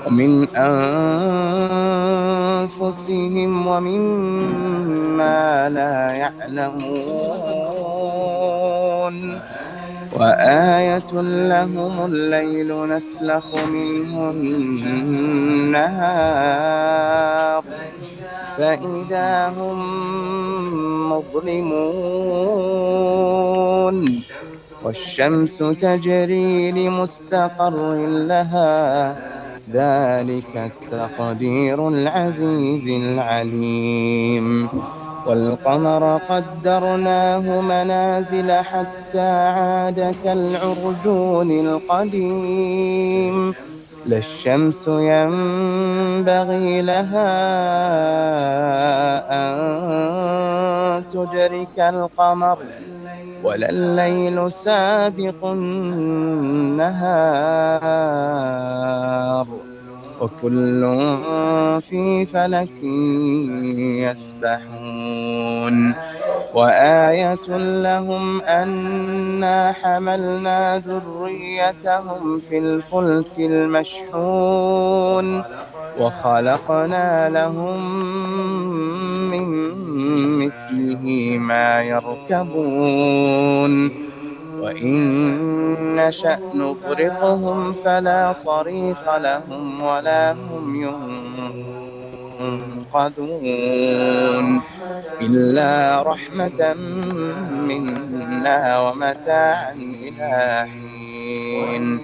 ومن أنفسهم ومما لا يعلمون وآية لهم الليل نسلخ منه النهار فإذا هم مظلمون والشمس تجري لمستقر لها ذلك التقدير العزيز العليم والقمر قدرناه منازل حتى عاد كالعرجون القديم لا الشمس ينبغي لها أن تدرك القمر ولا الليل سابق النهار وكل في فلك يسبحون وآية لهم أنا حملنا ذريتهم في الفلك المشحون وخلقنا لهم من مثله ما يركبون وإن نشأ نغرقهم فلا صريخ لهم ولا هم ينقذون إلا رحمة منا ومتاعا إلى حين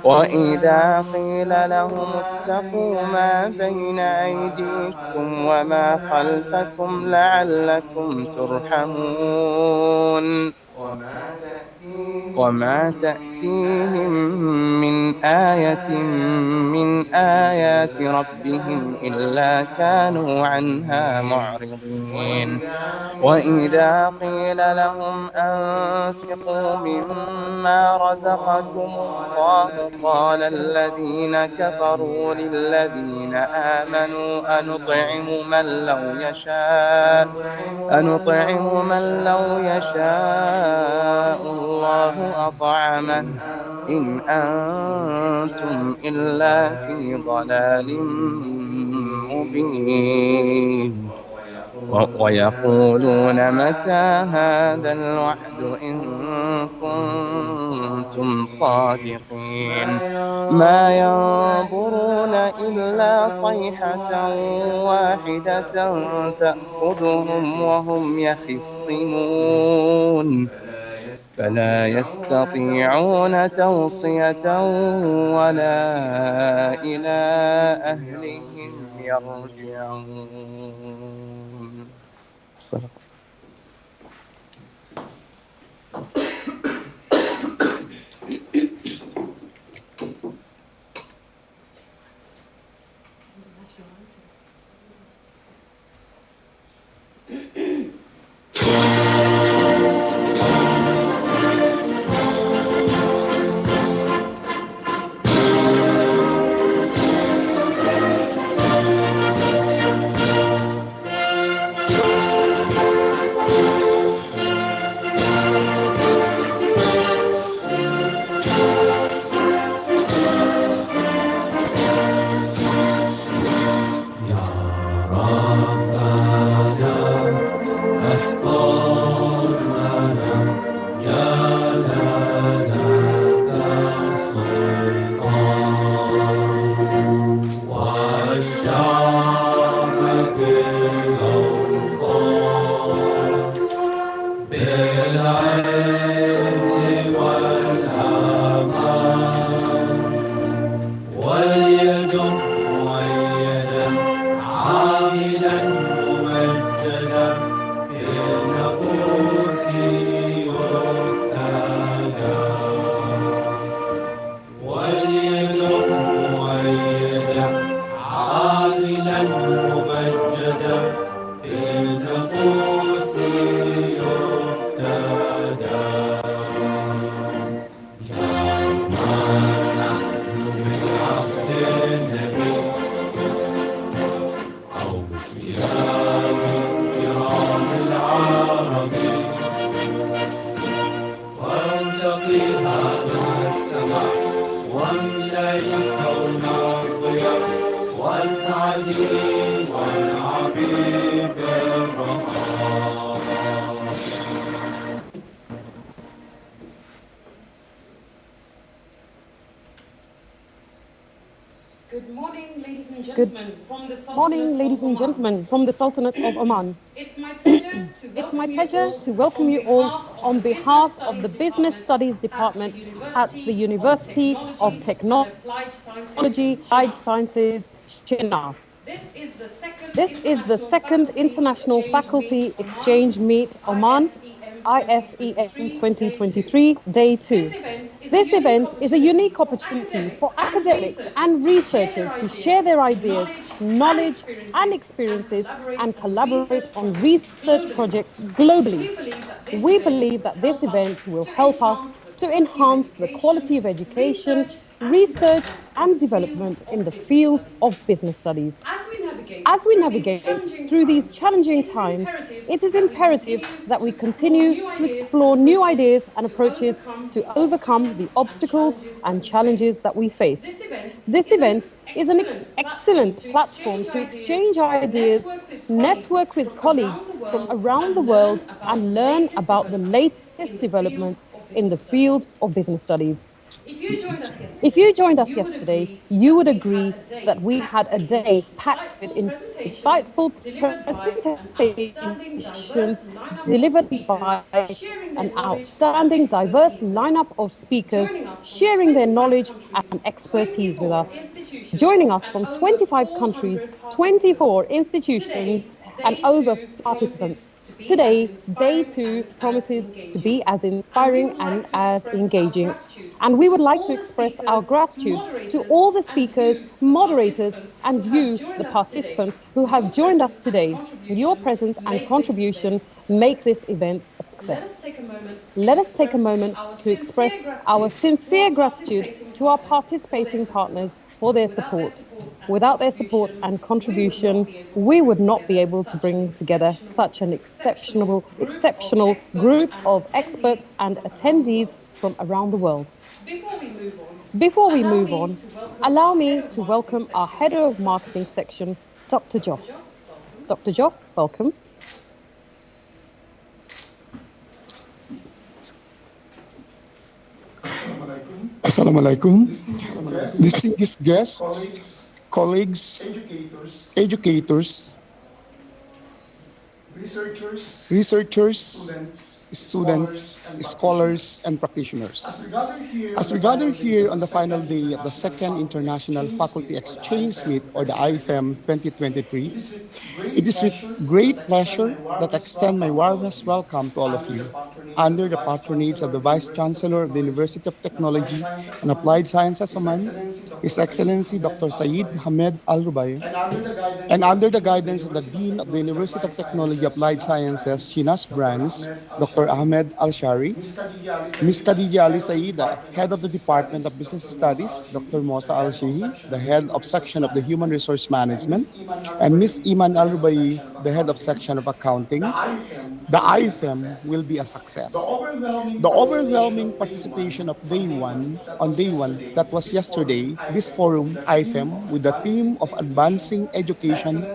وإذا قيل لهم اتقوا ما بين أيديكم وما خلفكم لعلكم ترحمون وما تأتيهم من آية من آيات ربهم إلا كانوا عنها معرضين وإذا قيل لهم أنفقوا مما رزقكم الله قال الذين كفروا للذين آمنوا أنطعم من لو يشاء الله أطعمه إن أنتم إلا في ضلال مبين ويقولون متى هذا الوعد إن كنتم صادقين ما ينظرون إلا صيحة واحدة تأخذهم وهم يخصمون فلا يستطيعون توصية ولا إلى أهلهم يرجعون صدق. والليل كون الضياء والسعدين والعبيد بالرخاء. Good morning, ladies and Good gentlemen, from the morning, Sultanate of ladies and Oman. gentlemen, from the Sultanate of Oman. It's my pleasure to It's my welcome you pleasure all to welcome on you all behalf of on the Business behalf of Studies the Business Department Studies at the Department at the University of University of Technology and Technology, Applied Sciences, Applied Shinas. Sciences, Shinas. This is the second This is the International second Faculty International Exchange Meet Faculty Oman, Exchange Meet Oman, IFEM IFEM 2023, Day 2. 2023, Day This 2. event is a This unique event is a opportunity unique for opportunity for academics and academics researchers and to share their researchers to share ideas, their ideas, knowledge, knowledge, and experiences and and collaborate research on projects research globally. projects globally. We believe that this We event believe will that this help us event will to help us enhance the to quality of enhance the education, quality of education, research, and research, development in and the field development in of the business field studies. of business studies. As we navigate As we through these navigate challenging through these times, challenging it is times, imperative it is that we imperative continue that to we explore continue new to ideas and explore new approaches ideas and to approaches overcome to the overcome obstacles the and obstacles challenges that and we challenges face. that we face. This event This is an event is an excellent platform excellent to platform exchange to ideas, exchange ideas, network with colleagues network with from colleagues around the from world, around the and world, learn about the and learn latest about the developments latest in the field developments of in the business field studies. of business studies. If you joined us If yesterday, you joined us you would yesterday, agree you that would we had agree a that day we had packed a with day packed with insightful presentations insightful delivered by an outstanding, presentations diverse lineup of delivered speakers by sharing an their knowledge and outstanding, diverse expertise with lineup us. of speakers Joining us from sharing their 25 knowledge countries, and expertise with 24 us. institutions, Joining us and from over 25 countries, 400 participants. 24 institutions, Today, and day over two promises participants. to be as Today, day inspiring two and as promises to engaging. be as And we inspiring would and like to as express our engaging. gratitude And we would to like to all the express our speakers, gratitude to moderators, all the and speakers, you, the moderators, participants, who and have you, the joined us today. participants who have Your joined us presence and today. Your contribution presence and make this contribution event a make this success. event a Let us success. take a moment to Let us take a express moment our to express sincere our gratitude to sincere our gratitude participating to our partners for their participating support. partners for their Without their support. support and Without their support contribution, and we would not contribution, be able to we would bring not be together able to such an bring together such an exceptional exceptional group group of of experts experts and and attendees attendees from from around the around the world. world. Before we move on, Before we allow move me on, to welcome allow our head me of to marketing welcome our section, head of Dr. marketing Joff. section, Dr. Dr. Joff. Joff, welcome. Dr. Joff, welcome. Assalamualaikum. Distinguished guests, Distinguished guests, colleagues, colleagues, educators, educators, researchers, researchers, students, students, scholars, and scholars, practitioners. and practitioners. As we gather here on As the we gather final day here of on the the final Second day of the International second Faculty International Exchange Faculty Meet, or the Exchange IFEM Meet, or the IFEM 2023, it 2023, is with it great is with pleasure that great I extend my pleasure that I warmest extend my welcome to all of warmest you, welcome to all of under the you, patronage of under the the Vice patronage of Chancellor the of the Vice University of Chancellor of the Technology University of and Applied Technology Sciences and Oman, Applied Sciences His Oman, Excellency Dr. His Saeed Excellency Hamed Dr. Al Saeed Rubai, Hamed Al Rubai, and under the guidance and of the under the Dean of the guidance of the University of Dean of the Technology University Applied of Technology Sciences, Applied Shinas Sciences, Branch, Shinas Dr. Branch, Ahmed Al Dr. Shari, Ahmed Al Shari, Ms. Khadija Ali Ms. Saida, Khadija Ali Head of the Saida, Department of Head of the Business Department Studies, of Business Dr. Mosa Al Studies, Dr. Shihi, the Mosa Al Head of Shihi, Section the of the Head Human of Resource Section of the Human Management, Resource and Management, Ms. Iman Al and Ms. Rubai, Iman the Al Head of Rubai, Section of the Head of Accounting. Section of The Accounting. IFEM The will be a IFEM success. will be a The success. overwhelming The participation overwhelming of day participation one, of on day day one, one that on was day one, yesterday, that was this forum, yesterday, this IFEM, with forum, the theme IFEM, of with the theme advancing of education, advancing education,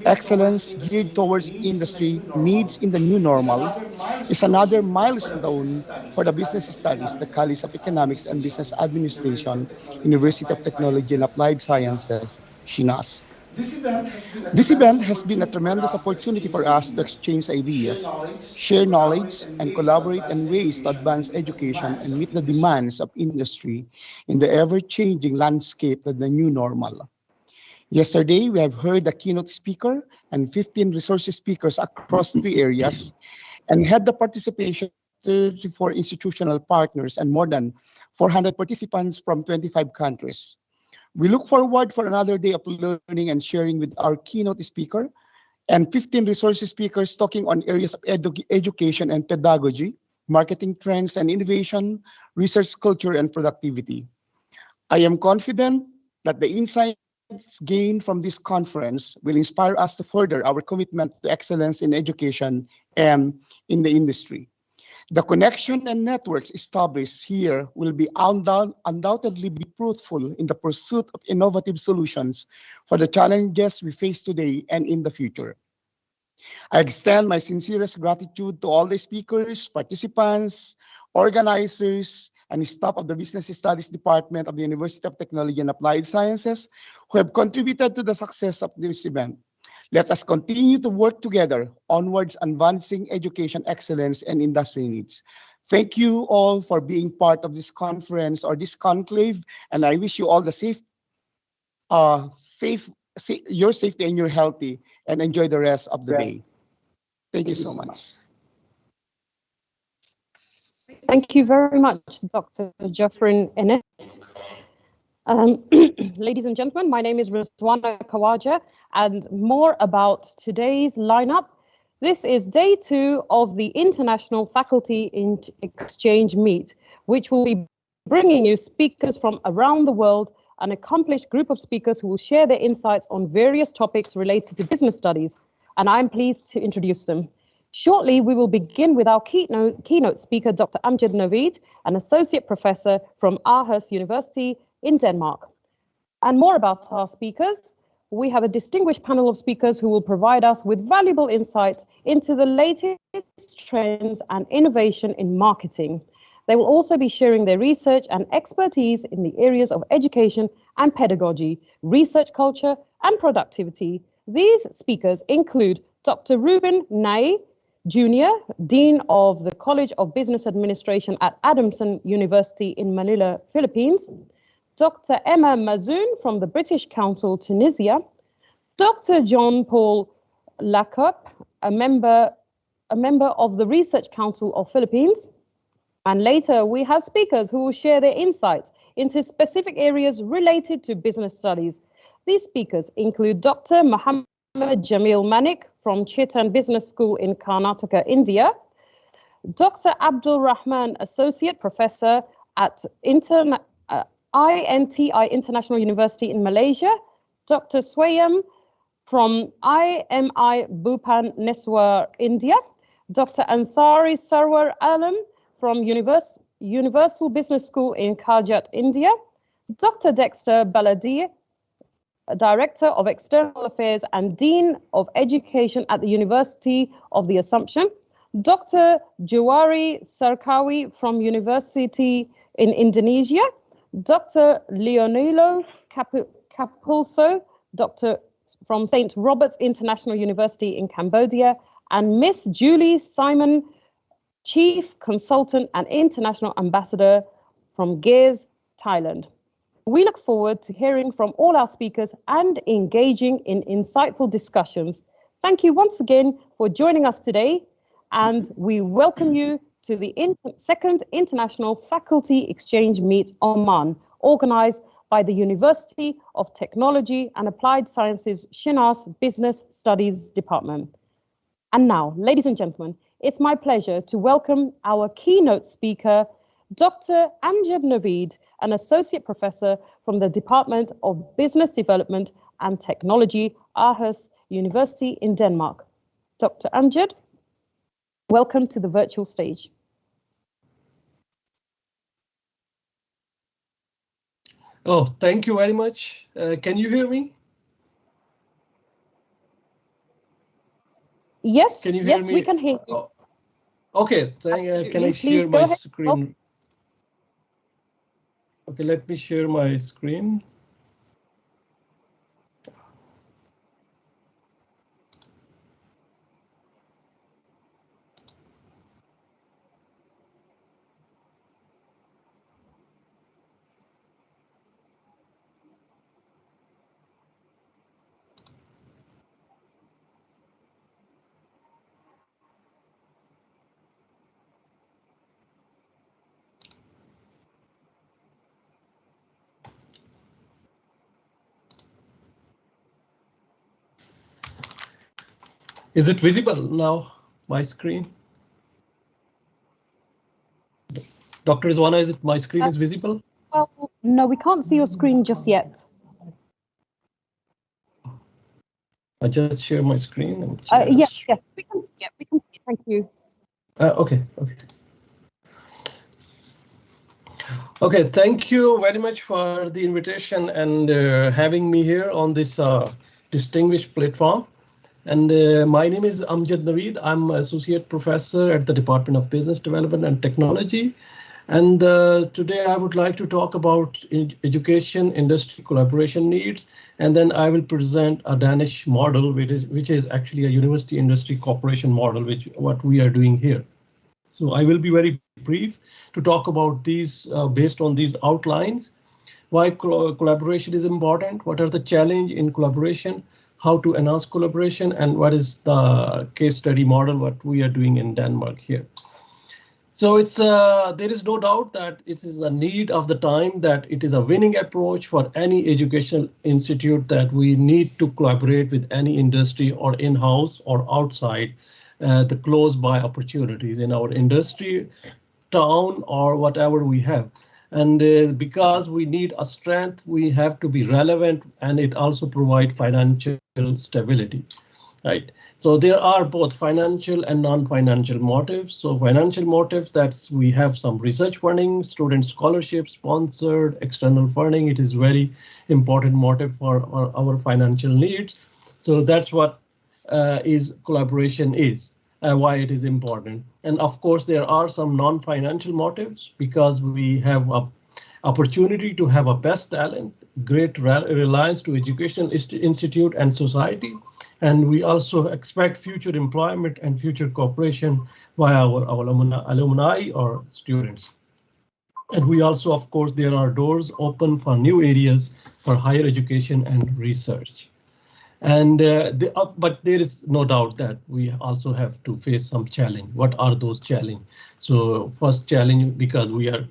excellence geared towards excellence geared industry towards needs in the industry new needs normal, in the new is normal, another is another milestone for the business milestone studies, for the the College business of studies, the Economics and College of Business Economics and Administration, Business University of Administration, Technology and University Applied of Technology and Sciences, Applied SHINAS. Sciences, SHINAS. This event has been a This tremendous event has been a opportunity for tremendous us to opportunity exchange for us to ideas, exchange share ideas, knowledge, share collaborate knowledge, and and ways to collaborate advance in ways to education and advance meet the education demands and of meet the industry. demands of industry in the ever-changing landscape of the new normal. Yesterday, we have heard a keynote speaker and 15 resource speakers across three areas and had the participation of 34 institutional partners and more than 400 participants from 25 countries. We look forward for another day of learning and sharing with our keynote speaker and 15 resource speakers talking on areas of education and pedagogy, marketing trends and innovation, research culture and productivity. I am confident that the insights gained from this conference will inspire us to further our commitment to excellence in education and in the industry. The connection and networks established here will be undoubtedly be fruitful in the pursuit of innovative solutions for the challenges we face today and in the future. I extend my sincerest gratitude to all the speakers, participants, organizers, and staff of the Business Studies Department of the University of Technology and Applied Sciences who have contributed to the success of this event. Let us continue to work together onwards advancing education excellence and industry needs. Thank you all for being part of this conference or this conclave, and I wish you all the your safety and your healthy, and enjoy the rest of the day. Thank you so much. Thank you very much, Dr. Jafrin Enes. Ladies and gentlemen, my name is Rizwana Kawaja, and more about today's lineup. This is day 2 of the International Faculty Exchange Meet, which will be bringing you speakers from around the world, an accomplished group of speakers who will share their insights on various topics related to business studies, and I'm pleased to introduce them. Shortly, we will begin with our keynote speaker, Dr. Amjad Naveed, an associate professor from Aarhus University in Denmark. And more about our speakers, we have a distinguished panel of speakers who will provide us with valuable insight into the latest trends and innovation in marketing. They will also be sharing their research and expertise in the areas of education and pedagogy, research culture, and productivity. These speakers include Dr. Ruben Nay, Jr., Dean of the College of Business Administration at Adamson University in Manila, Philippines, Dr. Emma Mazoun from the British Council, Tunisia, Dr. Jean-Paul Lacop, a member of the Research Council of Philippines, and later we have speakers who will share their insights into specific areas related to business studies. These speakers include Dr. Muhammad Jamil Manik from Chetan Business School in Karnataka, India, Dr. Abdul Rahman, Associate Professor at INTI International University in Malaysia, Dr. Swayam from IMI Bhupan Neswar, India, Dr. Ansari Sarwar Alam from Universal Business School in Kajat, India, Dr. Dexter Baladi, Director of External Affairs and Dean of Education at the University of the Assumption, Dr. Juwari Sarkawi from University in Indonesia, Dr. Leonilo Capulso, Dr. from St. Robert's International University in Cambodia, and Miss Julie Simon, Chief Consultant and International Ambassador from GEARS, Thailand. We look forward to hearing from all our speakers and engaging in insightful discussions. Thank you once again for joining us today, and we welcome you to the second International Faculty Exchange Meet Oman, organized by the University of Technology and Applied Sciences Shinas Business Studies Department. And now, ladies and gentlemen, it's my pleasure to welcome our keynote speaker, Dr. Amjad Naveed, an associate professor from the Department of Business Development and Technology, Aarhus University in Denmark. Dr. Amjad, welcome to the virtual stage. Oh, thank you very much. Can you hear me? Yes, can you yes, hear me? We can hear you. Oh, okay, can I share my screen? Okay, let me share my screen. Is it visible now, my screen? Dr. Rizwana, is it my screen is visible? Well, no, we can't see your screen just yet. I just share my screen. Yes, we can see it. We can see it. Thank you. Okay. Okay, thank you very much for the invitation and having me here on this distinguished platform. And my name is Amjad Naveed. I'm Associate Professor at the Department of Business Development and Technology. And today I would like to talk about education industry collaboration needs. And then I will present a Danish model, which is actually a university industry cooperation model, which what we are doing here. So I will be very brief to talk about these based on these outlines. Why collaboration is important, what are the challenge in collaboration, how to enhance collaboration, and what is the case study model, what we are doing in Denmark here. So it's there is no doubt that it is a need of the time, that it is a winning approach for any educational institute, that we need to collaborate with any industry or in-house or outside the close by opportunities in our industry, town, or whatever we have. And because we need a strength, we have to be relevant, and it also provide financial stability. Right. So there are both financial and non-financial motives. So financial motives, that's we have some research funding, student scholarships, sponsored, external funding. It is very important motive for our financial needs. So that's what is collaboration is, why it is important. And of course, there are some non-financial motives, because we have a opportunity to have a best talent, great reliance to educational institute and society. And we also expect future employment and future cooperation via our alumni or students. And we also, of course, there are doors open for new areas for higher education and research. And but there is no doubt that we also have to face some challenge. What are those challenges? So first challenge, because we are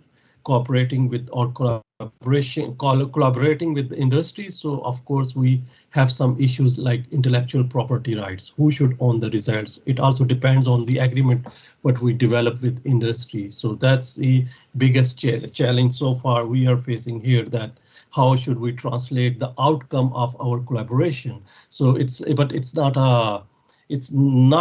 cooperating with or collaborating with the industry. So of course we have some issues like intellectual property rights. Who should own the results? It also depends on the agreement what we develop with industry. So that's the biggest challenge so far we are facing here, that how should we translate the outcome of our collaboration? So it's not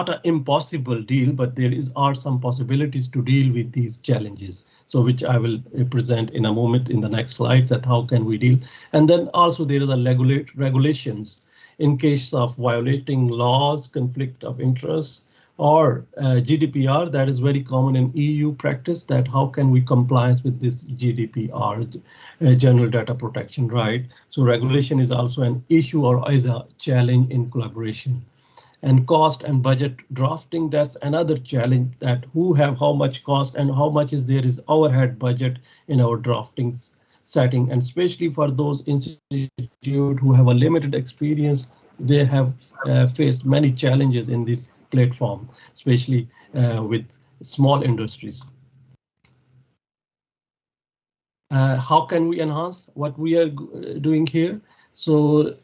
an impossible deal, but there are some possibilities to deal with these challenges. So which I will present in a moment in the next slide, that how can we deal. And then also there are the regulations in case of violating laws, conflict of interest, or GDPR, that is very common in EU practice, that how can we compliance with this GDPR, General Data Protection Right. So regulation is also an issue or is a challenge in collaboration. And cost and budget drafting, that's another challenge, that who have how much cost and how much is there is overhead budget in our drafting setting. And especially for those institutes who have a limited experience, they have faced many challenges in this platform, especially with small industries. How can we enhance what we are doing here? So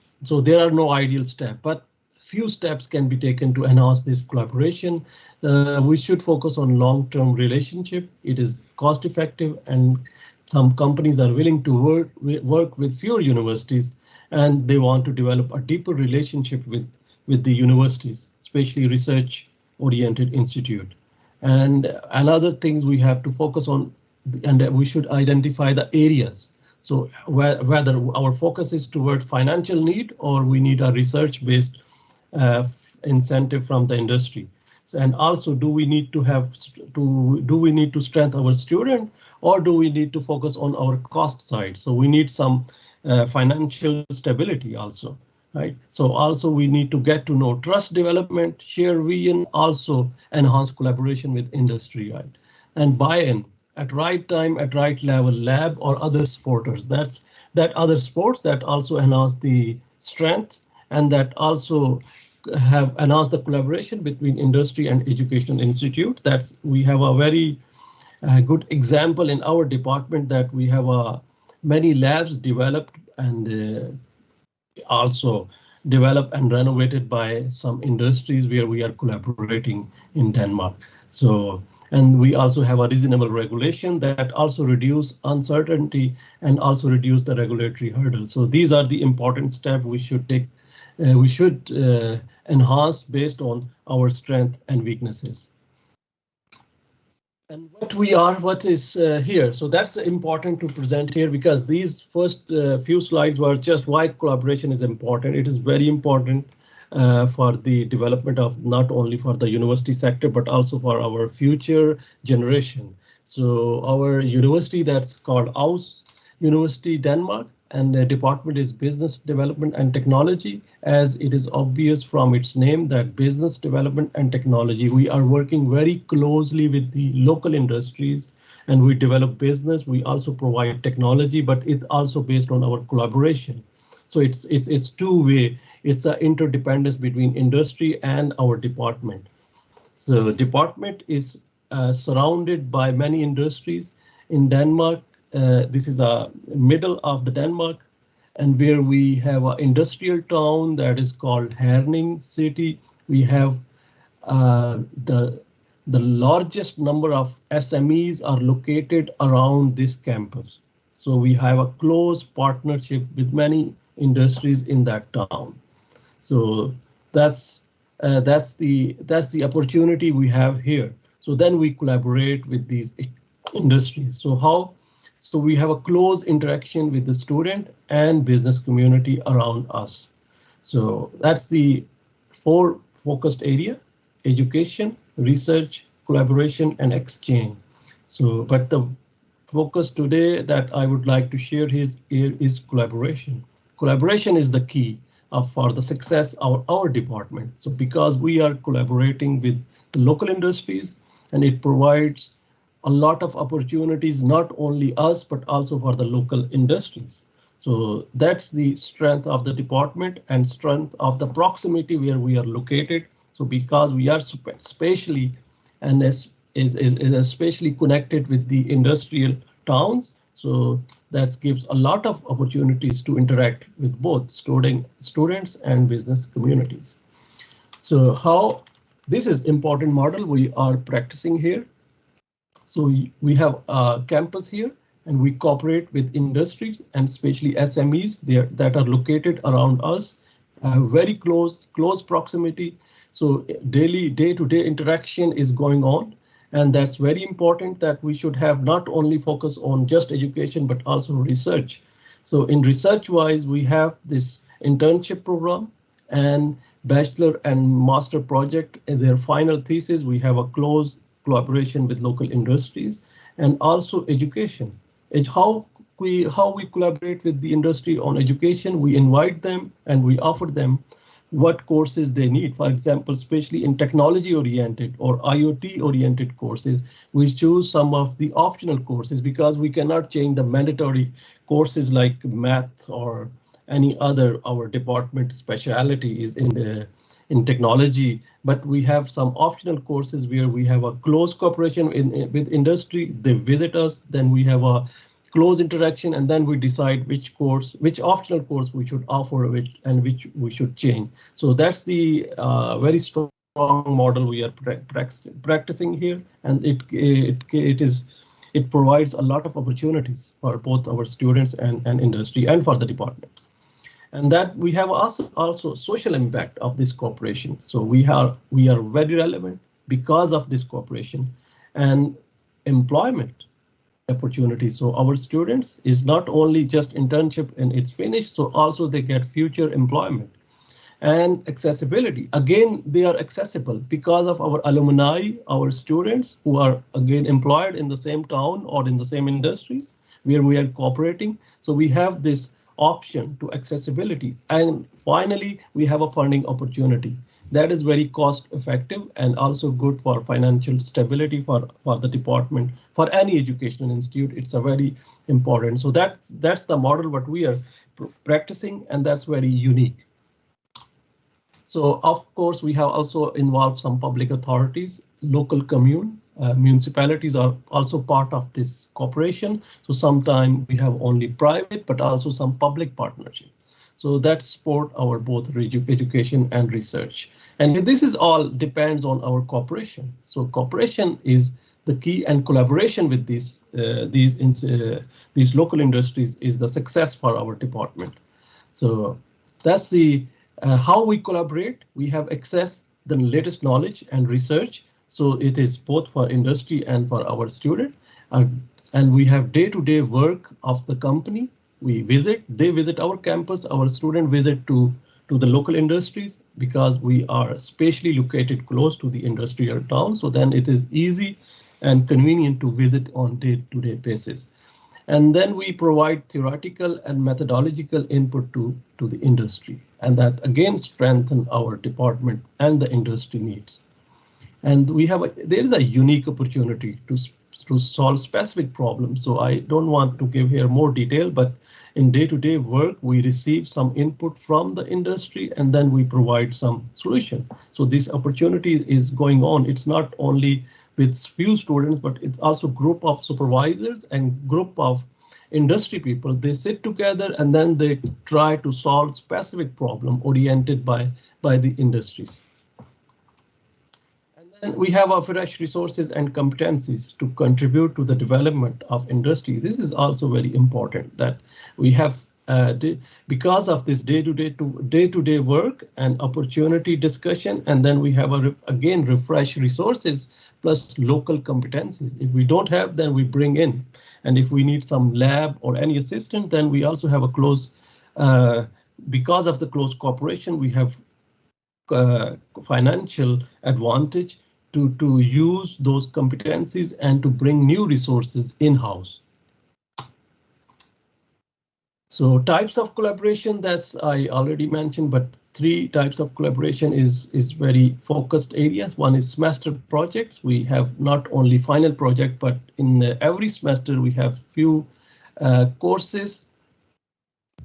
there are no ideal steps, but few steps can be taken to enhance this collaboration. We should focus on long-term relationship. It is cost effective, and some companies are willing to work with fewer universities, and they want to develop a deeper relationship with the universities, especially research-oriented institute. And another things we have to focus on, and we should identify the areas. So whether our focus is toward financial need, or we need a research-based incentive from the industry. So, and also, do we need to strengthen our student, or do we need to focus on our cost side? So we need some financial stability also, right? So also we need to get to know trust development, share vision, also enhance collaboration with industry, right? And buy-in at right time, at right level, lab or other supporters. That's other sports that also enhance the strength, and that also have announced the collaboration between industry and educational institute. That's we have a very good example in our department, that we have many labs developed and also developed and renovated by some industries where we are collaborating in Denmark. So, and we also have a reasonable regulation that also reduce uncertainty and also reduce the regulatory hurdle. So these are the important steps we should take. We should enhance based on our strength and weaknesses. And what we are, what is here. So that's important to present here because these first few slides were just why collaboration is important. It is very important for the development of not only for the university sector, but also for our future generation. So our university that's called AUS University Denmark, and the department is Business Development and Technology. As it is obvious from its name that business development and technology, we are working very closely with the local industries and we develop business. We also provide technology, but it's also based on our collaboration. So it's two-way. It's an interdependence between industry and our department. So the department is surrounded by many industries in Denmark. This is a middle of the Denmark, and where we have an industrial town that is called Herning City. We have the largest number of SMEs are located around this campus. So we have a close partnership with many industries in that town. So that's the opportunity we have here. So then we collaborate with these industries. So how? So we have a close interaction with the student and business community around us. So that's the 4 focused area: education, research, collaboration, and exchange. So, but the focus today that I would like to share is collaboration. Collaboration is the key for the success of our department. So because we are collaborating with the local industries, and it provides a lot of opportunities, not only us, but also for the local industries. So that's the strength of the department and strength of the proximity where we are located. So because we are spatially and is especially connected with the industrial towns, so that gives a lot of opportunities to interact with both students and business communities. So how this is important model we are practicing here. So we have a campus here, and we cooperate with industries and especially SMEs there that are located around us, very close proximity. So day-to-day interaction is going on, and that's very important that we should have not only focus on just education, but also research. So in research-wise, we have this internship program and bachelor and master project in their final thesis. We have a close collaboration with local industries, and also education. How we collaborate with the industry on education. We invite them and we offer them what courses they need. For example, especially in technology oriented or IoT oriented courses, we choose some of the optional courses because we cannot change the mandatory courses like math or any other. Our department specialty is in technology, but we have some optional courses where we have a close cooperation with industry. They visit us, then we have a close interaction, and then we decide which optional course we should offer, and which we should change. So that's the very strong model we are practicing here, and it provides a lot of opportunities for both our students and industry and for the department. And that we have also social impact of this cooperation. So we are very relevant because of this cooperation and employment opportunities. So our students is not only just internship and it's finished, so also they get future employment. And accessibility, again, they are accessible because of our alumni, our students who are again employed in the same town or in the same industries where we are cooperating. So we have this option to accessibility. And finally, we have a funding opportunity that is very cost effective and also good for financial stability for the department. For any educational institute, it's a very important. So that's the model what we are practicing, and that's very unique. So of course, we have also involved some public authorities, local municipalities are also part of this cooperation. So sometimes we have only private, but also some public partnership. So that support our both education and research. And this is all depends on our cooperation. So cooperation is the key, and collaboration with these local industries is the success for our department. So that's the how we collaborate. We have access the latest knowledge and research. So it is both for industry and for our student. And we have day-to-day work of the company. They visit our campus, our student visit to the local industries, because we are spatially located close to the industrial town. So then it is easy and convenient to visit on day-to-day basis. And then we provide theoretical and methodological input to the industry. And that again strengthen our department and the industry needs. And there is a unique opportunity to solve specific problems. So I don't want to give here more detail, but in day-to-day work, we receive some input from the industry and then we provide some solution. So this opportunity is going on. It's not only with few students, but it's also group of supervisors and group of industry people. They sit together and then they try to solve specific problem oriented by the industries. And we have our fresh resources and competencies to contribute to the development of industry. This is also very important that we have, because of this day-to-day work and opportunity discussion, and then we have again refresh resources plus local competencies. If we don't have, then we bring in, and if we need some lab or any assistant, then we also have a close, because of the close cooperation, we have financial advantage to use those competencies and to bring new resources in-house. So types of collaboration, that's I already mentioned, but 3 types of collaboration is very focused areas. One is semester projects. We have not only final project, but in every semester we have few courses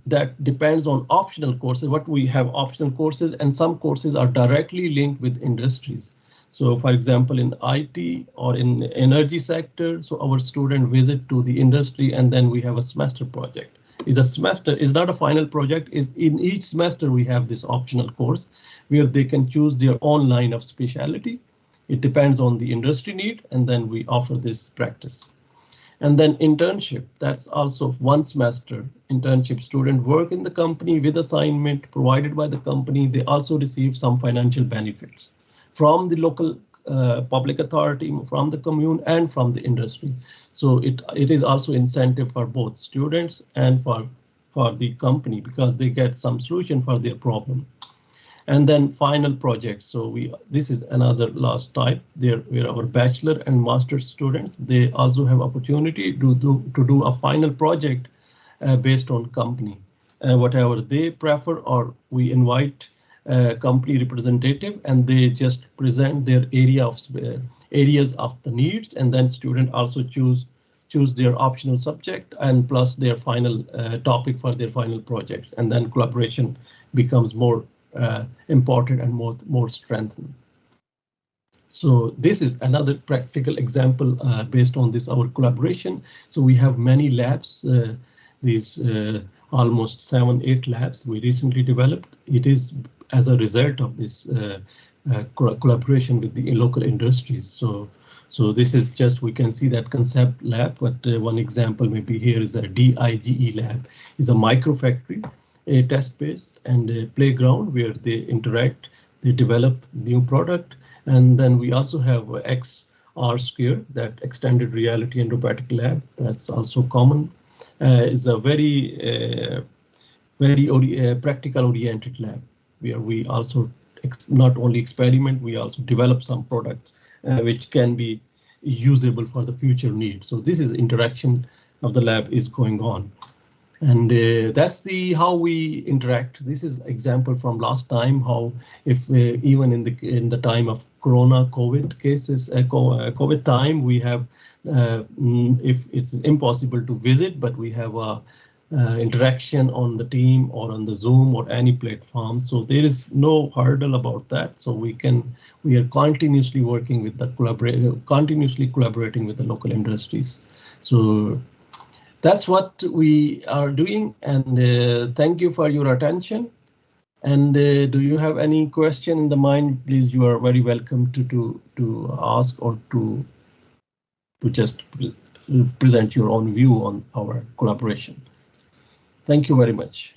that depends on optional courses. What we have optional courses, and some courses are directly linked with industries. So for example, in IT or in the energy sector, so our student visit to the industry and then we have a semester project. Is a semester, is not a final project, is in each semester we have this optional course where they can choose their own line of specialty. It depends on the industry need, and then we offer this practice. And then internship, that's also 1 semester internship. Student work in the company with assignment provided by the company. They also receive some financial benefits from the local public authority, from the commune, and from the industry. So it is also incentive for both students and for the company, because they get some solution for their problem. And then final project. So this is another last type. There, where our bachelor and master students, they also have opportunity to do a final project based on company, whatever they prefer, or we invite company representative and they just present their areas of the needs, and then student also choose their optional subject and plus their final topic for their final project, and then collaboration becomes more important and more strengthened. So this is another practical example based on this our collaboration. So we have many labs, these almost 7-8 labs we recently developed. It is as a result of this collaboration with the local industries. So this is just, we can see that concept lab, but one example maybe here is a DIGE lab, is a micro factory, a test-based and a playground where they interact, they develop new product. And then we also have XR Square, that extended reality and robotic lab, that's also common. Is a very practical oriented lab where we also not only experiment, we also develop some products which can be usable for the future needs. So this is interaction of the lab is going on. And that's how we interact. This is example from last time, how if even in the time of Corona COVID cases, COVID time, we have if it's impossible to visit, but we have a interaction on the team or on the Zoom or any platform. So there is no hurdle about that. So we are continuously working with continuously collaborating with the local industries. So that's what we are doing, and thank you for your attention. And do you have any question in the mind? Please, you are very welcome to ask or to just present your own view on our collaboration. Thank you very much.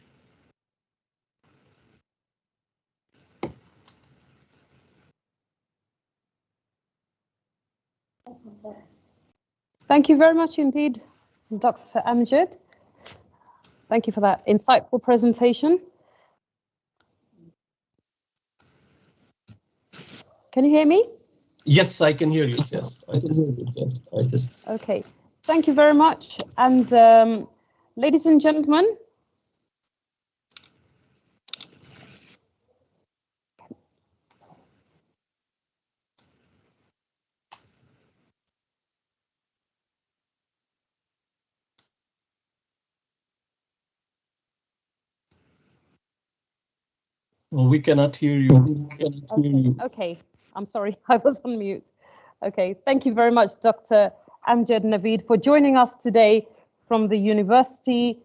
Thank you very much indeed, Dr. Amjad. Thank you for that insightful presentation. Can you hear me? Yes, I can hear you. Yes, I just. Okay, thank you very much. And ladies and gentlemen, We cannot hear you. okay, I'm sorry, I was on mute. Okay, thank you very much, Dr. Amjad Naveed, for joining us today from the university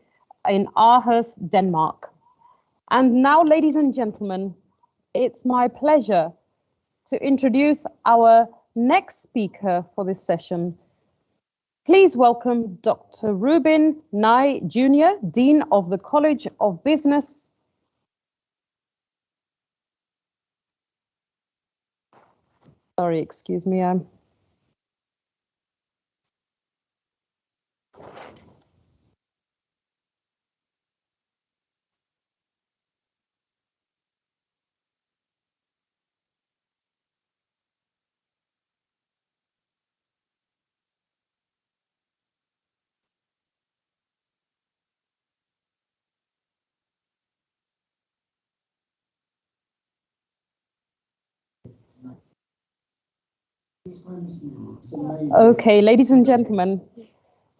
in Aarhus, Denmark. And now, ladies and gentlemen, it's my pleasure to introduce our next speaker for this session. Please welcome Dr. Ruben Nye Jr., Dean of the College of Business. Sorry, excuse me. Okay, ladies and gentlemen,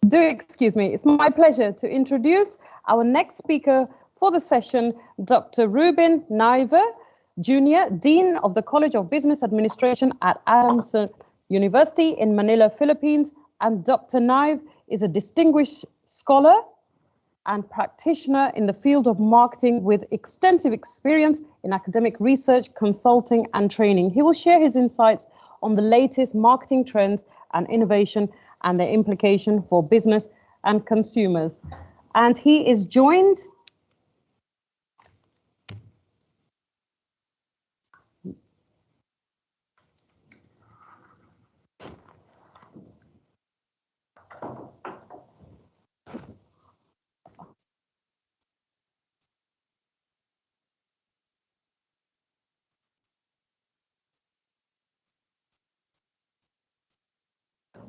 do excuse me. It's my pleasure to introduce our next speaker for the session, Dr. Ruben Nye Jr., Dean of the College of Business Administration at Adams University in Manila, Philippines. And Dr. Nye is a distinguished scholar and practitioner in the field of marketing with extensive experience in academic research, consulting, and training. He will share his insights on the latest marketing trends and innovation and their implication for business and consumers. And he is joined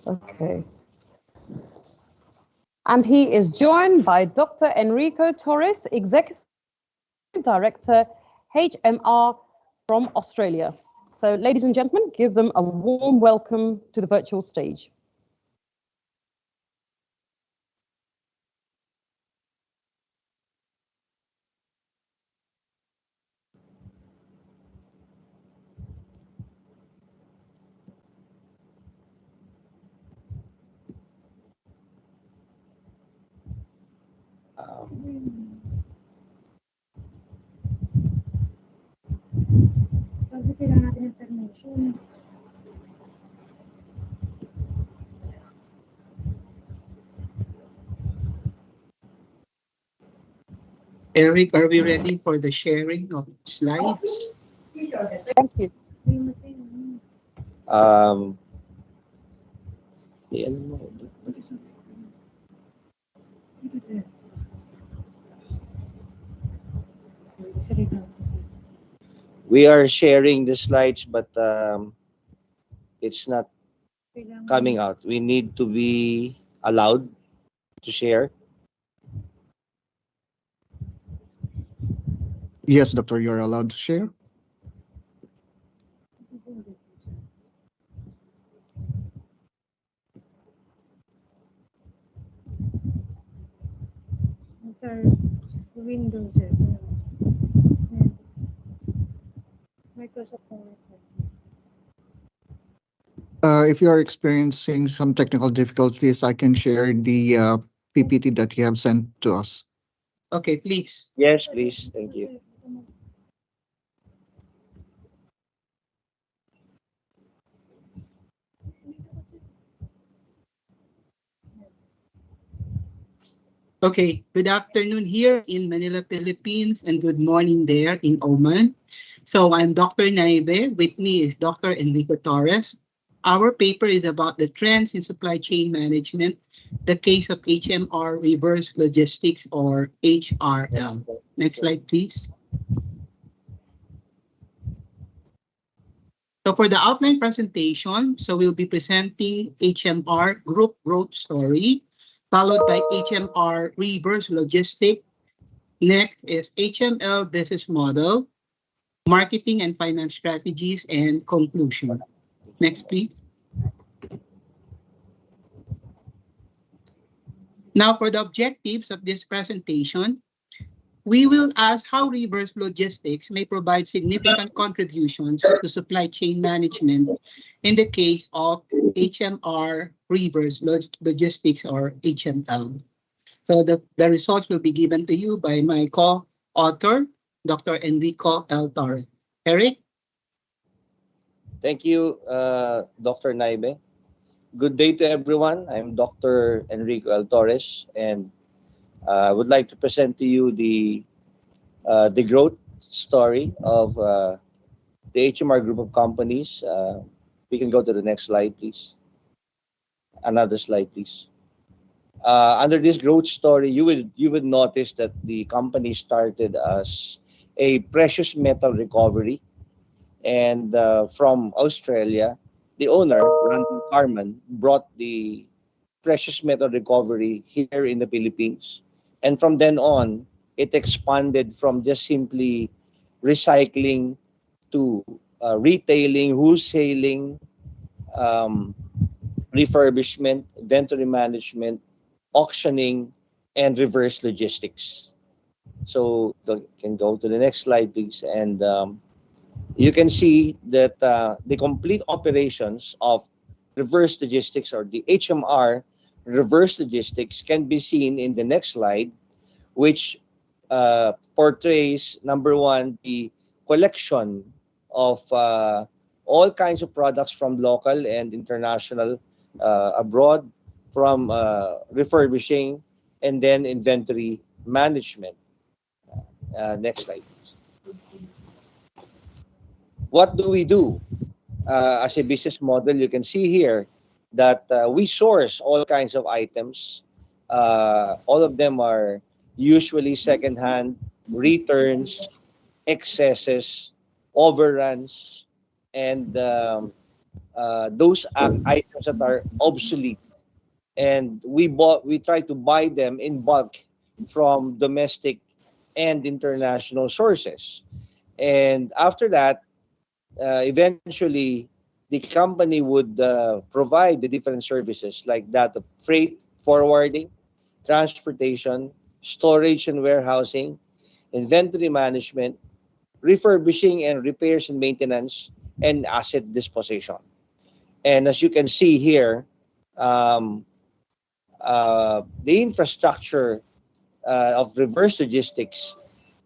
okay. And he is joined by Dr. Enrico Torres, Executive Director, HMR from Australia. So, ladies and gentlemen, give them a warm welcome to the virtual stage. Eric, are we ready for the sharing of slides? Thank you. We are sharing the slides, but it's not coming out. We need to be allowed to share. Yes, doctor, you're allowed to share. Windows Microsoft PowerPoint. If you are experiencing some technical difficulties, I can share the PPT that you have sent to us. Okay, please. Yes, please. Thank you. Okay, good afternoon here in Manila, Philippines, and good morning there in Oman. So I'm Dr. Naive. With me is Dr. Enrico Torres. Our paper is about the trends in supply chain management, the case of HMR reverse logistics or HRL. Next slide, please. So for the outline presentation, so we'll be presenting HMR group growth story, followed by HMR reverse logistics. Next is HML business model, marketing and finance strategies, and conclusion. Next, please. Now for the objectives of this presentation, we will ask how reverse logistics may provide significant contributions to supply chain management in the case of HMR reverse logistics or HML. So the results will be given to you by my co-author, Dr. Enrico L. Torres. Eric? Thank you, Dr. Naibe. Good day to everyone. I'm Dr. Enrico L. Torres, and I would like to present to you the growth story of the HMR group of companies. We can go to the next slide, please. Another slide, please. Under this growth story, you would notice that the company started as a precious metal recovery, and from Australia, the owner, Randy Carman, brought the precious metal recovery here in the Philippines. And from then on, it expanded from just simply recycling to retailing, wholesaling, refurbishment, inventory management, auctioning, and reverse logistics. So can go to the next slide, please. And you can see that the complete operations of reverse logistics or the HMR reverse logistics can be seen in the next slide, which portrays, number one, the collection of all kinds of products from local and international abroad, from refurbishing, and then inventory management. Next slide. What do we do as a business model? You can see here that we source all kinds of items. All of them are usually secondhand, returns, excesses, overruns, and those items that are obsolete. And we try to buy them in bulk from domestic and international sources. And after that, eventually, the company would provide the different services like that of freight, forwarding, transportation, storage and warehousing, inventory management, refurbishing and repairs and maintenance, and asset disposition. And as you can see here, the infrastructure of reverse logistics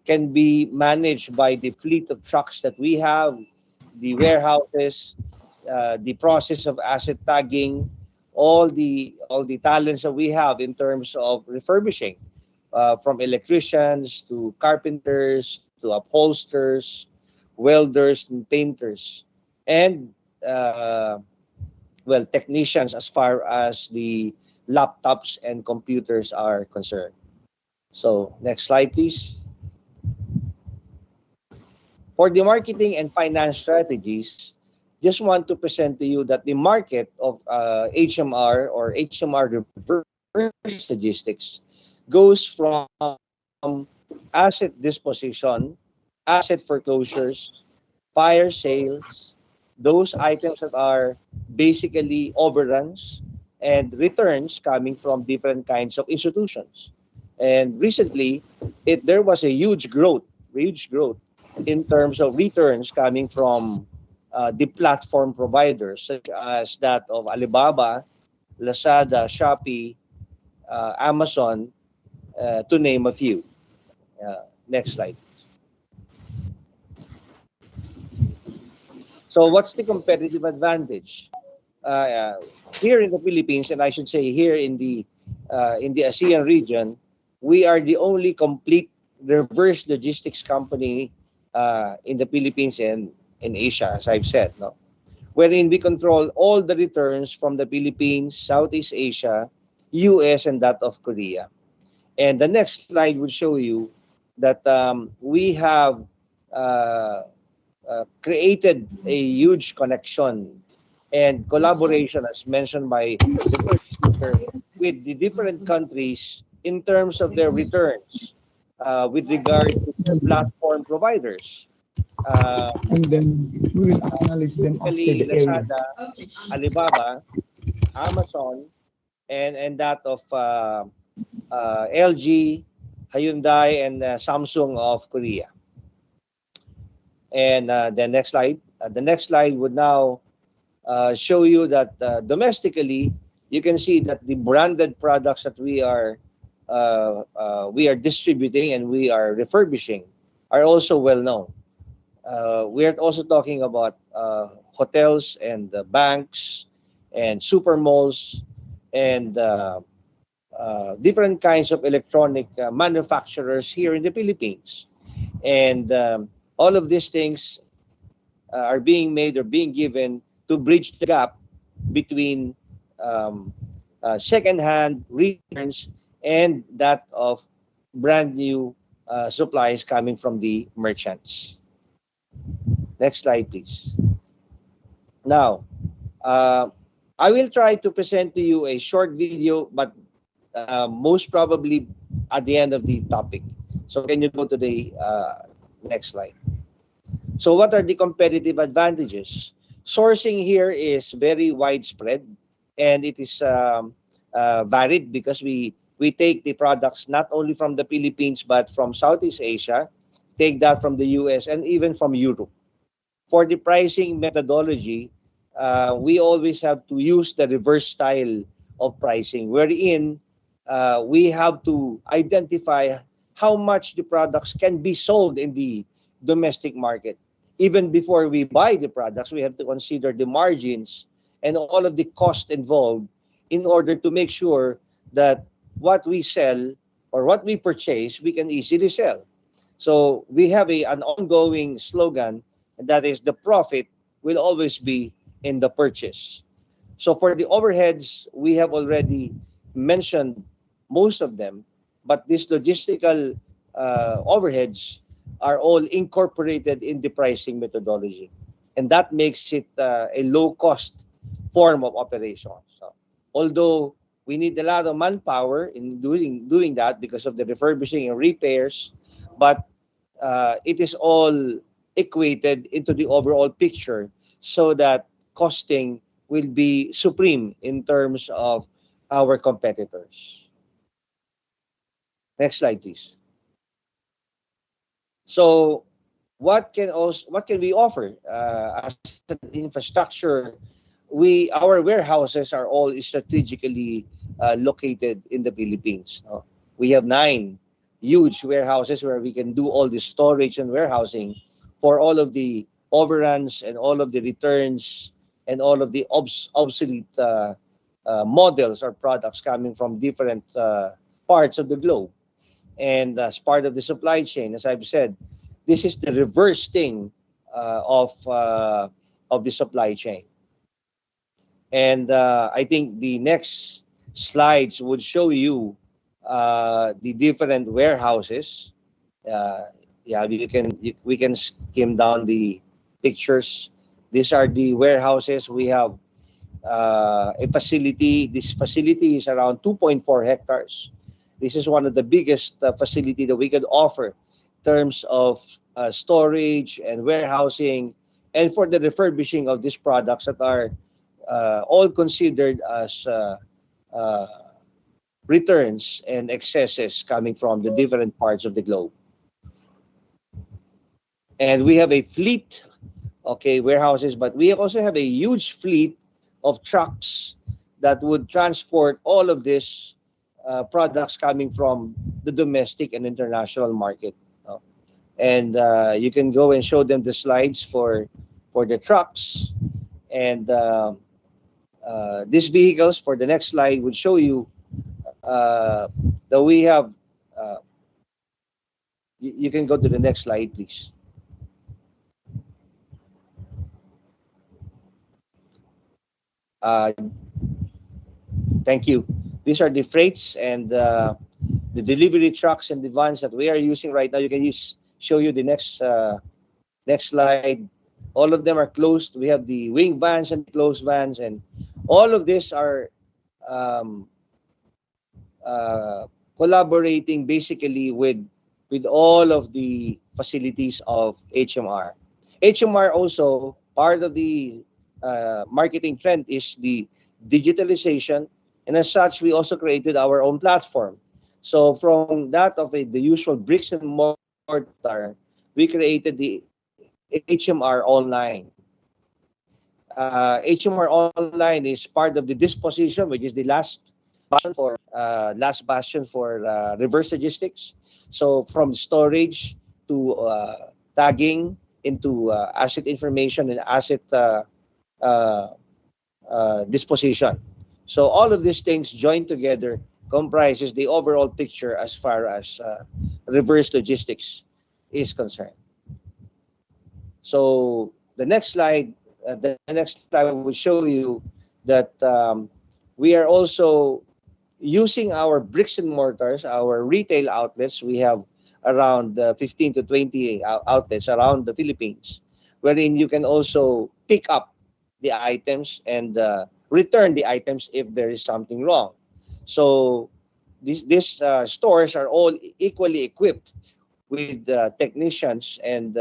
can be managed by the fleet of trucks that we have, the warehouses, the process of asset tagging, all the talents that we have in terms of refurbishing, from electricians to carpenters to upholsters, welders and painters, and technicians as far as the laptops and computers are concerned. So next slide, please. For the marketing and finance strategies, just want to present to you that the market of HMR or HMR reverse logistics goes from asset disposition, asset foreclosures, fire sales, those items that are basically overruns, and returns coming from different kinds of institutions. And recently, there was a huge growth in terms of returns coming from the platform providers such as that of Alibaba, Lazada, Shopee, Amazon, to name a few. Next slide. So what's the competitive advantage? Here in the Philippines, and I should say here in the ASEAN region, we are the only complete reverse logistics company in the Philippines and in Asia, as I've said. No, wherein we control all the returns from the Philippines, Southeast Asia, US, and that of Korea. And the next slide will show you that we have created a huge connection and collaboration, as mentioned by the first speaker, with the different countries in terms of their returns with regard to their platform providers. And then we will acknowledge them after Typically, the area. Lazada, Alibaba, Amazon, and that of LG, Hyundai, and Samsung of Korea. And the next slide. The next slide would now show you that domestically, you can see that the branded products that we are distributing and we are refurbishing are also well known. We are also talking about hotels and banks and super malls and different kinds of electronic manufacturers here in the Philippines. And all of these things are being made or being given to bridge the gap between second-hand returns and that of brand new supplies coming from the merchants. Next slide, please. Now, I will try to present to you a short video, but most probably at the end of the topic. So can you go to the next slide? So what are the competitive advantages? Sourcing here is very widespread, and it is varied because we take the products not only from the Philippines but from Southeast Asia, take that from the US, and even from Europe. For the pricing methodology, we always have to use the reverse style of pricing, wherein we have to identify how much the products can be sold in the domestic market. Even before we buy the products, we have to consider the margins and all of the cost involved in order to make sure that what we sell or what we purchase, we can easily sell. So we have an ongoing slogan, and that is the profit will always be in the purchase. So for the overheads, we have already mentioned most of them, but these logistical overheads are all incorporated in the pricing methodology. And that makes it a low-cost form of operation. So, although we need a lot of manpower in doing that because of the refurbishing and repairs, but it is all equated into the overall picture so that costing will be supreme in terms of our competitors. Next slide, please. So what can we offer as an infrastructure? Our warehouses are all strategically located in the Philippines. We have 9 huge warehouses where we can do all the storage and warehousing for all of the overruns and all of the returns and all of the obsolete models or products coming from different parts of the globe. And as part of the supply chain, as I've said, this is the reverse thing of the supply chain. And I think the next slides would show you the different warehouses. Yeah, we can skim down the pictures. These are the warehouses. We have a facility. This facility is around 2.4 hectares. This is one of the biggest facility that we could offer in terms of storage and warehousing, and for the refurbishing of these products that are all considered as returns and excesses coming from the different parts of the globe. And we have a fleet, okay, warehouses, but we also have a huge fleet of trucks that would transport all of this products coming from the domestic and international market. And you can go and show them the slides for the trucks. And these vehicles, for the next slide, would show you that we have, you can go to the next slide, please. Uh, thank you. These are the freights and the delivery trucks and the vans that we are using right now. You can show you the next slide. All of them are closed. We have the wing vans and closed vans, and all of these are um, uh, collaborating basically with all of the facilities of HMR. HMR also, part of the marketing trend is the digitalization, and as such, we also created our own platform. So from that of the usual bricks and mortar, we created the HMR Online. HMR Online is part of the disposition, which is the last bastion for reverse logistics. So from storage to tagging into asset information and asset uh, disposition. So all of these things joined together comprises the overall picture as far as reverse logistics is concerned. So the next slide will show you that we are also using our bricks and mortars, our retail outlets. We have around 15 to 20 outlets around the Philippines, wherein you can also pick up the items and return the items if there is something wrong. So these stores are all equally equipped with technicians and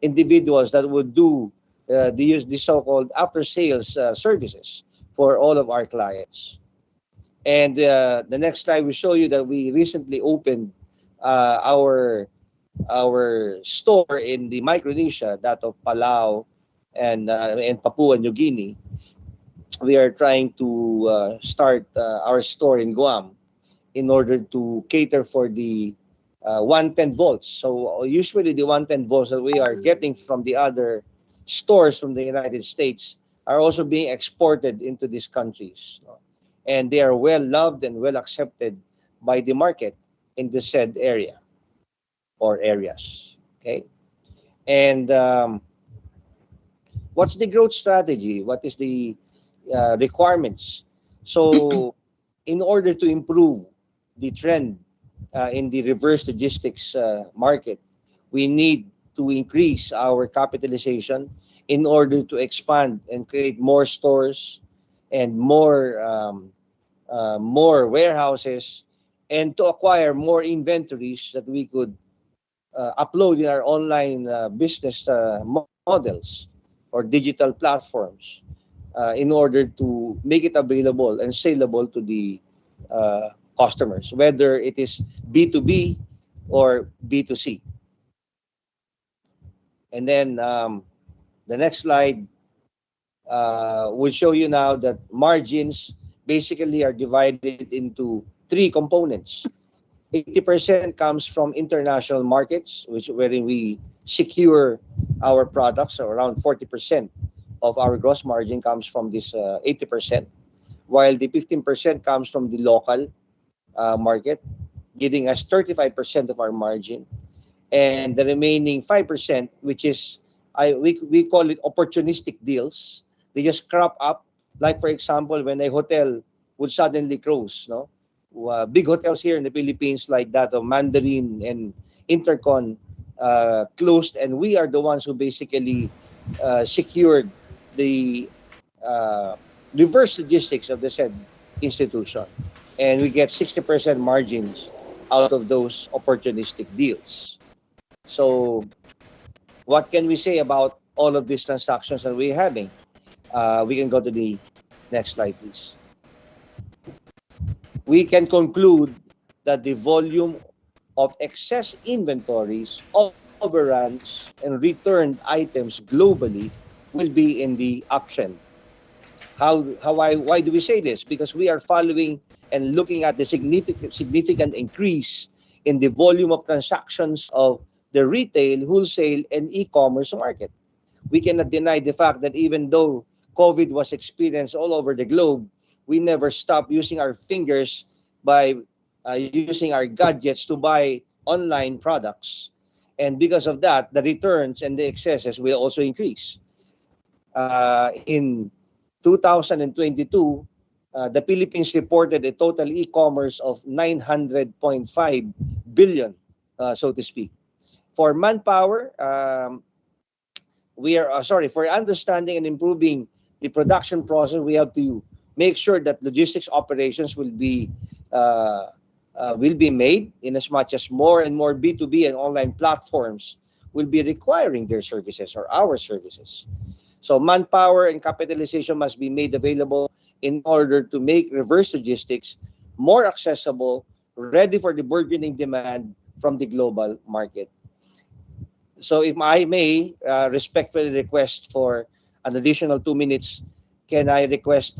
individuals that would do the so-called after-sales services for all of our clients. And the next slide will show you that we recently opened our store in the Micronesia, that of Palau and Papua New Guinea. We are trying to start our store in Guam in order to cater for the 110 volts. So usually the 110 volts that we are getting from the other stores from the United States are also being exported into these countries. And they are well loved and well accepted by the market in the said area or areas. Okay. And what's the growth strategy? What is the requirements? So in order to improve the trend in the reverse logistics market, we need to increase our capitalization in order to expand and create more stores and more warehouses, and to acquire more inventories that we could upload in our online business models or digital platforms in order to make it available and saleable to the customers, whether it is B2B or B2C. And then the next slide will show you now that margins basically are divided into three components. 80% comes from international markets, wherein we secure our products. So around 40% of our gross margin comes from this 80%, while the 15% comes from the local market, giving us 35% of our margin. And the remaining 5%, which is we call it opportunistic deals. They just crop up. Like for example, when a hotel would suddenly close, no, big hotels here in the Philippines like that of Mandarin and Intercon closed, and we are the ones who basically secured the reverse logistics of the said institution, and we get 60% margins out of those opportunistic deals. So what can we say about all of these transactions that we're having? We can go to the next slide, please. We can conclude that the volume of excess inventories, overruns, and returned items globally will be in the uptrend. Why do we say this? Because we are following and looking at the significant increase in the volume of transactions of the retail, wholesale, and e-commerce market. We cannot deny the fact that even though COVID was experienced all over the globe, we never stopped using our fingers by using our gadgets to buy online products. And because of that, the returns and the excesses will also increase. In 2022, the Philippines reported a total e-commerce of 900.5 billion, so to speak. For manpower, for understanding and improving the production process, we have to make sure that logistics operations will be made, in as much as more and more B2B and online platforms will be requiring their services or our services. So manpower and capitalization must be made available in order to make reverse logistics more accessible, ready for the burgeoning demand from the global market. So if I may respectfully request for an additional 2 minutes, can I request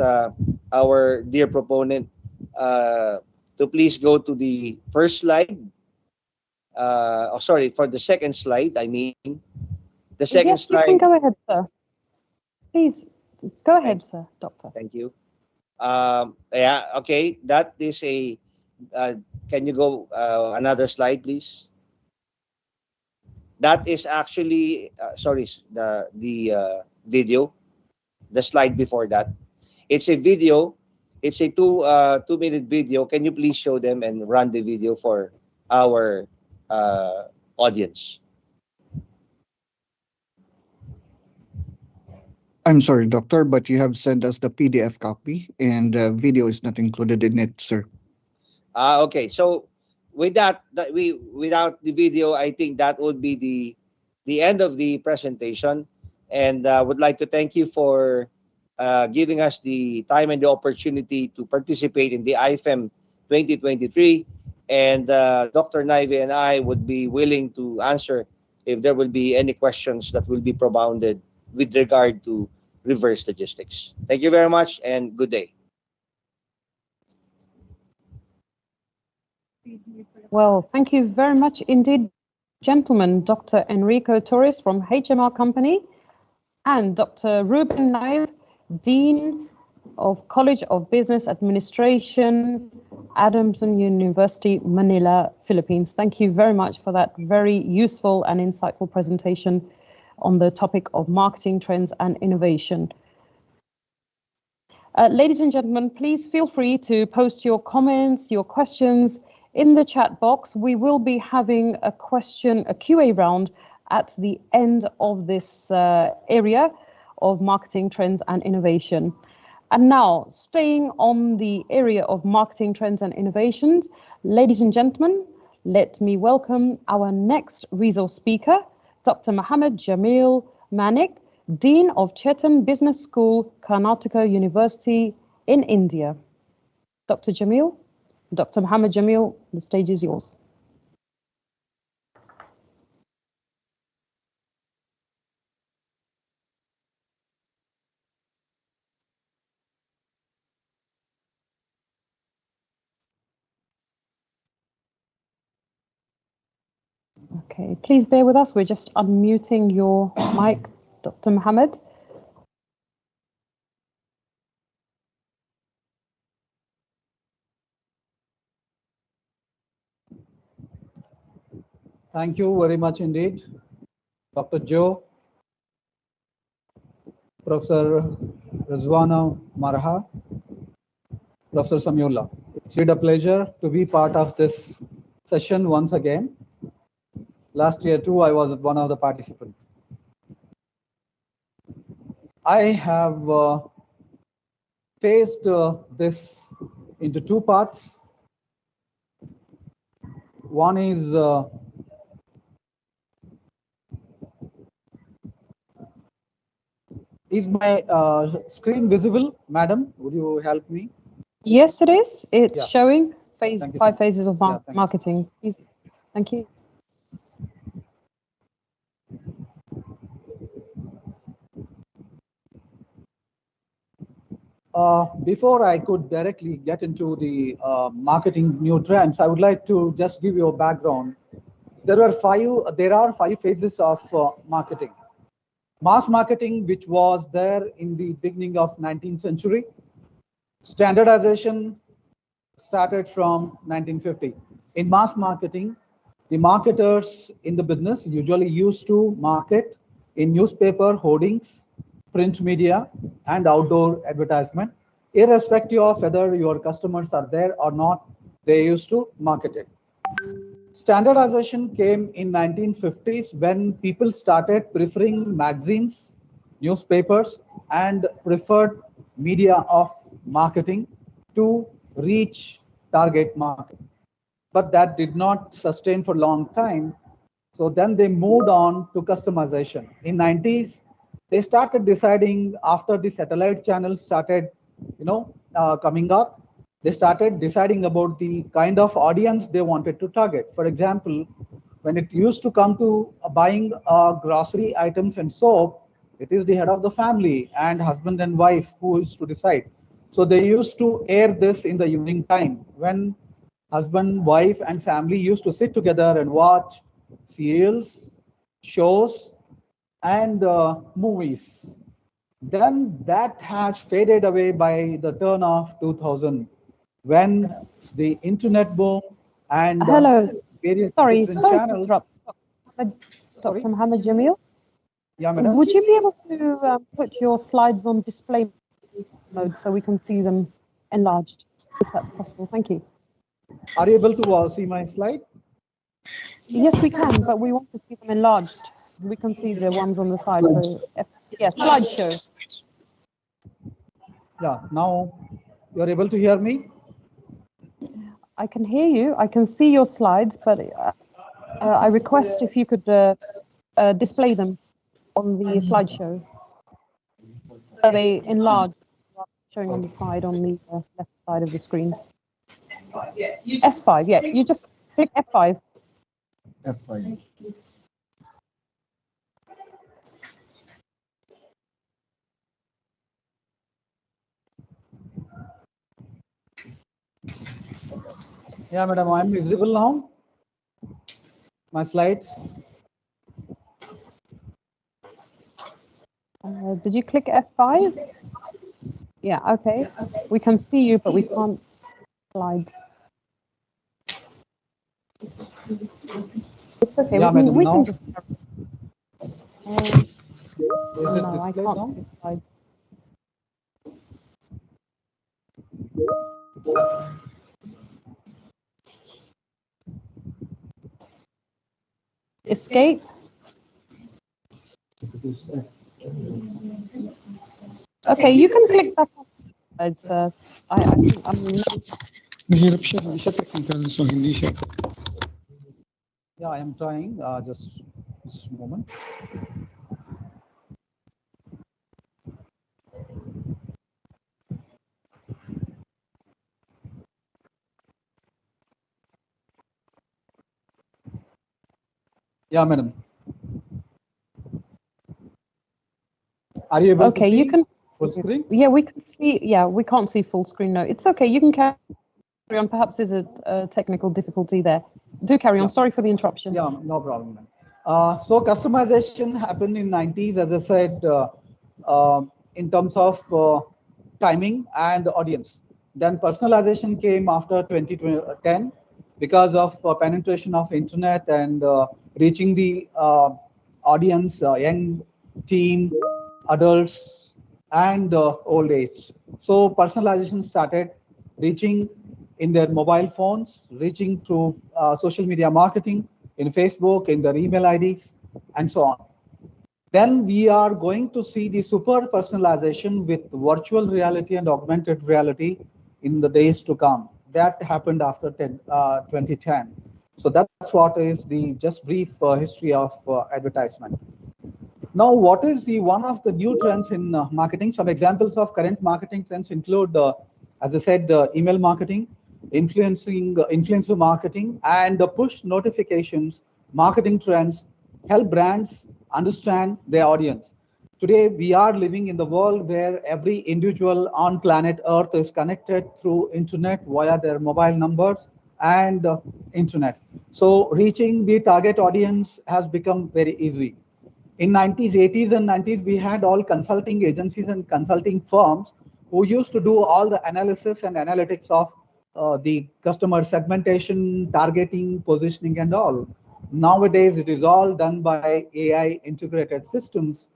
our dear proponent to please go to the first slide? For the second slide, I mean. The second yes, slide. you can go ahead, sir. Please, go ahead, sir, doctor. Thank you. Yeah, okay, that is a, can you go another slide, please? That is actually, the video, the slide before that. It's a video, it's a 2-minute video. Can you please show them and run the video for our audience? I'm sorry, doctor, but you have sent us the PDF copy and video is not included in it, sir. Okay, so with that, without the video, I think that would be the end of the presentation, and would like to thank you for giving us the time and the opportunity to participate in the IFEM 2023. And Dr. Naive and I would be willing to answer if there will be any questions that will be propounded with regard to reverse logistics. Thank you very much and good day. Well, thank you very much indeed, gentlemen. Dr. Enrico Torres from HMR Company and Dr. Ruben Naive, Dean of College of Business Administration, Adamson University, Manila, Philippines. Thank you very much for that very useful and insightful presentation on the topic of marketing trends and innovation. Ladies and gentlemen, please feel free to post your comments, your questions in the chat box. We will be having a QA round at the end of this area of marketing trends and innovation. And now, staying on the area of marketing trends and innovations, ladies and gentlemen, let me welcome our next resource speaker, Dr. Mohammed Jamil Manik, Dean of Chetan Business School, Karnataka University in India. Dr. Jamil, Dr. Mohammed Jamil, the stage is yours. Okay, please bear with us. We're just unmuting your mic, Dr. Mohammed. Thank you very much indeed, Dr. Joe, Professor Rizwana Marha, Professor Samyullah. It's a pleasure to be part of this session once again. Last year too, I was one of the participants. I have faced this into two parts. One is my screen visible, madam? Would you help me? Yes, it is. It's showing Thank you, five sir. phases of Yeah, thank you. marketing. Please. Thank you. Before I could directly get into the marketing new trends, I would like to just give you a background. There are five phases of marketing. Mass marketing, which was there in the beginning of 19th century. Standardization started from 1950. In mass marketing, the marketers in the business usually used to market in newspaper hoardings print media, and outdoor advertisement. Irrespective of whether your customers are there or not, they used to market it. Standardization came in 1950s when people started preferring magazines, newspapers, and preferred media of marketing to reach target market. But that did not sustain for a long time. So then they moved on to customization. In 90s, they started deciding after the satellite channels started, coming up. They started deciding about the kind of audience they wanted to target. For example, when it used to come to buying grocery items and soap, it is the head of the family and husband and wife who used to decide. So they used to air this in the evening time when husband, wife, and family used to sit together and watch serials, shows, and movies. Then that has faded away by the turn of 2000 when the internet boom and Hello. various Sorry different to channels. interrupt. Sorry? Dr. Mohammed Jamil, Yeah, madam. would you be able to put your slides on display mode so we can see them enlarged, if that's possible? Thank you. Are you able to see my slide? Yes, we can, but we want to see them enlarged. We can see the ones on the side. So, yeah, slideshow. Yeah, now you're able to hear me? I can hear you. I can see your slides, but I request if you could display them on the slideshow. So they enlarge, showing on the side, on the left side of the screen. F5, yeah, you just click F5. F5. Yeah, madam, I'm visible now. My slides. Did you click F5? Yeah, okay. We can see you, but we can't slides. It's okay. Yeah, madam, we now. can just. Is it No, I displayed can't now? see the slides. Escape. Okay, you can click back on the slides. I think Mahirap siya, hindi siya technical, so hindi siya. Yeah, I am trying. Just a moment. Yeah, madam. Are you able to okay, see you can. full screen? Yeah, we can see. Yeah, we can't see full screen. No, it's okay. You can carry on. Perhaps there's a technical difficulty there. Do carry on. Yeah. Sorry for the interruption. Yeah, no problem, ma'am. So customization happened in 90s, as I said, in terms of timing and audience. Then personalization came after 2010 because of penetration of internet and reaching the audience, young teen, adults, and old age. So personalization started reaching in their mobile phones, reaching through social media marketing, in Facebook, in their email IDs, and so on. Then we are going to see the super personalization with virtual reality and augmented reality in the days to come. That happened after 2010. So that's what is the just brief history of advertisement. Now, what is the one of the new trends in marketing? Some examples of current marketing trends include, as I said, email marketing, influencer marketing, and push notifications. Marketing trends help brands understand their audience. Today, we are living in the world where every individual on planet Earth is connected through internet via their mobile numbers and internet. So reaching the target audience has become very easy. In 90s, 80s and 90s, we had all consulting agencies and consulting firms who used to do all the analysis and analytics of the customer segmentation, targeting, positioning, and all. Nowadays, it is all done by AI integrated systems,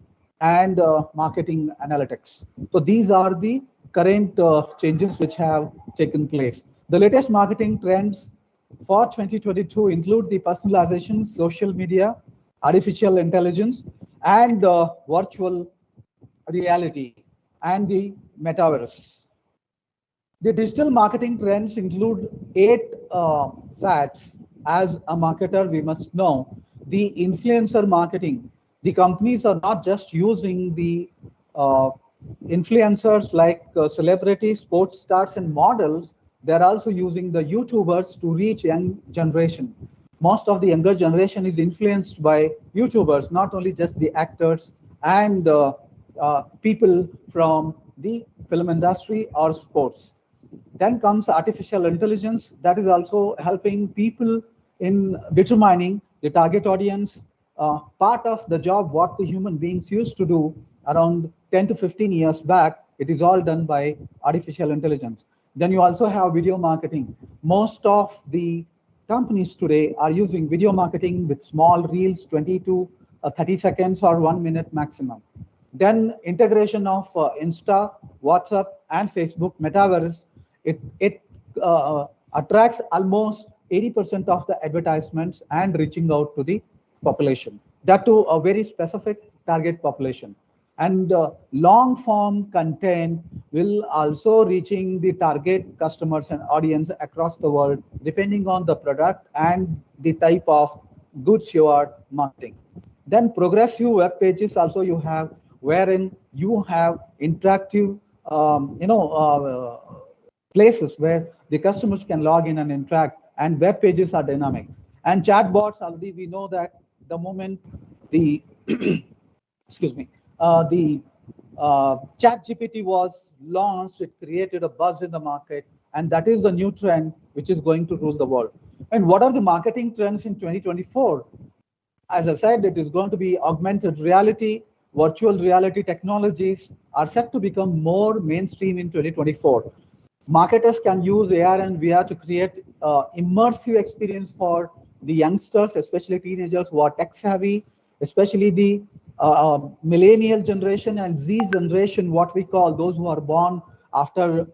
and marketing analytics. So these are the current changes which have taken place. The latest marketing trends for 2022 include the personalization, social media, artificial intelligence, and virtual reality, and the metaverse. The digital marketing trends include 8 fads. As a marketer, we must know the influencer marketing. The companies are not just using the uh, influencers like celebrities, sports stars, and models. They're also using the YouTubers to reach young generation. Most of the younger generation is influenced by YouTubers, not only just the actors and people from the film industry or sports. Then comes artificial intelligence that is also helping people in determining the target audience. Part of the job what the human beings used to do around 10 to 15 years back, it is all done by artificial intelligence. Then you also have video marketing. Most of the companies today are using video marketing with small reels, 20 to 30 seconds or 1 minute maximum. Then integration of Insta, WhatsApp, and Facebook metaverse, it attracts almost 80% of the advertisements and reaching out to the population. That to a very specific target population. And long form content will also reaching the target customers and audience across the world, depending on the product and the type of goods you are marketing. Then progressive web pages also you have, wherein you have interactive, places where the customers can log in and interact, and web pages are dynamic. And chatbots, already we know that the moment the excuse me, the chat GPT was launched, it created a buzz in the market, and that is the new trend which is going to rule the world. And what are the marketing trends in 2024? As I said, it is going to be augmented reality, virtual reality technologies are set to become more mainstream in 2024. Marketers can use AR and VR to create immersive experience for the youngsters, especially teenagers who are tech savvy, especially the millennial generation and Z generation, what we call those who are born after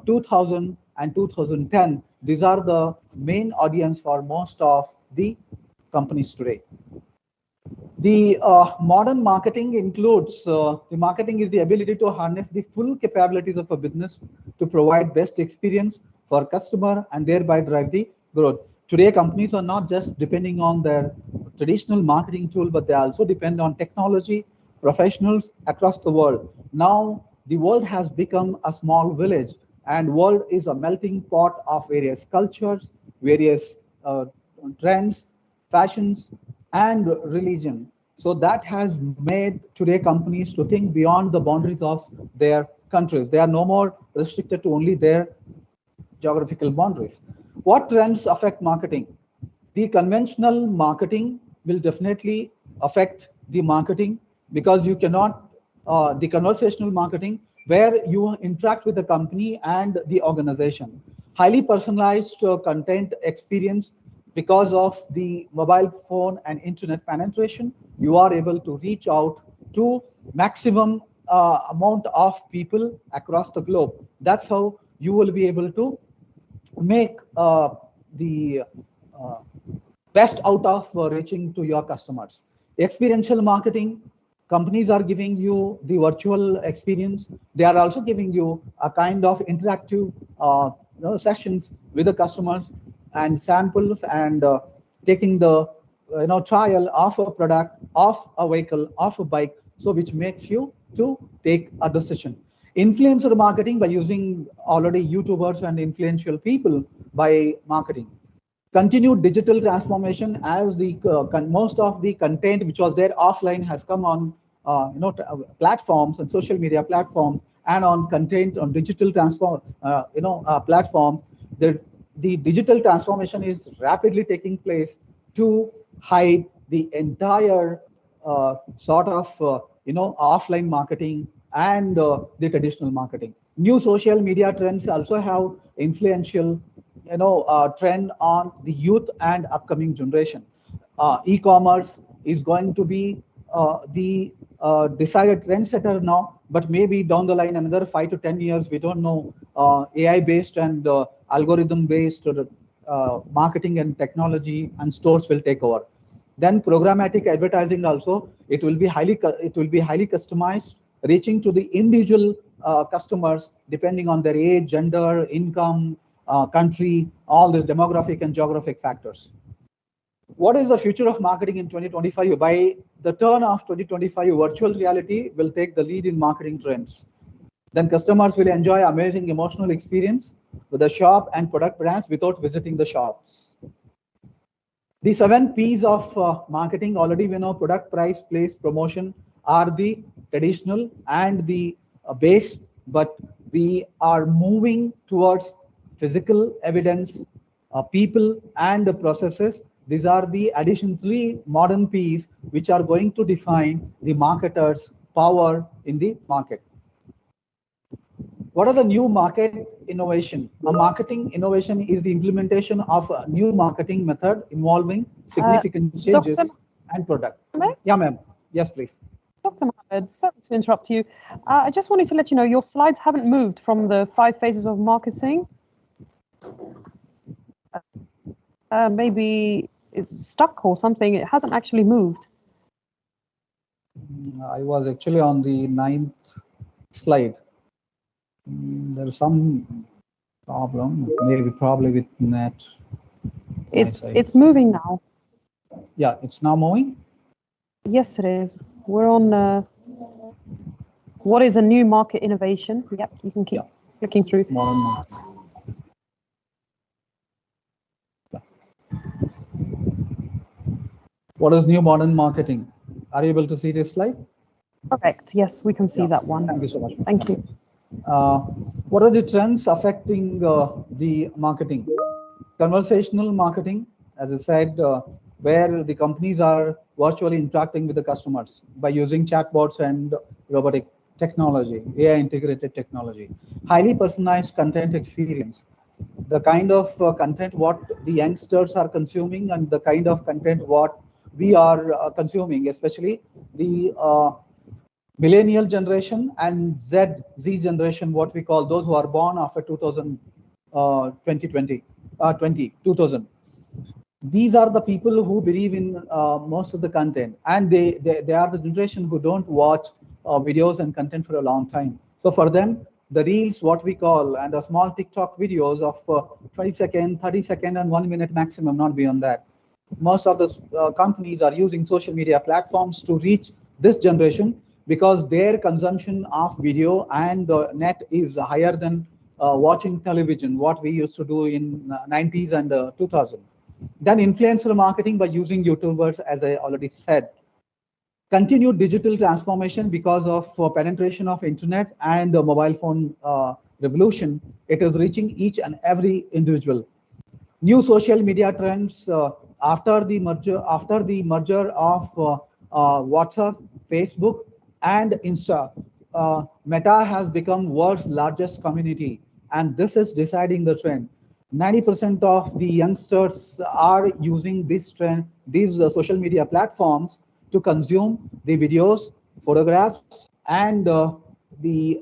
2000 and 2010. These are the main audience for most of the companies today. The modern marketing includes, the marketing is the ability to harness the full capabilities of a business to provide best experience for customer and thereby drive the growth. Today, companies are not just depending on their traditional marketing tool, but they also depend on technology professionals across the world. Now, the world has become a small village, and world is a melting pot of various cultures, various trends, fashions, and religion. So that has made today companies to think beyond the boundaries of their countries. They are no more restricted to only their geographical boundaries. What trends affect marketing? The conventional marketing will definitely affect the marketing, because you cannot, the conversational marketing where you interact with the company and the organization. Highly personalized content experience, because of the mobile phone and internet penetration, you are able to reach out to maximum amount of people across the globe. That's how you will be able to make the best out of reaching to your customers. Experiential marketing, companies are giving you the virtual experience. They are also giving you a kind of interactive sessions with the customers and samples, and taking the trial of a product, of a vehicle, of a bike, so which makes you to take a decision. Influencer marketing, by using already YouTubers and influential people by marketing. Continued digital transformation, as the most of the content which was there offline has come on platforms and social media platforms, and on content on digital platforms. The digital transformation is rapidly taking place to hide the entire sort of offline marketing and the traditional marketing. New social media trends also have influential trend on the youth and upcoming generation. E-commerce is going to be the decided trendsetter now, but maybe down the line, another 5 to 10 years, we don't know, AI-based and algorithm-based marketing and technology and stores will take over. Then programmatic advertising also, it will be highly customized, reaching to the individual customers depending on their age, gender, income, country, all the demographic and geographic factors. What is the future of marketing in 2025? By the turn of 2025, virtual reality will take the lead in marketing trends. Then customers will enjoy amazing emotional experience with the shop and product brands without visiting the shops. The 7 P's of marketing, already we know: product, price, place, promotion are the traditional and the base, but we are moving towards physical evidence, people and the processes. These are the additional 3 modern P's which are going to define the marketer's power in the market. What are the new market innovation? A marketing innovation is the implementation of a new marketing method involving significant changes and product. Yeah, ma'am. Yes, please. Dr. Mohammed, sorry to interrupt you. I just wanted to let you know your slides haven't moved from the 5 phases of marketing. Maybe it's stuck or something. It hasn't actually moved. I was actually on the 9th slide. There's some problem, maybe probably with net. It's moving now. Yeah, it's now moving. Yes, it is. We're on what is a new market innovation? Yep, you can keep clicking through. Modern market. What is new modern marketing? Are you able to see this slide? Correct. Yes, we can see that one. Thank you so much. Thank you. What are the trends affecting the marketing? Conversational marketing, as I said, where the companies are virtually interacting with the customers by using chatbots and robotic technology, AI integrated technology. Highly personalized content experience. The kind of content what the youngsters are consuming and the kind of content what we are consuming, especially the millennial generation and Z generation, what we call those who are born after 2000. These are the people who believe in most of the content, and they are the generation who don't watch videos and content for a long time. So for them, the reels, what we call, and the small TikTok videos of 20 second, 30 second, and 1 minute maximum, not beyond that. Most of the companies are using social media platforms to reach this generation because their consumption of video and net is higher than watching television, what we used to do in 90s and 2000. Then influencer marketing by using YouTubers, as I already said. Continued digital transformation because of penetration of internet and the mobile phone revolution. It is reaching each and every individual. New social media trends after the merger of WhatsApp, Facebook, and Insta. Meta has become world's largest community, and this is deciding the trend. 90% of the youngsters are using this trend, these social media platforms to consume the videos, photographs, and the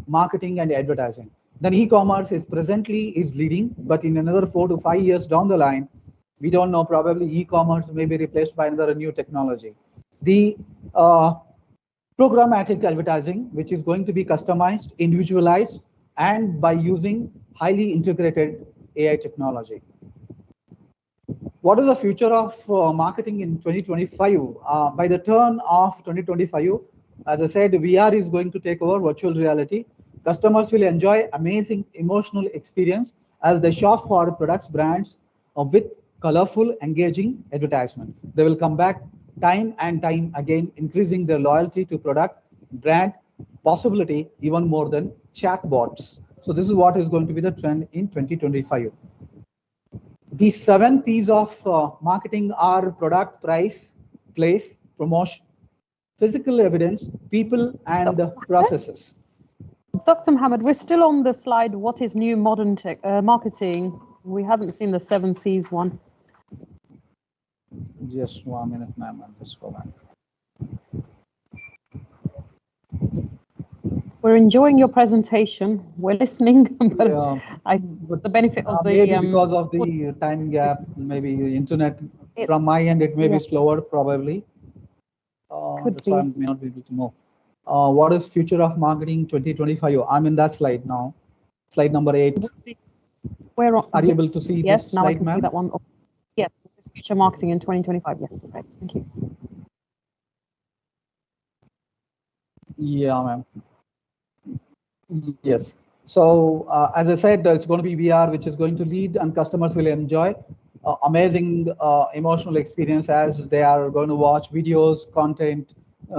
marketing and advertising. Then e-commerce is presently leading, but in another 4 to 5 years down the line, we don't know, probably e-commerce may be replaced by another new technology. The programmatic advertising, which is going to be customized, individualized, and by using highly integrated AI technology. What is the future of marketing in 2025? By the turn of 2025, as I said, VR is going to take over virtual reality. Customers will enjoy amazing emotional experience as they shop for products, brands with colorful, engaging advertisement. They will come back time and time again, increasing their loyalty to product, brand, possibility even more than chatbots. So this is what is going to be the trend in 2025. The 7 P's of marketing are product, price, place, promotion, physical evidence, people, and processes. Dr. Mohammed, we're still on the slide, what is new modern marketing? We haven't seen the 7 C's one. Just 1 minute, ma'am. I'll just go back. We're enjoying your presentation. We're listening, but Yeah, with the benefit of the maybe because of the time gap, maybe internet from my end, it may be slower probably. That's why I may not be able to know. What is future of marketing 2025? I'm in that slide now, slide number 8. Where are you able to see yes, this now slide, I can see that one. Yes, future marketing in 2025. Yes, okay, thank you. Yeah, ma'am. Yes. So as I said, it's going to be VR, which is going to lead, and customers will enjoy amazing emotional experience as they are going to watch videos, content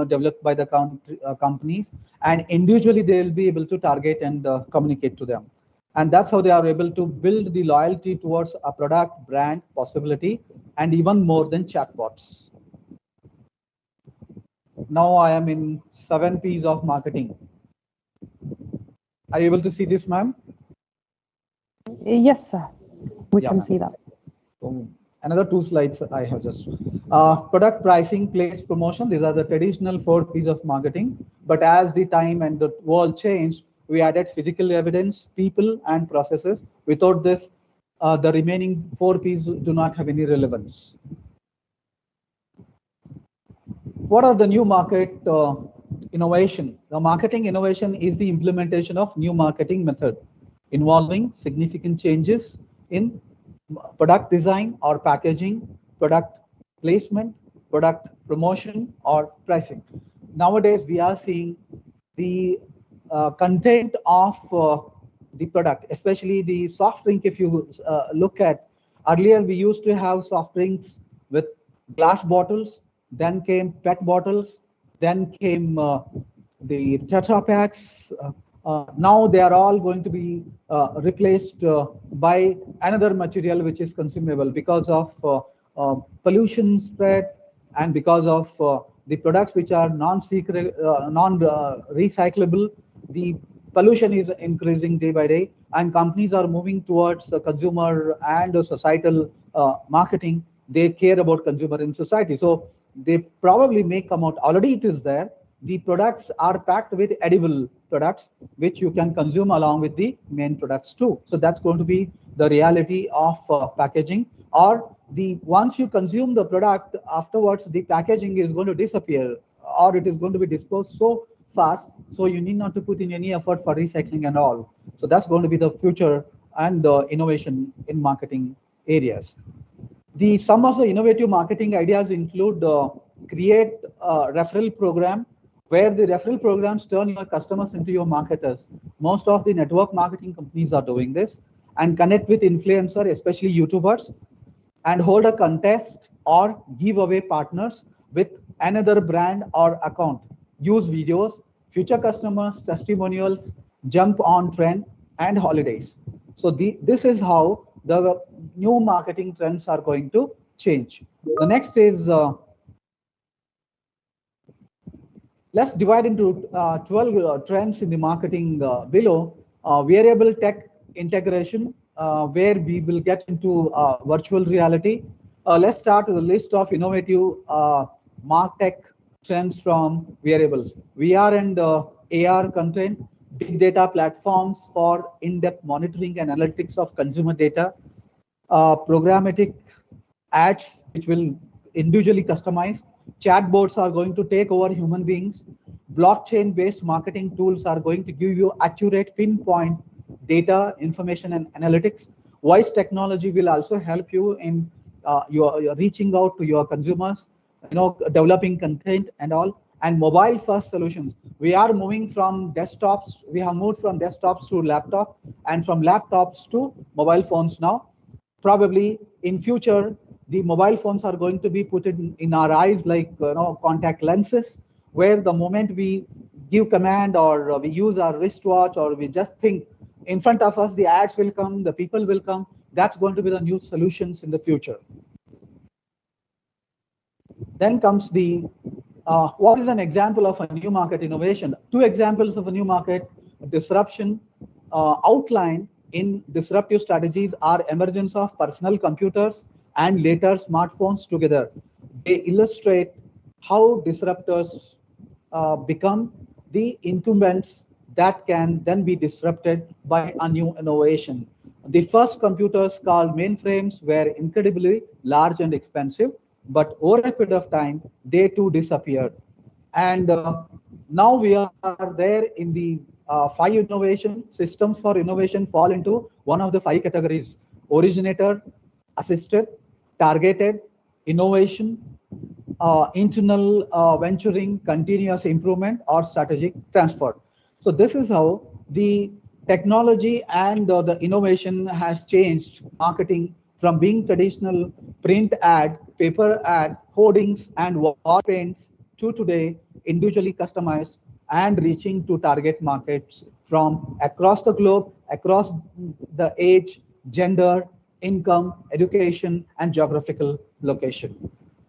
developed by the companies, and individually they will be able to target and communicate to them. And that's how they are able to build the loyalty towards a product, brand, possibility, and even more than chatbots. Now I am in 7 P's of marketing. Are you able to see this, ma'am? Yes, sir. We can see that. Another 2 slides I have just. Product pricing, place, promotion. These are the traditional 4 P's of marketing. But as the time and the world changed, we added physical evidence, people, and processes. Without this, the remaining 4 P's do not have any relevance. What are the new market innovation? The marketing innovation is the implementation of new marketing method involving significant changes in product design or packaging, product placement, product promotion, or pricing. Nowadays, we are seeing the content of the product, especially the soft drink. If you look at earlier, we used to have soft drinks with glass bottles, then came PET bottles, then came the Tetra packs. Now they are all going to be replaced by another material which is consumable because of pollution spread and because of the products which are non-recyclable. The pollution is increasing day by day, and companies are moving towards the consumer and societal marketing. They care about consumer in society, so they probably may come out. Already it is there. The products are packed with edible products, which you can consume along with the main products too. So that's going to be the reality of packaging. Or the once you consume the product, afterwards the packaging is going to disappear, or it is going to be disposed so fast, so you need not to put in any effort for recycling and all. So that's going to be the future and the innovation in marketing areas. Some of the innovative marketing ideas include create a referral program, where the referral programs turn your customers into your marketers. Most of the network marketing companies are doing this, and connect with influencers, especially YouTubers, and hold a contest or give away partners with another brand or account. Use videos, future customers, testimonials, jump on trend, and holidays. So this is how the new marketing trends are going to change. The next is let's divide into 12 trends in the marketing below. Wearable tech integration, where we will get into virtual reality. Let's start with a list of innovative martech trends from wearables. VR and AR content, big data platforms for in-depth monitoring and analytics of consumer data, programmatic ads which will individually customize. Chatbots are going to take over human beings. Blockchain-based marketing tools are going to give you accurate pinpoint data, information, and analytics. Voice technology will also help you in your reaching out to your consumers, developing content and all. And mobile-first solutions. We are moving from desktops. We have moved from desktops to laptop, and from laptops to mobile phones now. Probably in future, the mobile phones are going to be put in our eyes like contact lenses, where the moment we give command or we use our wristwatch or we just think, in front of us the ads will come, the people will come. That's going to be the new solutions in the future. Then comes the what is an example of a new market innovation? 2 examples of a new market disruption outline in disruptive strategies are emergence of personal computers and later smartphones together. They illustrate how disruptors become the incumbents that can then be disrupted by a new innovation. The first computers called mainframes were incredibly large and expensive, but over a period of time, they too disappeared. And now we are there in the five innovation systems for innovation fall into one of the five categories: originator, assisted, targeted, innovation, internal venturing, continuous improvement, or strategic transfer. So this is how the technology and the innovation has changed marketing from being traditional print ad, paper ad, hoardings, and wall paints to today individually customized and reaching to target markets from across the globe, across the age, gender, income, education, and geographical location.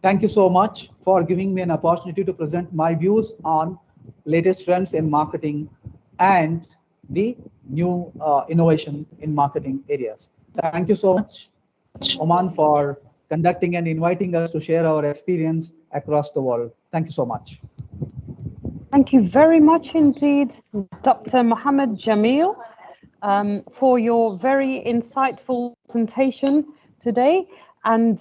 Thank you so much for giving me an opportunity to present my views on latest trends in marketing and the new innovation in marketing areas. Thank you so much, Oman, for conducting and inviting us to share our experience across the world. Thank you so much. Thank you very much indeed, Dr. Mohammed Jamil, for your very insightful presentation today and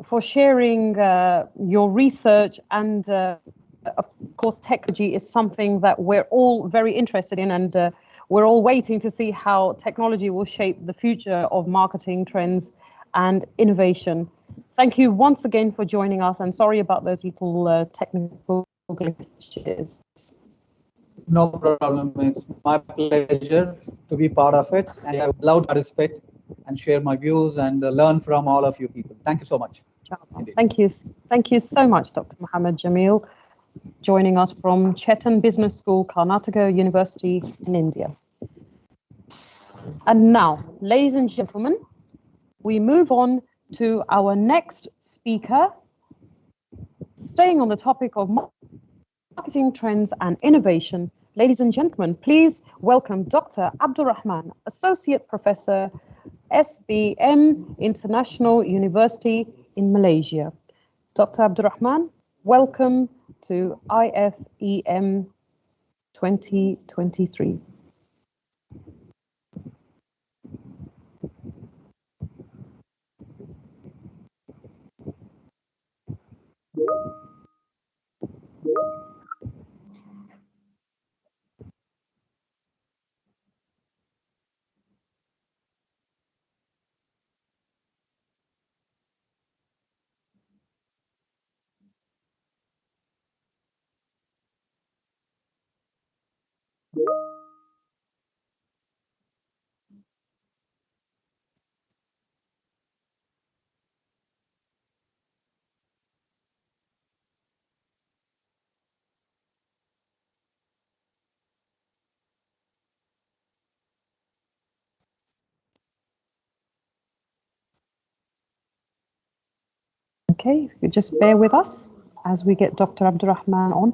for sharing your research. And of course, technology is something that we're all very interested in, and we're all waiting to see how technology will shape the future of marketing trends and innovation. Thank you once again for joining us, and sorry about those little technical glitches. No problem. It's my pleasure to be part of it, and I would love to participate and share my views and learn from all of you people. Thank you so much. Indeed. Thank you so much, Dr. Mohammed Jamil, joining us from Chetan Business School, Karnataka University in India. And now, ladies and gentlemen, we move on to our next speaker, staying on the topic of marketing trends and innovation. Ladies and gentlemen, please welcome Dr. Abdurrahman, Associate Professor, SBM International University in Malaysia. Dr. Abdurrahman, welcome to IFEM 2023. Okay, if you just bear with us as we get Dr. Abdurrahman on.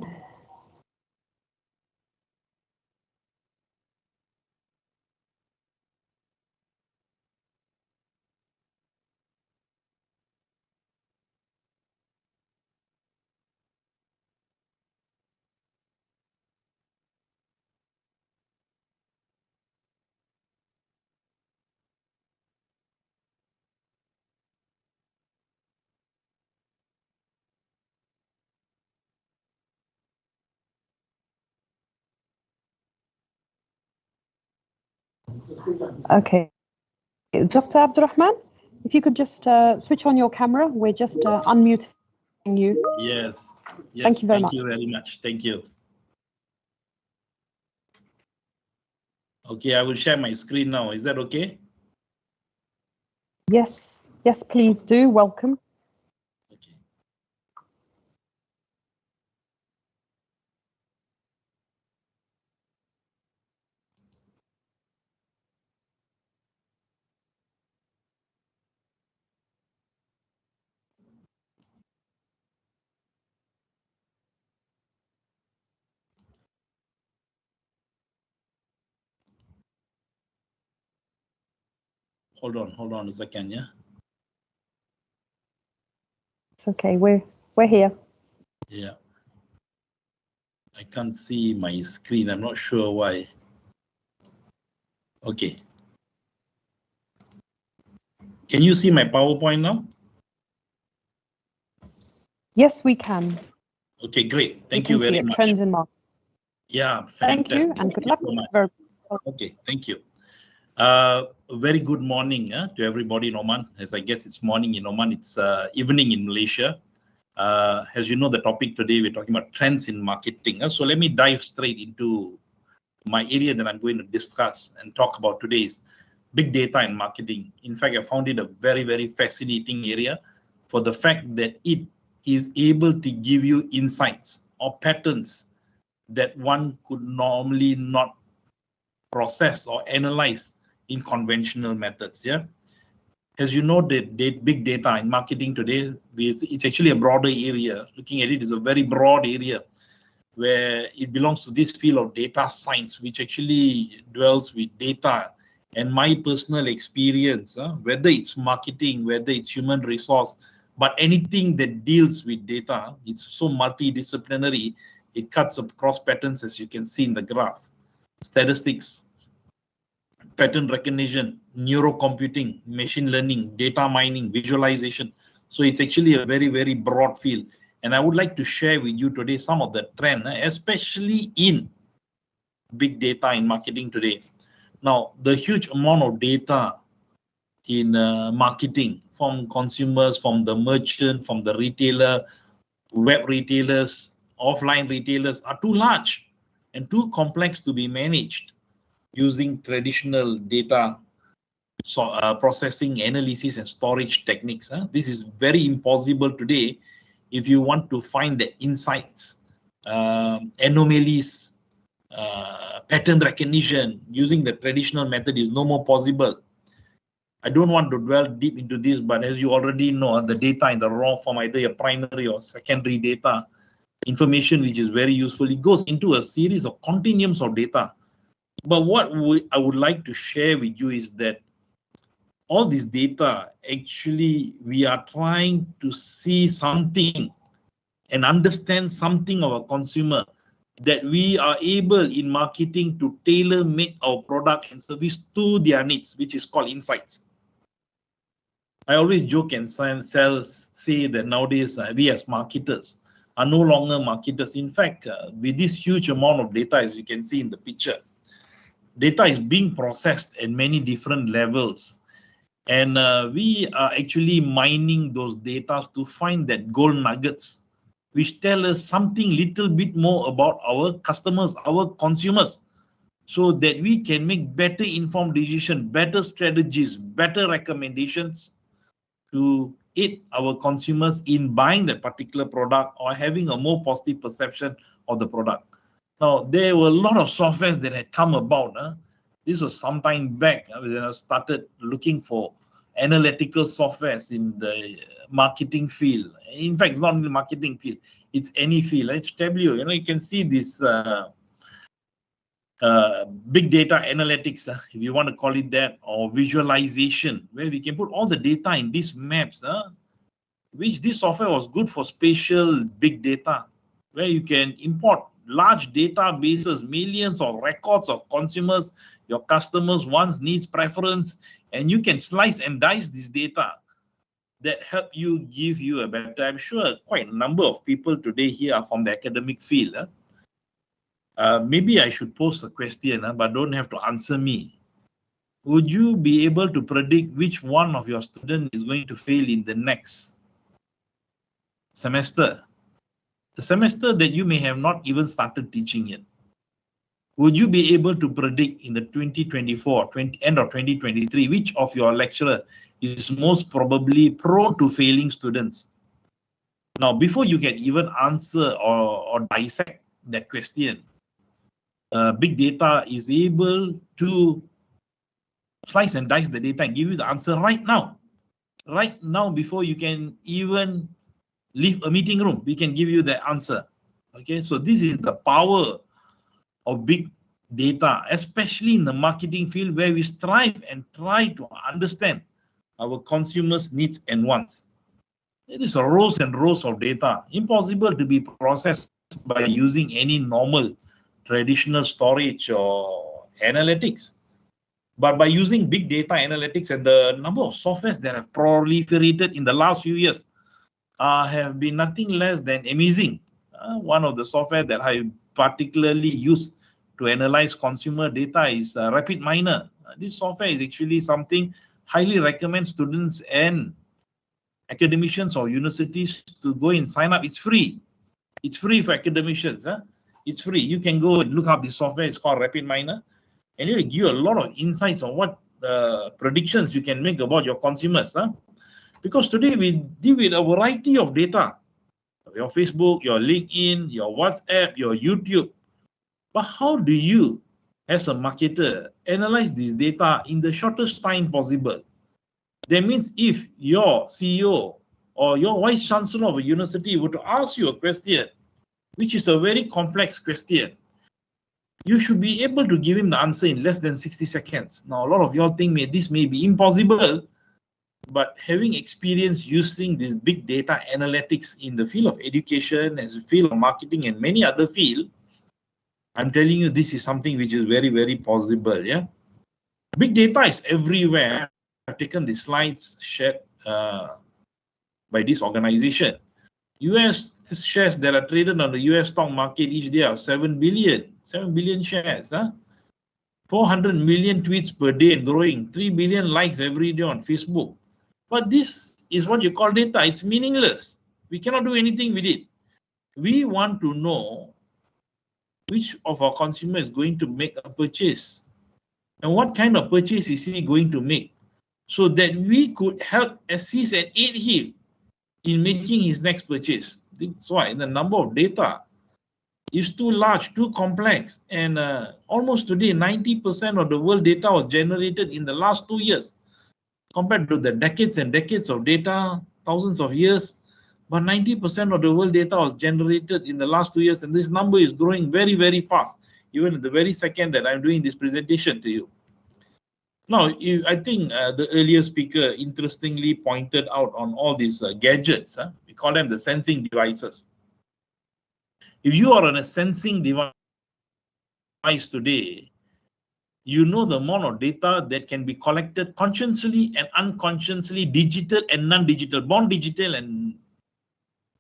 Okay, Dr. Abdurrahman, if you could just switch on your camera, we're just unmuting you. Yes, Thank you very much. Thank you very much. Thank you. Okay, I will share my screen now. Is that okay? Yes, yes, please do. Welcome. Okay. Hold on a second, yeah? It's okay, we're here. Yeah. I can't see my screen. I'm not sure why. Okay. Can you see my PowerPoint now? Yes, we can. Okay, great. We Thank you can see very it. much. Trends in market. Yeah, Thank you fantastic. and good Thank luck. you so much. Very- Okay, thank you. A very good morning to everybody in Oman. As I guess it's morning in Oman, it's evening in Malaysia. As you know, the topic today, we're talking about trends in marketing. So let me dive straight into my area that I'm going to discuss and talk about today is big data and marketing. In fact, I found it a very, very fascinating area for the fact that it is able to give you insights or patterns that one could normally not process or analyze in conventional methods. Yeah. As you know, the big data in marketing today, it's actually a broader area. Looking at it is a very broad area where it belongs to this field of data science, which actually dwells with data. And my personal experience, whether it's marketing, whether it's human resource, but anything that deals with data, it's so multidisciplinary, it cuts across patterns, as you can see in the graph. Statistics, pattern recognition, neurocomputing, machine learning, data mining, visualization. So it's actually a very, very broad field. And I would like to share with you today some of the trend, especially in big data in marketing today. Now, the huge amount of data in marketing from consumers, from the merchant, from the retailer, web retailers, offline retailers are too large and too complex to be managed using traditional data processing, analysis, and storage techniques. This is very impossible today if you want to find the insights, anomalies, pattern recognition using the traditional method is no more possible. I don't want to dwell deep into this, but as you already know, the data in the raw form, either your primary or secondary data, information which is very useful, it goes into a series of continuums of data. But what I would like to share with you is that all this data, actually, we are trying to see something and understand something of a consumer that we are able in marketing to tailor make our product and service to their needs, which is called insights. I always joke and say that nowadays we as marketers are no longer marketers. In fact, with this huge amount of data, as you can see in the picture, data is being processed at many different levels. And we are actually mining those data to find that gold nuggets, which tell us something little bit more about our customers, our consumers, so that we can make better informed decisions, better strategies, better recommendations to aid our consumers in buying that particular product or having a more positive perception of the product. Now, there were a lot of softwares that had come about. This was some time back when I started looking for analytical softwares in the marketing field. In fact, it's not in the marketing field, it's any field. It's Tableau. You can see this big data analytics, if you want to call it that, or visualization, where we can put all the data in these maps, which this software was good for spatial big data, where you can import large databases, millions of records of consumers, your customers' wants, needs, preference, and you can slice and dice this data that help you give you a better. I'm sure quite a number of people today here are from the academic field. Maybe I should pose a question, but don't have to answer me. Would you be able to predict which one of your students is going to fail in the next semester? The semester that you may have not even started teaching yet. Would you be able to predict in the 2024, end of 2023, which of your lecturer is most probably prone to failing students? Now, before you can even answer or dissect that question, big data is able to slice and dice the data and give you the answer right now. Right now, before you can even leave a meeting room, we can give you the answer. Okay, so this is the power of big data, especially in the marketing field, where we strive and try to understand our consumers' needs and wants. It is rows and rows of data, impossible to be processed by using any normal traditional storage or analytics. But by using big data analytics and the number of softwares that have proliferated in the last few years have been nothing less than amazing. One of the software that I particularly use to analyze consumer data is Rapid Miner. This software is actually something highly recommend students and academicians or universities to go and sign up. It's free. It's free for academicians. It's free. You can go and look up the software. It's called Rapid Miner, and it will give you a lot of insights on what predictions you can make about your consumers. Because today we deal with a variety of data. Your Facebook, your LinkedIn, your WhatsApp, your YouTube. But how do you, as a marketer, analyze this data in the shortest time possible? That means if your CEO or your vice chancellor of a university were to ask you a question, which is a very complex question, you should be able to give him the answer in less than 60 seconds. Now, a lot of y'all think this may be impossible, but having experience using this big data analytics in the field of education, as a field of marketing and many other fields, I'm telling you, this is something which is very, very possible. Yeah, big data is everywhere. I've taken the slides shared by this organization. US shares that are traded on the US stock market each day are 7 billion shares. 400 million tweets per day and growing, 3 billion likes every day on Facebook. But this is what you call data. It's meaningless. We cannot do anything with it. We want to know which of our consumers is going to make a purchase and what kind of purchase is he going to make, so that we could help assist and aid him in making his next purchase. That's why the number of data is too large, too complex, and almost today 90% of the world data was generated in the last 2 years, compared to the decades and decades of data, thousands of years. But 90% of the world data was generated in the last 2 years, and this number is growing very, very fast, even at the very second that I'm doing this presentation to you. Now, I think the earlier speaker interestingly pointed out on all these gadgets. We call them the sensing devices. If you are on a sensing device today, you know the amount of data that can be collected consciously and unconsciously, digital and non-digital, born digital and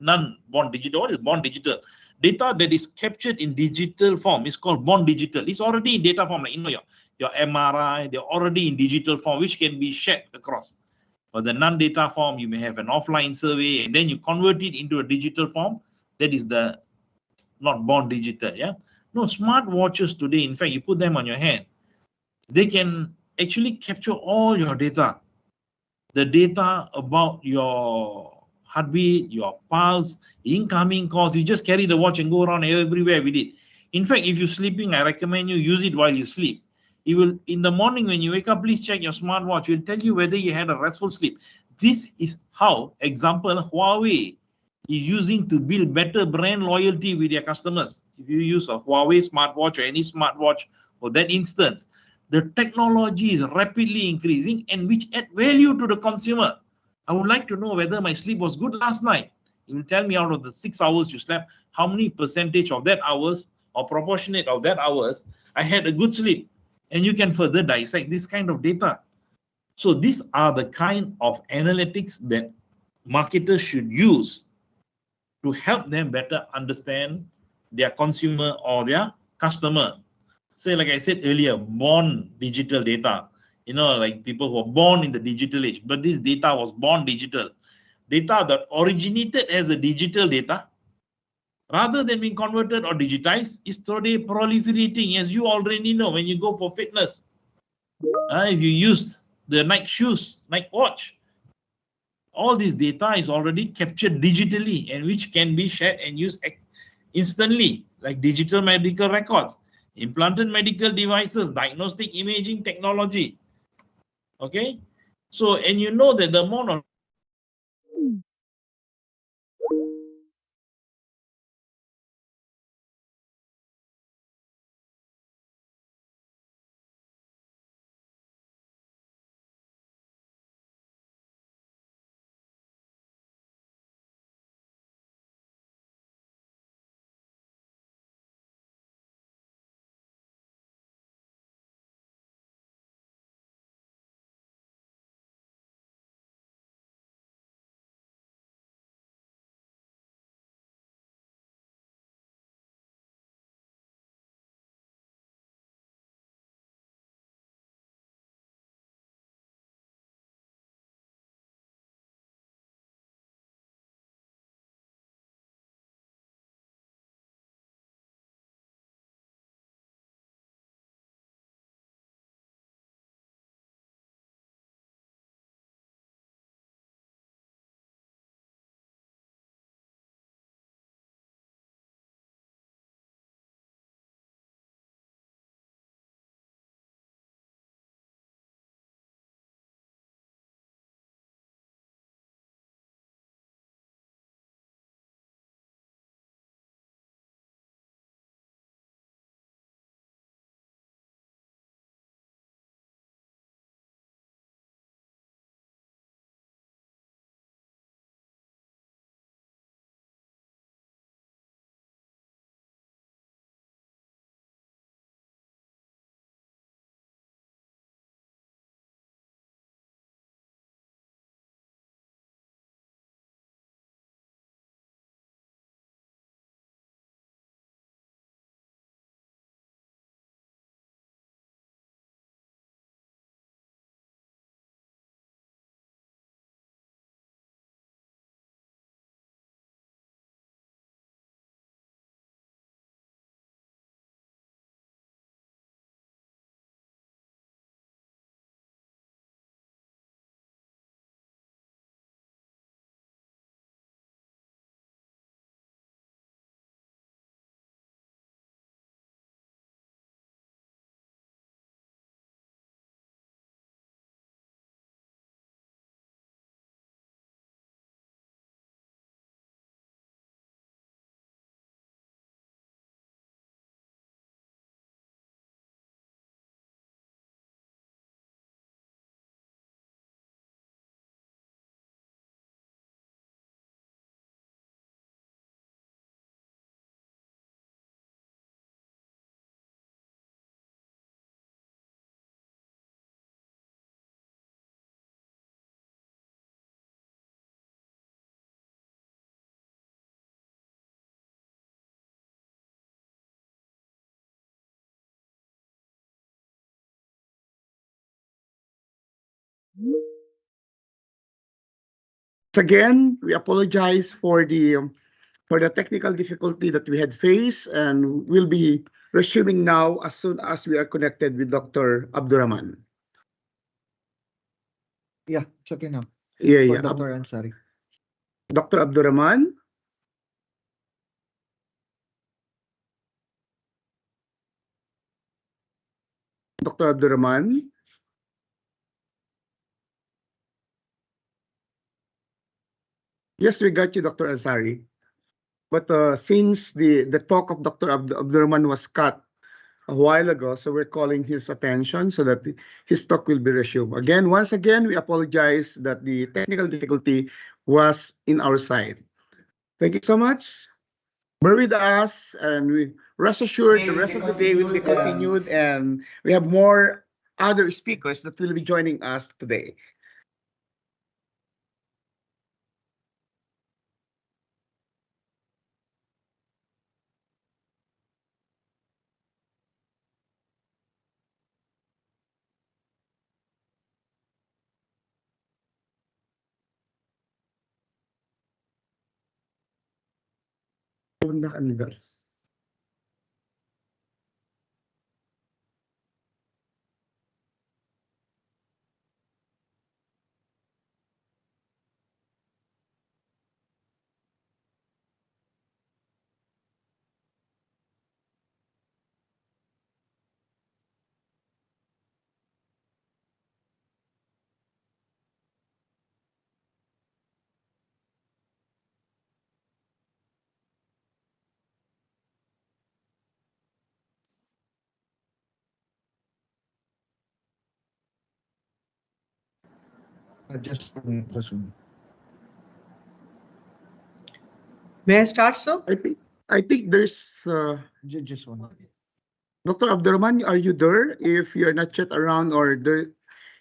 non-born digital. What is born digital? Data that is captured in digital form is called born digital. It's already in data form, like your MRI, they're already in digital form, which can be shared across. For the non-data form, you may have an offline survey, and then you convert it into a digital form. That is the not born digital. Yeah. No, smart watches today, in fact, you put them on your hand, they can actually capture all your data. The data about your heartbeat, your pulse, incoming calls. You just carry the watch and go around everywhere with it. In fact, if you're sleeping, I recommend you use it while you sleep. It will, in the morning when you wake up, please check your smartwatch. It will tell you whether you had a restful sleep. This is how, example, Huawei is using to build better brand loyalty with their customers. If you use a Huawei smartwatch or any smartwatch for that instance, the technology is rapidly increasing and which add value to the consumer. I would like to know whether my sleep was good last night. It will tell me out of the 6 hours you slept, how many percentage of that hours or proportionate of that hours I had a good sleep. And you can further dissect this kind of data. So these are the kind of analytics that marketers should use to help them better understand their consumer or their customer. So like I said earlier, born digital data, like people who are born in the digital age, but this data was born digital. Data that originated as a digital data, rather than being converted or digitized, is today proliferating, as you already know, when you go for fitness. If you use the Nike shoes, Nike watch, all this data is already captured digitally and which can be shared and used instantly, like digital medical records, implanted medical devices, diagnostic imaging technology. Okay, so, and you know that the amount of Again, we apologize for the technical difficulty that we had faced, and we'll be resuming now as soon as we are connected with Dr. Abdurrahman. Yeah, checking now. Yeah, For yeah. Dr. Ansari. Dr. Abdurrahman. Dr. Abdurrahman. Yes, we got you, Dr. Ansari. But since the talk of Dr. Abdurrahman was cut a while ago, so we're calling his attention so that his talk will be resumed. Again, once again, we apologize that the technical difficulty was in our side. Thank you so much. Bear with us, and we rest assured the rest of the day will be continued, and we have more other speakers that will be joining us today. Just one, just one. May I start, sir? I think there's Just one. Dr. Abdurrahman, are you there? If you're not yet around or there,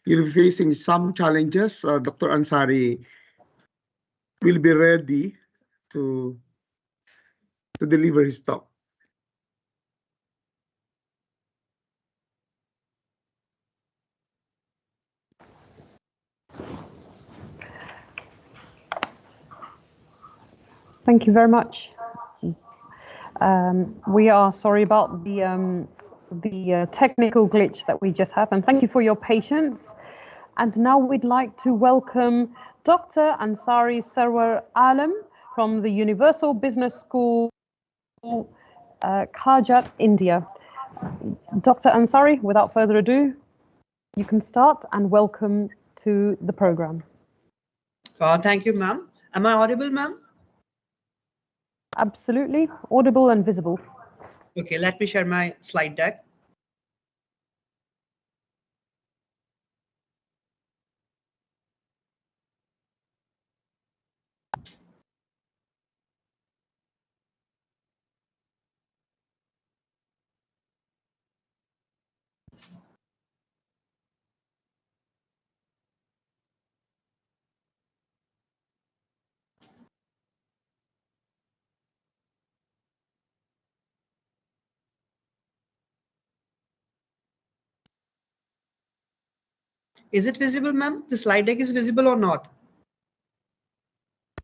you're facing some challenges, Dr. Ansari will be ready to deliver his talk. Thank you very much. We are sorry about the technical glitch that we just had, and thank you for your patience. And now we'd like to welcome Dr. Ansari Sarwar Alam from the Universal Business School, Kharjat, India. Dr. Ansari, without further ado, you can start, and welcome to the program. Thank you, ma'am. Am I audible, ma'am? Absolutely, audible and visible. Okay, let me share my slide deck. Is it visible, ma'am? The slide deck is visible or not?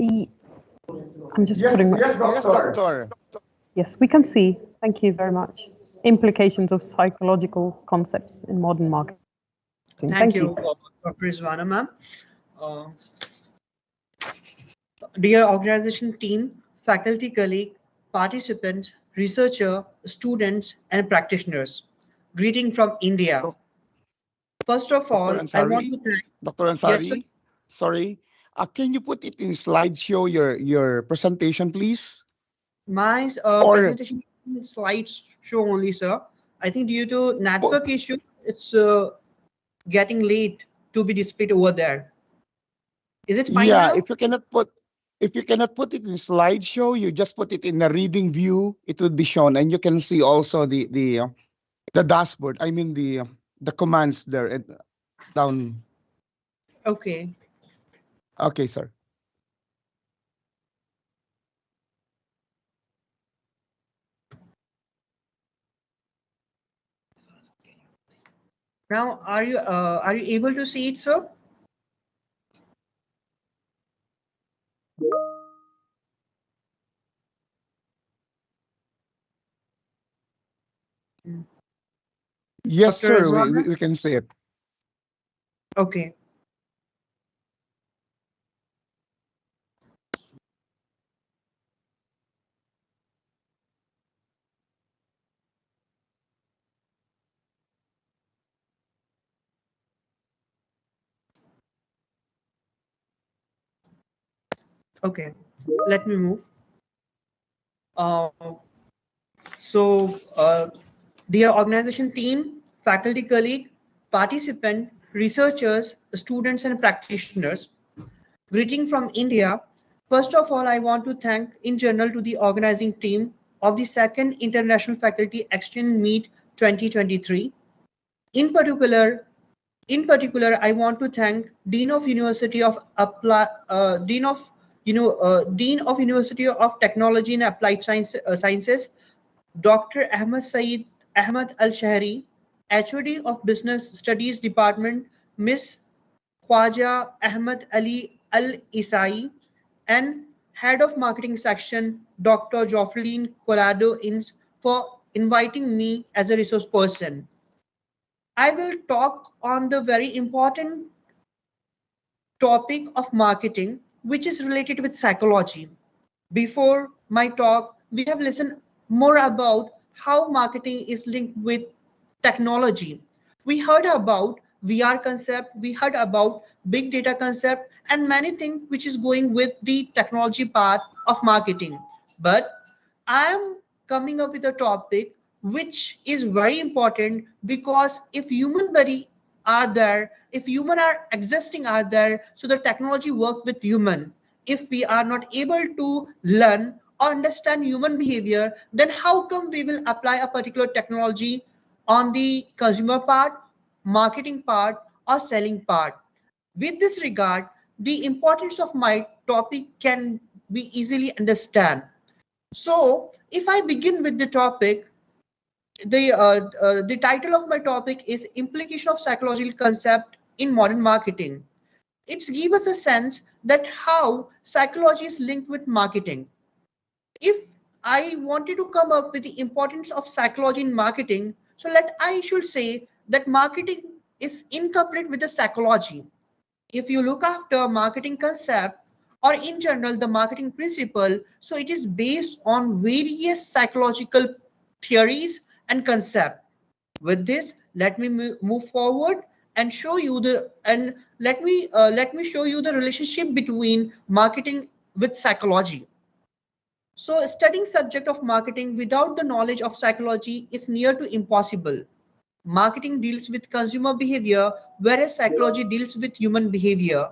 I'm just putting my... Yes, doctor. Yes, we can see. Thank you very much. Implications of psychological concepts in modern marketing. Thank you, Dr. Rizwana, ma'am. Dear organization team, faculty colleague, participants, researcher, students, and practitioners, greeting from India. First of all, I want to thank Dr. Ansari. Yes, sorry, can you put it in slideshow your presentation, please? My presentation slides show only, sir. I think due to network issue, it's getting late to be displayed over there. Is it fine now? If you cannot put it in slideshow, you just put it in the reading view. It would be shown, and you can see also the dashboard. I mean the commands there down. Okay. Okay, sir. Now, are you able to see it, sir? Yes, Dr. sir. Rizwana? We can say it. Okay. Okay. Let me move. Uh, so, dear organization team, faculty colleague, participant, researchers, students and practitioners, greeting from India. First of all, I want to thank in general to the organizing team of the second International Faculty Exchange Meet 2023. In particular, I want to thank Dean of University of Dean of University of Technology and Applied Sciences, Dr. Ahmed Saeed Ahmed Al Shahri, HOD of Business Studies Department, Ms. Khwaja Ahmed Ali Al Isai, and Head of Marketing Section, Dr. Jocelyn Colado Inns, for inviting me as a resource person. I will talk on the very important topic of marketing, which is related with psychology. Before my talk, we have listened more about how marketing is linked with technology. We heard about VR concept, we heard about big data concept, and many things which is going with the technology part of marketing. But I am coming up with a topic which is very important, because if human body are there, if human are existing are there, so the technology work with human. If we are not able to learn or understand human behavior, then how come we will apply a particular technology on the consumer part, marketing part, or selling part? With this regard, the importance of my topic can be easily understand. So if I begin with the topic, the title of my topic is Implication of Psychological Concept in Modern Marketing. It's give us a sense that how psychology is linked with marketing. If I wanted to come up with the importance of psychology in marketing, so I should say that marketing is incomplete with the psychology. If you look after marketing concept, or in general the marketing principle, so it is based on various psychological theories and concept. With this, let me move forward and show you let me show you the relationship between marketing with psychology. So studying subject of marketing without the knowledge of psychology is near to impossible. Marketing deals with consumer behavior, whereas psychology deals with human behavior.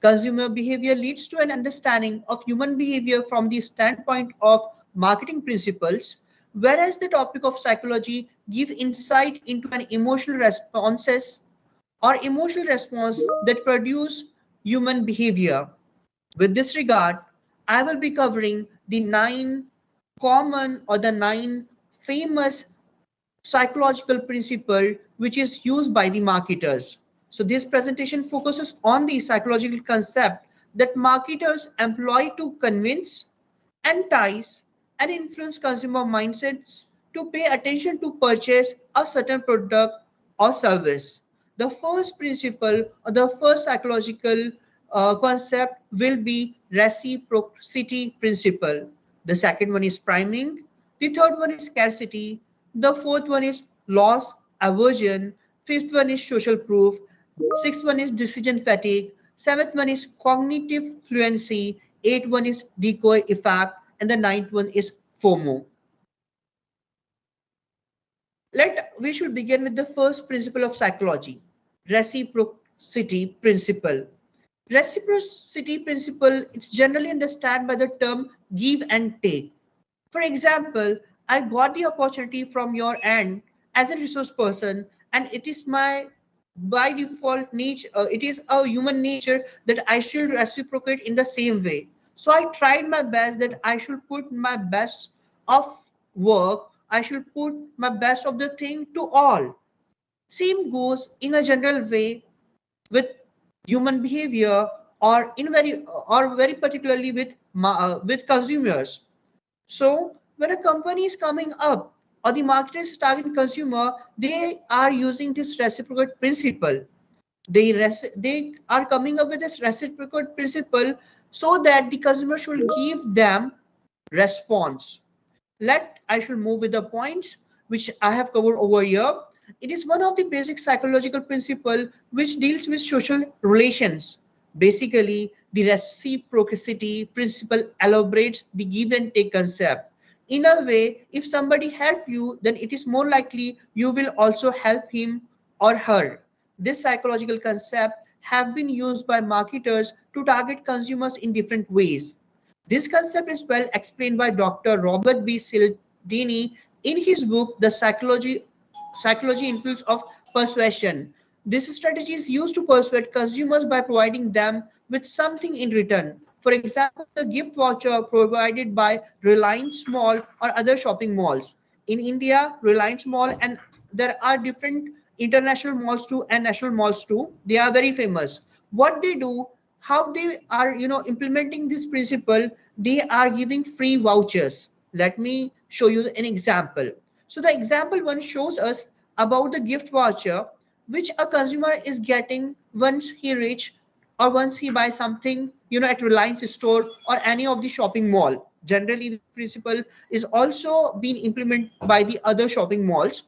Consumer behavior leads to an understanding of human behavior from the standpoint of marketing principles, whereas the topic of psychology gives insight into an emotional responses or emotional response that produce human behavior. With this regard, I will be covering the 9 famous psychological principle which is used by the marketers. So this presentation focuses on the psychological concept that marketers employ to convince, entice, and influence consumer mindsets to pay attention to purchase a certain product or service. The first principle or the first psychological concept will be reciprocity principle. The second one is priming. The third one is scarcity. The fourth one is loss aversion. Fifth one is social proof. Sixth one is decision fatigue. Seventh one is cognitive fluency. Eighth one is decoy effect. And the ninth one is FOMO. We should begin with the first principle of psychology, reciprocity principle. Reciprocity principle is generally understood by the term give and take. For example, I got the opportunity from your end as a resource person, and it is my by default nature, it is a human nature that I should reciprocate in the same way. So I tried my best that I should put my best of work, I should put my best of the thing to all. Same goes in a general way with human behavior, or very particularly with consumers. So when a company is coming up or the marketer is targeting consumer, they are using this reciprocal principle. They are coming up with this reciprocal principle so that the consumer should give them response. I should move with the points which I have covered over here. It is one of the basic psychological principle which deals with social relations. Basically, the reciprocity principle elaborates the give and take concept. In a way, if somebody help you, then it is more likely you will also help him or her. This psychological concept have been used by marketers to target consumers in different ways. This concept is well explained by Dr. Robert B. Cialdini in his book, The Psychology Influence of Persuasion. This strategy is used to persuade consumers by providing them with something in return. For example, the gift voucher provided by Reliance Mall or other shopping malls. In India, Reliance Mall, and there are different international malls too and national malls too. They are very famous. What they do, how they are implementing this principle, they are giving free vouchers. Let me show you an example. So the example one shows us about the gift voucher which a consumer is getting once he reach or once he buys something at Reliance store or any of the shopping mall. Generally the principle is also being implemented by the other shopping malls.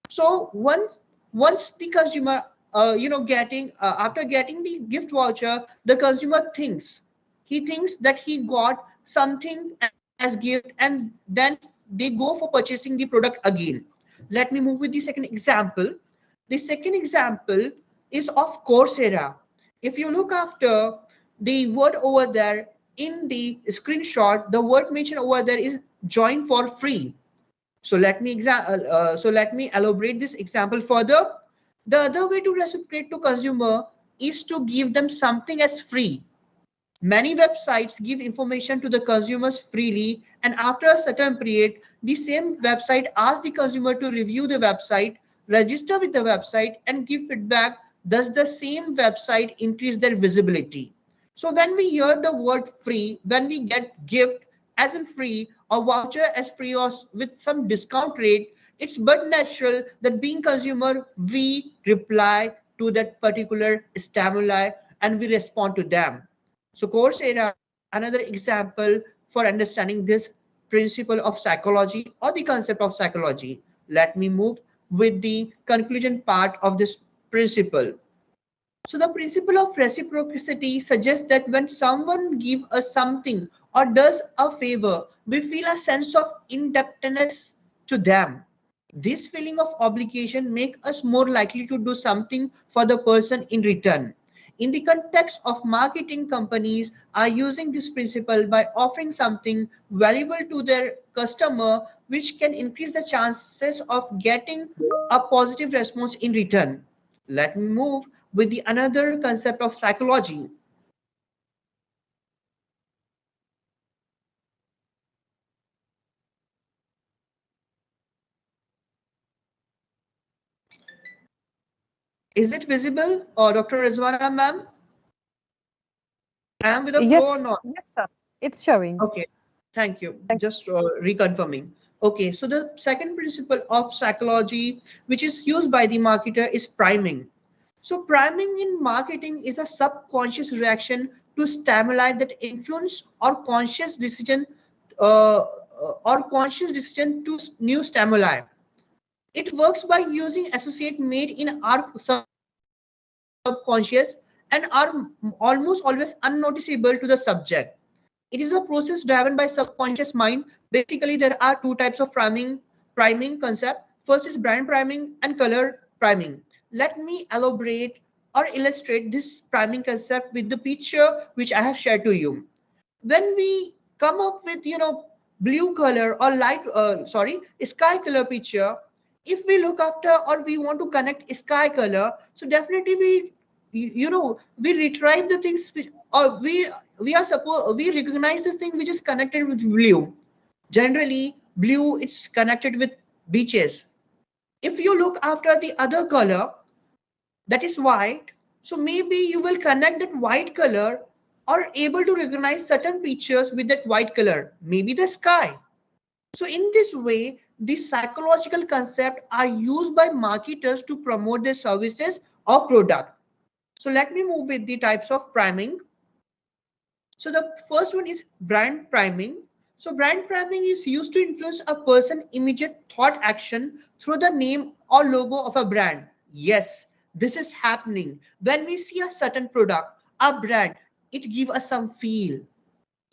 So once the consumer after getting the gift voucher, the consumer thinks that he got something as gift, and then they go for purchasing the product again. Let me move with the second example. The second example is of Coursera. If you look after the word over there in the screenshot, the word mentioned over there is join for free. So let me elaborate this example further. The other way to reciprocate to consumer is to give them something as free. Many websites give information to the consumers freely, and after a certain period, the same website asks the consumer to review the website, register with the website, and give feedback. Thus, the same website increase their visibility. So when we hear the word free, when we get gift as in free or voucher as free or with some discount rate, it's but natural that being consumer, we reply to that particular stimuli and we respond to them. So Coursera, another example for understanding this principle of psychology or the concept of psychology. Let me move with the conclusion part of this principle. So the principle of reciprocity suggests that when someone gives us something or does a favor, we feel a sense of indebtedness to them. This feeling of obligation makes us more likely to do something for the person in return. In the context of marketing, companies are using this principle by offering something valuable to their customer, which can increase the chances of getting a positive response in return. Let me move with the another concept of psychology. Is it visible, Dr. Rizwana, ma'am? I am with the floor or not? Yes, sir. It's showing. Okay, thank you. Just reconfirming. Okay, so the second principle of psychology, which is used by the marketer, is priming. So priming in marketing is a subconscious reaction to stimuli that influence our conscious decision to new stimuli. It works by using associate made in our subconscious and are almost always unnoticeable to the subject. It is a process driven by subconscious mind. Basically, there are two types of priming concept. First is brand priming and color priming. Let me elaborate or illustrate this priming concept with the picture which I have shared to you. When we come up with blue color or sky color picture, if we look after or we want to connect sky color, so definitely we retrieve the things or we recognize this thing which is connected with blue. Generally blue, it's connected with beaches. If you look after the other color, that is white, so maybe you will connect that white color or able to recognize certain features with that white color, maybe the sky. So in this way, these psychological concepts are used by marketers to promote their services or product. So let me move with the types of priming. So the first one is brand priming. So brand priming is used to influence a person's immediate thought action through the name or logo of a brand. Yes, this is happening. When we see a certain product, a brand, it gives us some feel.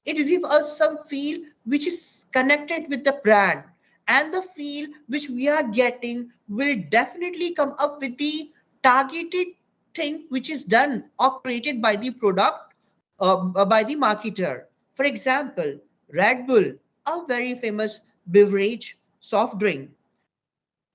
It gives us some feel which is connected with the brand, and the feel which we are getting will definitely come up with the targeted thing which is done or created by the product, by the marketer. For example, Red Bull, a very famous beverage soft drink.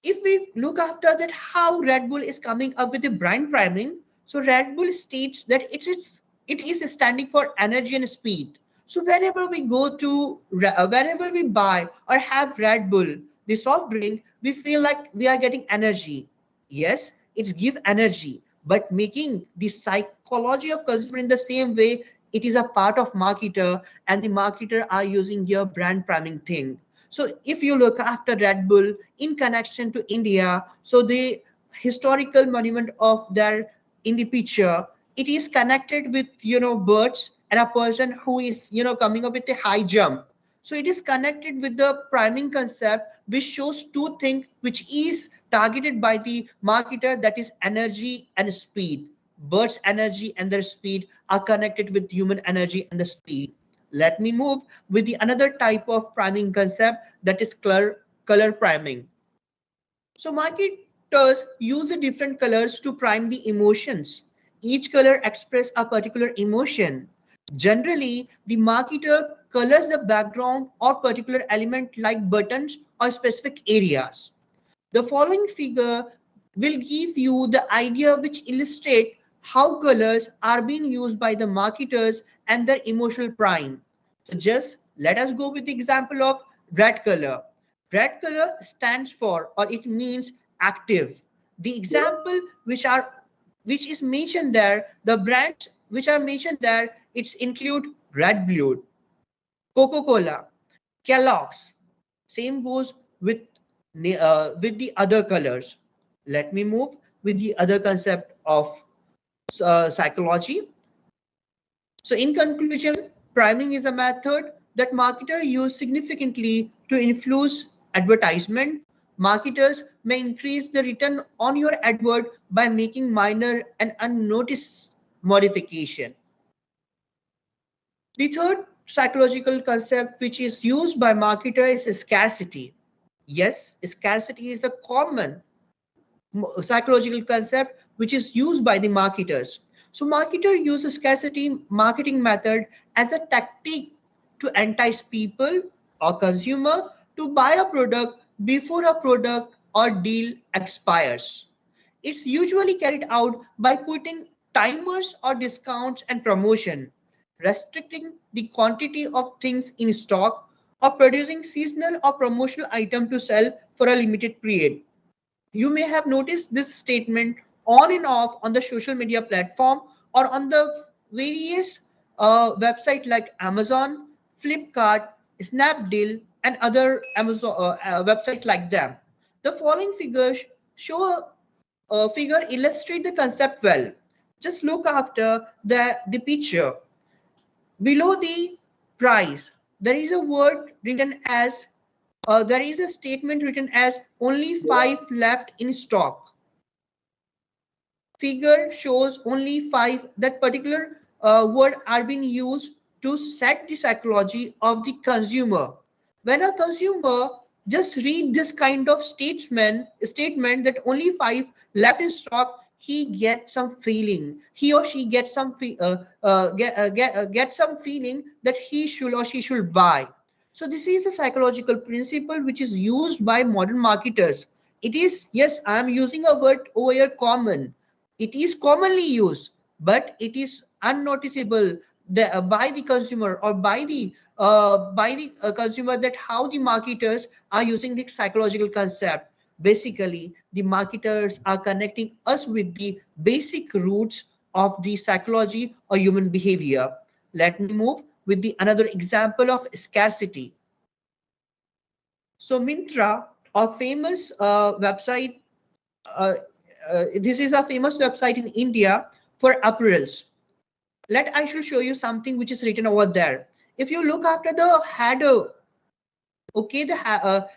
If we look after that how Red Bull is coming up with the brand priming, so Red Bull states that it is standing for energy and speed. So whenever we go to whenever we buy or have Red Bull, the soft drink, we feel like we are getting energy. Yes, it gives energy, but making the psychology of consumer in the same way, it is a part of marketer, and the marketer are using your brand priming thing. So if you look after Red Bull in connection to India, so the historical monument of their in the picture, it is connected with birds and a person who is coming up with a high jump. So it is connected with the priming concept, which shows two things which is targeted by the marketer, that is energy and speed. Birds' energy and their speed are connected with human energy and the speed. Let me move with the another type of priming concept, that is color priming. So marketers use the different colors to prime the emotions. Each color expresses a particular emotion. Generally, the marketer colors the background or particular element like buttons or specific areas. The following figure will give you the idea which illustrate how colors are being used by the marketers and their emotional prime. So just let us go with the example of red color. Red color stands for, or it means active. The example which is mentioned there, the brands which are mentioned there, it's include Red Bull, Coca-Cola, Kellogg's. Same goes with the other colors. Let me move with the other concept of psychology. So in conclusion, priming is a method that marketers use significantly to influence advertisement. Marketers may increase the return on your advert by making minor and unnoticed modification. The third psychological concept which is used by marketers is scarcity. Yes, scarcity is a common psychological concept which is used by the marketers. So marketers use a scarcity marketing method as a tactic to entice people or consumer to buy a product before a product or deal expires. It's usually carried out by putting timers or discounts and promotion, restricting the quantity of things in stock, or producing seasonal or promotional item to sell for a limited period. You may have noticed this statement on and off on the social media platform or on the various websites like Amazon, Flipkart, Snapdeal, and other Amazon websites like them. The following figures show a figure illustrate the concept well. Just look after the picture. Below the price, there is a word written as there is a statement written as only 5 left in stock. Figure shows only 5. That particular word are being used to set the psychology of the consumer. When a consumer just read this kind of statement that only 5 left in stock, he gets some feeling. He or she gets some get some feeling that he should or she should buy. So this is a psychological principle which is used by modern marketers. It is, yes, I am using a word over here, common. It is commonly used, but it is unnoticeable by the consumer or by the consumer, that how the marketers are using the psychological concept. Basically, the marketers are connecting us with the basic roots of the psychology or human behavior. Let me move with the another example of scarcity. So Myntra a famous website. This is a famous website in India for apparels. I should show you something which is written over there. If you look after the header, okay, the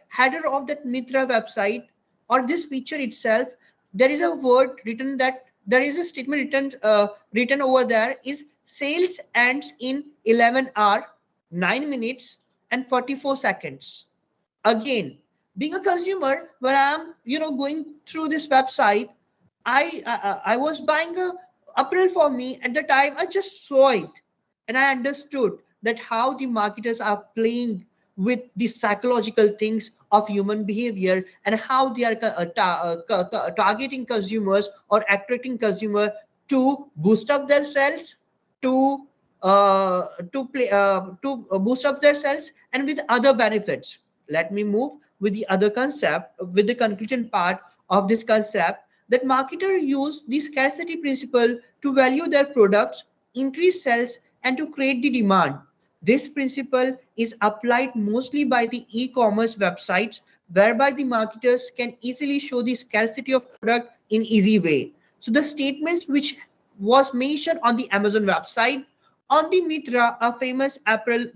header of that Mitra website or this feature itself, there is a word written, that there is a statement written over there is sales ends in 11 hour 9 minutes and 44 seconds. Again, being a consumer, when I'm going through this website, I was buying a apparel for me. At the time I just saw it and I understood that how the marketers are playing with the psychological things of human behavior and how they are targeting consumers or attracting consumer to boost up their sales, to boost up their sales, and with other benefits. Let me move with the other concept, with the conclusion part of this concept, that marketers use the scarcity principle to value their products, increase sales, and to create the demand. This principle is applied mostly by the e-commerce websites, whereby the marketers can easily show the scarcity of product in easy way. So the statements which was mentioned on the Amazon website, on the Mitra, a famous apparel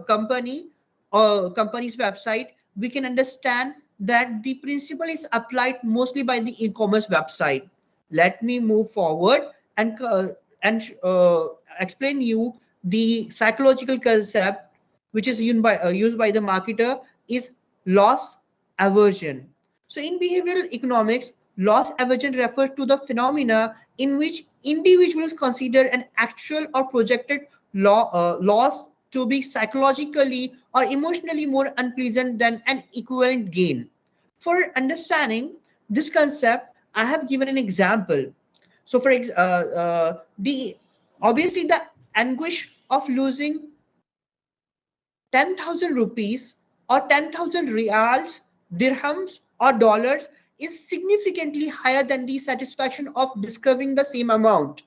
company or company's website, we can understand that the principle is applied mostly by the e-commerce website. Let me move forward and explain you the psychological concept which is used by the marketer is loss aversion. So in behavioral economics, loss aversion refers to the phenomena in which individuals consider an actual or projected loss to be psychologically or emotionally more unpleasant than an equivalent gain. For understanding this concept, I have given an example. So for the obviously the anguish of losing 10,000 rupees or 10,000 reals, dirhams or dollars is significantly higher than the satisfaction of discovering the same amount.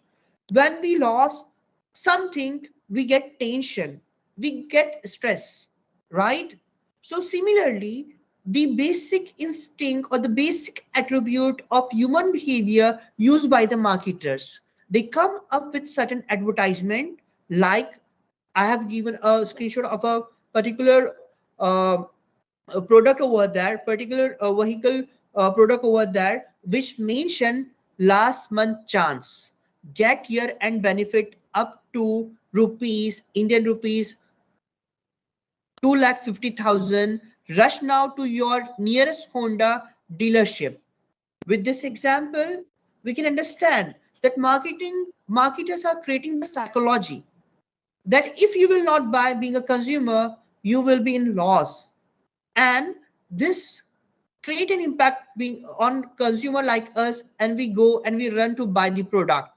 When we lost something, we get tension, we get stress, right? So similarly, the basic instinct or the basic attribute of human behavior used by the marketers, they come up with certain advertisement, like I have given a screenshot of a particular a product over there, particular vehicle product over there, which mention last month chance, get year end benefit up to rupees, Indian rupees 2,50,000. Rush now to your nearest Honda dealership. With this example, we can understand that marketers are creating the psychology that if you will not buy being a consumer, you will be in loss. And this create an impact being on consumer like us, and we go and we run to buy the product.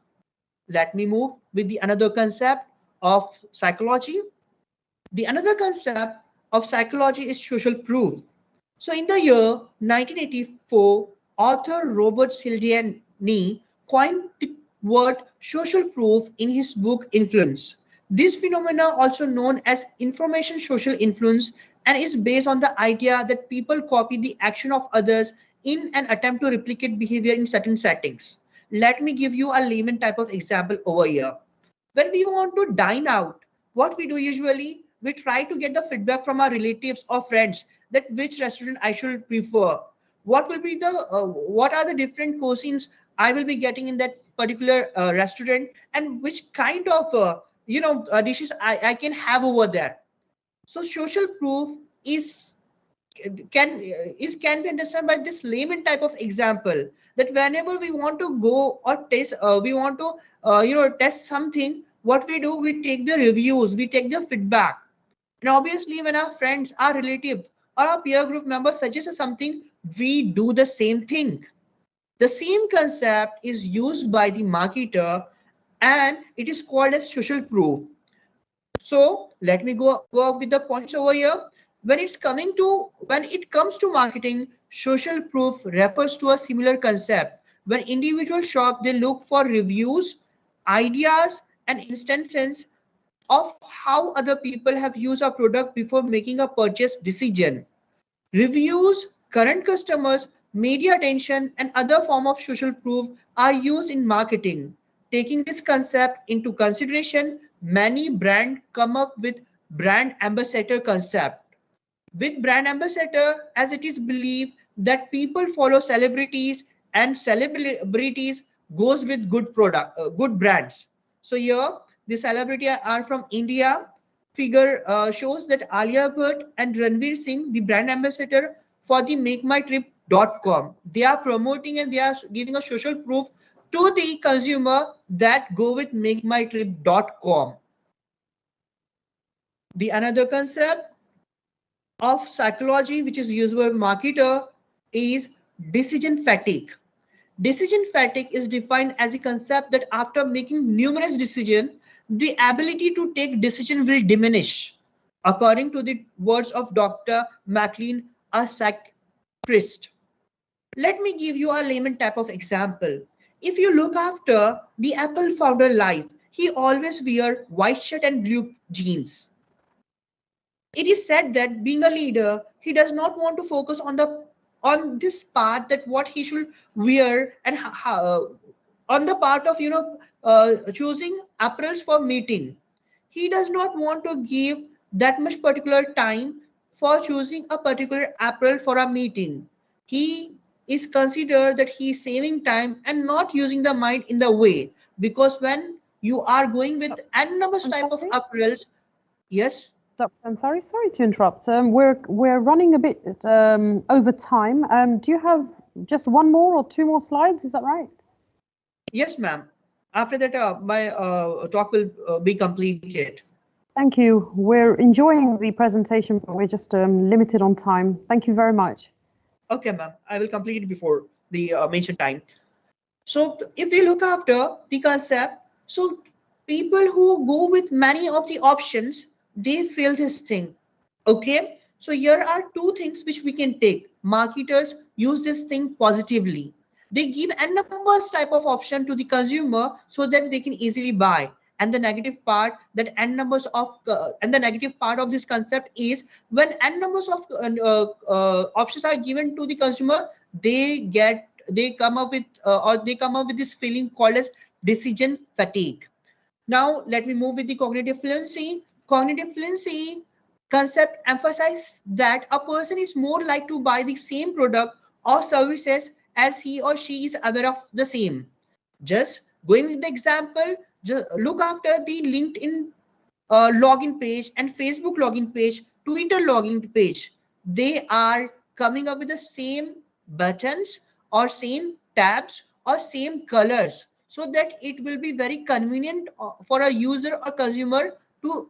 Let me move with the another concept of psychology. The another concept of psychology is social proof. So in the year 1984, author Robert Cialdini coined the word social proof in his book Influence. This phenomena, also known as information social influence, and is based on the idea that people copy the action of others in an attempt to replicate behavior in certain settings. Let me give you a layman type of example over here. When we want to dine out, what we do usually, we try to get the feedback from our relatives or friends that which restaurant I should prefer. What will be the what are the different cuisines I will be getting in that particular restaurant, and which kind of dishes I can have over there. So social proof can be understood by this layman type of example, that whenever we want to go or test, we want to test something, what we do, we take the reviews, we take the feedback. And obviously when our friends, our relative or our peer group members suggest something, we do the same thing. The same concept is used by the marketer, and it is called as social proof. So let me go up with the points over here. When it comes to marketing, social proof refers to a similar concept. When individuals shop, they look for reviews, ideas, and instances of how other people have used a product before making a purchase decision. Reviews Current customers, media attention, and other form of social proof are used in marketing. Taking this concept into consideration, many brands come up with brand ambassador concept. With brand ambassador, as it is believed that people follow celebrities and celebrities goes with good brands. So here the celebrity are from India. Figure shows that Alia Bhatt and Ranveer Singh, the brand ambassador for the MakeMyTrip.com. They are promoting and they are giving a social proof to the consumer that go with MakeMyTrip.com. The another concept of psychology which is used by marketer is decision fatigue. Decision fatigue is defined as a concept that after making numerous decisions, the ability to take decision will diminish. According to the words of Dr. McLean, a psychiatrist. Let me give you a layman type of example. If you look after the Apple founder life, he always wear white shirt and blue jeans. It is said that being a leader, he does not want to focus on this part that what he should wear and on the part of choosing apparels for meeting. He does not want to give that much particular time for choosing a particular apparel for a meeting. He is considered that he is saving time and not using the mind in the way, because when you are going with n numbers type of apparels, yes. I'm sorry to interrupt. We're running a bit over time. Do you have just one more or two more slides? Is that right? Yes, ma'am. After that, my talk will be completed. Thank you. We're enjoying the presentation, but we're just limited on time. Thank you very much. Okay, ma'am. I will complete it before the mentioned time. So if we look after the concept, so people who go with many of the options, they feel this thing. Okay, so here are two things which we can take. Marketers use this thing positively. They give n numbers type of option to the consumer so that they can easily buy. And the negative part that n numbers of and the negative part of this concept is when n numbers of options are given to the consumer, they come up with this feeling called as decision fatigue. Now let me move with the cognitive fluency. Cognitive fluency concept emphasizes that a person is more likely to buy the same product or services as he or she is aware of the same. Just going with the example, just look after the LinkedIn login page and Facebook login page, Twitter login page. They are coming up with the same buttons or same tabs or same colors, so that it will be very convenient for a user or consumer to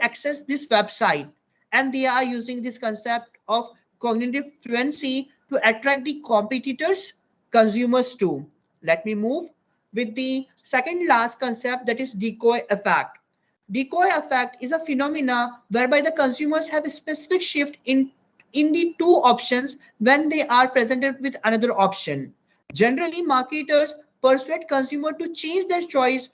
access this website. And they are using this concept of cognitive fluency to attract the competitors, consumers too. Let me move with the second last concept, that is decoy effect. Decoy effect is a phenomena whereby the consumers have a specific shift in the two options when they are presented with another option. Generally, marketers persuade consumer to change their choice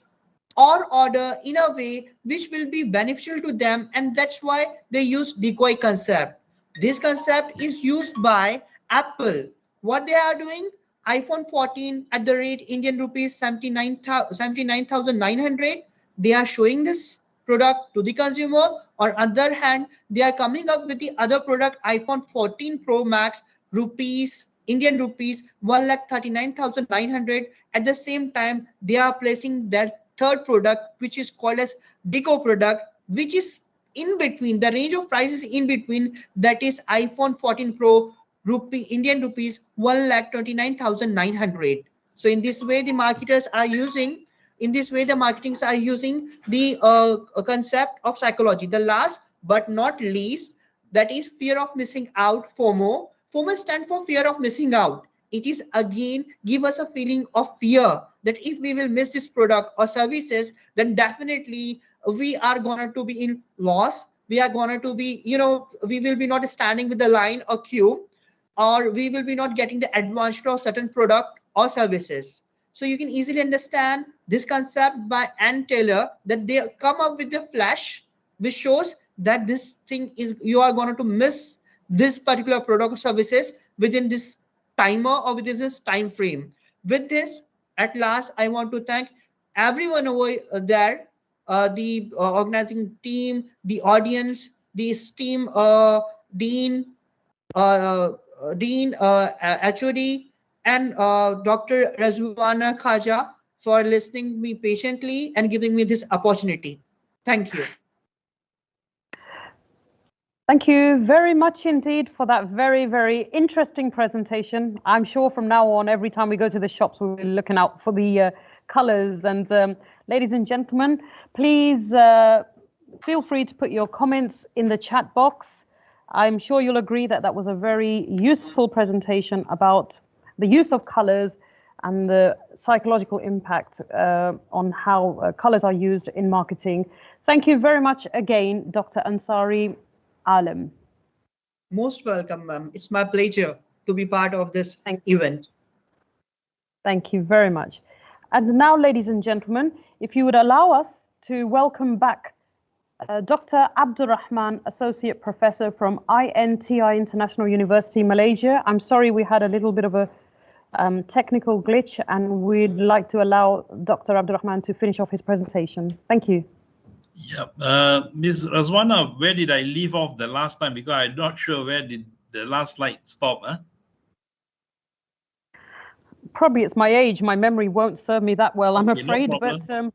or order in a way which will be beneficial to them, and that's why they use decoy concept. This concept is used by Apple. What they are doing, iPhone 14 at the rate Indian rupees 79,900, they are showing this product to the consumer. Or on the other hand, they are coming up with the other product, iPhone 14 Pro Max, Indian rupees 1,39,900. At the same time, they are placing their third product, which is called as deco product, which is in between. The range of prices in between, that is iPhone 14 Pro Indian rupees 1,29,900. So in this way, the marketers are using. In this way, the marketings are using the concept of psychology. The last but not least, that is fear of missing out, FOMO. FOMO stands for fear of missing out. It is again give us a feeling of fear that if we will miss this product or services, then definitely we are going to be in loss. We are going to be, we will be not standing with the line or queue, or we will be not getting the advantage of certain product or services. So you can easily understand this concept by Ann Taylor, that they come up with a flash which shows that this thing is, you are going to miss this particular product or services. within this timer or within this time frame. With this, at last, I want to thank everyone over there, the organizing team, the audience, the esteemed Dean, HOD, and Dr. Razwana Khaja for listening me patiently and giving me this opportunity. Thank you. Thank you very much indeed for that very, very interesting presentation. I'm sure from now on, every time we go to the shops, we'll be looking out for the colors. And ladies and gentlemen, please feel free to put your comments in the chat box. I'm sure you'll agree that that was a very useful presentation about the use of colors and the psychological impact on how colors are used in marketing. Thank you very much again, Dr. Ansari Alam. Most welcome, ma'am. It's my pleasure to be part of this event. Thank you very much. And now, ladies and gentlemen, if you would allow us to welcome back Dr. Abdurrahman, Associate Professor from INTI International University, Malaysia. I'm sorry we had a little bit of a technical glitch, and we'd like to allow Dr. Abdurrahman to finish off his presentation. Thank you. Yeah, Ms. Razwana, where did I leave off the last time? Because I'm not sure where did the last slide stop. Huh? Probably it's my age. My memory won't serve me that well, I'm afraid. No problem. But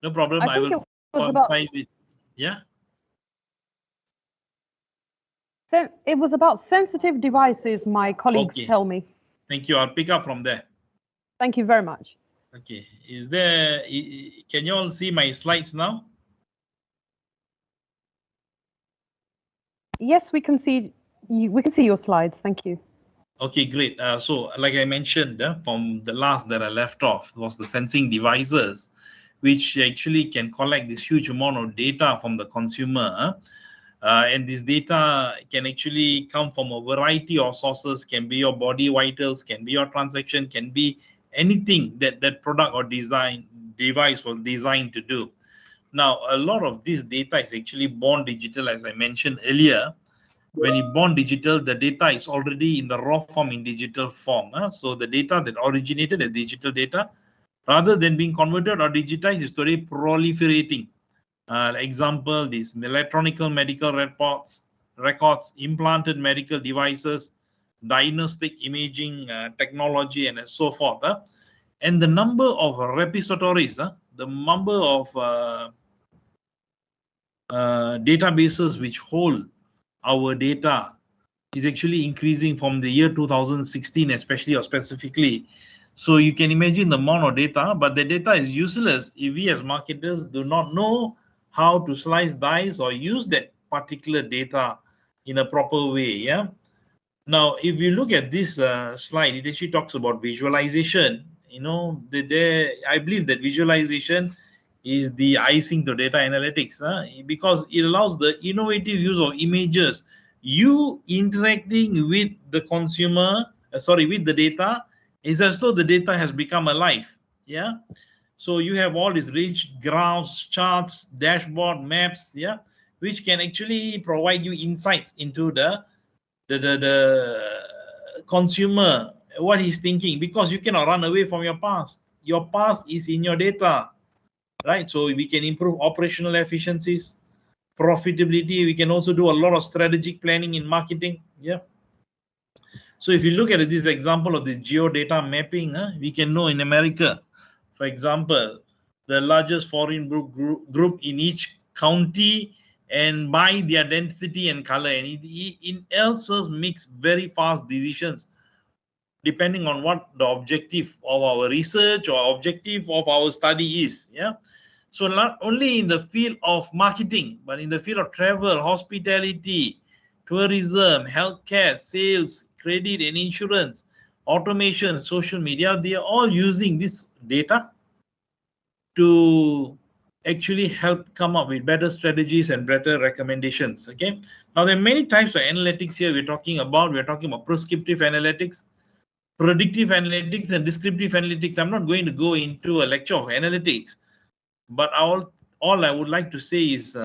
no problem. I will emphasize it. Yeah. It was about sensitive devices, my colleagues tell me. Thank you. I'll pick up from there. Thank you very much. Okay. Is there? Can you all see my slides now? Yes, we can see you. We can see your slides. Thank you. Okay, great. So, like I mentioned, from the last that I left off was the sensing devices, which actually can collect this huge amount of data from the consumer. And this data can actually come from a variety of sources, can be your body vitals, can be your transaction, can be anything that that product or device was designed to do. Now, a lot of this data is actually born digital, as I mentioned earlier. When you born digital, the data is already in the raw form, in digital form. So the data that originated as digital data, rather than being converted or digitized, is today proliferating. Example, these electronic medical records, implanted medical devices, diagnostic imaging technology, and so forth. And the number of repositories, the number of databases which hold our data is actually increasing from the year 2016, especially or specifically. So you can imagine the amount of data, but the data is useless if we as marketers do not know how to slice, dice, or use that particular data in a proper way. Yeah. Now, if you look at this slide, it actually talks about visualization. You know, I believe that visualization is the icing to data analytics, because it allows the innovative use of images. You interacting with the consumer, with the data, is as though the data has become alive. Yeah. So you have all these rich graphs, charts, dashboard, maps, yeah, which can actually provide you insights into the consumer, what he's thinking, because you cannot run away from your past. Your past is in your data, right? So we can improve operational efficiencies, profitability. We can also do a lot of strategic planning in marketing. Yeah. So if you look at this example of this geo-data mapping, we can know in America, for example, the largest foreign group in each county, and by their density and color, and it also makes very fast decisions depending on what the objective of our research or objective of our study is. Yeah. So not only in the field of marketing, but in the field of travel, hospitality, tourism, healthcare, sales, credit and insurance, automation, social media, they are all using this data to actually help come up with better strategies and better recommendations. Okay. Now there are many types of analytics here we're talking about. We're talking about prescriptive analytics, predictive analytics, and descriptive analytics. I'm not going to go into a lecture of analytics, but all I would like to say is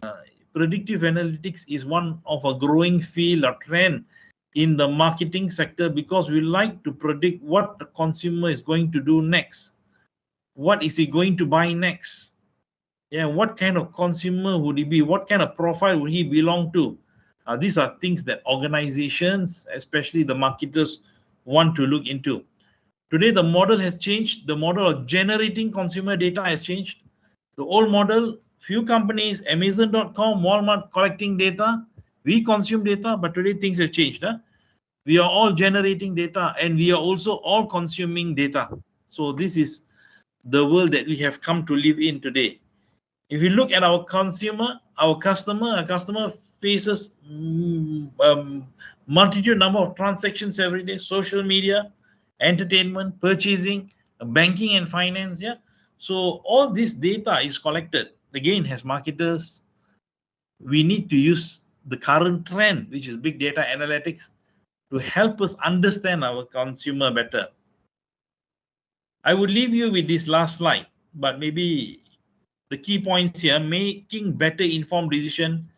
predictive analytics is one of a growing field or trend in the marketing sector because we like to predict what the consumer is going to do next. What is he going to buy next? Yeah, what kind of consumer would he be? What kind of profile would he belong to? These are things that organizations, especially the marketers, want to look into. Today, the model has changed. The model of generating consumer data has changed. The old model, few companies, Amazon.com, Walmart collecting data, we consume data, but today things have changed. We are all generating data and we are also all consuming data. So this is the world that we have come to live in today. If you look at our consumer, our customer faces multitude number of transactions every day, social media, entertainment, purchasing, banking and finance. Yeah. So all this data is collected. Again, as marketers, we need to use the current trend, which is big data analytics, to help us understand our consumer better. I would leave you with this last slide, but maybe the key points here: making better informed decision,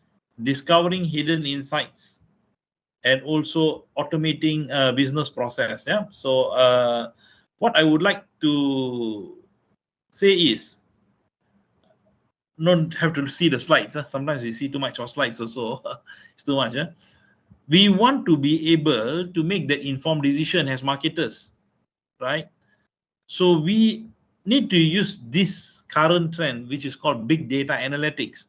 discovering hidden insights, and also automating business process. Yeah. So what I would like to say is, don't have to see the slides. Sometimes you see too much of slides also. It's too much. We want to be able to make that informed decision as marketers, right? So we need to use this current trend, which is called big data analytics,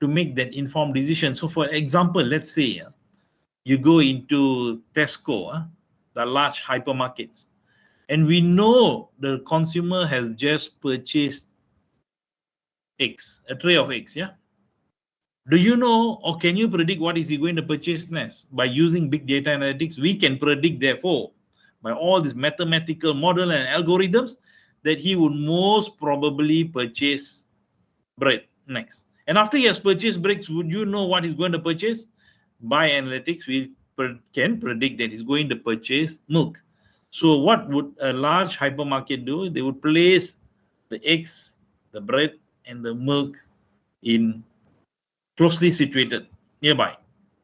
to make that informed decision. So for example, let's say you go into Tesco, the large hypermarkets, and we know the consumer has just purchased eggs, a tray of eggs, yeah? Do you know, or can you predict what is he going to purchase next? By using big data analytics, we can predict, therefore, by all these mathematical model and algorithms, that he would most probably purchase bread next. And after he has purchased bread, would you know what he's going to purchase? By analytics, we can predict that he's going to purchase milk. So what would a large hypermarket do? They would place the eggs, the bread, and the milk in closely situated nearby.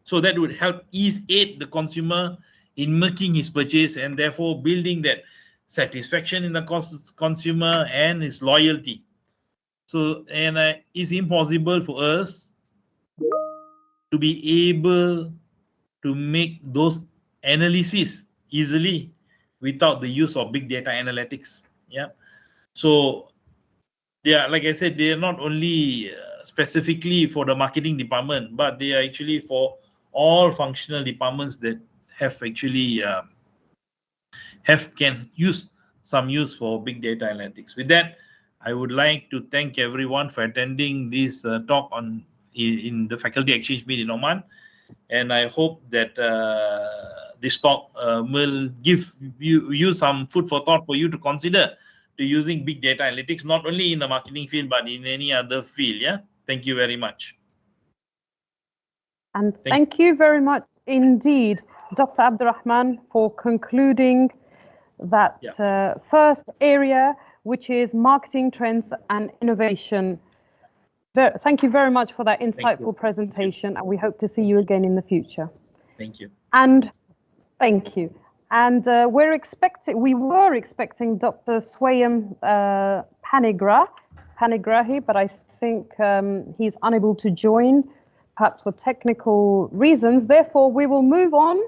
So that would help aid the consumer in making his purchase and therefore building that satisfaction in the consumer and his loyalty. So, and it's impossible for us to be able to make those analyses easily without the use of big data analytics. Yeah. So, yeah, like I said, they are not only specifically for the marketing department, but they are actually for all functional departments that have actually can use some use for big data analytics. With that, I would like to thank everyone for attending this talk on in the Faculty Exchange Meet in Oman, and I hope that this talk will give you some food for thought for you to consider to using big data analytics, not only in the marketing field, but in any other field. Yeah. Thank you very much. And thank you very much indeed, Dr. Abdurrahman, for concluding that first area, which is marketing trends and innovation. Thank you very much for that insightful presentation, and we hope to see you again in the future. Thank you. And thank you. And we were expecting Dr. Swayam Panigrahi, but I think he's unable to join, perhaps for technical reasons. Therefore, we will move on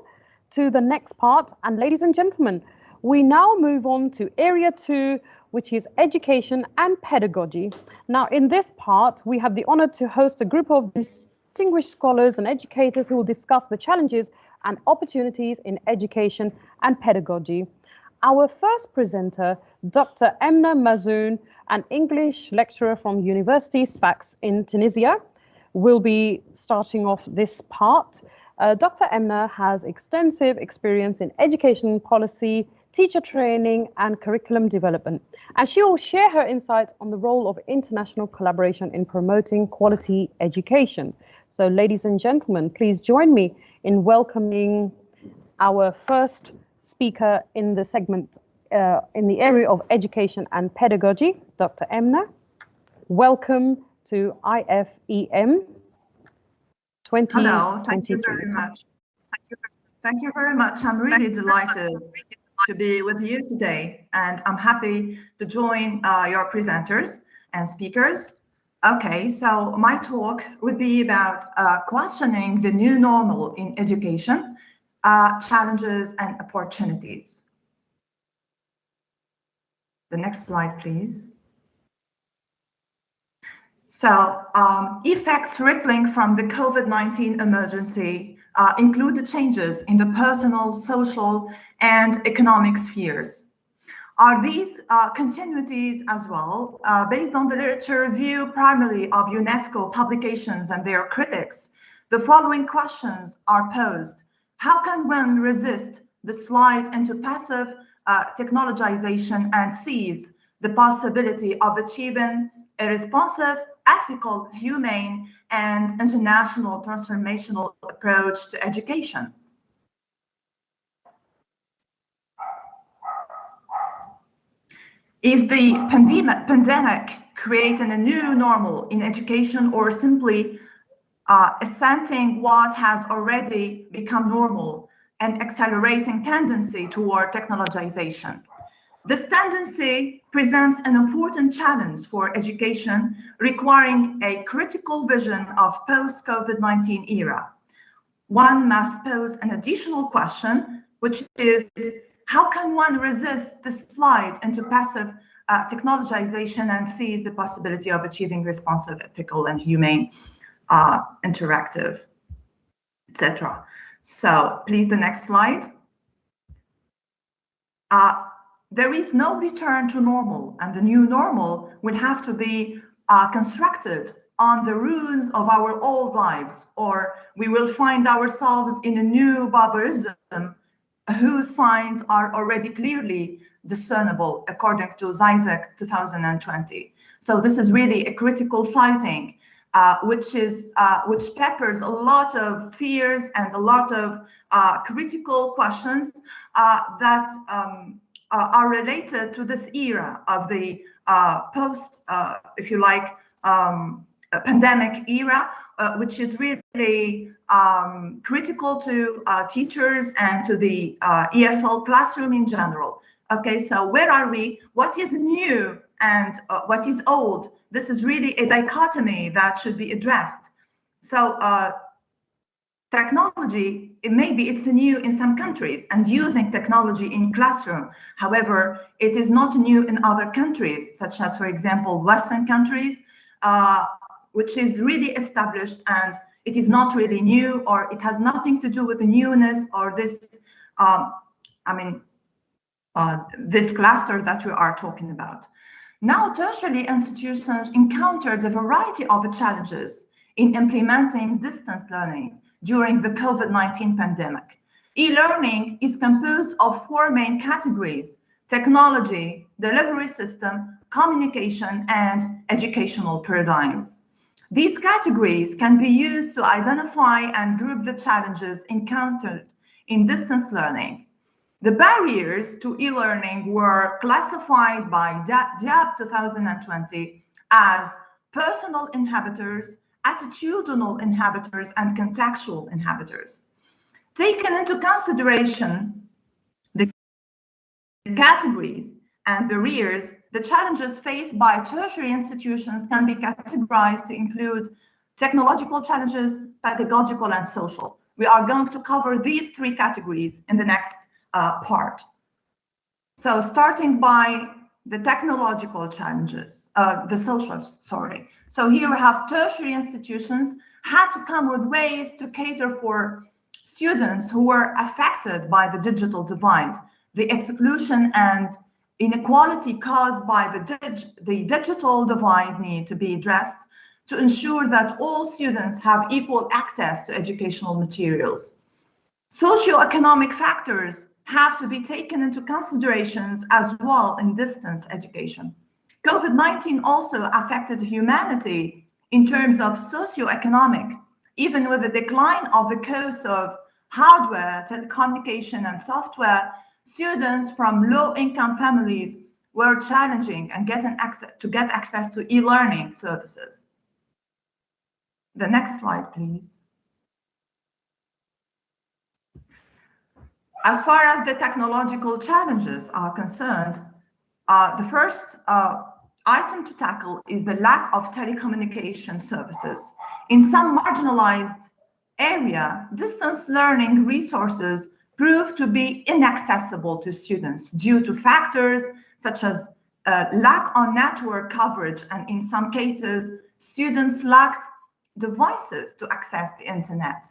to the next part. And ladies and gentlemen, we now move on to area 2, which is education and pedagogy. Now, in this part, we have the honor to host a group of distinguished scholars and educators who will discuss the challenges and opportunities in education and pedagogy. Our first presenter, Dr. Emna Mazoun, an English lecturer from University Sfax in Tunisia, will be starting off this part. Dr. Emna has extensive experience in education policy, teacher training, and curriculum development, and she will share her insights on the role of international collaboration in promoting quality education. So, ladies and gentlemen, please join me in welcoming our first speaker in the segment in the area of education and pedagogy, Dr. Emna. Welcome to IFEM 2023. Hello, thank you very much. Thank you very Thank you very much. I'm really delighted to be with you today, and I'm happy to join your presenters and speakers. Okay, so my talk would be about questioning the new normal in education, challenges and opportunities. The next slide, please. So effects rippling from the COVID-19 emergency include the changes in the personal, social, and economic spheres. Are these continuities as well? Based on the literature review primarily of UNESCO publications and their critics, the following questions are posed. How can one resist the slide into passive technologization and seize the possibility of achieving a responsive, ethical, humane, and international transformational approach to education? Is the pandemic creating a new normal in education, or simply accenting what has already become normal and accelerating tendency toward technologization? This tendency presents an important challenge for education, requiring a critical vision of post-COVID-19 era. One must pose an additional question, which is, how can one resist the slide into passive technologization and seize the possibility of achieving responsive, ethical, and humane, interactive, etc.? So please, the next slide. There is no return to normal, and the new normal will have to be constructed on the ruins of our old lives, or we will find ourselves in a new barbarism whose signs are already clearly discernible according to Zizek 2020. So this is really a critical citing, which peppers a lot of fears and a lot of critical questions that are related to this era of the post, if you like, pandemic era, which is really critical to teachers and to the EFL classroom in general. Okay, so where are we? What is new and what is old? This is really a dichotomy that should be addressed. So technology, maybe it's new in some countries and using technology in classroom. However, it is not new in other countries, such as, for example, Western countries, which is really established, and it is not really new, or it has nothing to do with the newness or this, this cluster that we are talking about. Now, tertiary institutions encountered a variety of challenges in implementing distance learning during the COVID-19 pandemic. E-learning is composed of four main categories: technology, delivery system, communication, and educational paradigms. These categories can be used to identify and group the challenges encountered in distance learning. The barriers to e-learning were classified by Diab 2020 as personal inhibitors, attitudinal inhibitors, and contextual inhibitors. Taken into consideration the categories and barriers, the challenges faced by tertiary institutions can be categorized to include technological challenges, pedagogical, and social. We are going to cover these three categories in the next part. So starting by the technological challenges, the social, sorry. So here we have tertiary institutions had to come with ways to cater for students who were affected by the digital divide, the exclusion and inequality caused by the digital divide need to be addressed to ensure that all students have equal access to educational materials. Socioeconomic factors have to be taken into considerations as well in distance education. COVID-19 also affected humanity in terms of socioeconomic, even with the decline of the cost of hardware, telecommunication, and software. Students from low-income families were challenging and get access to e-learning services. The next slide, please. As far as the technological challenges are concerned, the first item to tackle is the lack of telecommunication services. In some marginalized area, distance learning resources prove to be inaccessible to students due to factors such as lack of network coverage, and in some cases, students lacked devices to access the internet.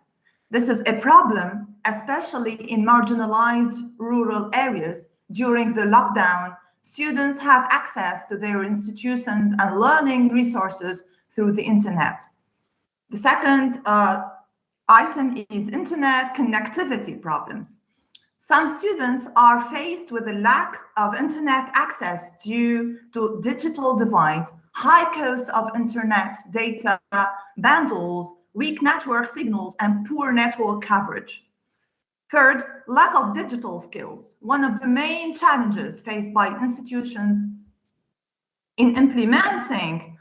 This is a problem, especially in marginalized rural areas. During the lockdown, students had access to their institutions and learning resources through the internet. The second item is internet connectivity problems. Some students are faced with a lack of internet access due to digital divide, high cost of internet data bundles, weak network signals, and poor network coverage. Third, lack of digital skills. One of the main challenges faced by institutions in implementing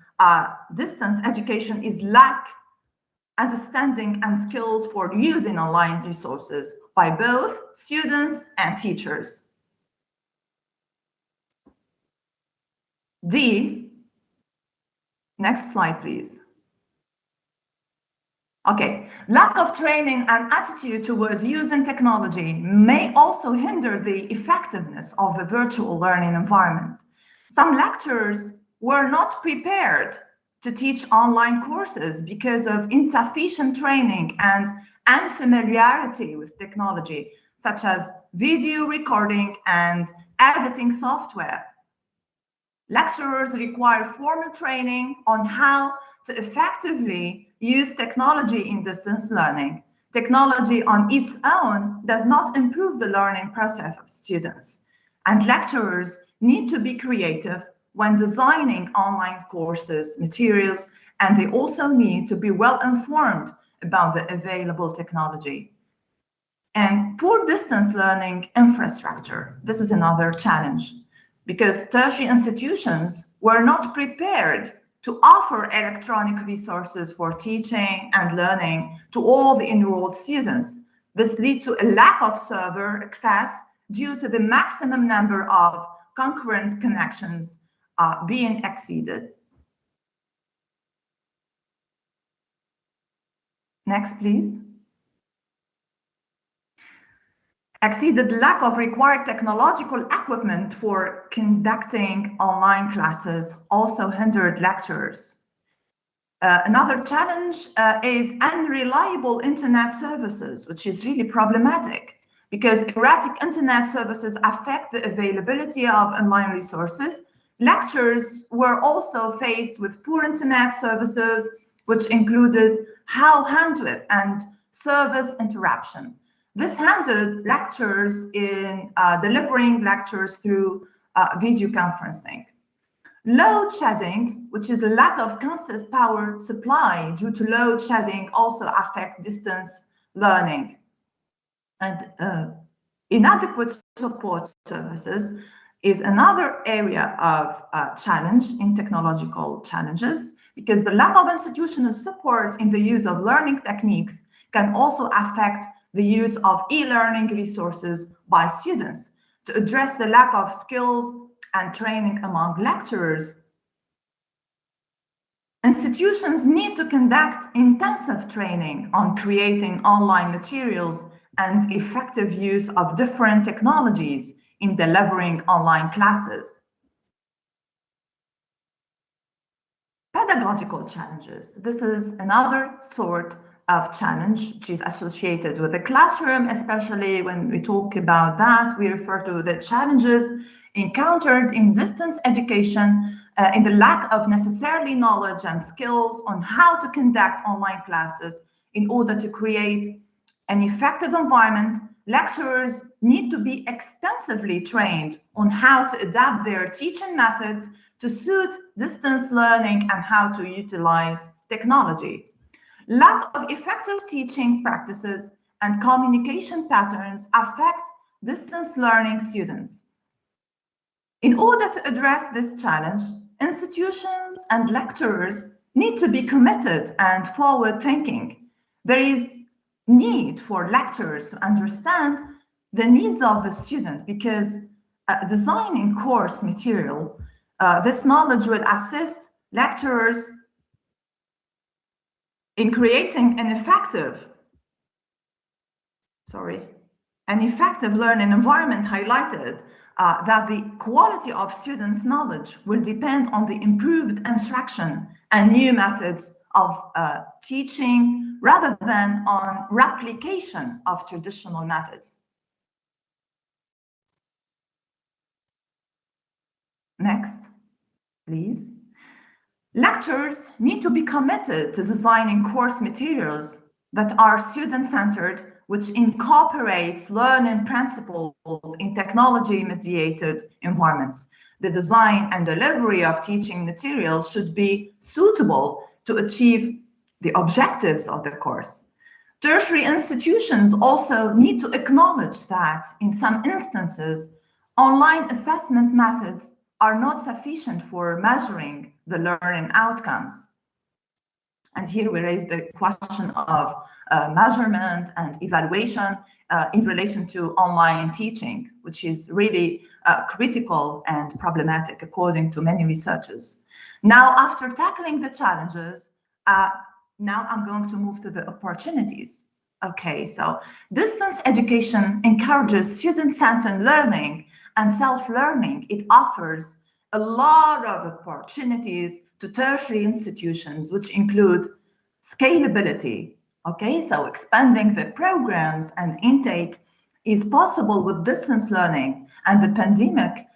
distance education is lack understanding and skills for using online resources by both students and teachers. D, next slide, please. Okay, lack of training and attitude towards using technology may also hinder the effectiveness of the virtual learning environment. Some lecturers were not prepared to teach online courses because of insufficient training and unfamiliarity with technology, such as video recording and editing software. Lecturers require formal training on how to effectively use technology in distance learning. Technology on its own does not improve the learning process of students, and lecturers need to be creative when designing online courses, materials, and they also need to be well informed about the available technology. And poor distance learning infrastructure. This is another challenge because tertiary institutions were not prepared to offer electronic resources for teaching and learning to all the enrolled students. This leads to a lack of server access due to the maximum number of concurrent connections being exceeded. Next, please. Exceeded lack of required technological equipment for conducting online classes also hindered lecturers. Another challenge is unreliable internet services, which is really problematic because erratic internet services affect the availability of online resources. Lecturers were also faced with poor internet services, which included high bandwidth and service interruption. This hindered lecturers in delivering lectures through video conferencing. Load shedding, which is the lack of constant power supply due to load shedding, also affects distance learning. And inadequate support services is another area of challenge in technological challenges, because the lack of institutional support in the use of learning techniques can also affect the use of e-learning resources by students. To address the lack of skills and training among lecturers, institutions need to conduct intensive training on creating online materials and effective use of different technologies in delivering online classes. Pedagogical challenges. This is another sort of challenge which is associated with the classroom, especially when we talk about that, we refer to the challenges encountered in distance education in the lack of necessarily knowledge and skills on how to conduct online classes in order to create an effective environment. Lecturers need to be extensively trained on how to adapt their teaching methods to suit distance learning and how to utilize technology. Lack of effective teaching practices and communication patterns affect distance learning students. In order to address this challenge, institutions and lecturers need to be committed and forward-thinking. There is need for lecturers to understand the needs of the student, because designing course material, this knowledge will assist lecturers in creating an effective learning environment. Highlighted that the quality of students' knowledge will depend on the improved instruction and new methods of teaching rather than on replication of traditional methods. Next, please. Lecturers need to be committed to designing course materials that are student-centered, which incorporates learning principles in technology-mediated environments. The design and delivery of teaching materials should be suitable to achieve the objectives of the course. Tertiary institutions also need to acknowledge that in some instances, online assessment methods are not sufficient for measuring the learning outcomes. And here we raise the question of measurement and evaluation in relation to online teaching, which is really critical and problematic according to many researchers. Now, after tackling the challenges, now I'm going to move to the opportunities. Okay, so distance education encourages student-centered learning and self-learning. It offers a lot of opportunities to tertiary institutions, which include scalability. Okay, so expanding the programs and intake is possible with distance learning, and the pandemic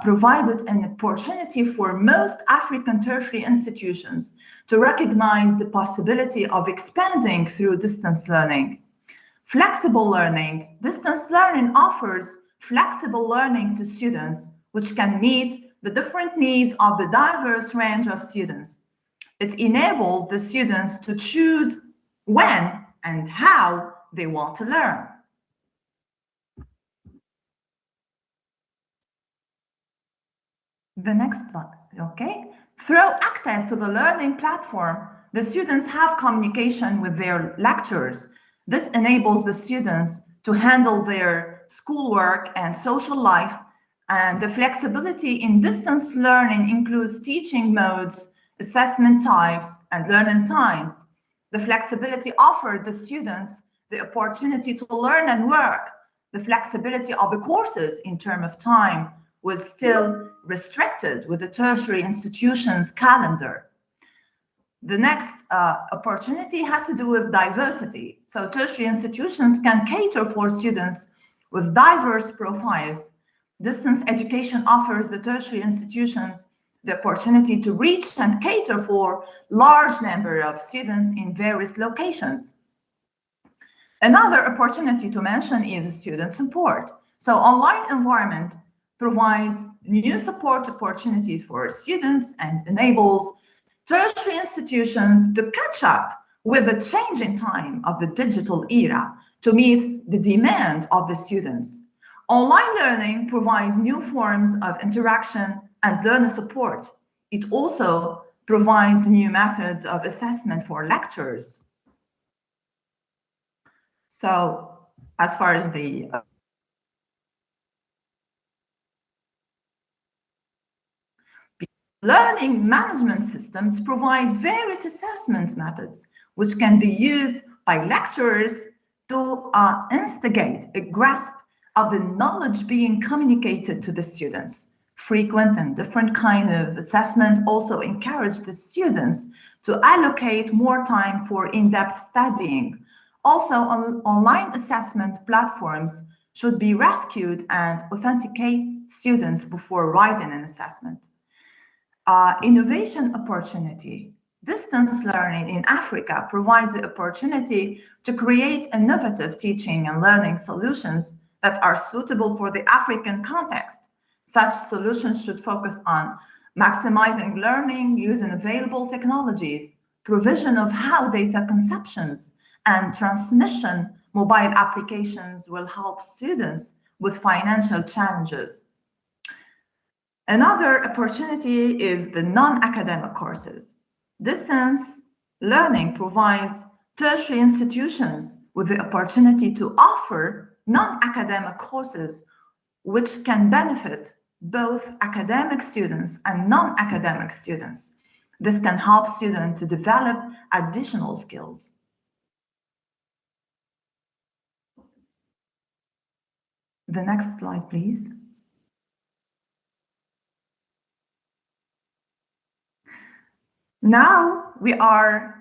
provided an opportunity for most African tertiary institutions to recognize the possibility of expanding through distance learning. Flexible learning. Distance learning offers flexible learning to students, which can meet the different needs of the diverse range of students. It enables the students to choose when and how they want to learn. The next slide, okay? Through access to the learning platform, the students have communication with their lecturers. This enables the students to handle their schoolwork and social life, and the flexibility in distance learning includes teaching modes, assessment types, and learning times. The flexibility offered the students the opportunity to learn and work. The flexibility of the courses in terms of time was still restricted with the tertiary institution's calendar. The next opportunity has to do with diversity. So tertiary institutions can cater for students with diverse profiles. Distance education offers the tertiary institutions the opportunity to reach and cater for large number of students in various locations. Another opportunity to mention is student support. So online environment provides new support opportunities for students and enables tertiary institutions to catch up with the changing time of the digital era to meet the demand of the students. Online learning provides new forms of interaction and learner support. It also provides new methods of assessment for lecturers. So as far as the learning management systems provide various assessment methods, which can be used by lecturers to instigate a grasp of the knowledge being communicated to the students. Frequent and different kind of assessment also encourage the students to allocate more time for in-depth studying. Also, online assessment platforms should be rescued and authenticate students before writing an assessment. Innovation opportunity. Distance learning in Africa provides the opportunity to create innovative teaching and learning solutions that are suitable for the African context. Such solutions should focus on maximizing learning using available technologies, provision of how data conceptions and transmission mobile applications will help students with financial challenges. Another opportunity is the non-academic courses. Distance learning provides tertiary institutions with the opportunity to offer non-academic courses which can benefit both academic students and non-academic students. This can help students to develop additional skills. The next slide, please. Now we are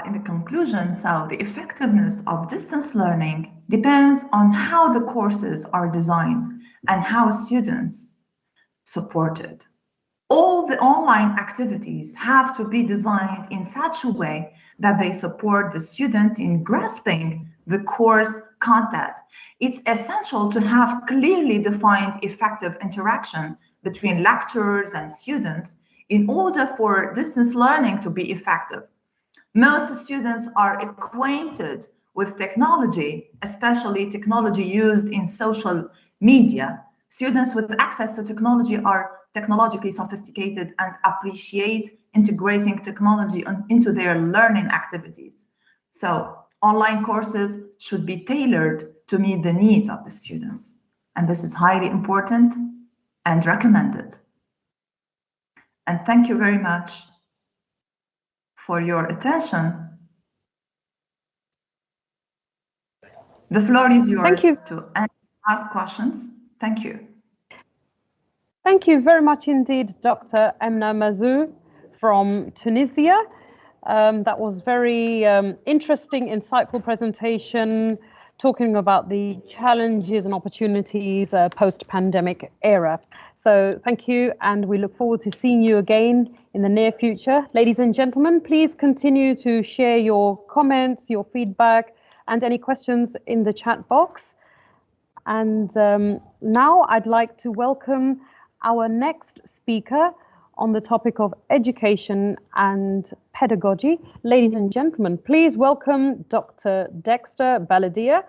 in the conclusion. So the effectiveness of distance learning depends on how the courses are designed and how students support it. All the online activities have to be designed in such a way that they support the student in grasping the course content. It's essential to have clearly defined effective interaction between lecturers and students in order for distance learning to be effective. Most students are acquainted with technology, especially technology used in social media. Students with access to technology are technologically sophisticated and appreciate integrating technology into their learning activities. So online courses should be tailored to meet the needs of the students. And this is highly important and recommended. And thank you very much for your attention. The floor is yours. Thank you. To ask questions. Thank you. Thank you very much indeed, Dr. Emna Mazou from Tunisia. That was very interesting, insightful presentation, talking about the challenges and opportunities post-pandemic era. So thank you, and we look forward to seeing you again in the near future. Ladies and gentlemen, please continue to share your comments, your feedback, and any questions in the chat box. And now I'd like to welcome our next speaker on the topic of education and pedagogy. Ladies and gentlemen, please welcome Dr. Dexter Baladia,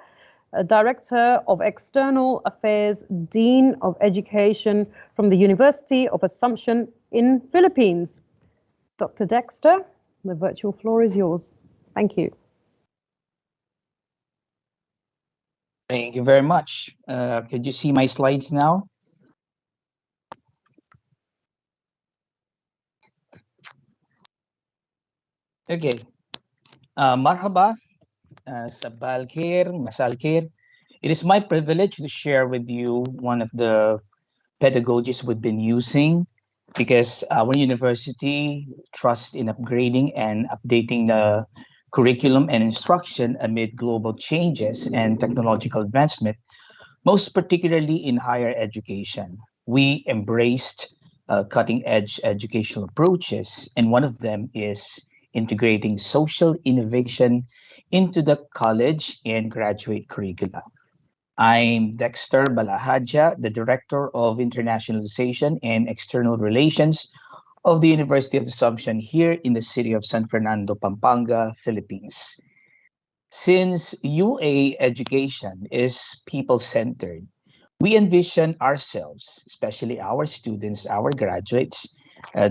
Director of External Affairs, Dean of Education from the University of Assumption in Philippines. Dr. Dexter, the virtual floor is yours. Thank you. Thank you very much. Could you see my slides now? Okay. Marhaba, sabal khair, masal khair. It is my privilege to share with you one of the pedagogies we've been using because our university trusts in upgrading and updating the curriculum and instruction amid global changes and technological advancement, most particularly in higher education. We embraced cutting-edge educational approaches, and one of them is integrating social innovation into the college and graduate curricula. I'm Dexter Balahaja, the Director of Internationalization and External Relations of the University of Assumption here in the city of San Fernando, Pampanga, Philippines. Since UA education is people-centered, we envision ourselves, especially our students, our graduates,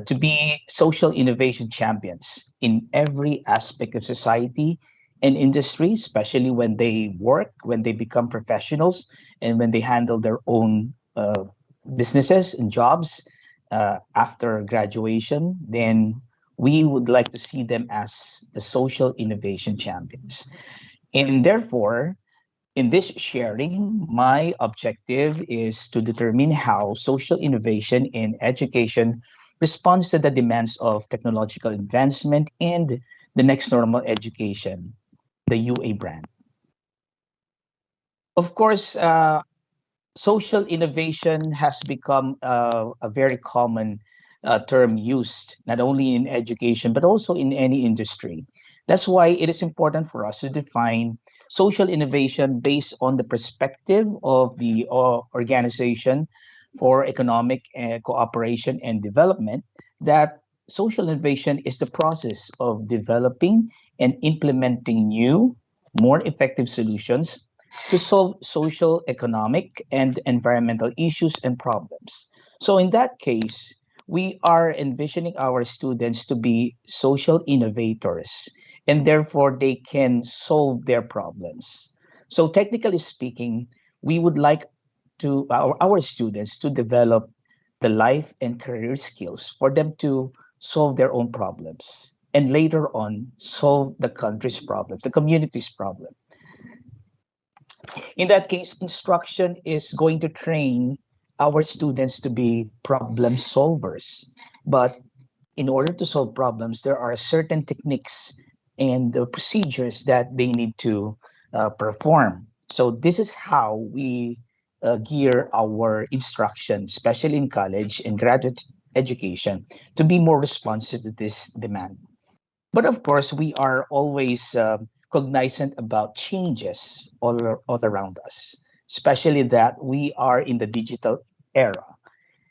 to be social innovation champions in every aspect of society and industry, especially when they work, when they become professionals, and when they handle their own businesses and jobs after graduation. Then we would like to see them as the social innovation champions. And therefore, in this sharing, my objective is to determine how social innovation in education responds to the demands of technological advancement and the next normal education, the UA brand. Of course, social innovation has become a very common term used not only in education but also in any industry. That's why it is important for us to define social innovation based on the perspective of the Organization for Economic Cooperation and Development, that social innovation is the process of developing and implementing new, more effective solutions to solve social, economic, and environmental issues and problems. So in that case, we are envisioning our students to be social innovators, and therefore they can solve their problems. So technically speaking, we would like to our students to develop the life and career skills for them to solve their own problems and later on solve the country's problems, the community's problem. In that case, instruction is going to train our students to be problem solvers. But in order to solve problems, there are certain techniques and the procedures that they need to perform. So this is how we gear our instruction, especially in college and graduate education, to be more responsive to this demand. But of course, we are always cognizant about changes all around us, especially that we are in the digital era.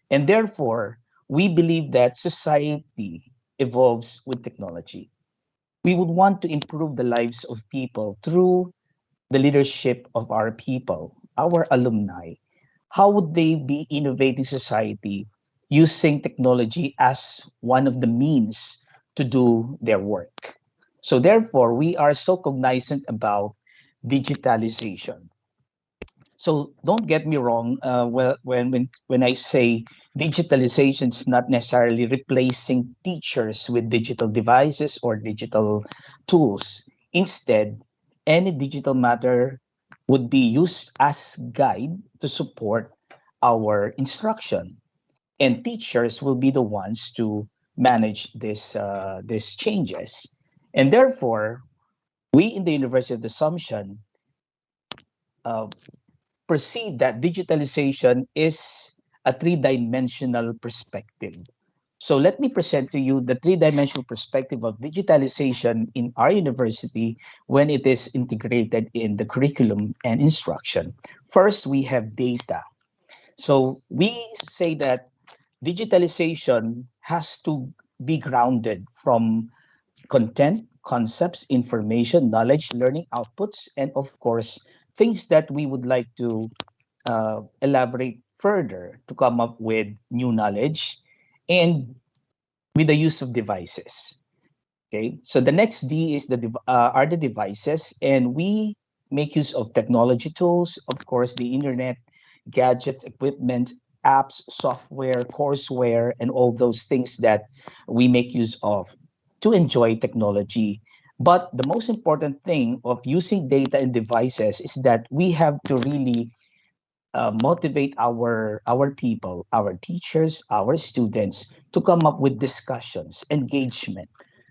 And therefore, we believe that society evolves with technology. We would want to improve the lives of people through the leadership of our people, our alumni. How would they be innovating society using technology as one of the means to do their work? So therefore, we are so cognizant about digitalization. So don't get me wrong. When I say digitalization is not necessarily replacing teachers with digital devices or digital tools. Instead, any digital matter would be used as guide to support our instruction, and teachers will be the ones to manage these changes. And therefore, we in the University of the Assumption uh, perceive that digitalization is a three-dimensional perspective. So let me present to you the three-dimensional perspective of digitalization in our university when it is integrated in the curriculum and instruction. First, we have data. So we say that digitalization has to be grounded from content, concepts, information, knowledge, learning outputs, and of course, things that we would like to elaborate further to come up with new knowledge and with the use of devices. Okay, so the next D is are the devices, and we make use of technology tools, of course, the internet, gadgets, equipment, apps, software, courseware, and all those things that we make use of to enjoy technology. But the most important thing of using data and devices is that we have to really motivate our people, our teachers, our students to come up with discussions, engagement.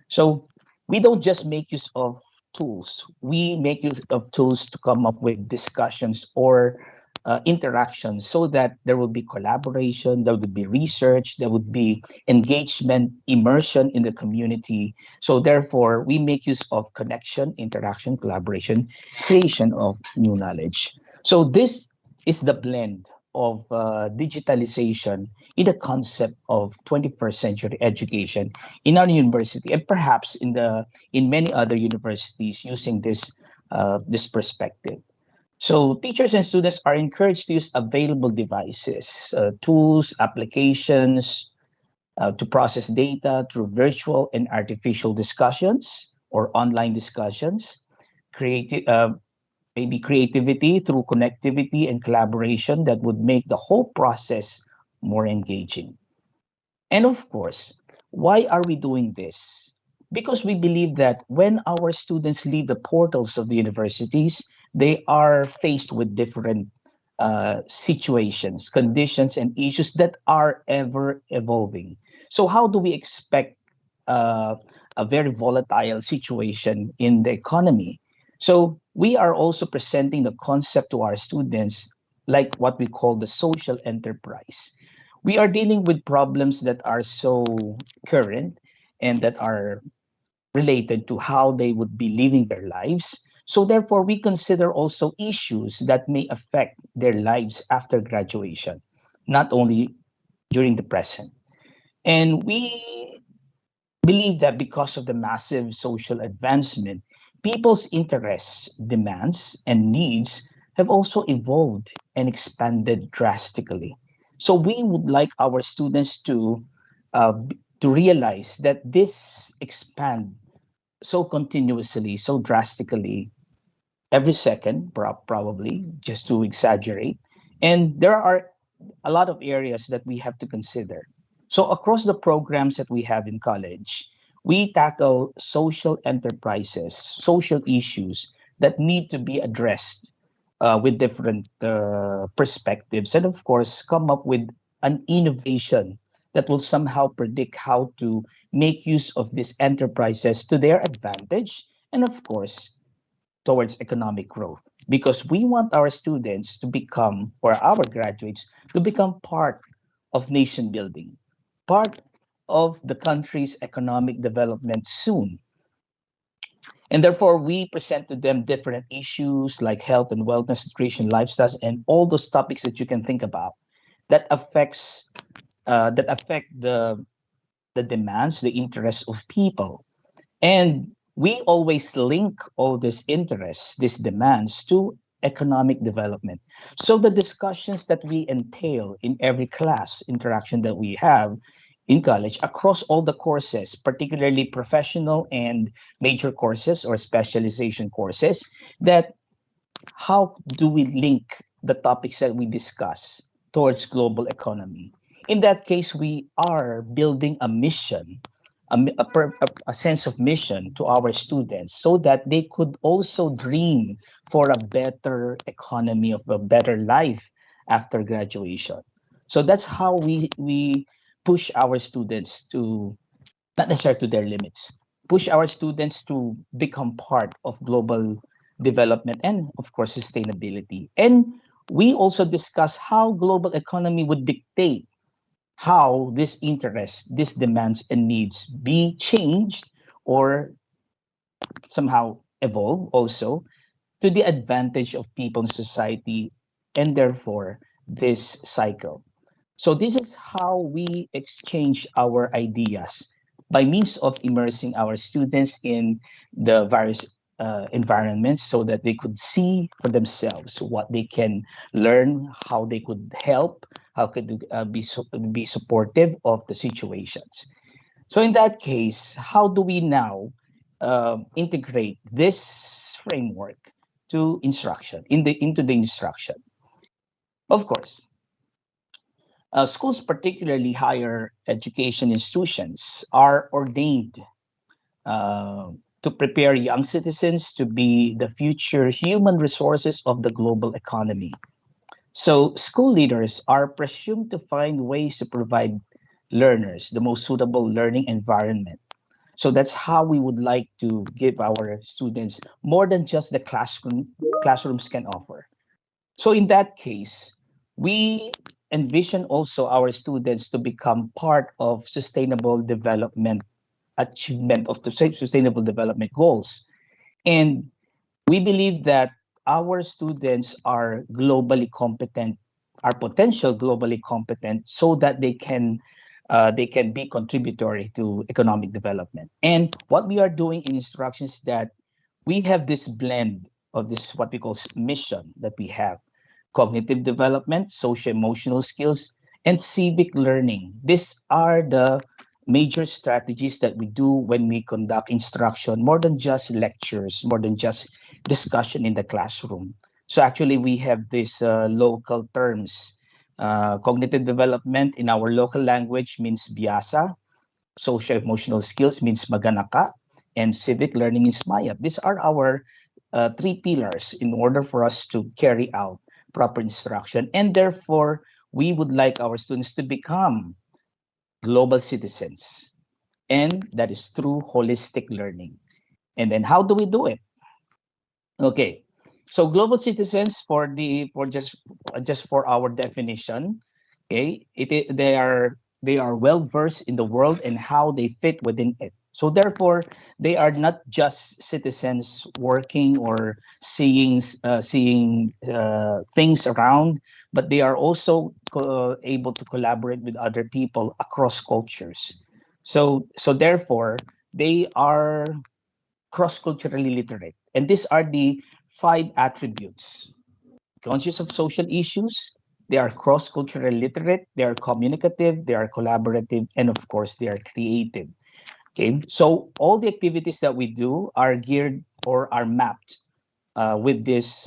So we don't just make use of tools. We make use of tools to come up with discussions or interactions so that there will be collaboration, there would be research, there would be engagement, immersion in the community. So therefore, we make use of connection, interaction, collaboration, creation of new knowledge. So this is the blend of digitalization in the concept of 21st century education in our university and perhaps in many other universities using this perspective. So teachers and students are encouraged to use available devices, tools, applications to process data through virtual and artificial discussions or online discussions, creative, maybe creativity through connectivity and collaboration that would make the whole process more engaging. And of course, why are we doing this? Because we believe that when our students leave the portals of the universities, they are faced with different situations, conditions, and issues that are ever evolving. So how do we expect a very volatile situation in the economy? So we are also presenting the concept to our students like what we call the social enterprise. We are dealing with problems that are so current and that are related to how they would be living their lives. So therefore, we consider also issues that may affect their lives after graduation, not only during the present. And we believe that because of the massive social advancement, people's interests, demands, and needs have also evolved and expanded drastically. So we would like our students to realize that this expand so continuously, so drastically, every second, probably, just to exaggerate. And there are a lot of areas that we have to consider. So across the programs that we have in college, we tackle social enterprises, social issues that need to be addressed with different perspectives, and of course, come up with an innovation that will somehow predict how to make use of these enterprises to their advantage, and of course, towards economic growth. Because we want our students to become, or our graduates, to become part of nation building, part of the country's economic development soon. And therefore, we present to them different issues like health and wellness, nutrition, lifestyles, and all those topics that you can think about that affect the demands, the interests of people. And we always link all these interests, these demands to economic development. So the discussions that we entail in every class interaction that we have in college across all the courses, particularly professional and major courses or specialization courses, that how do we link the topics that we discuss towards global economy? In that case, we are building a mission, a sense of mission to our students so that they could also dream for a better economy, of a better life after graduation. So that's how we push our students to, not necessarily to their limits, push our students to become part of global development and, of course, sustainability. And we also discuss how global economy would dictate how these interests, these demands and needs be changed or somehow evolve also to the advantage of people in society and therefore this cycle. So this is how we exchange our ideas by means of immersing our students in the various environments so that they could see for themselves what they can learn, how they could help, how could be supportive of the situations. So in that case, how do we now integrate this framework to instruction into the instruction? Of course, schools, particularly higher education institutions, are ordained uh, to prepare young citizens to be the future human resources of the global economy. So, school leaders are presumed to find ways to provide learners the most suitable learning environment. So that's how we would like to give our students more than just the classrooms can offer. So in that case, we envision also our students to become part of sustainable development, achievement of the sustainable development goals. And we believe that our students are globally competent, are potential globally competent, so that they can be contributory to economic development. And what we are doing in instructions is that we have this blend of this what we call mission that we have cognitive development, social emotional skills, and civic learning. These are the major strategies that we do when we conduct instruction, more than just lectures, more than just discussion in the classroom. So actually, we have these local terms. Cognitive development in our local language means biasa, social emotional skills means maganaka, and civic learning is maya. These are our three pillars in order for us to carry out proper instruction. And therefore, we would like our students to become global citizens. And that is through holistic learning. And then how do we do it? Okay. So global citizens for just for our definition, okay, they are well versed in the world and how they fit within it. So therefore, they are not just citizens working or seeing things around, but they are also able to collaborate with other people across cultures. So therefore, they are cross-culturally literate. And these are the five attributes. Conscious of social issues, they are cross-culturally literate, they are communicative, they are collaborative, and of course, they are creative. Okay, so all the activities that we do are geared or are mapped with these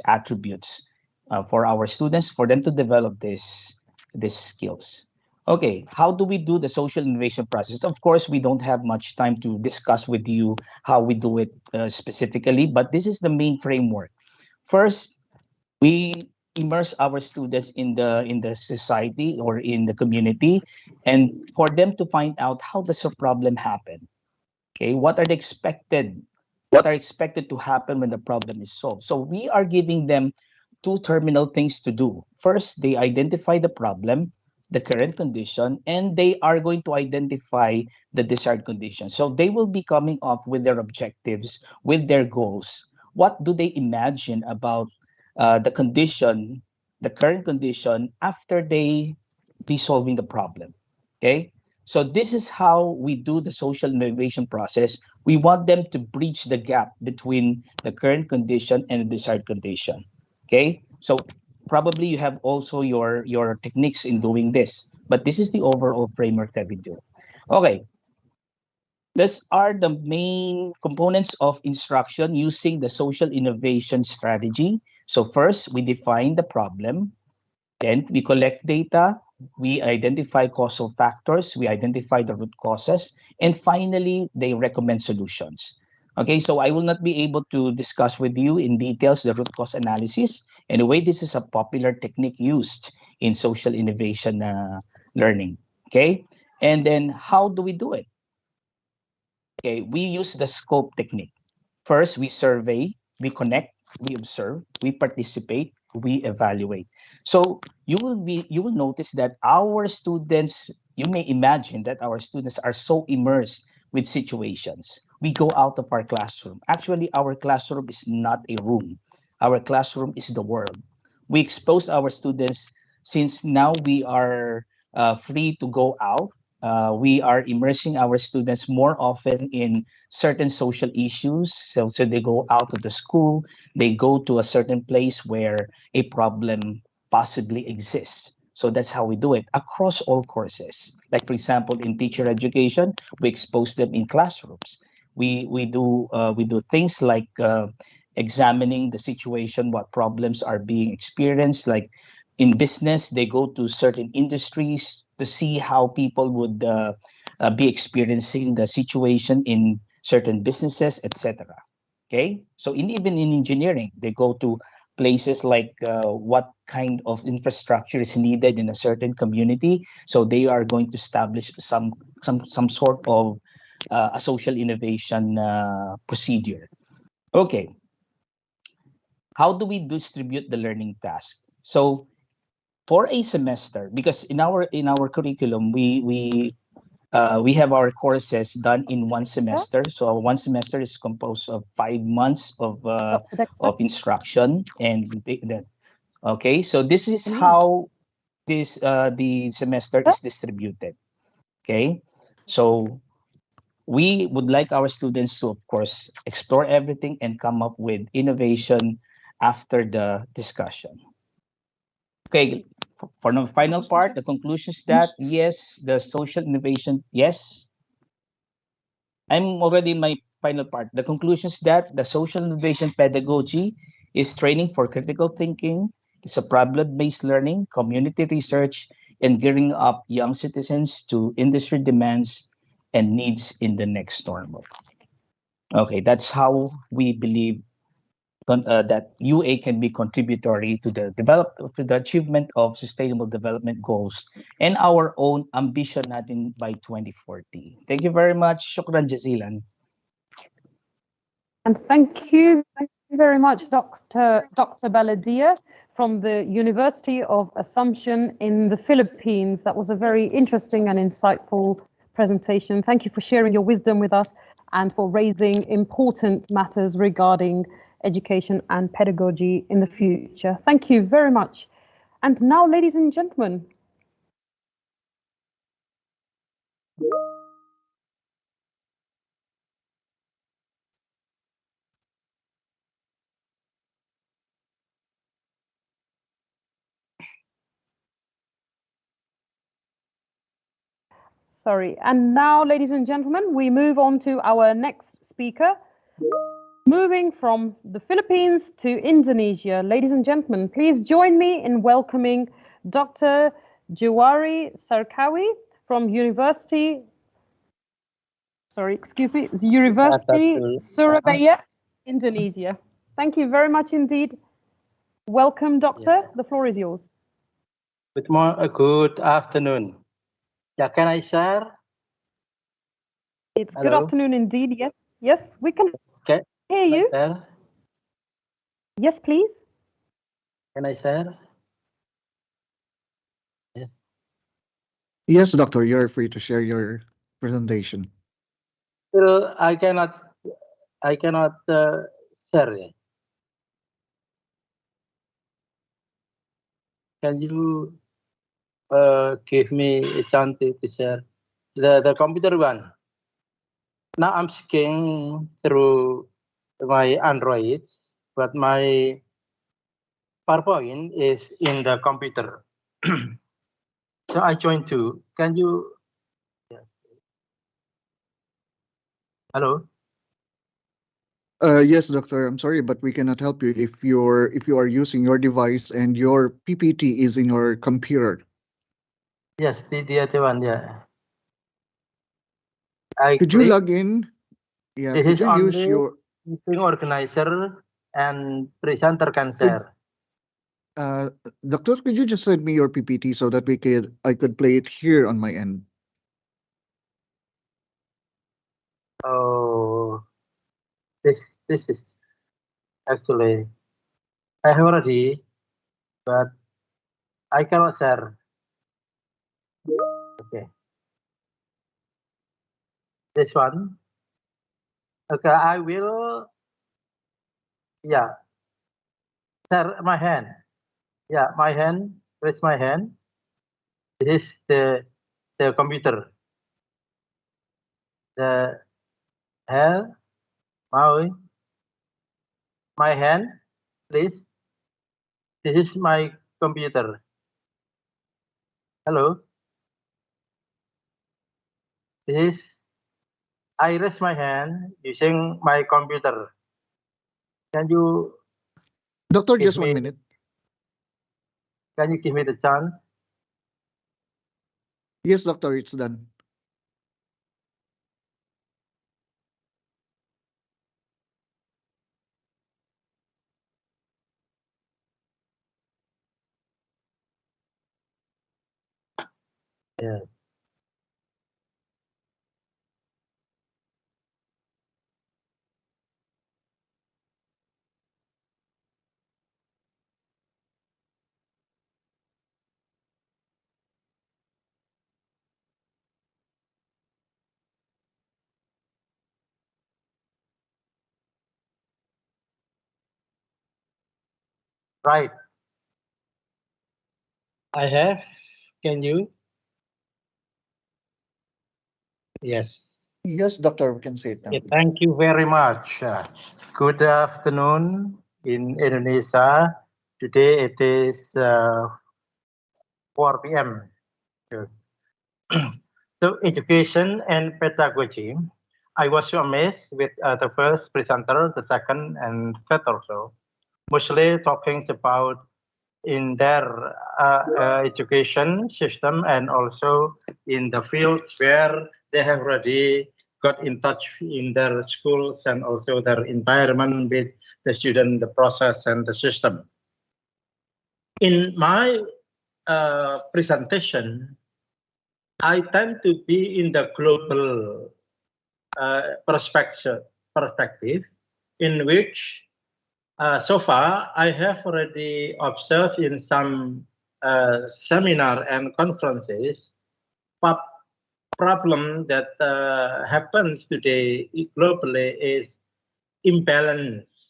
attributes for our students, for them to develop these skills. Okay, how do we do the social innovation process? Of course, we don't have much time to discuss with you how we do it specifically, but this is the main framework. First, we immerse our students in the society or in the community, and for them to find out how does a problem happen. Okay, what are expected to happen when the problem is solved. So we are giving them two terminal things to do. First, they identify the problem, the current condition, and they are going to identify the desired condition. So they will be coming up with their objectives, with their goals. What do they imagine about the condition, the current condition, after they be solving the problem? Okay, so this is how we do the social innovation process. We want them to bridge the gap between the current condition and the desired condition. Okay, so probably you have also your techniques in doing this, but this is the overall framework that we do. Okay, these are the main components of instruction using the social innovation strategy. So first, we define the problem. Then we collect data, we identify causal factors, we identify the root causes, and finally, they recommend solutions. Okay, so I will not be able to discuss with you in details the root cause analysis. Anyway, this is a popular technique used in social innovation learning. Okay, and then how do we do it? Okay, we use the scope technique. First, we survey, we connect, we observe, we participate, we evaluate. So you will notice that our students, you may imagine that our students are so immersed with situations. We go out of our classroom. Actually, our classroom is not a room. Our classroom is the world. We expose our students since now we are free to go out. We are immersing our students more often in certain social issues. So they go out of the school, they go to a certain place where a problem possibly exists. So that's how we do it across all courses. Like for example, in teacher education, we expose them in classrooms. We do things like examining the situation, what problems are being experienced. Like in business, they go to certain industries to see how people would be experiencing the situation in certain businesses, etc. Okay, so even in engineering, they go to places like what kind of infrastructure is needed in a certain community. So they are going to establish some sort of a social innovation procedure. Okay, how do we distribute the learning task? So for a semester, because in our curriculum we have our courses done in one semester. So one semester is composed of 5 months of instruction, and okay. So this is how the semester is distributed. Okay, so we would like our students to, of course, explore everything and come up with innovation after the discussion. Okay, for the final part, the conclusion is that yes, the social innovation, yes. I'm already in my final part. The conclusion is that the social innovation pedagogy is training for critical thinking, it's a problem-based learning, community research, and gearing up young citizens to industry demands and needs in the next normal. Okay, that's how we believe that UA can be contributory to the achievement of sustainable development goals and our own ambition natin by 2040. Thank you very much. Shukran jazilan. And thank you very much, Dr. Baladia from the University of Assumption in the Philippines. That was a very interesting and insightful presentation. Thank you for sharing your wisdom with us and for raising important matters regarding education and pedagogy in the future. Thank you very much. And now, ladies and gentlemen, sorry. And now, ladies and gentlemen, we move on to our next speaker, Moving from the Philippines to Indonesia, ladies and gentlemen, please join me in welcoming Dr. Juwari Sarkawi from University Surabaya, Indonesia. Thank you very much indeed. Welcome, Doctor. The floor is yours. Good afternoon. Yeah, can I share? It's good afternoon indeed. Yes, yes, we can hear you. Share? Yes, please. Can I share? Yes. Yes, doctor, you're free to share your presentation. Still, I cannot share. Can you give me a chance to share the computer one? Now I'm scanning through my Android, but my PowerPoint is in the computer. So I joined too. Can you? Yeah. Hello. Yes, doctor. I'm sorry, but we cannot help you if you are using your device and your PPT is in your computer. Yes, the other one. Yeah. Could you log in? Yeah. This Could is you use only your meeting organizer and presenter can share. Doctor? Could you just send me your PPT so that I could play it here on my end? Oh, this is actually I have already, but I cannot share. Okay, this one. Okay, I will. Yeah, share my hand. Yeah, my hand. Raise my hand. This is the computer. The hand. My hand, please. This is my computer. Hello. This is. I raise my hand using my computer. Can you, Doctor, just 1 minute. Can you give me the chance? Yes, doctor, it's done. Yeah. Right. I have. Can you? Yes. Yes, doctor, we can say it now. Okay, thank you very much. Good afternoon in Indonesia. Today it is 4 p.m. So education and pedagogy. I was so amazed with the first presenter, the second and third also. Mostly talking about in their education system and also in the fields where they have already got in touch in their schools and also their environment with the student, the process and the system. In my presentation, I tend to be in the global perspective in which so far, I have already observed in some seminar and conferences, problem that happens today globally is imbalance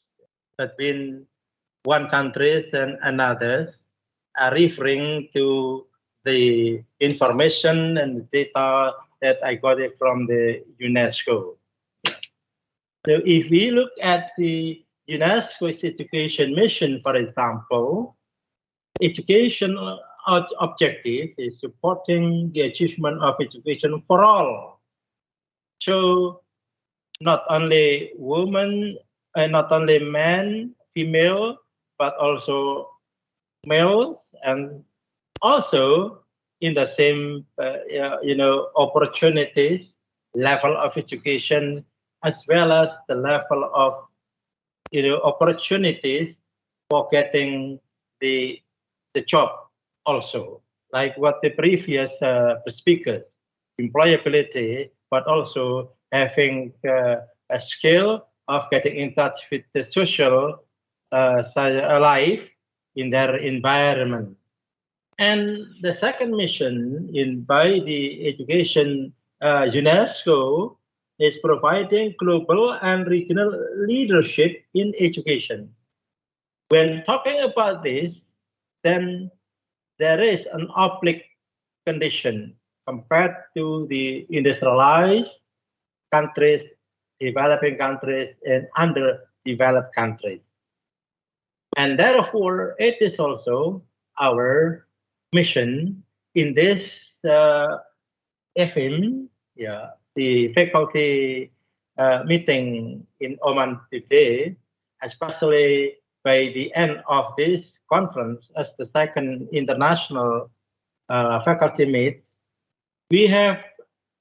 between one countries and another's, referring to the information and the data that I got it from the UNESCO. So if we look at the UNESCO's education mission, for example, education objective is supporting the achievement of education for all. So not only women not only men, female, but also males, and also in the same opportunities, level of education, as well as the level of opportunities for getting the job also, like what the previous speakers, employability, but also having a skill of getting in touch with the social life in their environment. And the second mission by the education UNESCO is providing global and regional leadership in education. When talking about this, then there is an oblique condition compared to the industrialized countries, developing countries, and underdeveloped countries. And therefore, it is also our mission in this FM, the faculty meeting in Oman today, especially by the end of this conference as the second international faculty meet, we have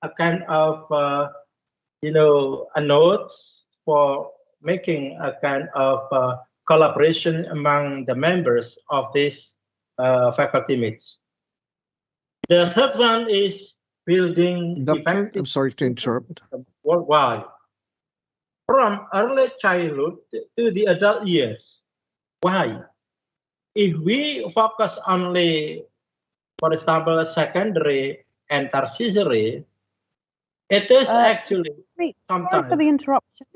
a kind of a note for making a kind of collaboration among the members of this faculty meets. The third one is building Doctor, I'm sorry to interrupt. Worldwide, from early childhood to the adult years. Why? If we focus only, for example, secondary and tertiary, it is actually sometimes. Sorry for the interruption.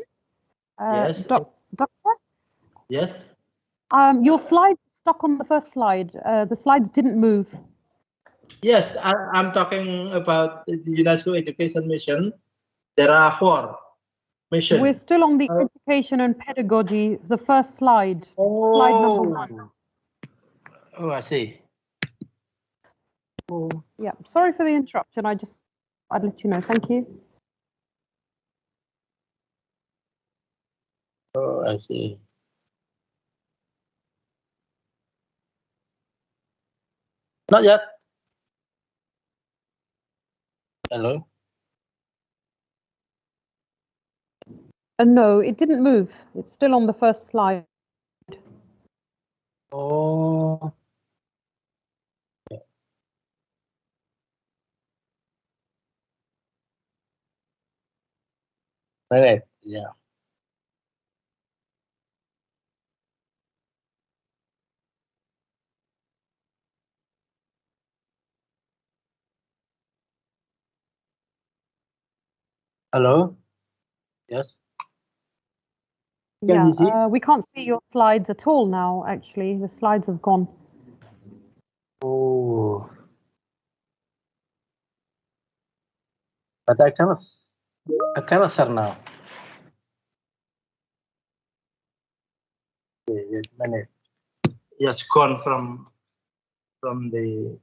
Yes. Doctor? Yes. Your slides stuck on the first slide. The slides didn't move. Yes, I'm talking about the UNESCO Education Mission. There are 4 missions. We're still on the education and pedagogy, the first slide, slide number 1. Oh, I see. Yeah, sorry for the interruption. I'd let you know. Thank you. Oh, I see. Not yet. Hello? No, it didn't move. It's still on the first slide. Oh. Right. Yeah. Hello? Yes. Can you see? Yeah, we can't see your slides at all now, actually. The slides have gone. Oh. But I cannot sir now. Okay, wait a minute. Yes, gone from the.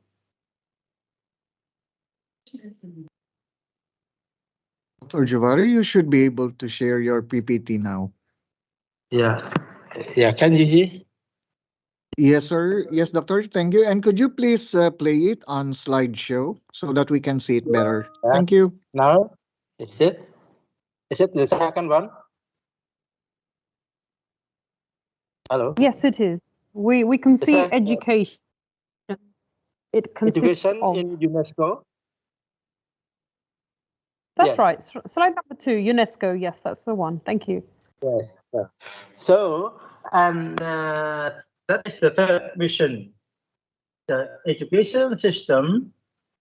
Dr. Javari, you should be able to share your PPT now. Yeah. Yeah, can you see? Yes, sir. Yes, doctor. Thank you. And could you please play it on slideshow so that we can see it better? Yeah. Thank you. Now, is it the second one? Hello? Yes, it is. We can see education. It consists Education of... in UNESCO? That's Yes. right. Slide number 2, UNESCO. Yes, that's the one. Thank you. Yes. Yeah. So, and that is the third mission. The education system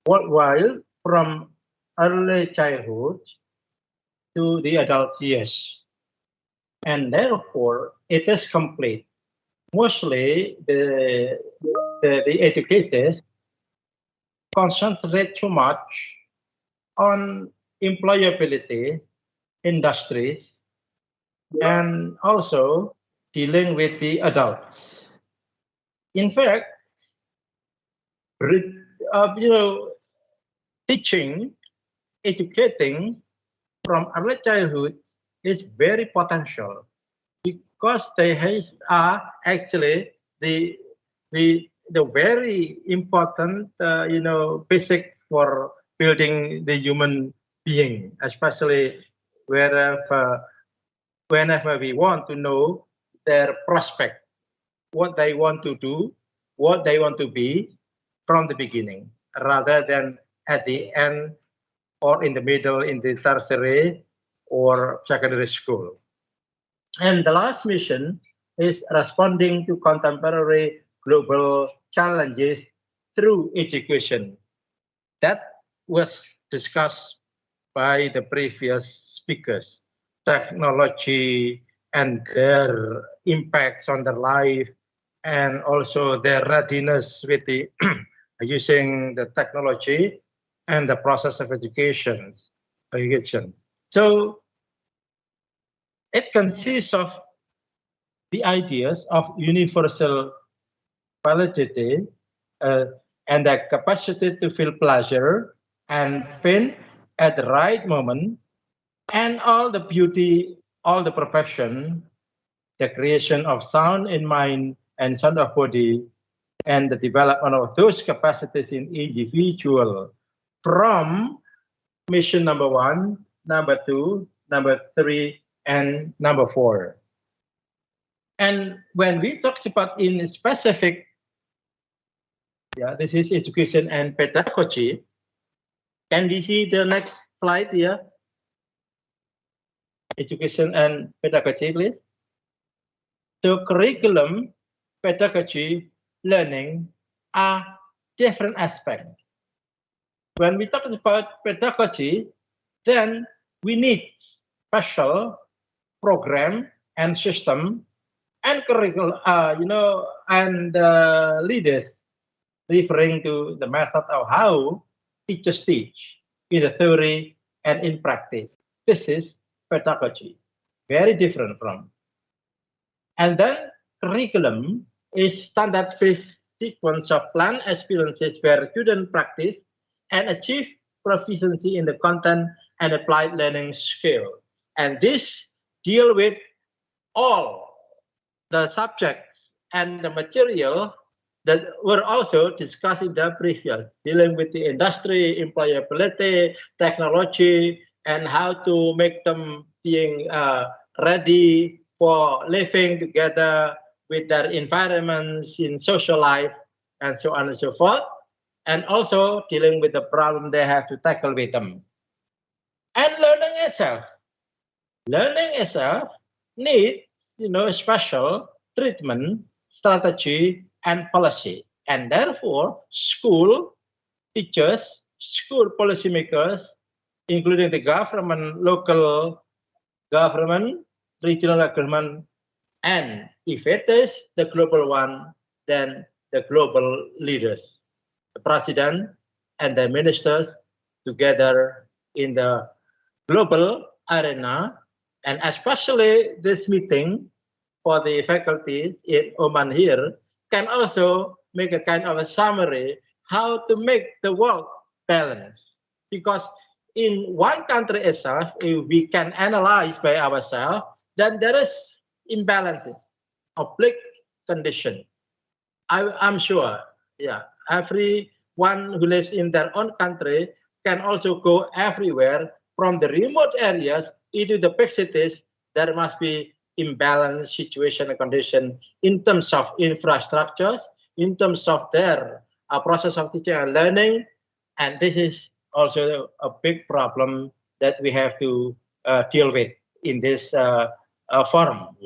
worldwide from early childhood to the adult years. And therefore, it is complete. Mostly the educators concentrate too much on employability, industries, and also dealing with the adults. In fact, teaching, educating from early childhood is very potential because they are actually the very important basic for building the human being, especially whenever we want to know their prospect, what they want to do, what they want to be from the beginning, rather than at the end or in the middle in the tertiary or secondary school. And the last mission is responding to contemporary global challenges through education. That was discussed by the previous speakers. Technology and their impacts on their life, and also their readiness with the using the technology and the process of education. So it consists of the ideas of universal validity and the capacity to feel pleasure and pain at the right moment, and all the beauty, all the perfection, the creation of sound in mind and sound of body, and the development of those capacities in individual from mission number 1, number 2, number 3, and number 4. And when we talked about in specific, this is education and pedagogy. Can we see the next slide here? Education and pedagogy, please. So curriculum, pedagogy, learning are different aspects. When we talk about pedagogy, then we need special program and system and curriculum, and leaders referring to the method of how teachers teach in the theory and in practice. This is pedagogy, very different from. And then curriculum is standard-based sequence of planned experiences where students practice and achieve proficiency in the content and applied learning skill. And this deal with all the subjects and the material that were also discussed in the previous, dealing with the industry, employability, technology, and how to make them being ready for living together with their environments in social life, and so on and so forth, and also dealing with the problem they have to tackle with them. And learning itself needs special treatment, strategy, and policy. And therefore, school teachers, school policymakers, including the government, local government, regional government, and if it is the global one, then the global leaders, the president and the ministers together in the global arena. And especially this meeting for the faculties in Oman here can also make a kind of a summary how to make the world balance. Because in one country itself, if we can analyze by ourselves, then there is imbalances, oblique condition. I'm sure, everyone who lives in their own country can also go everywhere from the remote areas into the big cities. There must be imbalanced situation and condition in terms of infrastructures, in terms of their process of teaching and learning. And this is also a big problem that we have to deal with in this forum.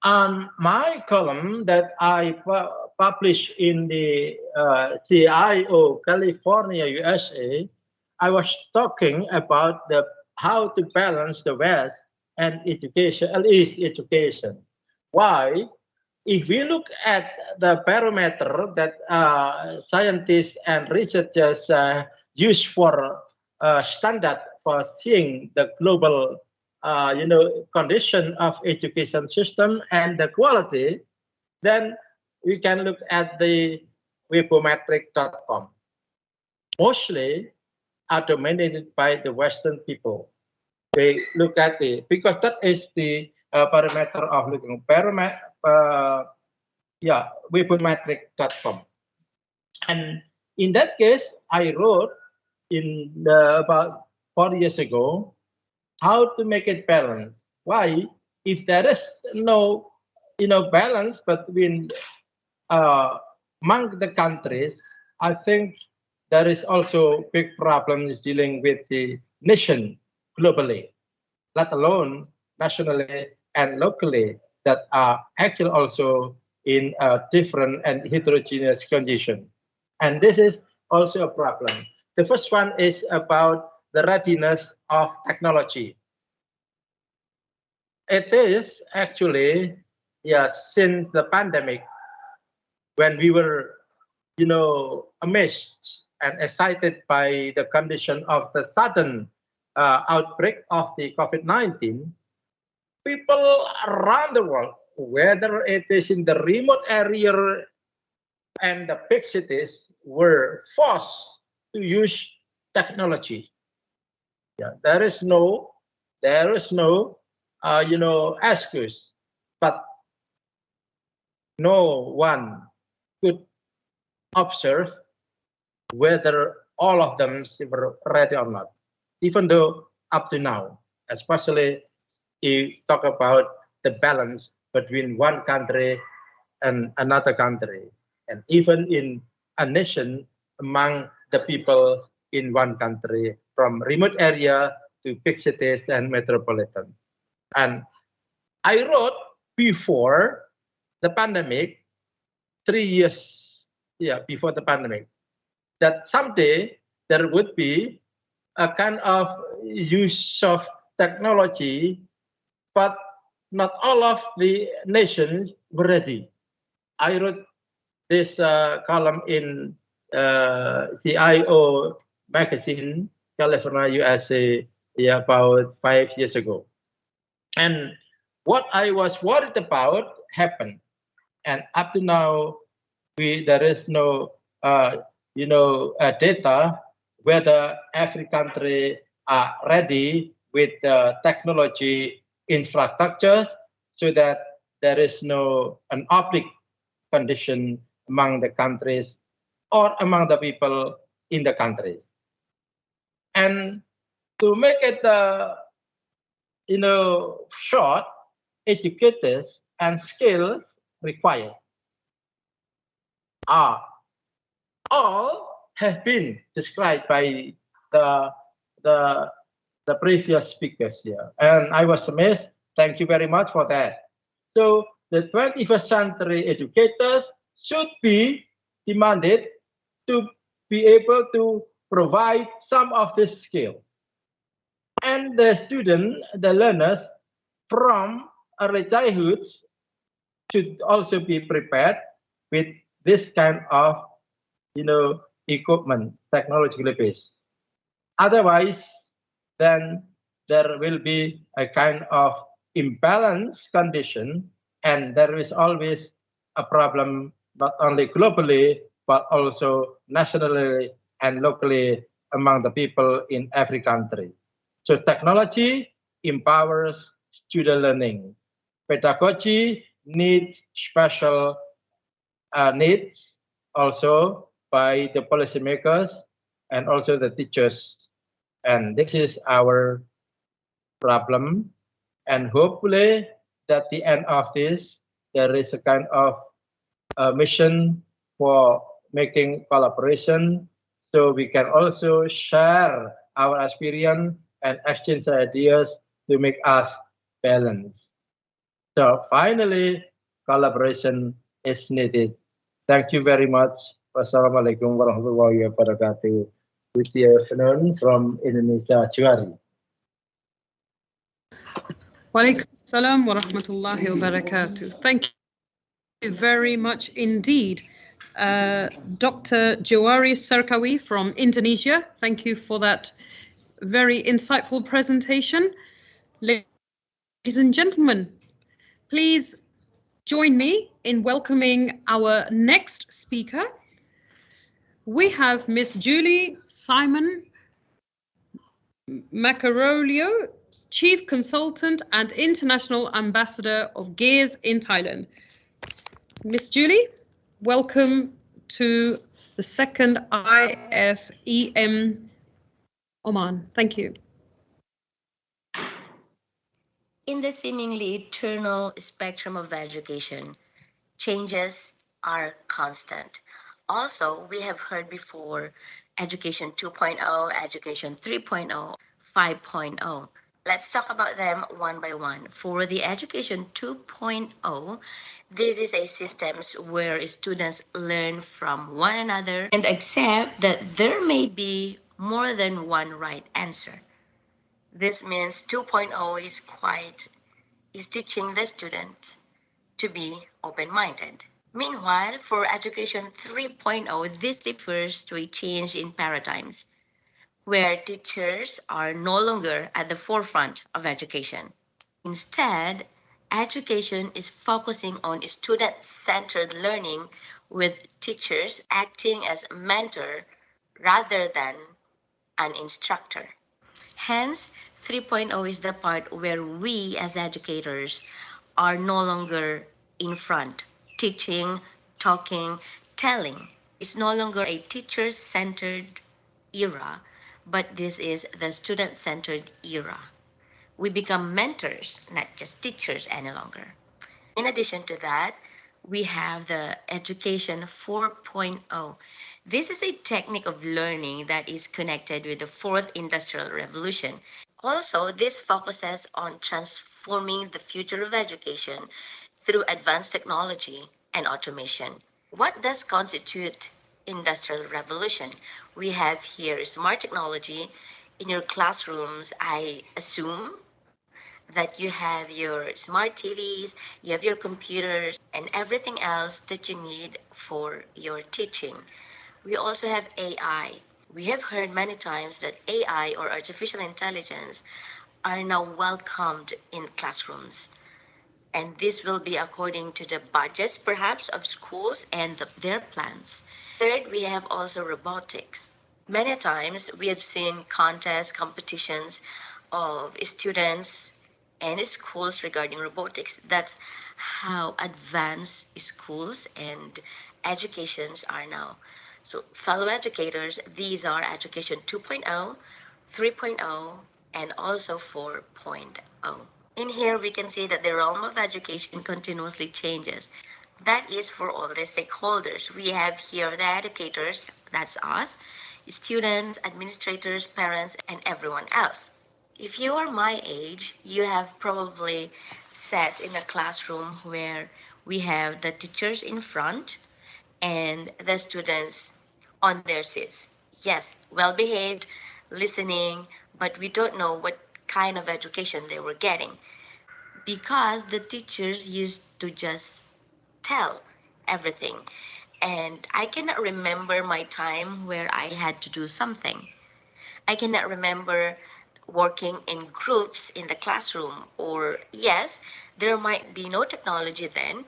My column that I published in the CIO, California, USA, I was talking about how to balance the West and education, at least education. Why? If we look at the barometer that scientists and researchers use for standard for seeing the global condition of education system and the quality, then we can look at the webometric.com. Mostly are dominated by the Western people. They look at it because that is the parameter of looking weaponmetric platform. And in that case, I wrote about 4 years ago how to make it balanced. Why? If there is no balance between among the countries, I think there is also big problems dealing with the nation globally, let alone nationally and locally, that are actually also in a different and heterogeneous condition. And this is also a problem. The first one is about the readiness of technology. It is actually, yes, since the pandemic, when we were, amazed and excited by the condition of the sudden outbreak of the COVID-19, people around the world, whether it is in the remote area and the big cities, were forced to use technology. Yeah, there is no excuse, but no one could observe whether all of them were ready or not, even though up to now, especially if you talk about the balance between one country and another country, and even in a nation among the people in one country, from remote area to big cities and metropolitans. And I wrote before the pandemic, 3 years before the pandemic, that someday there would be a kind of use of technology, but not all of the nations were ready. I wrote this column in the IO magazine, California, USA, about 5 years ago. And what I was worried about happened. And up to now, there is no data whether every country are ready with the technology infrastructures, so that there is no an oblique condition among the countries or among the people in the countries. And to make it short, educators and skills required are all have been described by the previous speakers here, and I was amazed. Thank you very much for that. So the 21st century educators should be demanded to be able to provide some of this skill, and the learners from early childhood should also be prepared with this kind of equipment, technologically based. Otherwise, then there will be a kind of imbalanced condition, and there is always a problem, not only globally, but also nationally and locally among the people in every country. So technology empowers student learning. Pedagogy needs special needs also by the policymakers and also the teachers. And this is our problem. And hopefully at the end of this, there is a kind of mission for making collaboration, so we can also share our experience and exchange ideas to make us balanced. So finally, collaboration is needed. Thank you very much. Wassalamualaikum warahmatullahi wabarakatuh. Good afternoon from Indonesia, Juari. Walaikum salam wa rahmatullahi wa barakatuh. Thank you very much indeed, Dr. Jawari Serkawi from Indonesia. Thank you for that very insightful presentation. Ladies and gentlemen, please join me in welcoming our next speaker. We have Miss Julie Simon Macarolio Chief Consultant and International Ambassador of Gears in Thailand. Miss Julie, welcome to the second IFEM Oman. Thank you. In the seemingly eternal spectrum of education, changes are constant. Also, we have heard before Education 2.0, Education 3.0, 5.0. Let's talk about them one by one. For the Education 2.0, this is a system where students learn from one another and accept that there may be more than one right answer. This means 2.0 is teaching the students to be open-minded. Meanwhile, for Education 3.0, this refers to a change in paradigms, where teachers are no longer at the forefront of education. Instead, education is focusing on student-centered learning, with teachers acting as a mentor rather than an instructor. Hence, 3.0 is the part where we as educators are no longer in front, teaching, talking, telling. It's no longer a teacher-centered era, but this is the student-centered era. We become mentors, not just teachers any longer. In addition to that, we have the Education 4.0. This is a technique of learning that is connected with the fourth industrial revolution. Also, this focuses on transforming the future of education through advanced technology and automation. What does constitute industrial revolution? We have here smart technology. In your classrooms, I assume that you have your smart TVs, you have your computers, and everything else that you need for your teaching. We also have AI. We have heard many times that AI, or artificial intelligence, are now welcomed in classrooms. And this will be according to the budgets, perhaps, of schools and their plans. Third, we have also robotics. Many times we have seen contests, competitions of students and schools regarding robotics. That's how advanced schools and educations are now. So fellow educators, these are Education 2.0, 3.0, and also 4.0. In here, we can see that the realm of education continuously changes. That is for all the stakeholders. We have here the educators, that's us, students, administrators, parents, and everyone else. If you are my age, you have probably sat in a classroom where we have the teachers in front and the students on their seats. Yes, well behaved, listening, but we don't know what kind of education they were getting, because the teachers used to just tell everything. And I cannot remember my time where I had to do something. I cannot remember working in groups in the classroom, or yes, there might be no technology then.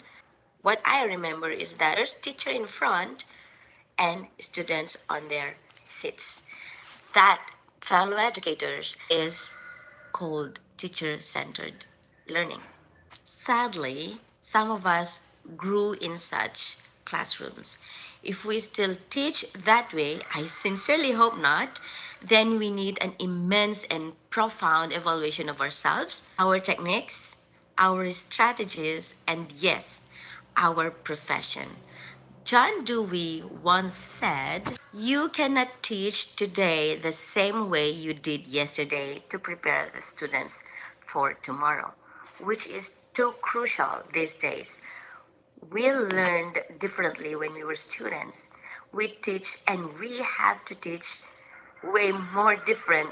What I remember is that there's teacher in front and students on their seats. That, fellow educators, is called teacher-centered learning. Sadly, some of us grew in such classrooms. If we still teach that way, I sincerely hope not, then we need an immense and profound evaluation of ourselves, our techniques, our strategies, and yes, our profession. John Dewey once said, "You cannot teach today the same way you did yesterday to prepare the students for tomorrow," which is too crucial these days. We learned differently when we were students. We teach and we have to teach way more different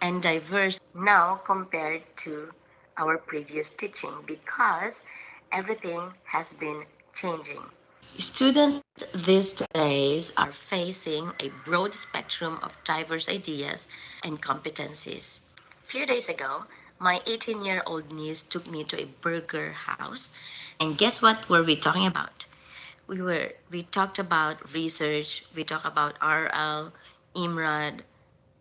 and diverse now compared to our previous teaching, because everything has been changing. Students these days are facing a broad spectrum of diverse ideas and competencies. A few days ago, my 18-year-old niece took me to a burger house, and guess what were we talking about? We talked about research, we talked about RL, IMRAD,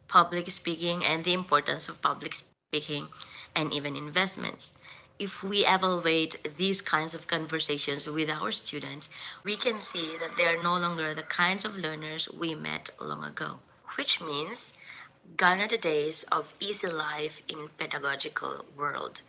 public speaking, and the importance of public speaking. and even investments. If we evaluate these kinds of conversations with our students, we can see that they are no longer the kinds of learners we met long ago, which means gone are the days of easy life in pedagogical world.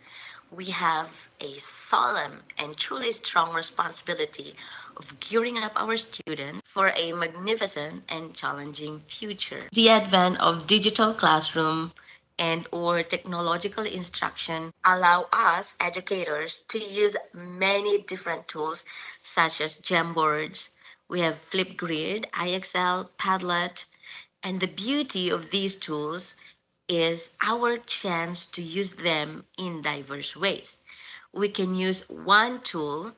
We have a solemn and truly strong responsibility of gearing up our students for a magnificent and challenging future. The advent of digital classroom and or technological instruction allow us educators to use many different tools such as Jamboards. We have Flipgrid, IXL, Padlet, and the beauty of these tools is our chance to use them in diverse ways. We can use one tool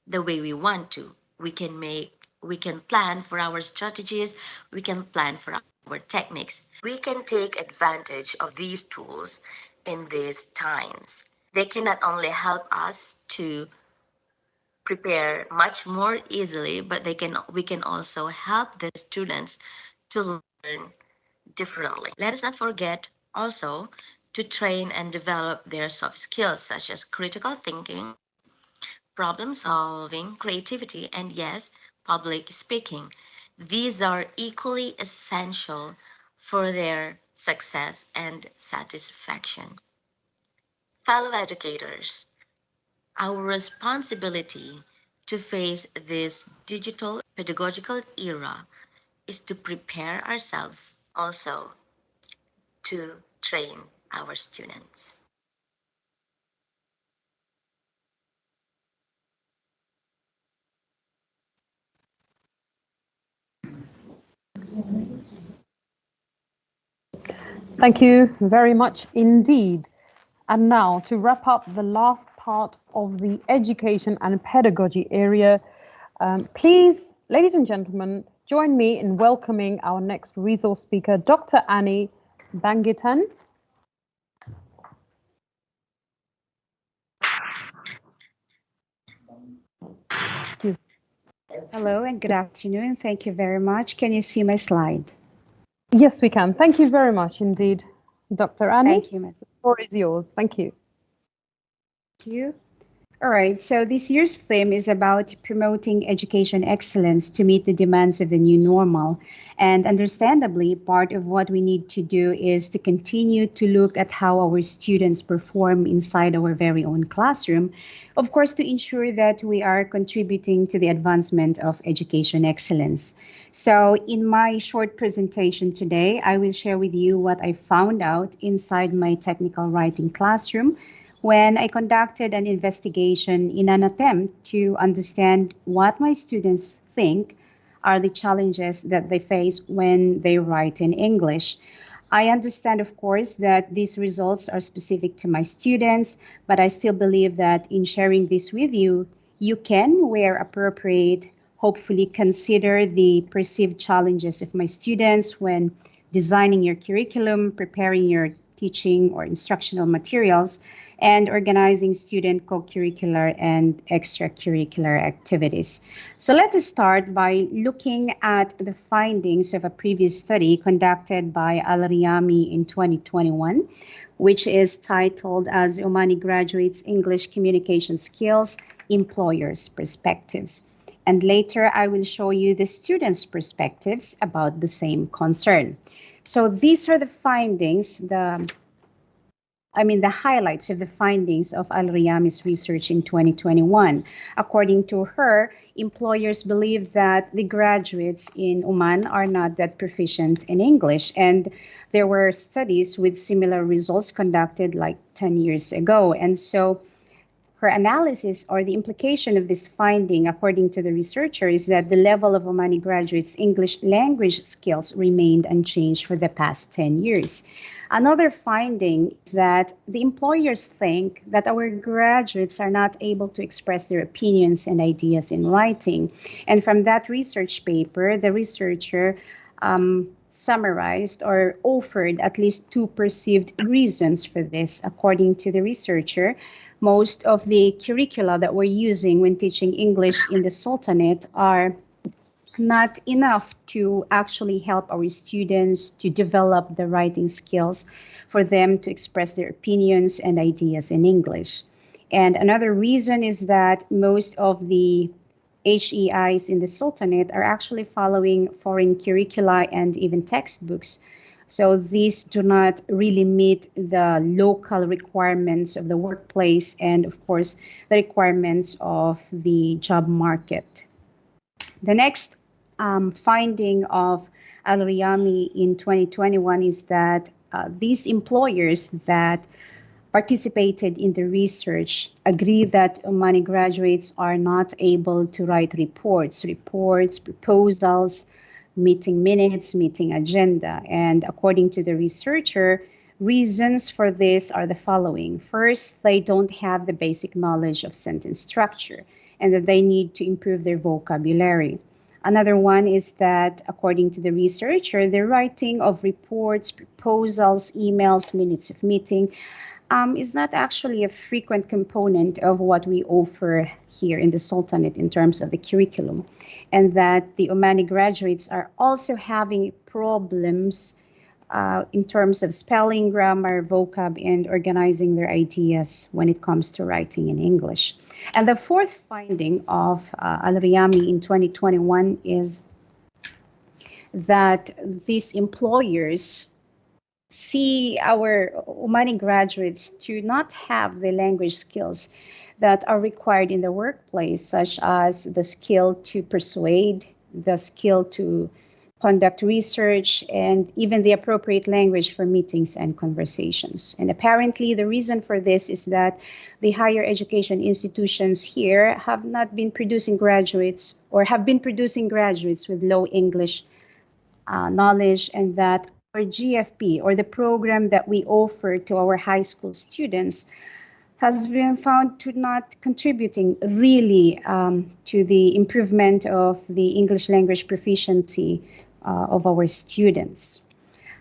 the way we want to. We can plan for our strategies, we can plan for our techniques. We can take advantage of these tools in these times. They can not only help us to prepare much more easily, but we can also help the students to learn differently. Let us not forget also to train and develop their soft skills such as critical thinking, problem solving, creativity, and yes, public speaking. These are equally essential for their success and satisfaction. Fellow educators, our responsibility to face this digital pedagogical era is to prepare ourselves also to train our students. Thank you very much indeed. And now, to wrap up the last part of the education and pedagogy area, please, ladies and gentlemen, join me in welcoming our next resource speaker, Dr. Annie Bangitan. Excuse me. Hello and good afternoon. Thank you very much. Can you see my slide? Yes, we can. Thank you very much indeed, Dr. Annie. Thank you, ma'am. The floor is yours. Thank you. Thank you. All right, so this year's theme is about promoting education excellence to meet the demands of the new normal. And understandably, part of what we need to do is to continue to look at how our students perform inside our very own classroom, of course, to ensure that we are contributing to the advancement of education excellence. So in my short presentation today, I will share with you what I found out inside my technical writing classroom when I conducted an investigation in an attempt to understand what my students think are the challenges that they face when they write in English. I understand, of course, that these results are specific to my students, but I still believe that in sharing this with you, you can, where appropriate, hopefully consider the perceived challenges of my students when designing your curriculum, preparing your teaching or instructional materials, and organizing student co-curricular and extracurricular activities. So let us start by looking at the findings of a previous study conducted by Al-Riyami in 2021, which is titled as Omani Graduates English Communication Skills, Employers' Perspectives. And later I will show you the students' perspectives about the same concern. So these are the findings, the highlights of the findings of Al-Riyami's research in 2021. According to her, employers believe that the graduates in Oman are not that proficient in English, and there were studies with similar results conducted like 10 years ago. And so her analysis or the implication of this finding, according to the researcher, is that the level of Omani graduates' English language skills remained unchanged for the past 10 years. Another finding is that the employers think that our graduates are not able to express their opinions and ideas in writing. And from that research paper, the researcher summarized or offered at least two perceived reasons for this. According to the researcher, most of the curricula that we're using when teaching English in the Sultanate are not enough to actually help our students to develop the writing skills for them to express their opinions and ideas in English. And another reason is that most of the HEIs in the Sultanate are actually following foreign curricula and even textbooks. So these do not really meet the local requirements of the workplace and, of course, the requirements of the job market. The next finding of Al-Riyami in 2021 is that these employers that participated in the research agree that Omani graduates are not able to write reports, proposals, meeting minutes, meeting agenda. And according to the researcher, reasons for this are the following. First, they don't have the basic knowledge of sentence structure and that they need to improve their vocabulary. Another one is that, according to the researcher, the writing of reports, proposals, emails, minutes of meeting is not actually a frequent component of what we offer here in the Sultanate in terms of the curriculum, and that the Omani graduates are also having problems in terms of spelling, grammar, vocab, and organizing their ideas when it comes to writing in English. And the fourth finding of Al-Riyami in 2021 is that these employers see our Omani graduates to not have the language skills that are required in the workplace, such as the skill to persuade, the skill to conduct research, and even the appropriate language for meetings and conversations. And apparently the reason for this is that the higher education institutions here have not been producing graduates or have been producing graduates with low English knowledge, and that our GFP, or the program that we offer to our high school students, has been found to not contributing really to the improvement of the English language proficiency of our students.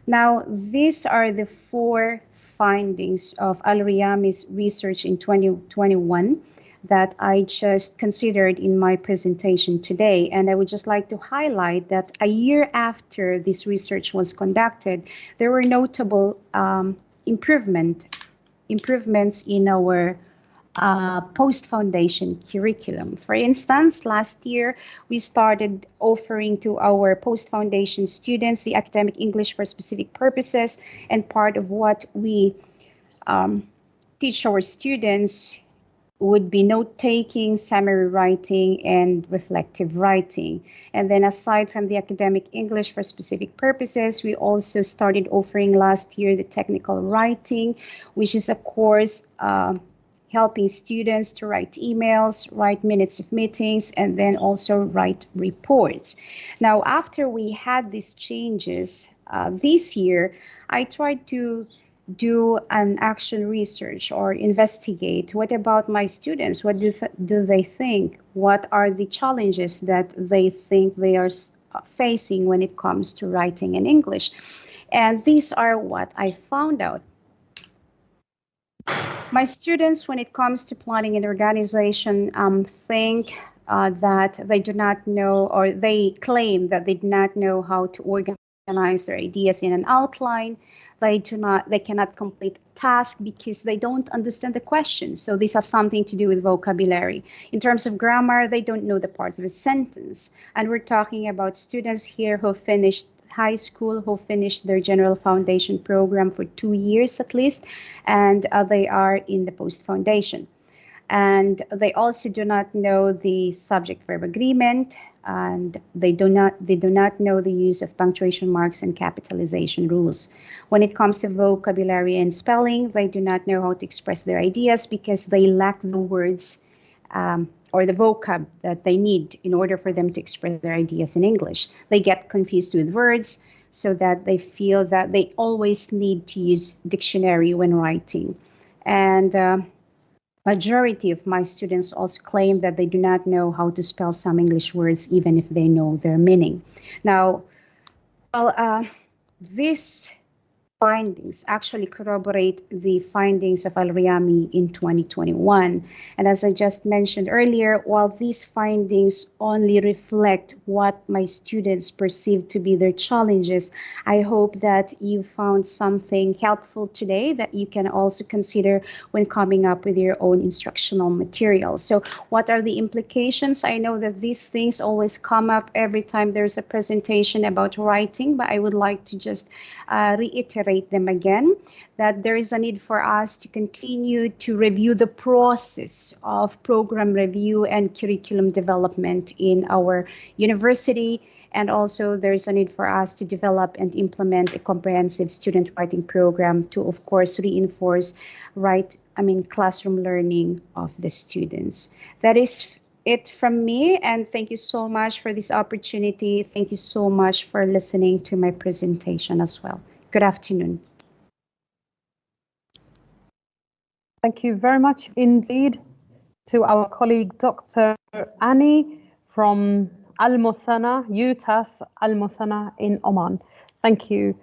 Now, these are the four findings of Al-Riyami's research in 2021 that I just considered in my presentation today. And I would just like to highlight that a year after this research was conducted, there were notable improvements in our post-foundation curriculum. For instance, last year, we started offering to our post-foundation students the academic English for specific purposes, and part of what we teach our students would be note-taking, summary writing, and reflective writing. And then aside from the academic English for specific purposes, we also started offering last year the technical writing, which is a course helping students to write emails, write minutes of meetings, and then also write reports. Now, after we had these changes this year, I tried to do an action research or investigate what about my students, what do they think, what are the challenges that they think they are facing when it comes to writing in English. And these are what I found out. My students, when it comes to planning and organization, think that they do not know, or they claim that they do not know how to organize their ideas in an outline. They cannot complete a task because they don't understand the question. So this has something to do with vocabulary. In terms of grammar, they don't know the parts of a sentence. And we're talking about students here who finished high school, who finished their general foundation program for 2 years at least, and they are in the post-foundation. And they also do not know the subject-verb agreement, and they do not know the use of punctuation marks and capitalization rules. When it comes to vocabulary and spelling, they do not know how to express their ideas because they lack the words or the vocab that they need in order for them to express their ideas in English. They get confused with words so that they feel that they always need to use dictionary when writing. And majority of my students also claim that they do not know how to spell some English words, even if they know their meaning. Now, well, this findings actually corroborate the findings of Al-Riyami in 2021. And as I just mentioned earlier, while these findings only reflect what my students perceive to be their challenges, I hope that you found something helpful today that you can also consider when coming up with your own instructional materials. So what are the implications? I know that these things always come up every time there's a presentation about writing, but I would like to just reiterate them again, that there is a need for us to continue to review the process of program review and curriculum development in our university. And also there's a need for us to develop and implement a comprehensive student writing program to, of course, reinforce classroom learning of the students. That is it from me, and thank you so much for this opportunity. Thank you so much for listening to my presentation as well. Good afternoon. Thank you very much indeed to our colleague Dr. Annie from Al Musana, UTAS Al Musana in Oman. Thank you.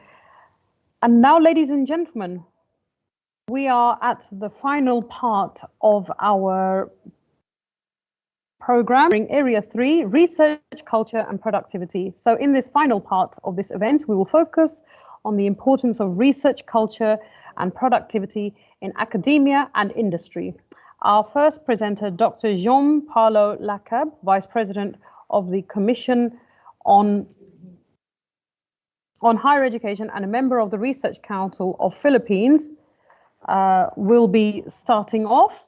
And now, ladies and gentlemen, we are at the final part of our program, Area 3, Research, Culture and Productivity. So in this final part of this event, we will focus on the importance of research, culture and productivity in academia and industry. Our first presenter, Dr. Jean-Paulo Lacab, Vice President of the Commission on Higher Education and a member of the Research Council of Philippines, will be starting off.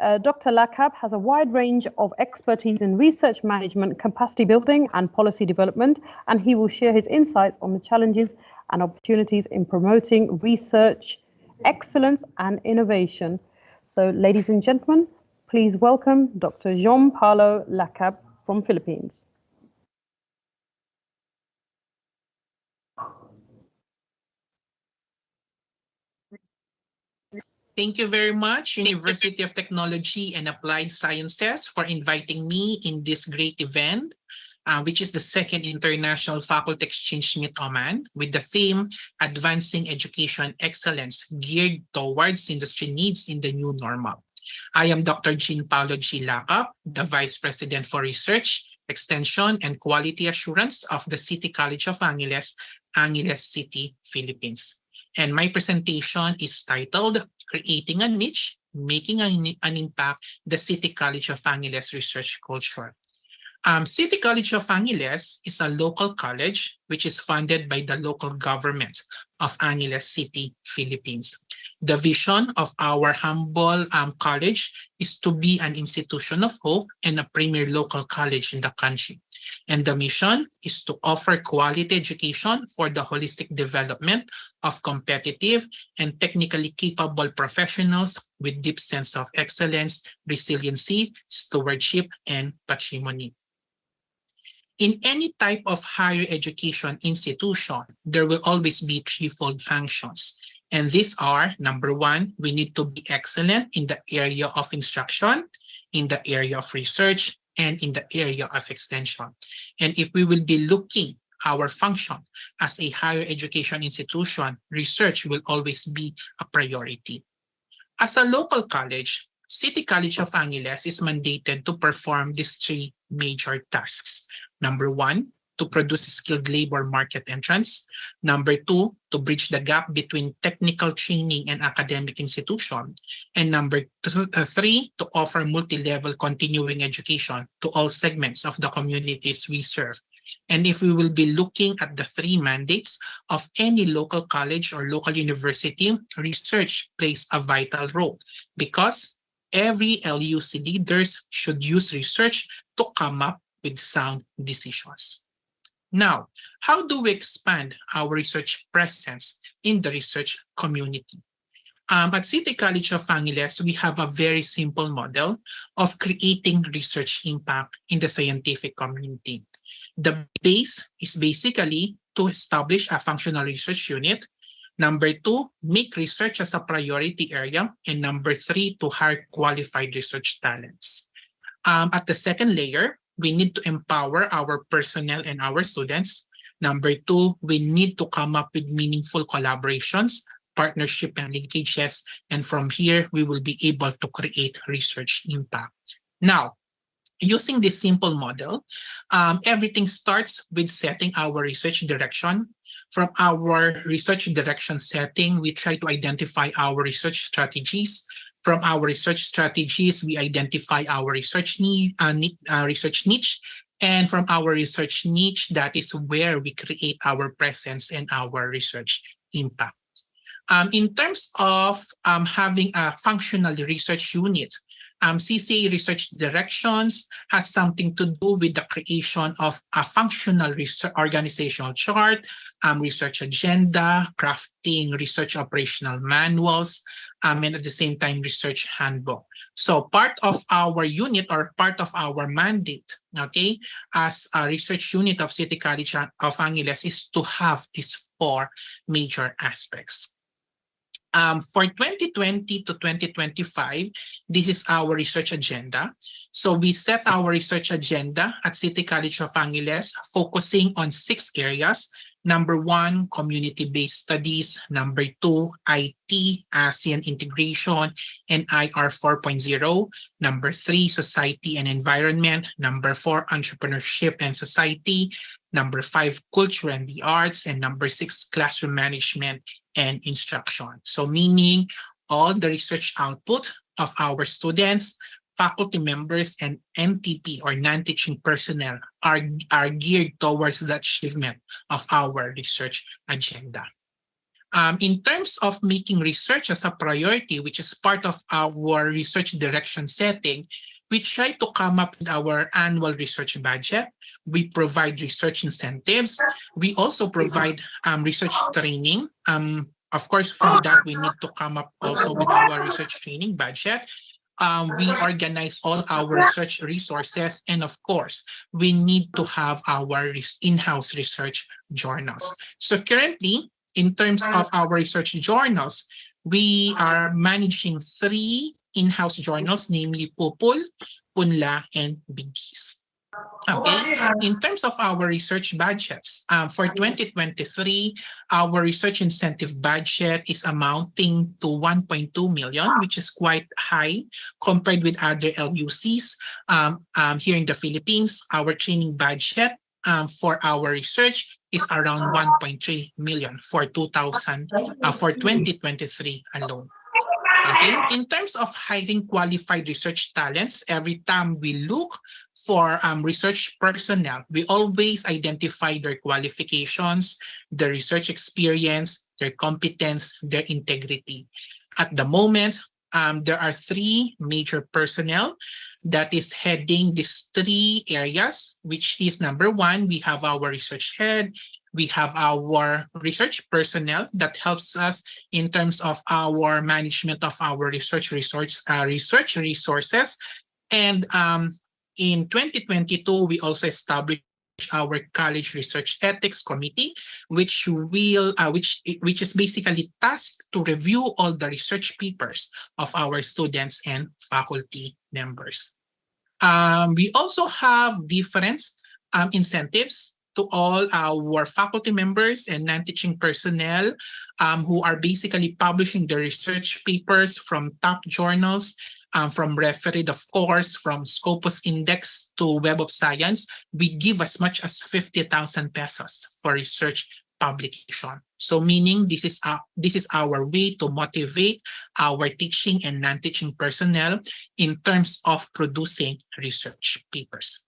Dr. Lacab has a wide range of expertise in research management, capacity building and policy development, and he will share his insights on the challenges and opportunities in promoting research excellence and innovation. So, ladies and gentlemen, please welcome Dr. Jean-Paulo Lacab from Philippines. Thank you very much, University of Technology and Applied Sciences, for inviting me in this great event, which is the second International Faculty Exchange Meet Oman, with the theme Advancing Education Excellence, geared towards industry needs in the new normal. I am Dr. Jean-Paulo G. Lacab, the Vice President for Research, Extension, and Quality Assurance of the City College of Angeles, Angeles City, Philippines. And my presentation is titled Creating a Niche, Making an Impact, the City College of Angeles Research Culture. City College of Angeles is a local college which is funded by the local government of Angeles City, Philippines. The vision of our humble college is to be an institution of hope and a premier local college in the country. And the mission is to offer quality education for the holistic development of competitive and technically capable professionals with deep sense of excellence, resiliency, stewardship, and patrimony. In any type of higher education institution, there will always be threefold functions. And these are, number one, we need to be excellent in the area of instruction, in the area of research, and in the area of extension. And if we will be looking our function as a higher education institution, research will always be a priority. As a local college, City College of Angeles is mandated to perform these three major tasks. Number one, to produce skilled labor market entrance. Number two, to bridge the gap between technical training and academic institution. And number three, to offer multi-level continuing education to all segments of the communities we serve. And if we will be looking at the three mandates of any local college or local university, research plays a vital role because every LUC leaders should use research to come up with sound decisions. Now, how do we expand our research presence in the research community? At City College of Angeles, we have a very simple model of creating research impact in the scientific community. The base is basically to establish a functional research unit. Number two, make research as a priority area. And number three, to hire qualified research talents. At the second layer, we need to empower our personnel and our students. Number two, we need to come up with meaningful collaborations, partnership and linkages. And from here, we will be able to create research impact. Now, using this simple model, everything starts with setting our research direction. From our research direction setting, we try to identify our research strategies. From our research strategies, we identify our research research niche. And from our research niche, that is where we create our presence and our research impact. In terms of having a functional research unit, CCA Research Directions has something to do with the creation of a functional research organizational chart, research agenda, crafting research operational manuals, and at the same time, research handbook. So part of our unit or part of our mandate, okay, as a research unit of City College of Angeles is to have these four major aspects. For 2020 to 2025, this is our research agenda. So we set our research agenda at City College of Angeles, focusing on 6 areas. Number 1, community-based studies. Number 2, IT, ASEAN integration, and IR 4.0. Number 3, society and environment. Number 4, entrepreneurship and society. Number 5, culture and the arts. And number 6, classroom management and instruction. So meaning all the research output of our students, faculty members, and NTP or non-teaching personnel are geared towards the achievement of our research agenda. In terms of making research as a priority, which is part of our research direction setting, we try to come up with our annual research budget. We provide research incentives. We also provide research training. Of course, from that, we need to come up also with our research training budget. We organize all our research resources. And of course, we need to have our in-house research journals. So currently, in terms of our research journals, we are managing 3 in-house journals, namely Pupul, Punla, and Bigis. Okay, in terms of our research budgets, for 2023, our research incentive budget is amounting to 1.2 million, which is quite high compared with other LUCs here in the Philippines. Our training budget for our research is around 1.3 million for 2023 alone. Okay, in terms of hiring qualified research talents, every time we look for research personnel, we always identify their qualifications, their research experience, their competence, their integrity. At the moment, there are 3 major personnel that is heading these 3 areas, which is number 1, we have our research head, we have our research personnel that helps us in terms of our management of our research resources. And in 2022, we also established our college research ethics committee, which is basically tasked to review all the research papers of our students and faculty members. We also have different incentives to all our faculty members and non-teaching personnel who are basically publishing the research papers from top journals, from refereed, of course, from Scopus Index to Web of Science. We give as much as 50,000 pesos for research publication. So meaning this is our way to motivate our teaching and non-teaching personnel in terms of producing research papers.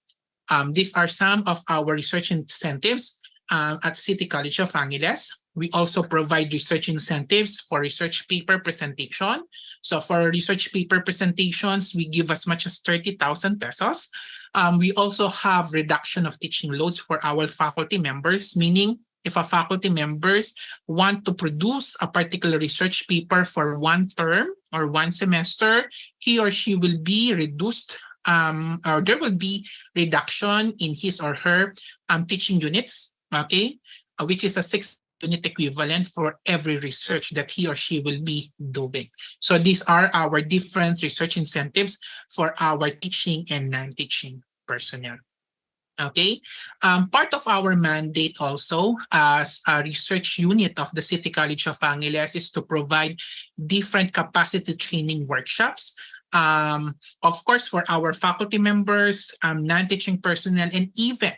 These are some of our research incentives at City College of Angeles. We also provide research incentives for research paper presentation. So for research paper presentations, we give as much as 30,000 pesos. We also have reduction of teaching loads for our faculty members, meaning if a faculty members want to produce a particular research paper for 1 term or 1 semester, he or she will be reduced or there will be reduction in his or her teaching units, okay, which is a 6-unit equivalent for every research that he or she will be doing. So these are our different research incentives for our teaching and non-teaching personnel. Okay, part of our mandate also as a research unit of the City College of Angeles is to provide different capacity training workshops. Of course, for our faculty members, non-teaching personnel, and even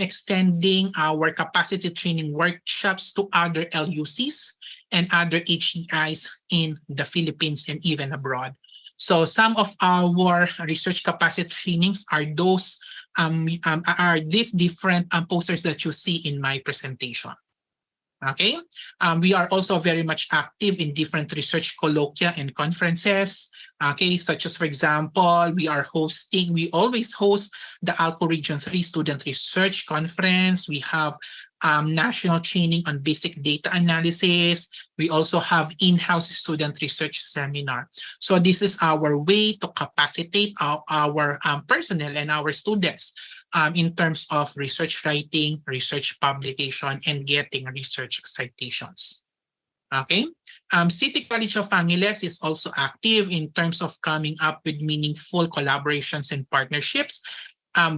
extending our capacity training workshops to other LUCs and other HEIs in the Philippines and even abroad. So some of our research capacity trainings are those are these different posters that you see in my presentation. Okay, we are also very much active in different research colloquia and conferences. Okay, such as, for example, we always host the ALCO Region 3 Student Research Conference. We have national training on basic data analysis. We also have in-house student research seminar. So this is our way to capacitate our personnel and our students in terms of research writing, research publication, and getting research citations. Okay, City College of Angeles is also active in terms of coming up with meaningful collaborations and partnerships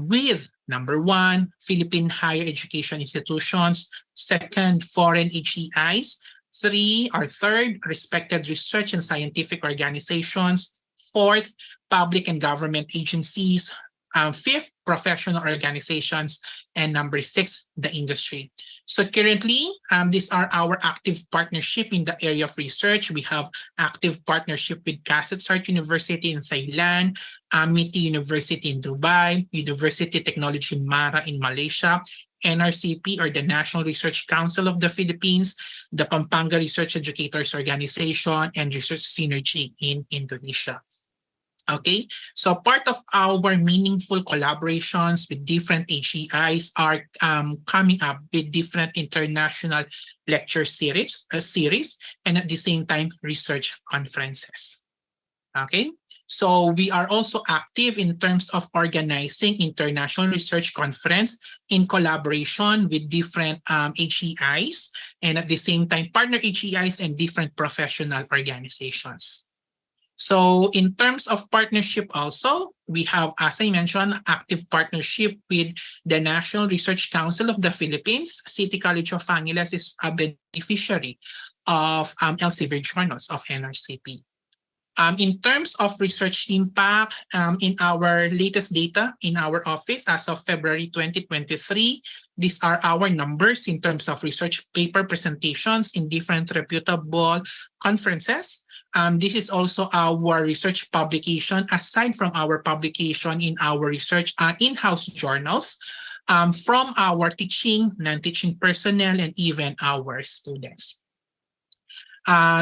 with, number one, Philippine higher education institutions, second, foreign HEIs, third, respected research and scientific organizations, fourth, public and government agencies, fifth, professional organizations, and number six, the industry. So currently, these are our active partnership in the area of research. We have active partnership with Kasetsart University in Thailand, MITI University in Dubai, University Technology Mara in Malaysia, NRCP, or the National Research Council of the Philippines, the Pampanga Research Educators Organization, and Research Synergy in Indonesia. Okay, so part of our meaningful collaborations with different HEIs are coming up with different international lecture series, and at the same time, research conferences. Okay, so we are also active in terms of organizing international research conference in collaboration with different HEIs, and at the same time, partner HEIs and different professional organizations. So in terms of partnership also, we have, as I mentioned, active partnership with the National Research Council of the Philippines. City College of Angeles is a beneficiary of Elsevier journals of NRCP. In terms of research impact, in our latest data in our office as of February 2023, these are our numbers in terms of research paper presentations in different reputable conferences. This is also our research publication, aside from our publication in our research in-house journals, from our teaching, non-teaching personnel, and even our students.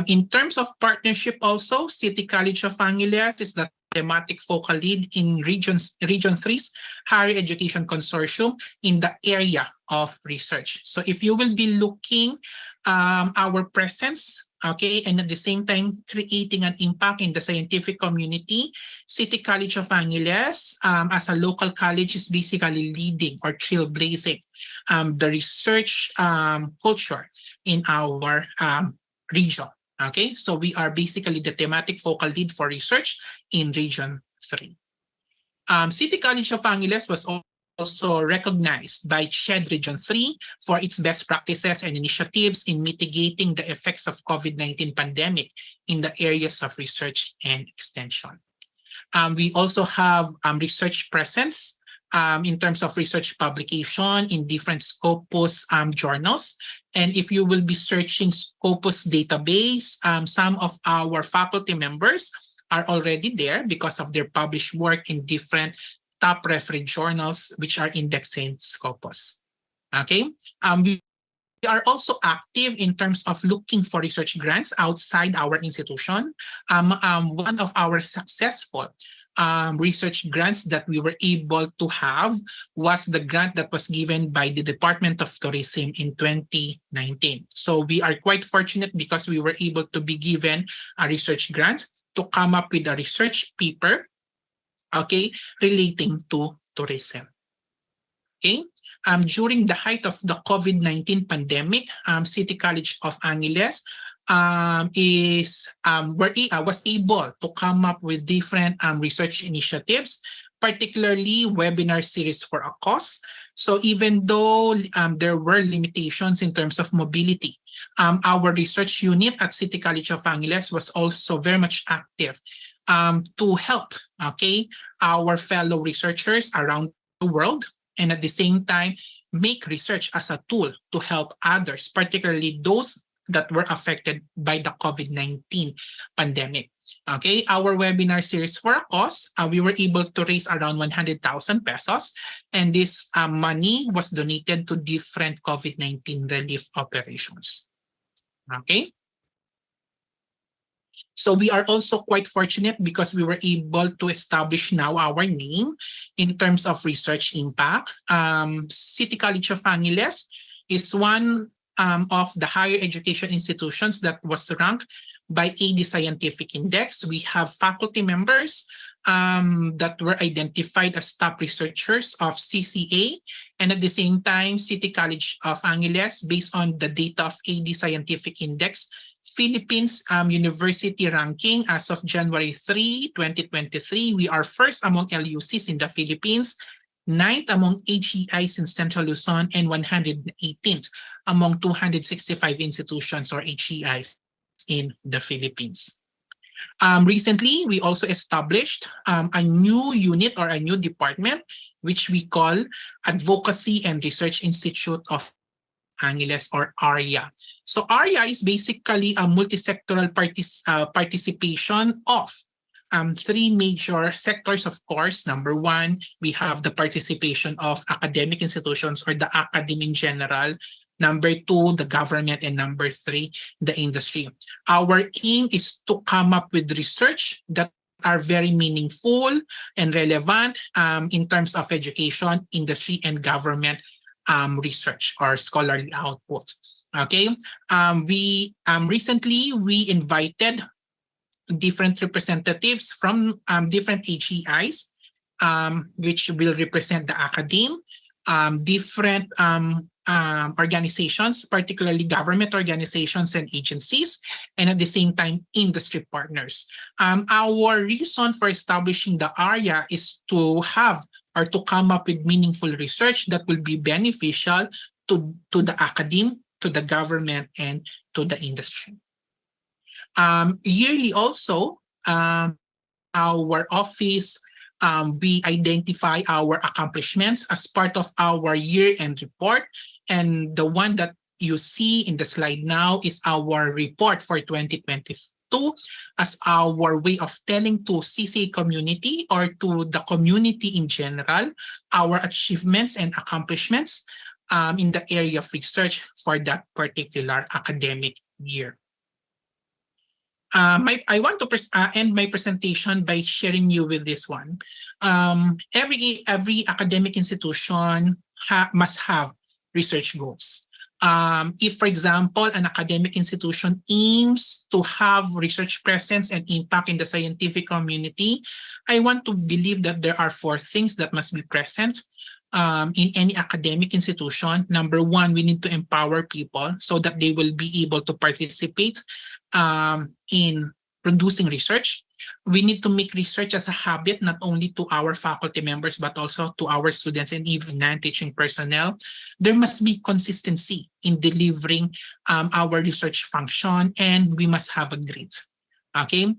In terms of partnership also, City College of Angeles is the thematic focal lead in Region 3's Higher Education Consortium in the area of research. So if you will be looking our presence, okay, and at the same time creating an impact in the scientific community, City College of Angeles as a local college is basically leading or trailblazing the research culture in our region. Okay, so we are basically the thematic focal lead for research in Region 3. City College of Angeles was also recognized by CHED Region 3 for its best practices and initiatives in mitigating the effects of COVID-19 pandemic in the areas of research and extension. We also have research presence in terms of research publication in different Scopus journals. And if you will be searching Scopus database, some of our faculty members are already there because of their published work in different top reference journals which are indexed in Scopus. Okay, we are also active in terms of looking for research grants outside our institution. One of our successful research grants that we were able to have was the grant that was given by the Department of Tourism in 2019. So we are quite fortunate because we were able to be given a research grant to come up with a research paper, okay, relating to tourism. Okay, during the height of the COVID-19 pandemic, City College of Angeles was able to come up with different research initiatives particularly webinar series for a cause. So even though there were limitations in terms of mobility, our research unit at City College of Angeles was also very much active to help, okay, our fellow researchers around the world, and at the same time make research as a tool to help others, particularly those that were affected by the COVID-19 pandemic. Okay, our webinar series for a cause, we were able to raise around 100,000 pesos, and this money was donated to different COVID-19 relief operations. Okay. So we are also quite fortunate because we were able to establish now our name in terms of research impact. City College of Angeles is one of the higher education institutions that was ranked by AD Scientific Index. We have faculty members that were identified as top researchers of CCA, and at the same time, City College of Angeles, based on the data of AD Scientific Index, Philippines University ranking as of January 3, 2023, we are first among LUCs in the Philippines, 9th among HEIs in Central Luzon, and 118th among 265 institutions or HEIs in the Philippines. Recently, we also established a new unit or a new department, which we call Advocacy and Research Institute of Angeles, or ARIA. So ARIA is basically a multi-sectoral participation of three major sectors, of course. Number one, we have the participation of academic institutions or the academe in general. Number two, the government, and number three, the industry. Our aim is to come up with research that are very meaningful and relevant in terms of education, industry, and government research or scholarly output. Okay, recently we invited different representatives from different HEIs, which will represent the academe, different organizations, particularly government organizations and agencies, and at the same time, industry partners. Our reason for establishing the ARIA is to have or to come up with meaningful research that will be beneficial to the academe, to the government, and to the industry. Yearly also, our office, we identify our accomplishments as part of our year-end report. And the one that you see in the slide now is our report for 2022 as our way of telling to CCA community or to the community in general, our achievements and accomplishments in the area of research for that particular academic year. I want to end my presentation by sharing you with this one. Every academic institution must have research goals. If, for example, an academic institution aims to have research presence and impact in the scientific community, I want to believe that there are 4 things that must be present in any academic institution. Number one, we need to empower people so that they will be able to participate in producing research. We need to make research as a habit, not only to our faculty members, but also to our students and even non-teaching personnel. There must be consistency in delivering our research function, and we must have a grid. Okay,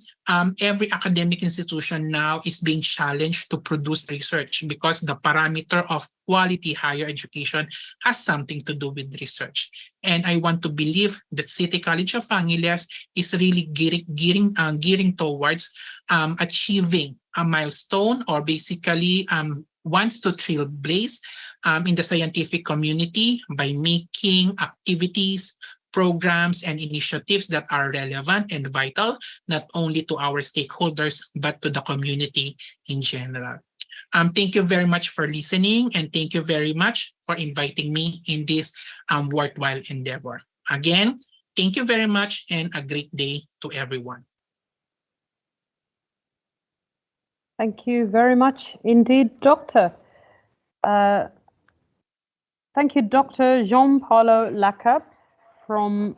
every academic institution now is being challenged to produce research because the parameter of quality higher education has something to do with research. And I want to believe that City College of Angeles is really gearing towards achieving a milestone, or basically wants to trailblaze in the scientific community by making activities, programs, and initiatives that are relevant and vital, not only to our stakeholders, but to the community in general. Thank you very much for listening, and thank you very much for inviting me in this worthwhile endeavor. Again, thank you very much, and a great day to everyone. Thank you very much indeed, Doctor. Thank you, Dr. Jean Paulo Lacap from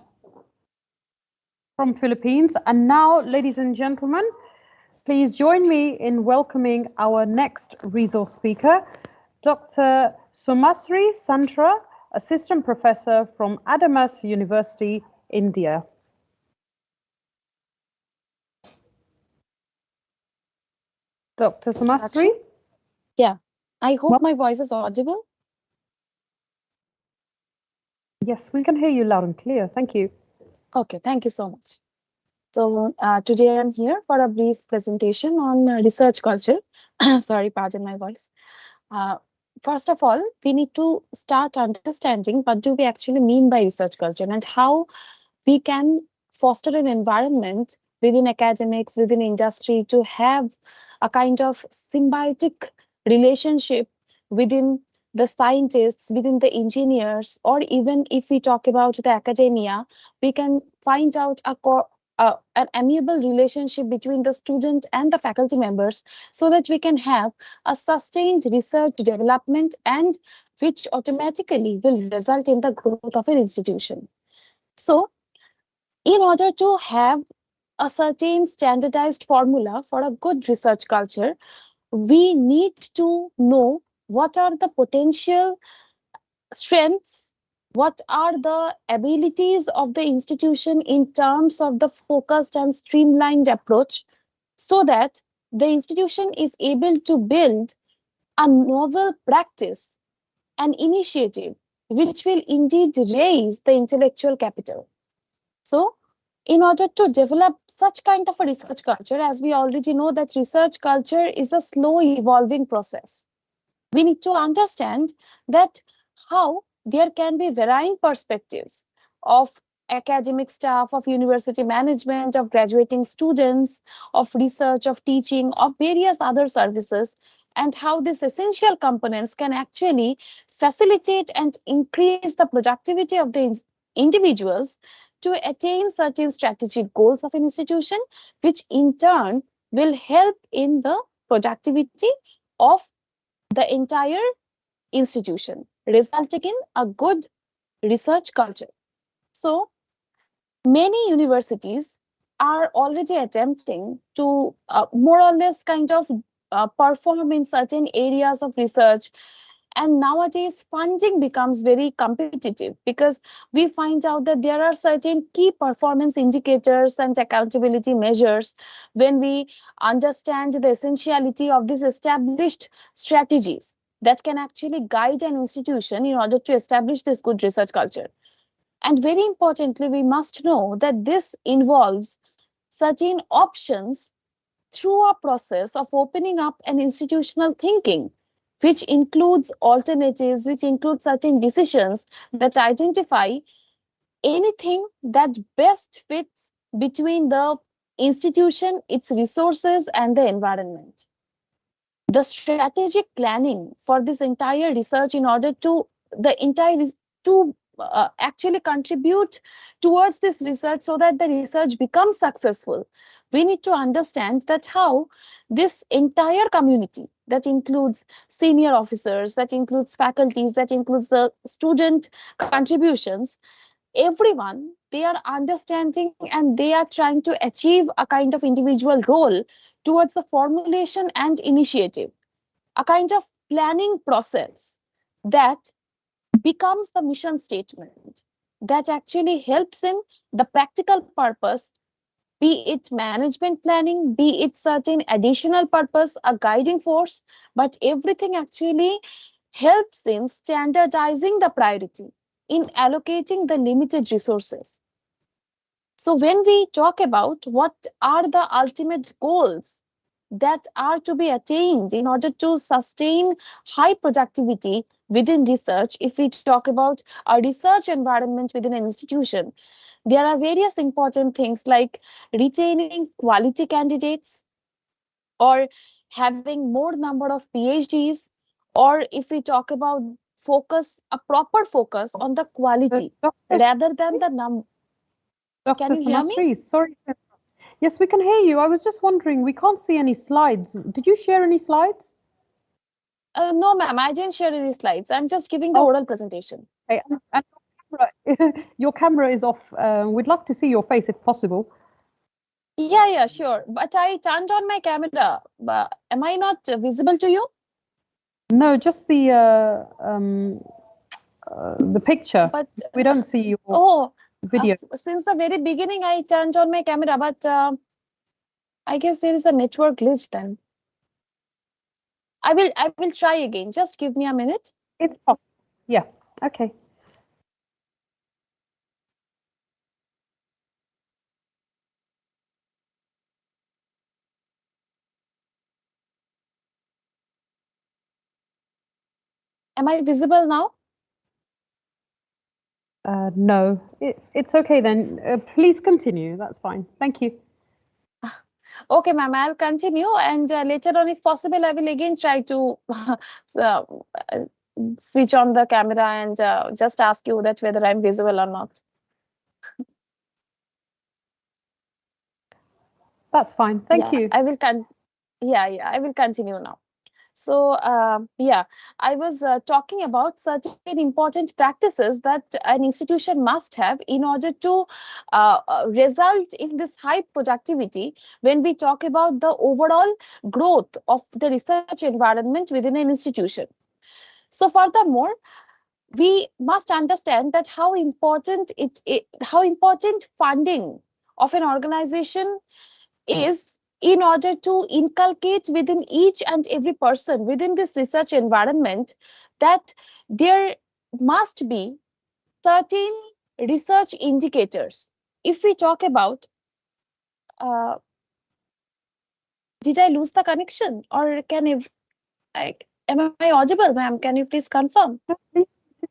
Philippines. And now, ladies and gentlemen, Please join me in welcoming our next resource speaker, Dr. Somasri Santra, Assistant Professor from Adamas University, India. Dr. Somasri? Yeah, I hope my voice is audible. Yes, we can hear you loud and clear. Thank you. Okay, thank you so much. So today I'm here for a brief presentation on research culture. Sorry, pardon my voice. First of all, we need to start understanding what do we actually mean by research culture and how we can foster an environment within academics, within industry to have a kind of symbiotic relationship within the scientists, within the engineers, or even if we talk about the academia, we can find out an amiable relationship between the student and the faculty members so that we can have a sustained research development and which automatically will result in the growth of an institution. So, in order to have a certain standardized formula for a good research culture, we need to know what are the potential strengths, what are the abilities of the institution in terms of the focused and streamlined approach, so that the institution is able to build a novel practice, an initiative which will indeed raise the intellectual capital. So, in order to develop such kind of a research culture, as we already know that research culture is a slow evolving process, we need to understand that how there can be varying perspectives of academic staff, of university management, of graduating students, of research, of teaching, of various other services, and how these essential components can actually facilitate and increase the productivity of the individuals to attain certain strategic goals of an institution, which in turn will help in the productivity of the entire institution, resulting in a good research culture. So, many universities are already attempting to more or less kind of perform in certain areas of research, and nowadays funding becomes very competitive because we find out that there are certain key performance indicators and accountability measures when we understand the essentiality of these established strategies that can actually guide an institution in order to establish this good research culture. And very importantly, we must know that this involves certain options through a process of opening up an institutional thinking, which includes alternatives, which includes certain decisions that identify anything that best fits between the institution, its resources, and the environment. The strategic planning for this entire research in order to actually contribute towards this research so that the research becomes successful, we need to understand that how this entire community, that includes senior officers, that includes faculties, that includes the student contributions, everyone, they are understanding and they are trying to achieve a kind of individual role towards the formulation and initiative, a kind of planning process that becomes the mission statement that actually helps in the practical purpose, be it management planning, be it certain additional purpose, a guiding force, but everything actually helps in standardizing the priority, in allocating the limited resources. So when we talk about what are the ultimate goals that are to be attained in order to sustain high productivity within research, if we talk about a research environment within an institution, there are various important things like retaining quality candidates, or having more number of PhDs, or if we talk about a proper focus on the quality rather than the number. Dr. Can you hear me? Somasri, sorry. Yes, we can hear you. I was just wondering, we can't see any slides. Did you share any slides? No, ma'am, I didn't share any slides. I'm just giving the oral presentation. Okay, and your camera is off. We'd love to see your face if possible. Yeah, sure. But I turned on my camera. But am I not visible to you? No, just the picture. But We don't see your oh, video. since the very beginning, I turned on my camera, but I guess there is a network glitch then. I will try again. Just give me a minute. It's possible. Yeah. Okay. Am I visible now? No, it's okay then. Please continue. That's fine. Thank you. Okay, ma'am, I'll continue, and later on, if possible, I will again try to uh, switch on the camera and just ask you that whether I'm visible or not. That's fine. Thank you. I will I will continue now. So, I was talking about certain important practices that an institution must have in order to result in this high productivity when we talk about the overall growth of the research environment within an institution. So, furthermore, we must understand that how important funding of an organization is in order to inculcate within each and every person within this research environment that there must be certain research indicators. If we talk about, uh, did I lose the connection or am I audible, ma'am? Can you please confirm?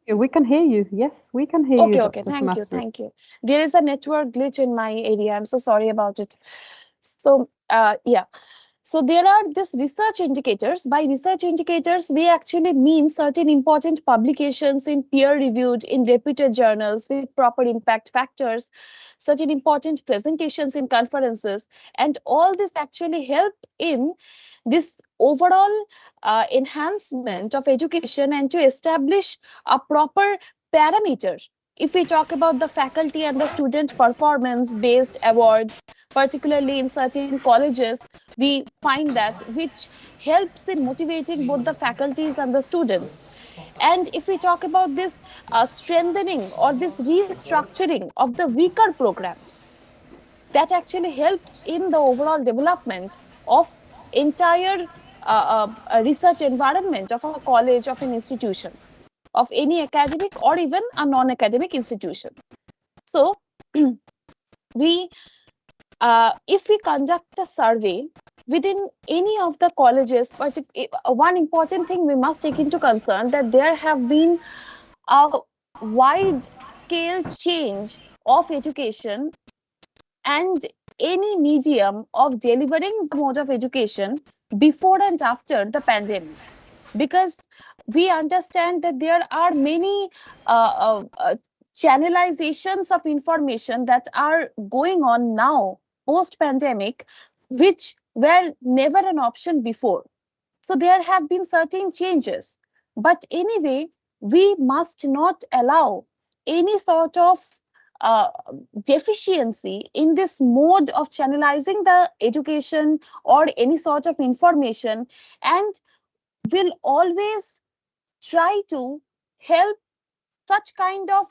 We can hear you. Yes, we can hear you. Okay, thank you. There is a network glitch in my area. I'm so sorry about it. So, So there are these research indicators. By research indicators, we actually mean certain important publications in peer-reviewed, in reputed journals with proper impact factors, certain important presentations in conferences, and all this actually help in this overall enhancement of education and to establish a proper parameter. If we talk about the faculty and the student performance-based awards, particularly in certain colleges, we find that which helps in motivating both the faculties and the students. And if we talk about this strengthening or this restructuring of the weaker programs, that actually helps in the overall development of entire research environment of a college, of an institution, of any academic or even a non-academic institution. So we if we conduct a survey within any of the colleges, one important thing we must take into concern that there have been a wide scale change of education and any medium of delivering the mode of education before and after the pandemic, because we understand that there are many channelizations of information that are going on now post pandemic, which were never an option before. So there have been certain changes, but anyway, we must not allow any sort of uh, deficiency in this mode of channelizing the education or any sort of information, and will always try to help such kind of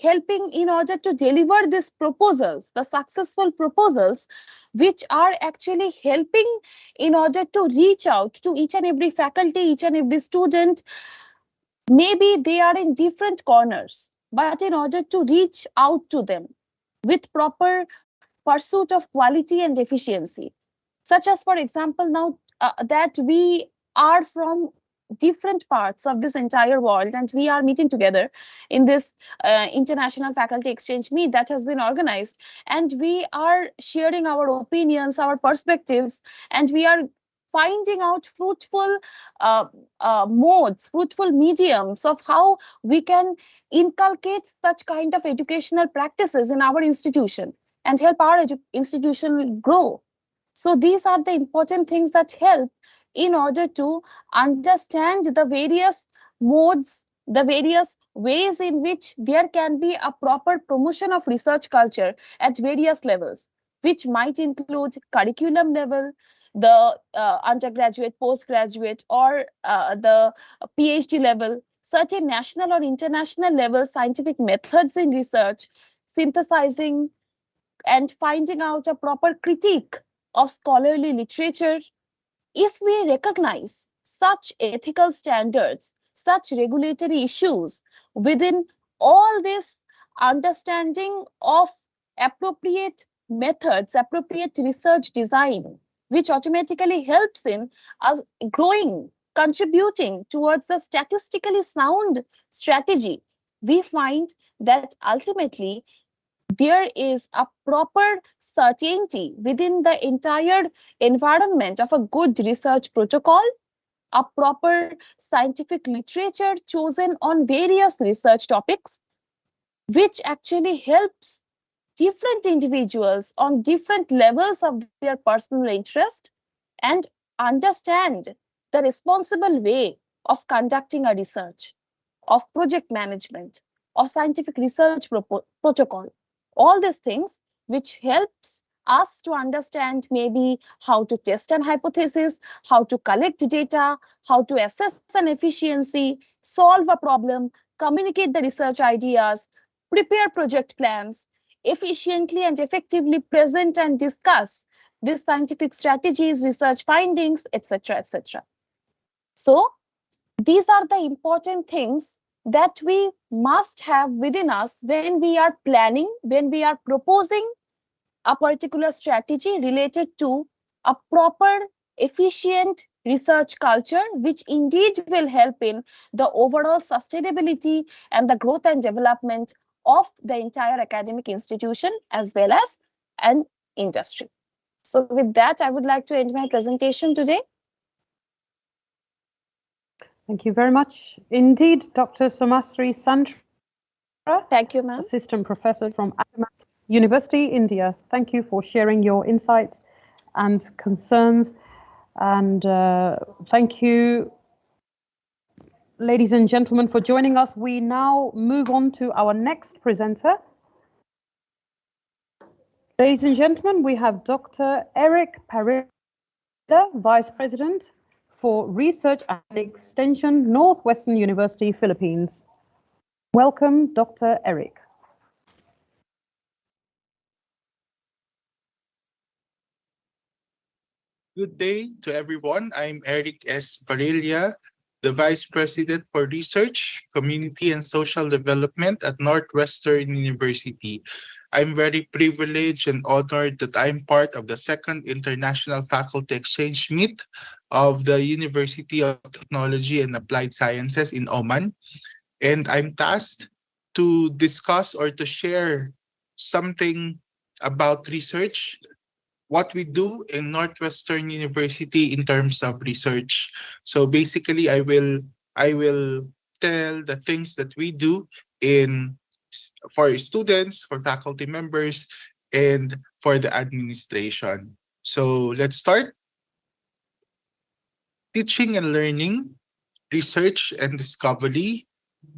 helping in order to deliver these proposals, the successful proposals, which are actually helping in order to reach out to each and every faculty, each and every student. Maybe they are in different corners, but in order to reach out to them with proper pursuit of quality and efficiency, such as for example now that we are from different parts of this entire world and we are meeting together in this international faculty exchange meet that has been organized, and we are sharing our opinions, our perspectives, and we are finding out fruitful modes, fruitful mediums of how we can inculcate such kind of educational practices in our institution and help our institution grow. So these are the important things that help in order to understand the various modes, the various ways in which there can be a proper promotion of research culture at various levels, which might include curriculum level, the undergraduate, postgraduate, or the PhD level, certain national or international level scientific methods in research, synthesizing and finding out a proper critique of scholarly literature. If we recognize such ethical standards, such regulatory issues within all this understanding of appropriate methods, appropriate research design, which automatically helps in us growing, contributing towards a statistically sound strategy, we find that ultimately there is a proper certainty within the entire environment of a good research protocol, a proper scientific literature chosen on various research topics, which actually helps different individuals on different levels of their personal interest and understand the responsible way of conducting a research, of project management, of scientific research protocol. All these things which helps us to understand maybe how to test an hypothesis, how to collect data, how to assess an efficiency, solve a problem, communicate the research ideas, prepare project plans, efficiently and effectively present and discuss these scientific strategies, research findings, etc., etc. So these are the important things that we must have within us when we are planning, when we are proposing a particular strategy related to a proper, efficient research culture, which indeed will help in the overall sustainability and the growth and development of the entire academic institution as well as an industry. So with that, I would like to end my presentation today. Thank you very much indeed, Dr. Somasri Santra. Thank you, ma'am. Assistant Professor from Ahmed University, India. Thank you for sharing your insights and concerns. And thank you, ladies and gentlemen, for joining us. We now move on to our next presenter. Ladies and gentlemen, we have Dr. Eric Pereira, Vice President for Research and Extension, Northwestern University, Philippines. Welcome, Dr. Eric. Good day to everyone. I'm Eric S. Parilla, the Vice President for Research, Community and Social Development at Northwestern University. I'm very privileged and honored that I'm part of the second International Faculty Exchange Meet of the University of Technology and Applied Sciences in Oman. And I'm tasked to discuss or to share something about research, what we do in Northwestern University in terms of research. So basically, I will tell the things that we do for students, for faculty members, and for the administration. So let's start. Teaching and learning, research and discovery,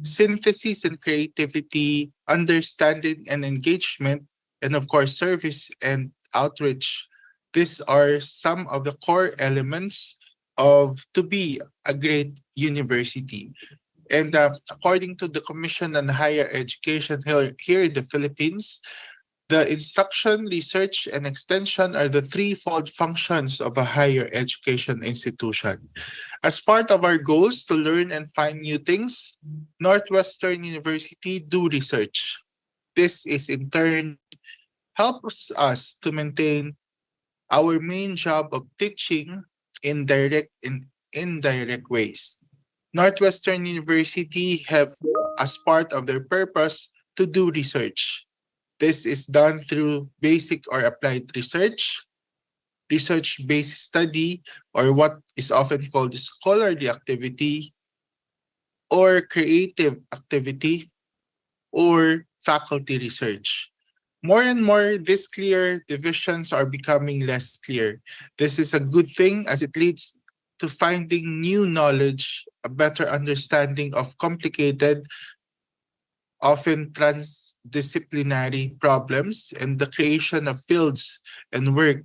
synthesis and creativity, understanding and engagement, and of course, service and outreach. These are some of the core elements to be a great university. And according to the Commission on Higher Education here in the Philippines, the instruction, research, and extension are the threefold functions of a higher education institution. As part of our goals to learn and find new things, Northwestern University do research. This is in turn helps us to maintain our main job of teaching in direct and indirect ways. Northwestern University have as part of their purpose to do research. This is done through basic or applied research, research-based study, or what is often called scholarly activity, or creative activity, or faculty research. More and more, these clear divisions are becoming less clear. This is a good thing as it leads to finding new knowledge, a better understanding of complicated, often transdisciplinary problems, and the creation of fields and work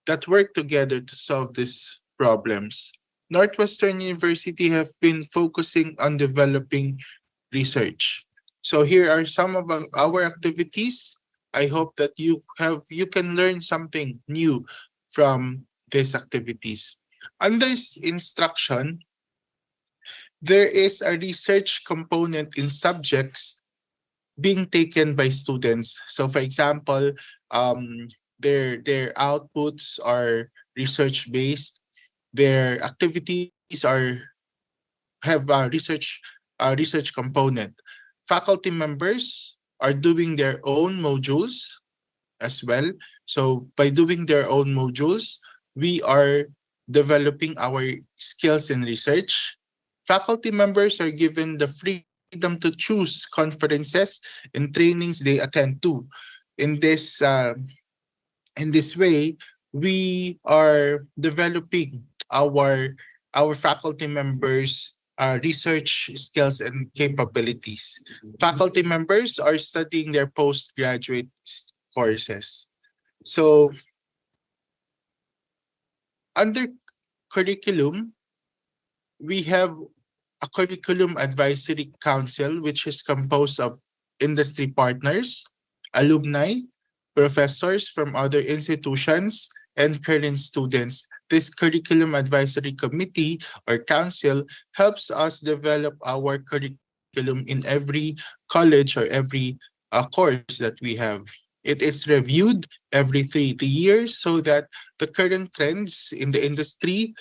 that work together to solve these problems. Northwestern University have been focusing on developing research. So here are some of our activities. I hope that you can learn something new from these activities. Under instruction, there is a research component in subjects being taken by students. So for example, um, their outputs are research based. Their activities have a research component. Faculty members are doing their own modules as well. So by doing their own modules, we are developing our skills in research. Faculty members are given the freedom to choose conferences and trainings they attend to. In this in this way, we are developing our faculty members research skills and capabilities. Faculty members are studying their postgraduate courses. So under curriculum, we have a curriculum advisory council, which is composed of industry partners, alumni, professors from other institutions, and current students. This curriculum advisory committee or council helps us develop our curriculum in every college or every course that we have. It is reviewed every 3 years so that the current trends in the industry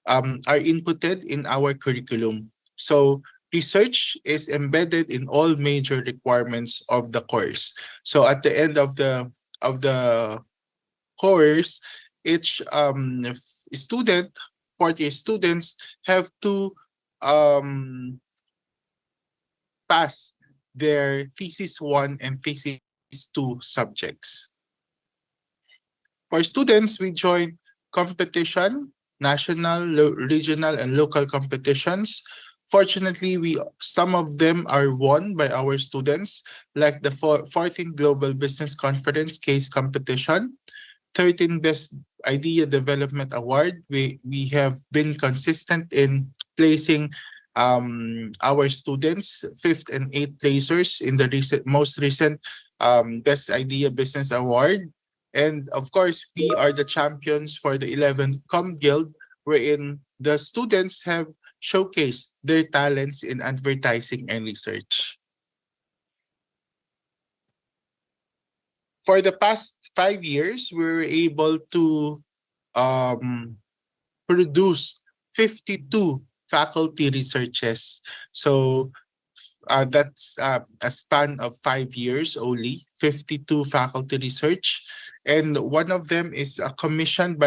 are inputted in our curriculum. So research is embedded in all major requirements of the course. So at the end of the course, each student, 40 students, have to pass their thesis 1 and thesis 2 subjects. For students, we join competition, national, regional, and local competitions. Fortunately, some of them are won by our students, like the 14th Global Business Conference case competition, 13 Best Idea Development Award. We have been consistent in placing our students 5th and 8th placers in the most recent Best Idea Business Award. And of course, we are the champions for the 11th Com Guild, wherein the students have showcased their talents in advertising and research. For the past 5 years, we were able to produce 52 faculty researches. So that's a span of 5 years only, 52 faculty research. And one of them is a commissioned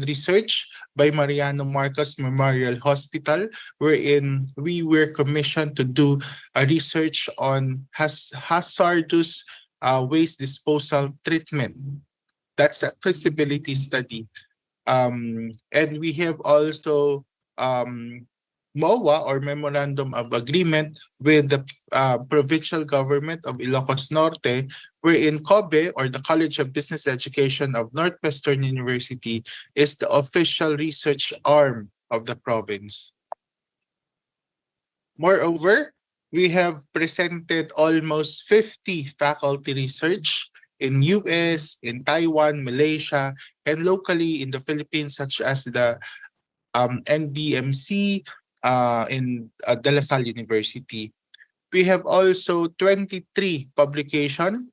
research by Mariano Marcos Memorial Hospital, wherein we were commissioned to do a research on hazardous waste disposal treatment. That's a feasibility study. And we have also MOA or Memorandum of Agreement with the provincial government of Ilocos Norte, wherein COBE or the College of Business Education of Northwestern University is the official research arm of the province. Moreover, we have presented almost 50 faculty research in US, in Taiwan, Malaysia, and locally in the Philippines, such as the NBMC in De La Salle University. We have also 23 publications.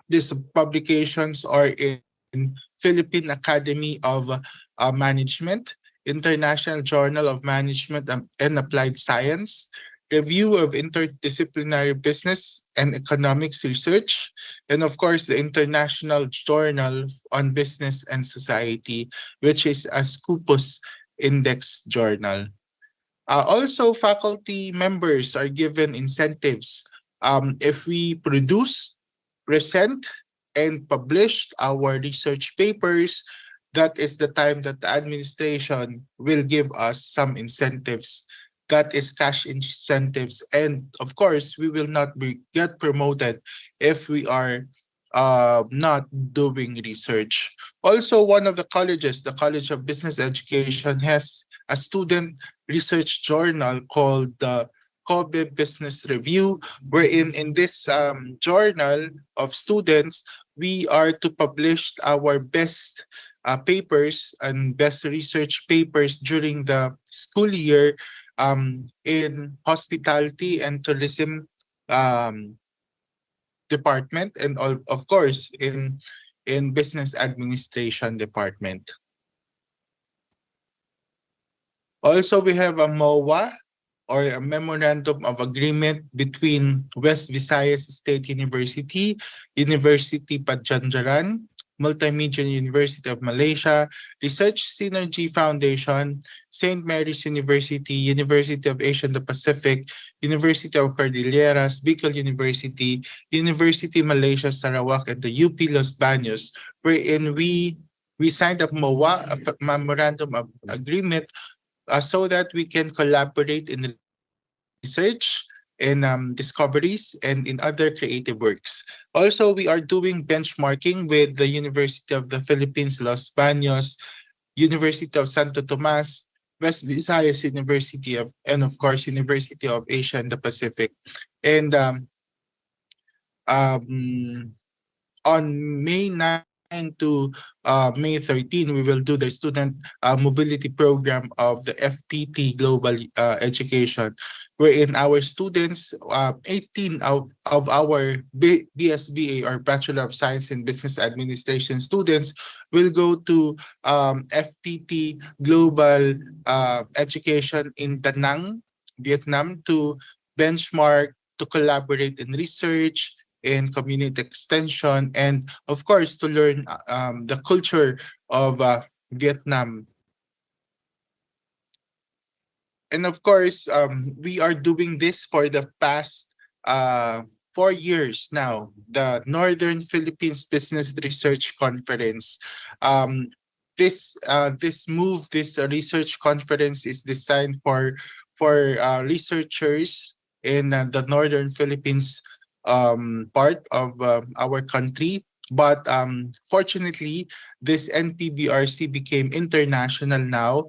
These publications are in Philippine Academy of Management, International Journal of Management and Applied Science, Review of Interdisciplinary Business and Economics Research, and of course the International Journal on Business and Society, which is a Scopus Index journal. Also, faculty members are given incentives if we produce, present, and published our research papers. that is the time that the administration will give us some incentives. That is cash incentives. And of course, we will not get promoted if we are not doing research. Also, one of the colleges, the College of Business Education, has a student research journal called the Kobe Business Review, wherein in this journal of students, we are to publish our best papers and best research papers during the school year in hospitality and tourism um, department, and of course in business administration department. Also, we have a MOA, or a Memorandum of Agreement, between West Visayas State University, University Padjandjaran, Multimedia University of Malaysia, Research Synergy Foundation, St. Mary's University, University of Asia and the Pacific, University of Cordilleras, Bicol University, University Malaysia Sarawak, and the UP Los Baños, wherein we signed a MOA, a Memorandum of Agreement, so that we can collaborate in research, in discoveries, and in other creative works. Also, we are doing benchmarking with the University of the Philippines, Los Baños, University of Santo Tomas, West Visayas University of, and of course, University of Asia and the Pacific. And on May 9 to May 13, we will do the student mobility program of the FPT Global Education, wherein our students, 18 of our BSBA, or Bachelor of Science in Business Administration students, will go to FPT Global Education in Da Nang, Vietnam, to benchmark, to collaborate in research, in community extension, and of course to learn the culture of Vietnam. And of course, we are doing this for the past 4 years now. The Northern Philippines Business Research Conference. This research conference is designed for researchers in the Northern Philippines part of our country. But fortunately, this NPBRC became international now.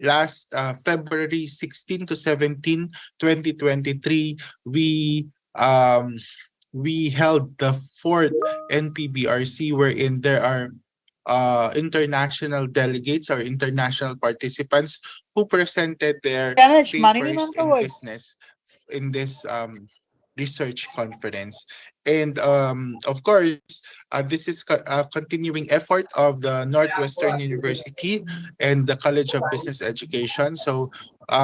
Last February 16 to 17, 2023, we held the fourth NPBRC, wherein there are international delegates or international participants who presented their papers in business in this research conference. And of course, this is a continuing effort of the Northwestern University and the College of Business Education. So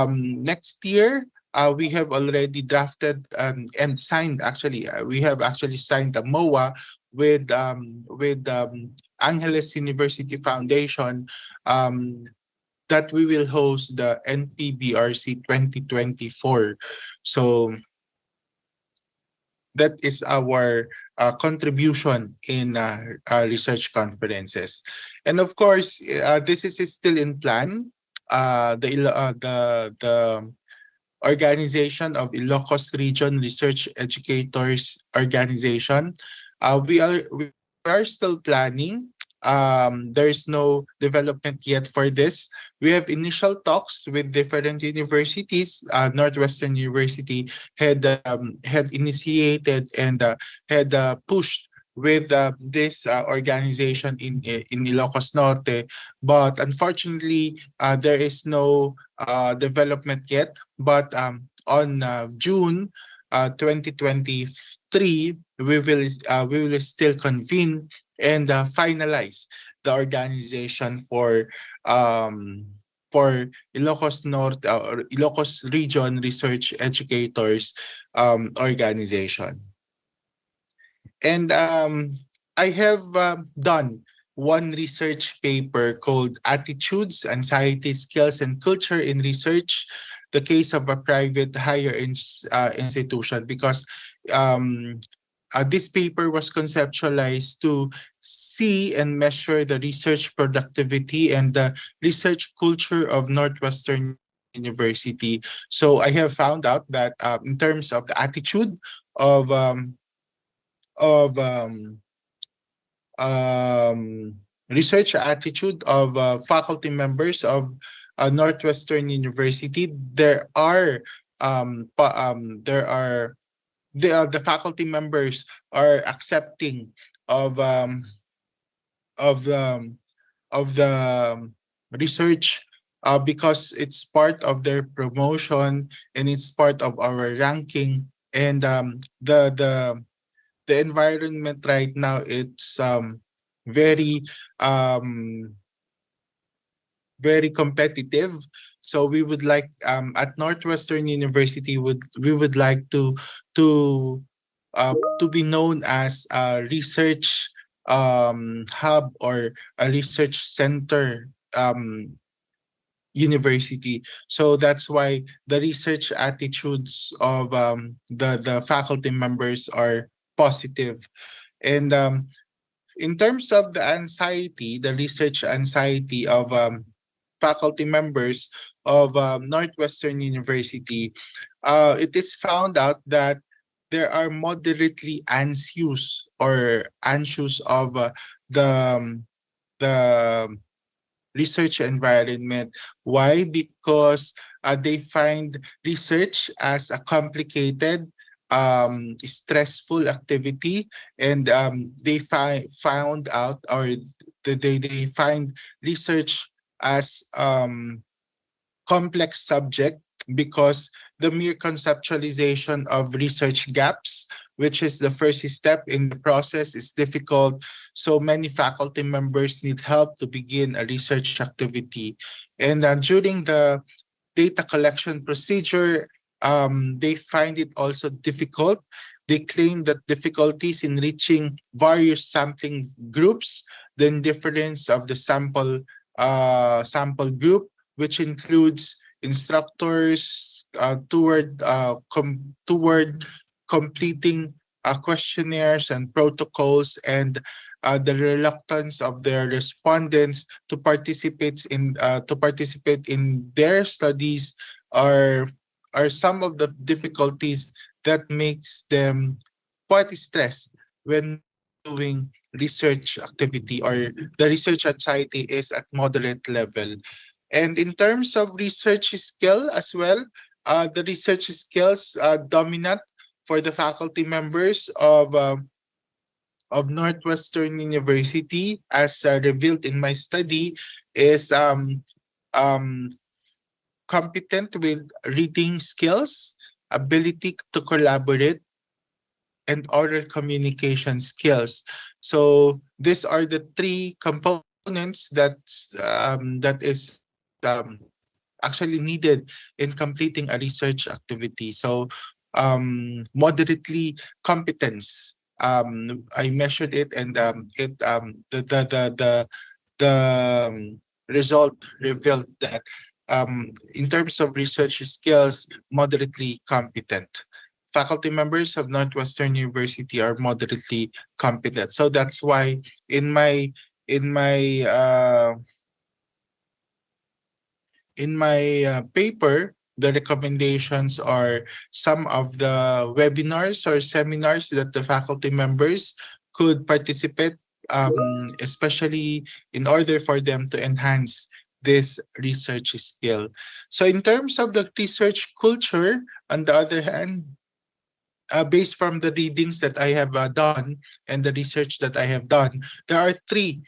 next year, we have already drafted and signed, actually, we have actually signed a MOA with Angeles University Foundation, that we will host the NPBRC 2024. So that is our contribution in research conferences. And of course, this is still in plan. The organization of Ilocos Region Research Educators Organization. We are still planning. There's no development yet for this. We have initial talks with different universities. Northwestern University had initiated and had pushed with this organization in Ilocos Norte, but unfortunately there is no development yet. But on June 2023, we will still convene and finalize the organization for Ilocos Norte or Ilocos Region Research Educators organization. And I have done one research paper called Attitudes, Anxiety, Skills, and Culture in Research, the case of a private higher institution, because this paper was conceptualized to see and measure the research productivity and the research culture of Northwestern University. So I have found out that in terms of the attitude of of um, um, research attitude of faculty members of Northwestern University, there are the faculty members are accepting of um, of um, of the research because it's part of their promotion and it's part of our ranking. And the environment right now, it's very um, very competitive. So we would like at Northwestern University we would like to to be known as a research hub or a research center university. So that's why the research attitudes of the faculty members are positive. And in terms of the anxiety, the research anxiety of faculty members of Northwestern University, it is found out that there are moderately anxious of the research environment. Why? Because they find research as a complicated, stressful activity, and found out, or they find research as complex subject because the mere conceptualization of research gaps, which is the first step in the process, is difficult. So many faculty members need help to begin a research activity. And during the data collection procedure, they find it also difficult. They claim that difficulties in reaching various sampling groups, the indifference of the sample group, which includes instructors toward completing questionnaires and protocols, and the reluctance of their respondents to participate in their studies are some of the difficulties that makes them quite stressed when doing research activity, or the research anxiety is at moderate level. And in terms of research skill as well, the research skills dominant for the faculty members of Northwestern University, as revealed in my study, is um, competent with reading skills, ability to collaborate, and oral communication skills. So these are the three components that is actually needed in completing a research activity. So moderately competence. I measured it, and the result revealed that in terms of research skills, moderately competent. Faculty members of Northwestern University are moderately competent. So that's why in my in my uh, paper, the recommendations are some of the webinars or seminars that the faculty members could participate, especially in order for them to enhance this research skill. So in terms of the research culture, on the other hand, based from the readings that I have done and the research that I have done, there are three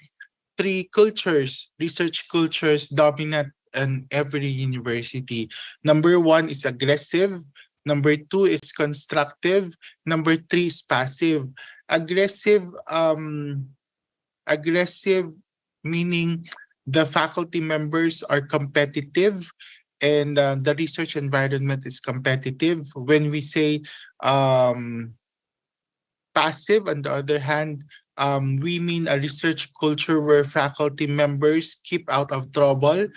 cultures, research cultures dominant in every university. Number one is aggressive. Number two is constructive. Number three is passive. Aggressive, aggressive meaning the faculty members are competitive, and the research environment is competitive. When we say passive, on the other hand, we mean a research culture where faculty members keep out of trouble,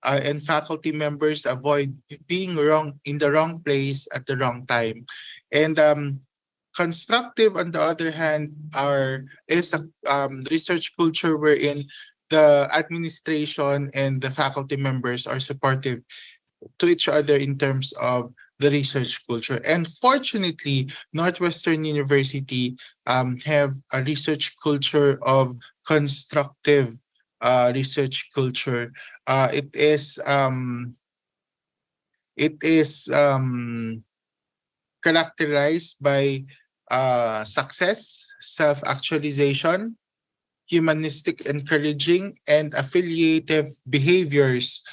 and faculty members avoid being wrong in the wrong place at the wrong time. And Constructive, on the other hand, is a research culture wherein the administration and the faculty members are supportive to each other in terms of the research culture. And fortunately, Northwestern University have a research culture of constructive research culture. It is characterized by success, self-actualization, humanistic encouraging, and affiliative behaviors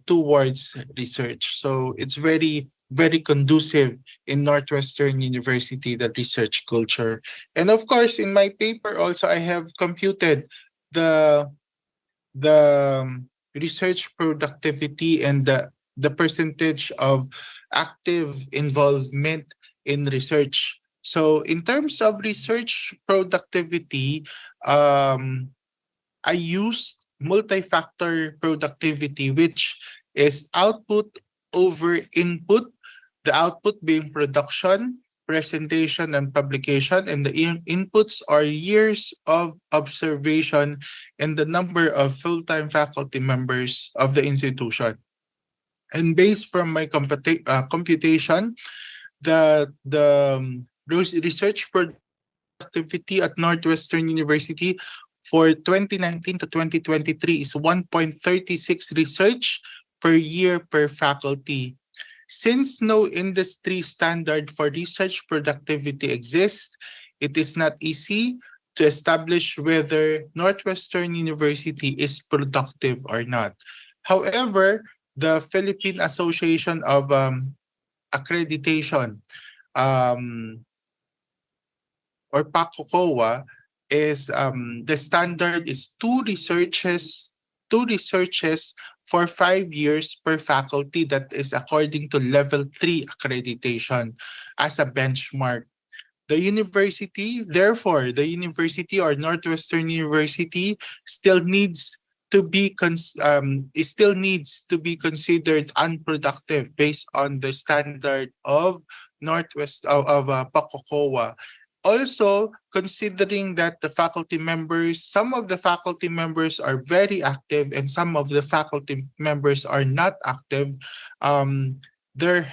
towards research. So it's very, very conducive in Northwestern University, the research culture. And of course, in my paper also, I have computed the research productivity and the percentage of active involvement in research. So in terms of research productivity, I used multi-factor productivity, which is output over input, the output being production, presentation, and publication, and the inputs are years of observation and the number of full-time faculty members of the institution. And based from my computation, the research productivity at Northwestern University for 2019 to 2023 is 1.36 research per year per faculty. Since no industry standard for research productivity exists, it is not easy to establish whether Northwestern University is productive or not. However, the Philippine Association of Accreditation, or PACOCOA, is the standard is two researches for 5 years per faculty. That is according to level 3 accreditation as a benchmark. The university, therefore, the university or Northwestern University still needs to be considered unproductive based on the standard of PACOCOA. Also, considering that some of the faculty members are very active and some of the faculty members are not active, there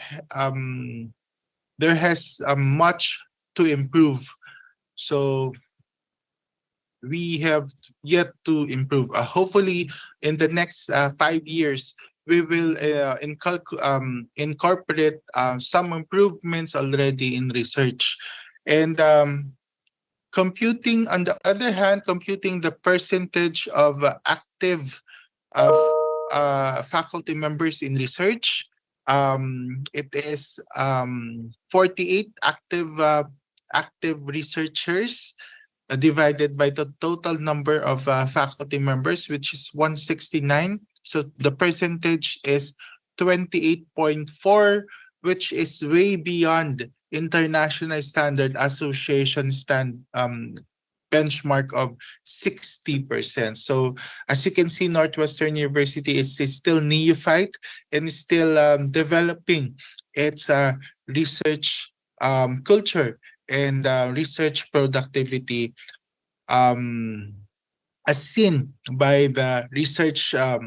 has much to improve. So we have yet to improve. Hopefully, in the next 5 years, we will incorporate some improvements already in research. And computing, on the other hand, computing the percentage of active faculty members in research, it is 48 active researchers divided by the total number of faculty members, which is 169. So the percentage is 28.4, which is way beyond international standard association benchmark of 60%. So as you can see, Northwestern University is still neophyte and is still developing its research culture and research productivity as seen by the research as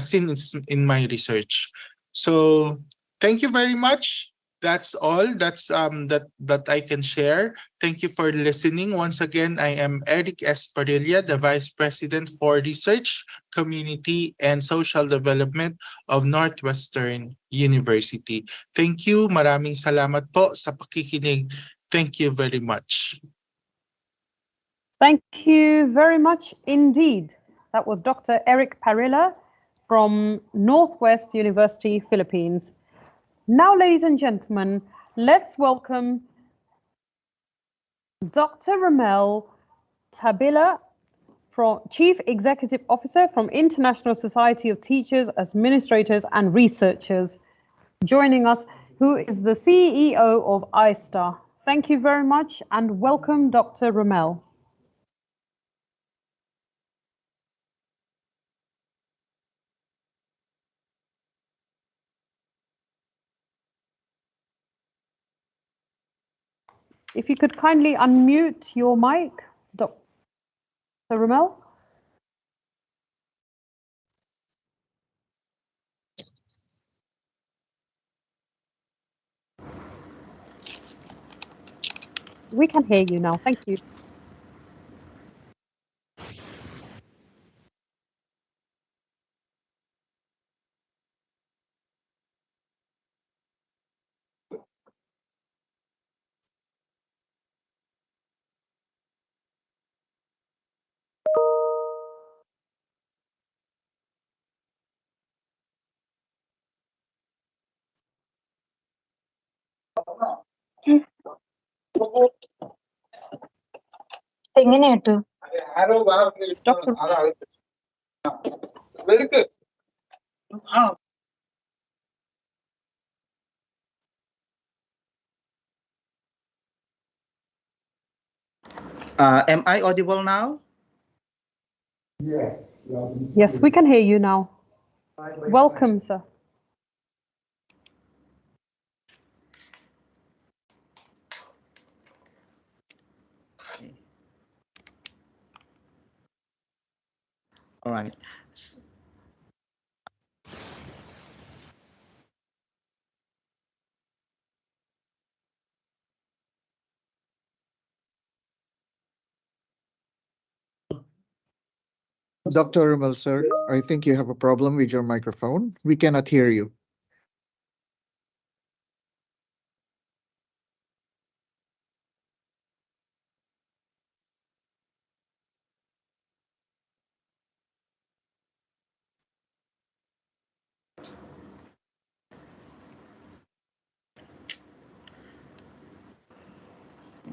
seen in my research. So thank you very much. That's all that I can share. Thank you for listening. Once again, I am Eric Esparilla, the Vice President for Research, Community, and Social Development of Northwestern University. Thank you. Maraming salamat po sa pakikinig. Thank you very much. Thank you very much indeed. That was Dr. Eric Parilla from Northwest University, Philippines. Now, ladies and gentlemen, let's welcome Dr. Ramel Tabila, Chief Executive Officer from International Society of Teachers, Administrators and Researchers, joining us, who is the CEO of ISTAR. Thank you very much and welcome, Dr. Ramel. If you could kindly unmute your mic, Dr. Ramel. We can hear you now. Thank you. എങ്ങനെയാട്ടു Dr. Am I audible now? Yes, we can hear you now. Welcome, sir. All right. Dr. Ramel, sir, I think you have a problem with your microphone. We cannot hear you.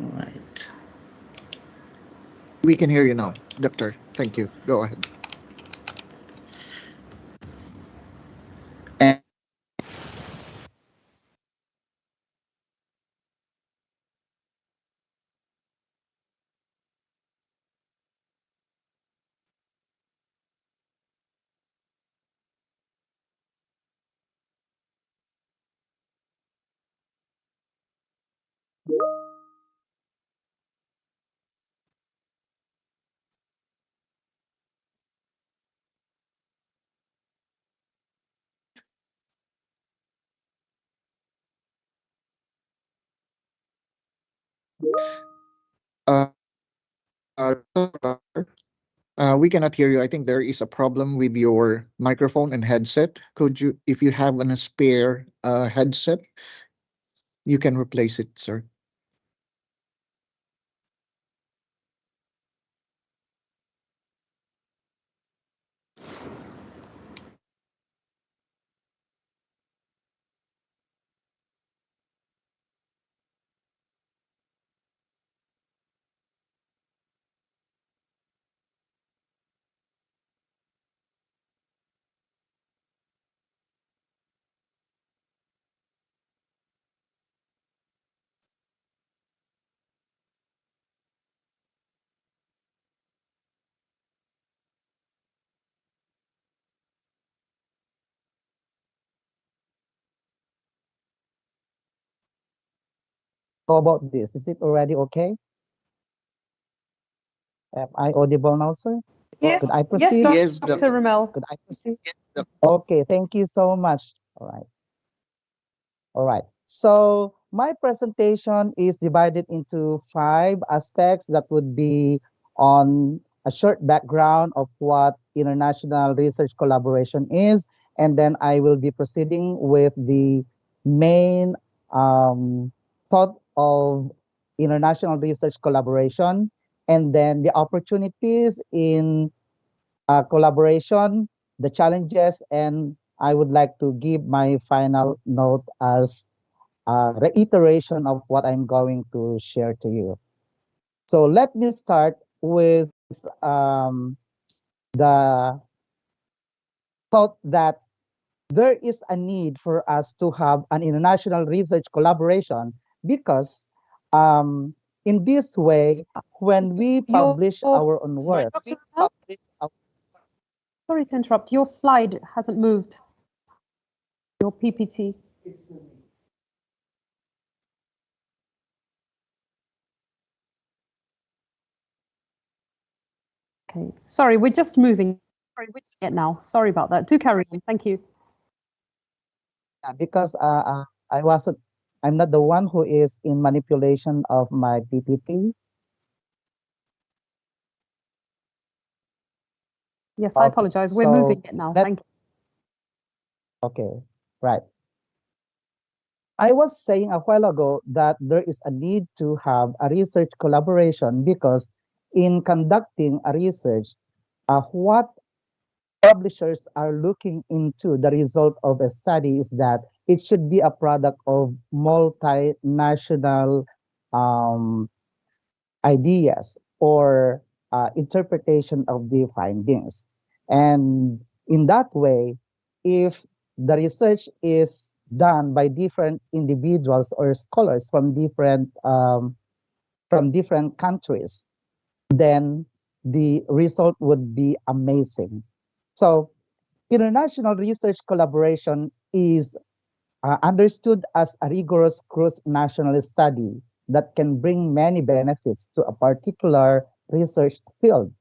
All right. We can hear you now, Doctor. Thank you. Go ahead. And Uh, we cannot hear you. I think there is a problem with your microphone and headset. Could you, if you have a spare headset, you can replace it, sir. How about this? Is it already okay? Am I audible now, sir? Yes, Could I yes, proceed? Yes, Dr. Ramel. Could I proceed? Okay, thank you so much. All right. All right. So my presentation is divided into 5 aspects that would be on a short background of what international research collaboration is, and then I will be proceeding with the main thought of international research collaboration, and then the opportunities in collaboration, the challenges, and I would like to give my final note as reiteration of what I'm going to share to you. So let me start with the thought that there is a need for us to have an international research collaboration because in this way, when we publish our own work, Sorry to interrupt. Your slide hasn't moved. Your PPT. Okay, sorry, we're just moving it now. Sorry about that. Do carry on. Thank you. Yeah, because I'm not the one who is in manipulation of my PPT. Yes, I apologize. We're moving it now. Thank you. Okay, right. I was saying a while ago that there is a need to have a research collaboration because in conducting a research, what publishers are looking into the result of a study is that it should be a product of multinational ideas or interpretation of the findings. And in that way, if the research is done by different individuals or scholars from different countries, then the result would be amazing. So international research collaboration is understood as a rigorous cross-national study that can bring many benefits to a particular research field,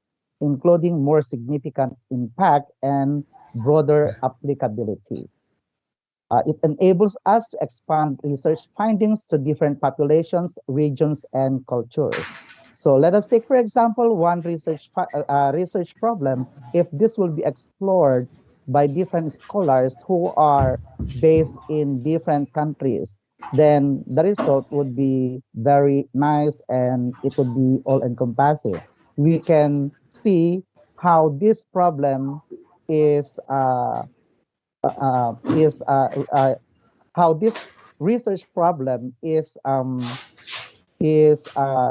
including more significant impact and broader applicability. It enables us to expand research findings to different populations, regions, and cultures. So let us take, for example, one research problem. If this will be explored by different scholars who are based in different countries, then the result would be very nice and it would be all-encompassing. We can see how this problem is uh, is uh, uh, how this research problem is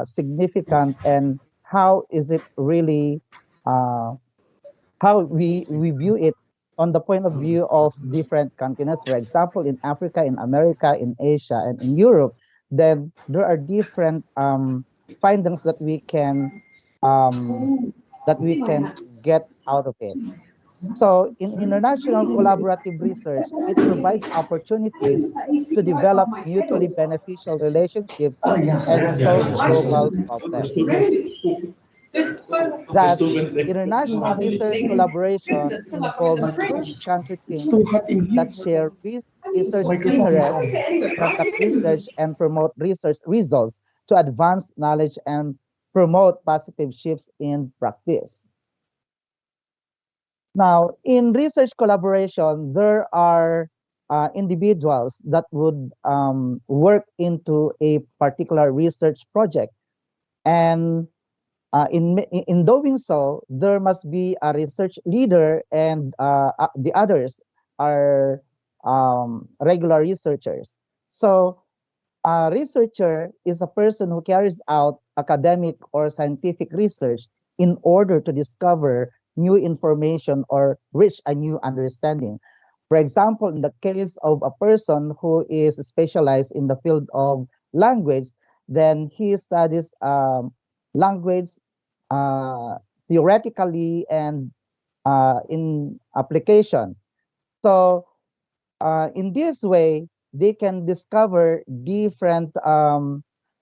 significant and how is it really how we view it on the point of view of different continents. For example, in Africa, in America, in Asia, and in Europe, then there are different findings that we can get out of it. So in international collaborative research, it provides opportunities to develop mutually beneficial relationships and solve global problems. Thus, international research collaboration involves cross-country teams that share research interests, conduct research, and promote research results to advance knowledge and promote positive shifts in practice. Now, in research collaboration, there are individuals that would work into a particular research project. And in doing so, there must be a research leader and the others are regular researchers. So a researcher is a person who carries out academic or scientific research in order to discover new information or reach a new understanding. For example, in the case of a person who is specialized in the field of language, then he studies language theoretically and in application. So in this way, they can discover different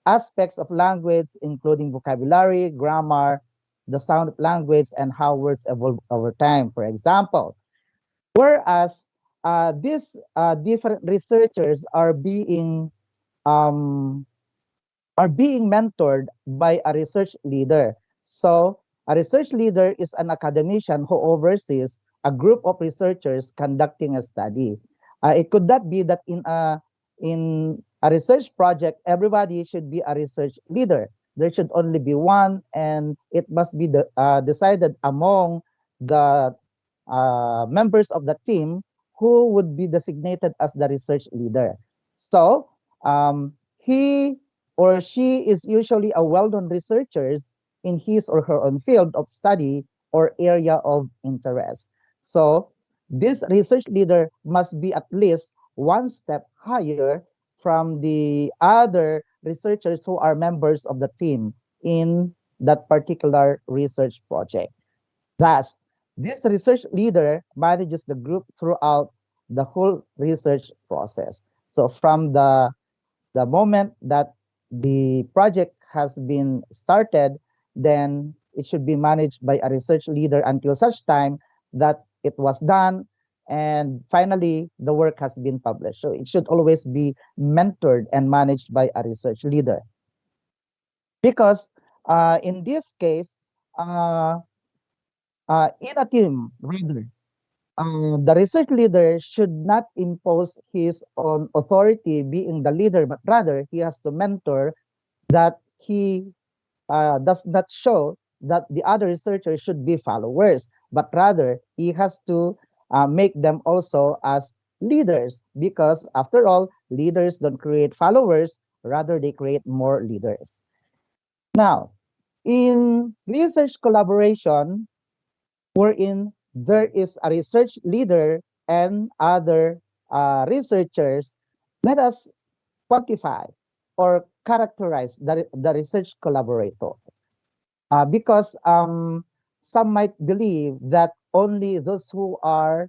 aspects of language, including vocabulary, grammar, the sound of language, and how words evolve over time, for example. Whereas these different researchers um, are being mentored by a research leader. So a research leader is an academician who oversees a group of researchers conducting a study. It could not be that in a research project, everybody should be a research leader. There should only be one, and it must be decided among the members of the team who would be designated as the research leader. So he or she is usually a well-known researcher in his or her own field of study or area of interest. So this research leader must be at least one step higher from the other researchers who are members of the team in that particular research project. Thus, this research leader manages the group throughout the whole research process. So from the moment that the project has been started, then it should be managed by a research leader until such time that it was done and finally the work has been published. So it should always be mentored and managed by a research leader. Because in this case, in a team, rather, the research leader should not impose his own authority being the leader, but rather he has to mentor that he does not show that the other researchers should be followers, but rather he has to make them also as leaders, because after all, leaders don't create followers, rather they create more leaders. Now, in research collaboration, wherein there is a research leader and other researchers, let us quantify or characterize the research collaborator. Because some might believe that only those who have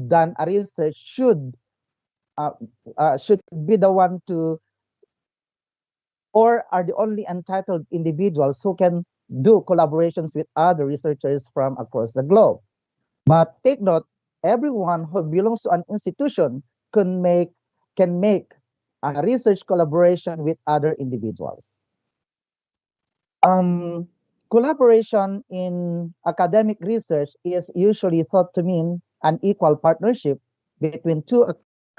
done a research should be the one to, or are the only entitled individuals who can do collaborations with other researchers from across the globe. But take note, everyone who belongs to an institution can make a research collaboration with other individuals. Collaboration in academic research is usually thought to mean an equal partnership between two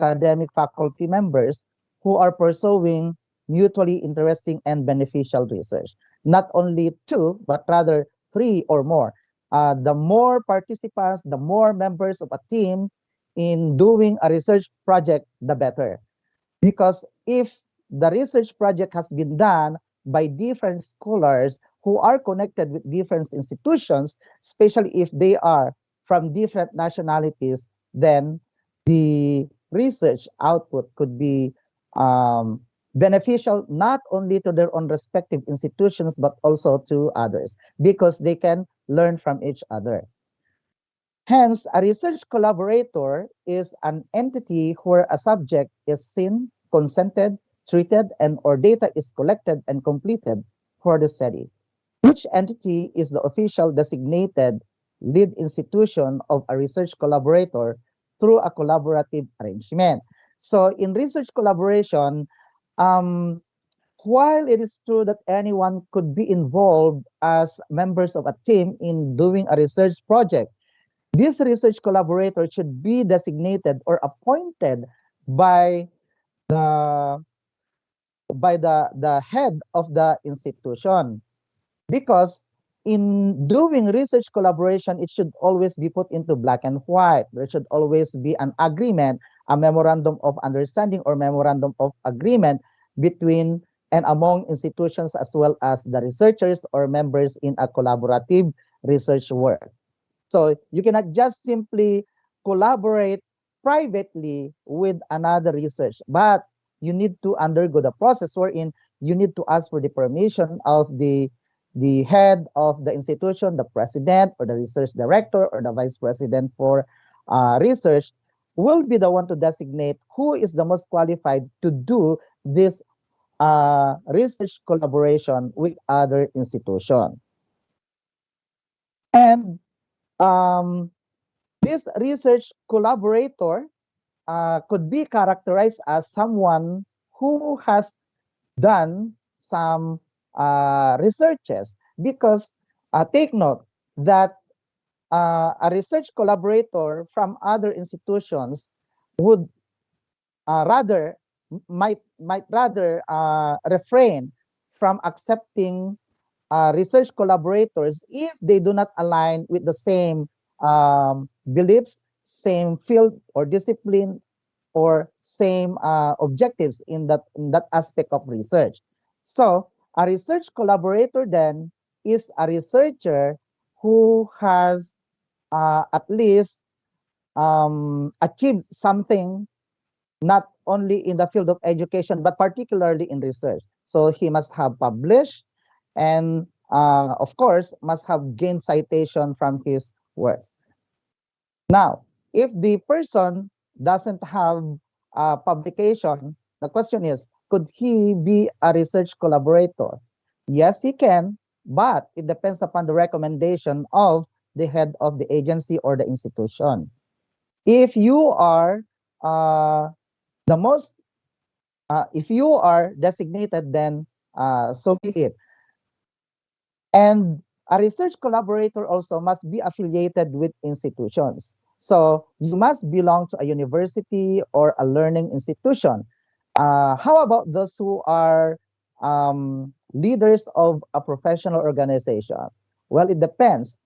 academic faculty members who are pursuing mutually interesting and beneficial research. Not only two, but rather three or more. The more participants, the more members of a team in doing a research project, the better. Because if the research project has been done by different scholars who are connected with different institutions, especially if they are from different nationalities, then the research output could be beneficial not only to their own respective institutions, but also to others, because they can learn from each other. Hence, a research collaborator is an entity where a subject is seen, consented, treated, and or data is collected and completed for the study. Which entity is the official designated lead institution of a research collaborator through a collaborative arrangement. So in research collaboration, while it is true that anyone could be involved as members of a team in doing a research project, this research collaborator should be designated or appointed by the head of the institution. Because in doing research collaboration, it should always be put into black and white. There should always be an agreement, a memorandum of understanding or memorandum of agreement between and among institutions as well as the researchers or members in a collaborative research work. So you cannot just simply collaborate privately with another research, but you need to undergo the process wherein you need to ask for the permission of the head of the institution, the president or the research director or the vice president for research will be the one to designate who is the most qualified to do this research collaboration with other institutions. And this research collaborator could be characterized as someone who has done some researches, because take note that a research collaborator from other institutions would might rather refrain from accepting research collaborators if they do not align with the same beliefs, same field or discipline, or same objectives in that aspect of research. So a research collaborator then is a researcher who has at least achieved something not only in the field of education, but particularly in research. So he must have published and, of course, must have gained citation from his works. Now, if the person doesn't have publication, the question is, could he be a research collaborator? Yes, he can, but it depends upon the recommendation of the head of the agency or the institution. If you are the most, if you are designated, then so be it. And a research collaborator also must be affiliated with institutions. So you must belong to a university or a learning institution. How about those who are leaders of a professional organization? Well, it depends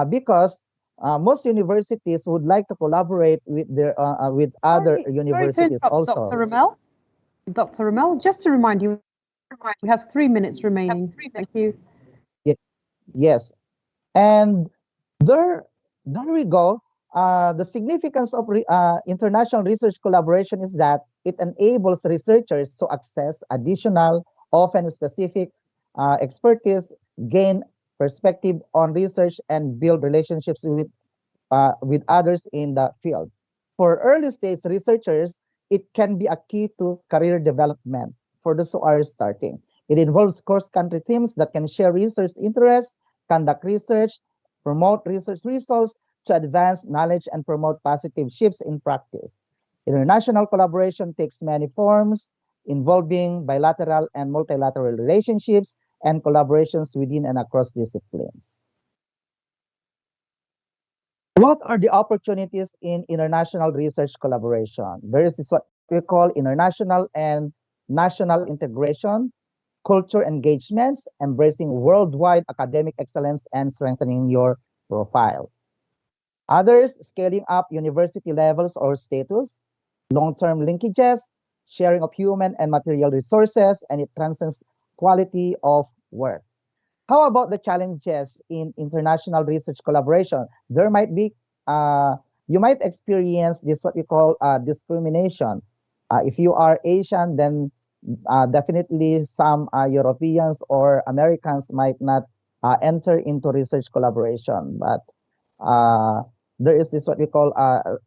because most universities would like to collaborate with their with other Sorry to universities interrupt, also. Dr. Ramel. Dr. Ramel, just to remind you, we have 3 minutes remaining. Thank you. Yes, and there we go. The significance of international research collaboration is that it enables researchers to access additional, often specific expertise, gain perspective on research, and build relationships with others in the field. For early stage researchers, it can be a key to career development for those who are starting. It involves cross-country teams that can share research interests, conduct research, promote research results to advance knowledge and promote positive shifts in practice. International collaboration takes many forms, involving bilateral and multilateral relationships and collaborations within and across disciplines. What are the opportunities in international research collaboration? There is what we call international and national integration, culture engagements, embracing worldwide academic excellence, and strengthening your profile. Others, scaling up university levels or status, long-term linkages, sharing of human and material resources, and it transcends quality of work. How about the challenges in international research collaboration? There might be, you might experience this what we call discrimination. If you are Asian, then definitely some Europeans or Americans might not enter into research collaboration. But there is this what we call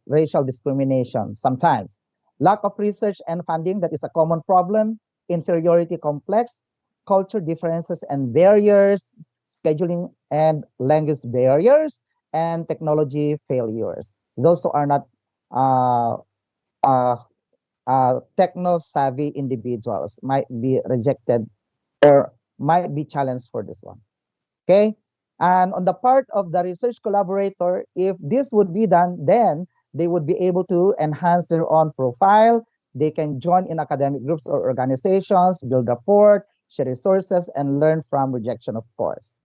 racial discrimination sometimes. Lack of research and funding, that is a common problem. Inferiority complex, culture differences and barriers, scheduling and language barriers, and technology failures. Those who are not uh, uh, techno-savvy individuals might be rejected or might be challenged for this one. Okay? And on the part of the research collaborator, if this would be done, then they would be able to enhance their own profile. They can join in academic groups or organizations, build rapport, share resources, and learn from rejection, of course.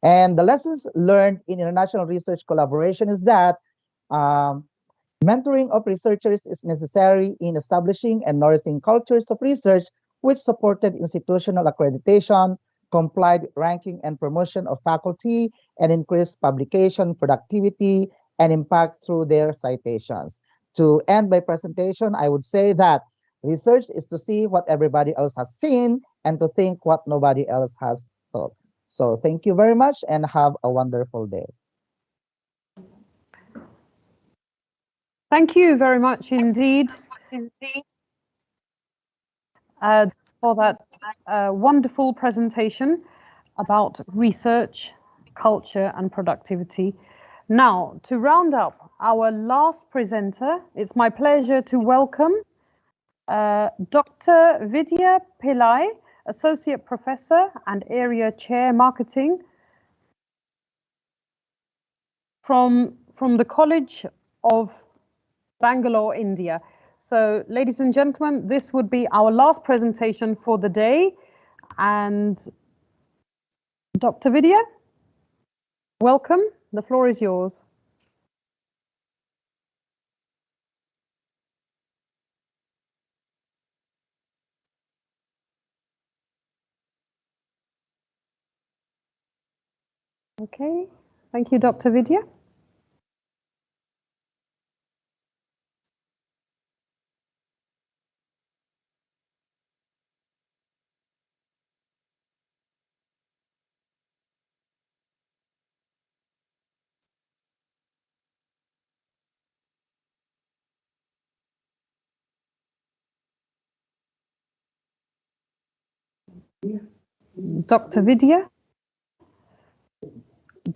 And the lessons learned in international research collaboration is that um, mentoring of researchers is necessary in establishing and nourishing cultures of research which supported institutional accreditation, complied with ranking and promotion of faculty, and increased publication productivity and impact through their citations. To end my presentation, I would say that research is to see what everybody else has seen and to think what nobody else has thought. So thank you very much and have a wonderful day. Thank you very much indeed for that wonderful presentation about research, culture, and productivity. Now, to round up our last presenter, it's my pleasure to welcome Dr. Vidya Pillai, Associate Professor and Area Chair Marketing from the College of Bangalore, India. So, ladies and gentlemen, this would be our last presentation for the day. And Dr. Vidya, welcome. The floor is yours. Okay, thank you, Dr. Vidya. Dr. Vidya?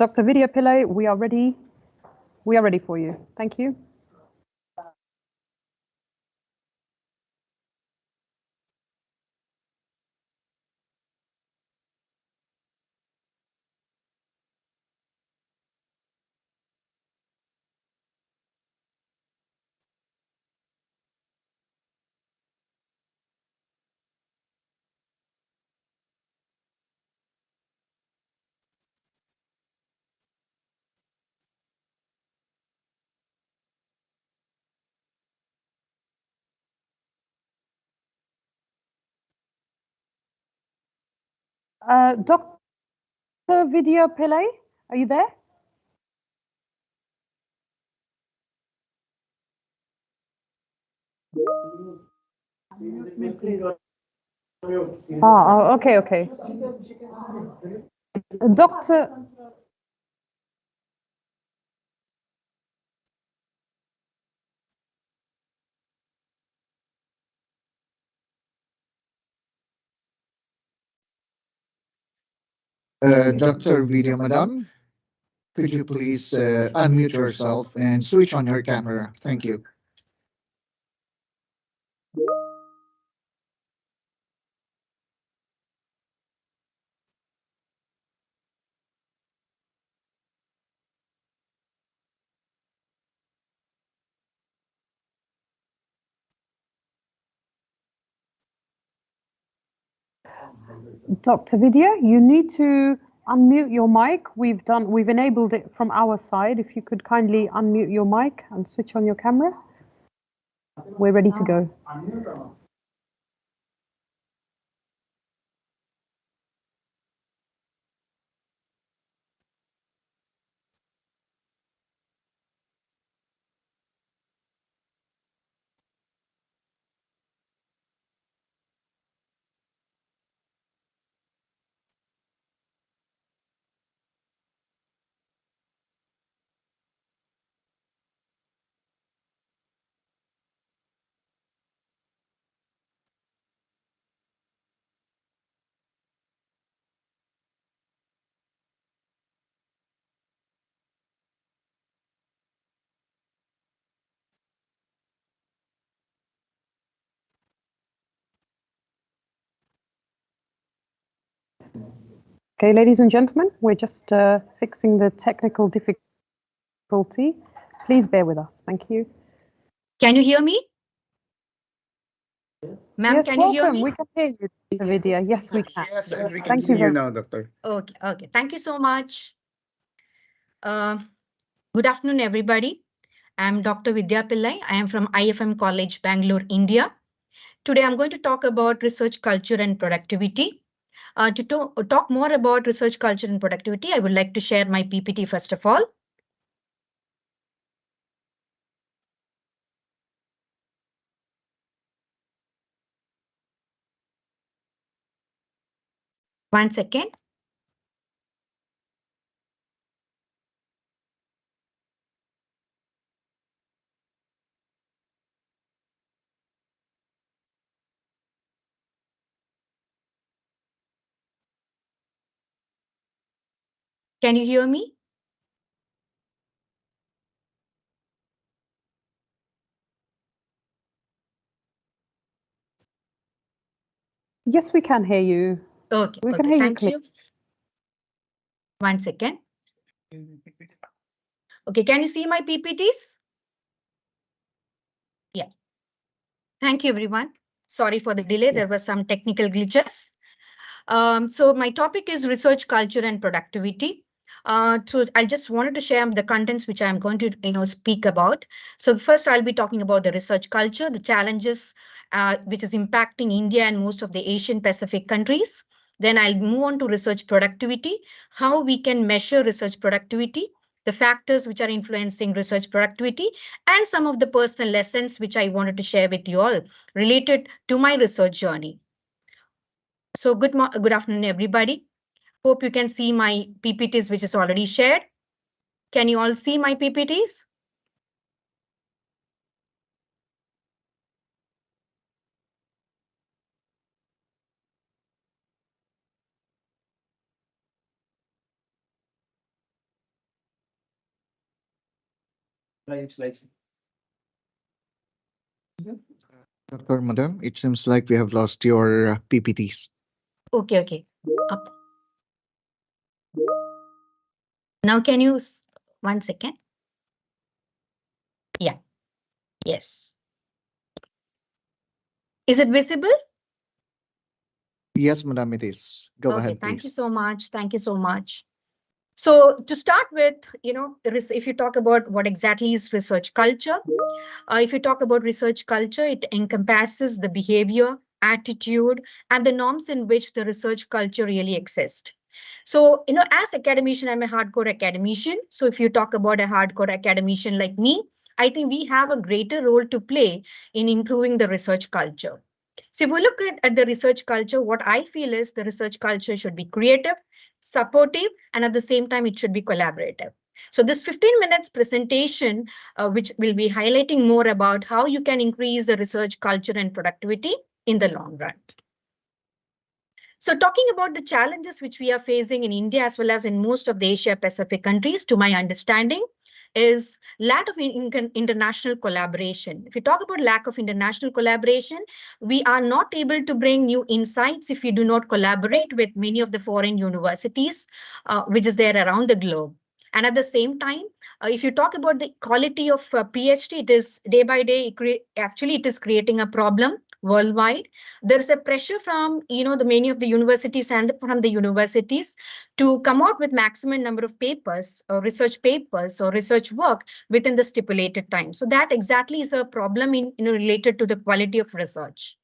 Dr. Vidya Pillai, we are ready. We are ready for you. Thank you. Dr. Vidya Pillai, are you there? Okay, okay. Doctor. Dr. Vidya Madam, could you please unmute yourself and switch on your camera? Thank you. Dr. Vidya, you need to unmute your mic. We've enabled it from our side. If you could kindly unmute your mic and switch on your camera. We're ready to go. Okay, ladies and gentlemen, we're just fixing the technical difficulty. Please bear with us. Thank you. Can you hear me? Ma'am, Yes, can you hear welcome. me? We can hear you, Dr. Vidya. Yes, we can. Yes, and we can Thank see you you very now, Doctor. Okay, okay. Thank you so much. Good afternoon, everybody. I'm Dr. Vidya Pillai. I am from IFM College, Bangalore, India. Today, I'm going to talk about research culture and productivity. To talk more about research culture and productivity, I would like to share my PPT first of all. One second. Can you hear me? Yes, we can hear you. Okay, We can okay. hear you Thank clearly. you. One second. Okay, can you see my PPTs? Yes. Thank you, everyone. Sorry for the delay. There were some technical glitches. So my topic is research culture and productivity. I just wanted to share the contents which I'm going to speak about. So first, I'll be talking about the research culture, the challenges which is impacting India and most of the Asian Pacific countries. Then I'll move on to research productivity, how we can measure research productivity, the factors which are influencing research productivity, and some of the personal lessons which I wanted to share with you all related to my research journey. So good afternoon, everybody. Hope you can see my PPTs, which is already shared. Can you all see my PPTs? Dr. Madam, it seems like we have lost your PPTs. Okay. Up. Now can you, 1 second. Yeah, yes. Is it visible? Yes, Madam, it is. Go Okay, ahead, thank you please. so much. Thank you so much. So to start with, if you talk about what exactly is research culture, if you talk about research culture, it encompasses the behavior, attitude, and the norms in which the research culture really exists. So, as academician, I'm a hardcore academician. So if you talk about a hardcore academician like me, I think we have a greater role to play in improving the research culture. So if we look at the research culture, what I feel is the research culture should be creative, supportive, and at the same time, it should be collaborative. So this 15 minutes presentation, which will be highlighting more about how you can increase the research culture and productivity in the long run. So talking about the challenges which we are facing in India as well as in most of the Asia Pacific countries, to my understanding, is lack of international collaboration. If you talk about lack of international collaboration, we are not able to bring new insights if we do not collaborate with many of the foreign universities, which is there around the globe. And at the same time, if you talk about the quality of PhD, it is day by day, actually it is creating a problem worldwide. There's a pressure from the many of the universities and from the universities to come out with maximum number of papers or research papers or research work within the stipulated time. So that exactly is a problem in related to the quality of research.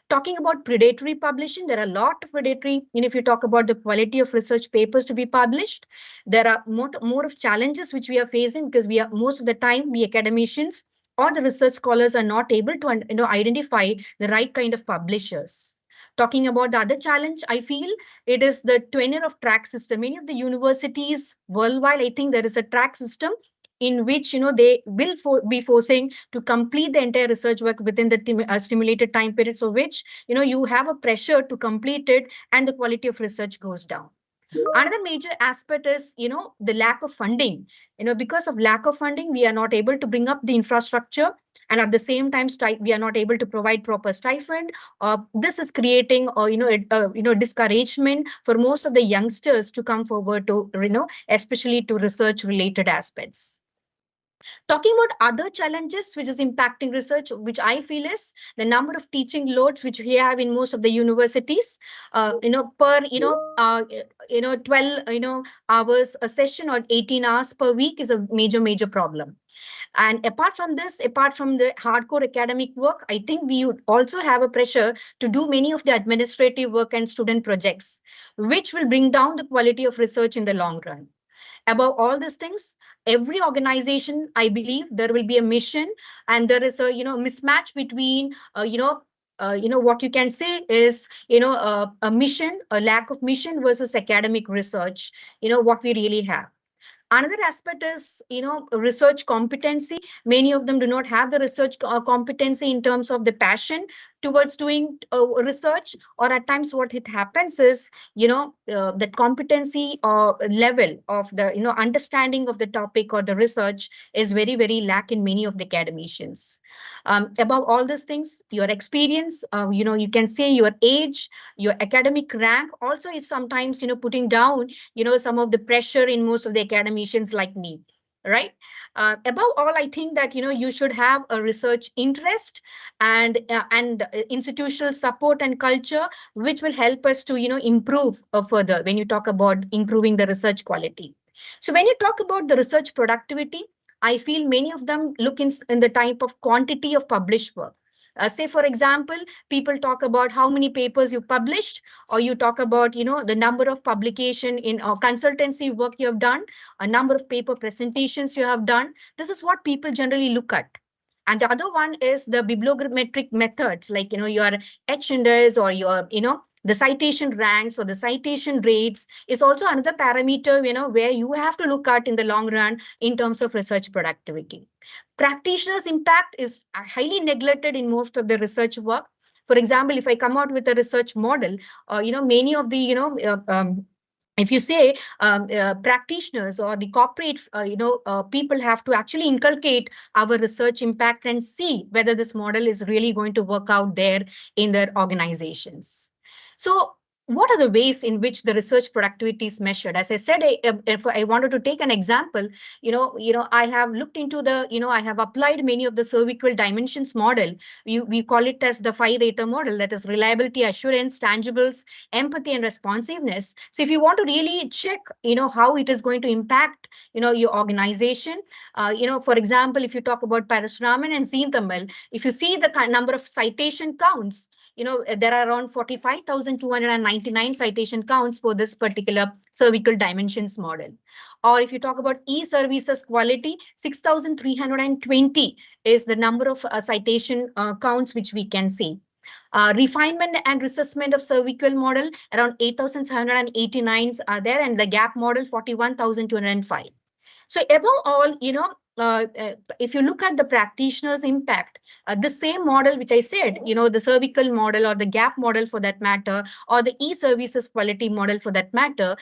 Talking about predatory publishing, there are a lot of predatory, if you talk about the quality of research papers to be published, there are more of challenges which we are facing because we are most of the time, we academicians or the research scholars are not able to identify the right kind of publishers. Talking about the other challenge, I feel it is the tenure of track system. Many of the universities worldwide, I think there is a track system in which they will be forcing to complete the entire research work within the stimulated time period, so which you have a pressure to complete it and the quality of research goes down. Another major aspect is the lack of funding. Because of lack of funding, we are not able to bring up the infrastructure, and at the same time we are not able to provide proper stipend. This is creating discouragement for most of the youngsters to come forward to especially to research related aspects. Talking about other challenges which is impacting research, which I feel is the number of teaching loads which we have in most of the universities. Per 12 hours a session or 18 hours per week is a major problem. And apart from this, apart from the hardcore academic work, I think we would also have a pressure to do many of the administrative work and student projects, which will bring down the quality of research in the long run. Above all these things, every organization, I believe there will be a mission, and there is a mismatch between what you can say is a mission, a lack of mission versus academic research, what we really have. Another aspect is, research competency. Many of them do not have the research competency in terms of the passion towards doing research, or at times what it happens is, that competency or level of the, understanding of the topic or the research is very lack in many of the academicians. Above all these things, your experience, you can say your age, your academic rank also is sometimes, putting down, some of the pressure in most of the academicians like me, right? Above all, I think that, you should have a research interest and institutional support and culture, which will help us to, improve further when you talk about improving the research quality. So when you talk about the research productivity, I feel many of them look in the type of quantity of published work. Say, for example, people talk about how many papers you published, or you talk about, the number of publication in consultancy work you have done, a number of paper presentations you have done. This is what people generally look at. And the other one is the bibliometric methods, like, your H-index or your, the citation ranks or the citation rates is also another parameter, where you have to look at in the long run in terms of research productivity. Practitioners' impact is highly neglected in most of the research work. For example, if I come out with a research model, many of the, if you say practitioners or the corporate, people have to actually inculcate our research impact and see whether this model is really going to work out there in their organizations. So what are the ways in which the research productivity is measured? As I said, if I wanted to take an example, I have looked into I have applied many of the cervical dimensions model. We call it as the 5-rater model, that is reliability, assurance, tangibles, empathy, and responsiveness. So if you want to really check, how it is going to impact, your organization, for example, if you talk about Parasuramon and Zeentamil, if you see the number of citation counts, there are around 45,299 citation counts for this particular cervical dimensions model. Or if you talk about e-services quality, 6,320 is the number of citation counts which we can see. Refinement and reassessment of cervical model, around 8,789 are there, and the gap model, 41,205. So above all, if you look at the practitioner's impact, the same model which I said, the cervical model or the gap model for that matter, or the e-services quality model for that matter,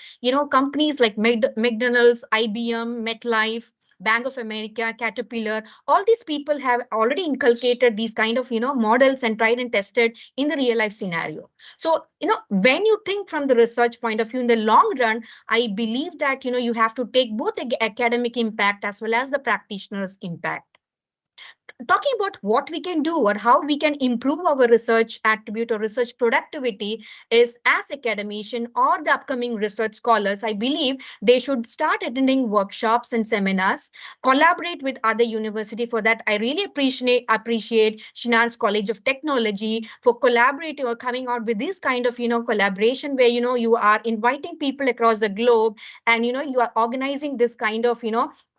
companies like McDonald's, IBM, MetLife, Bank of America, Caterpillar, all these people have already inculcated these kind of, models and tried and tested in the real life scenario. So, when you think from the research point of view in the long run, I believe that, you have to take both the academic impact as well as the practitioner's impact. Talking about what we can do or how we can improve our research attribute or research productivity is, as academician or the upcoming research scholars, I believe they should start attending workshops and seminars, collaborate with other university. For that, I really appreciate Shinan's College of Technology for collaborating or coming out with this kind of, collaboration where, you are inviting people across the globe and, you are organizing this kind of,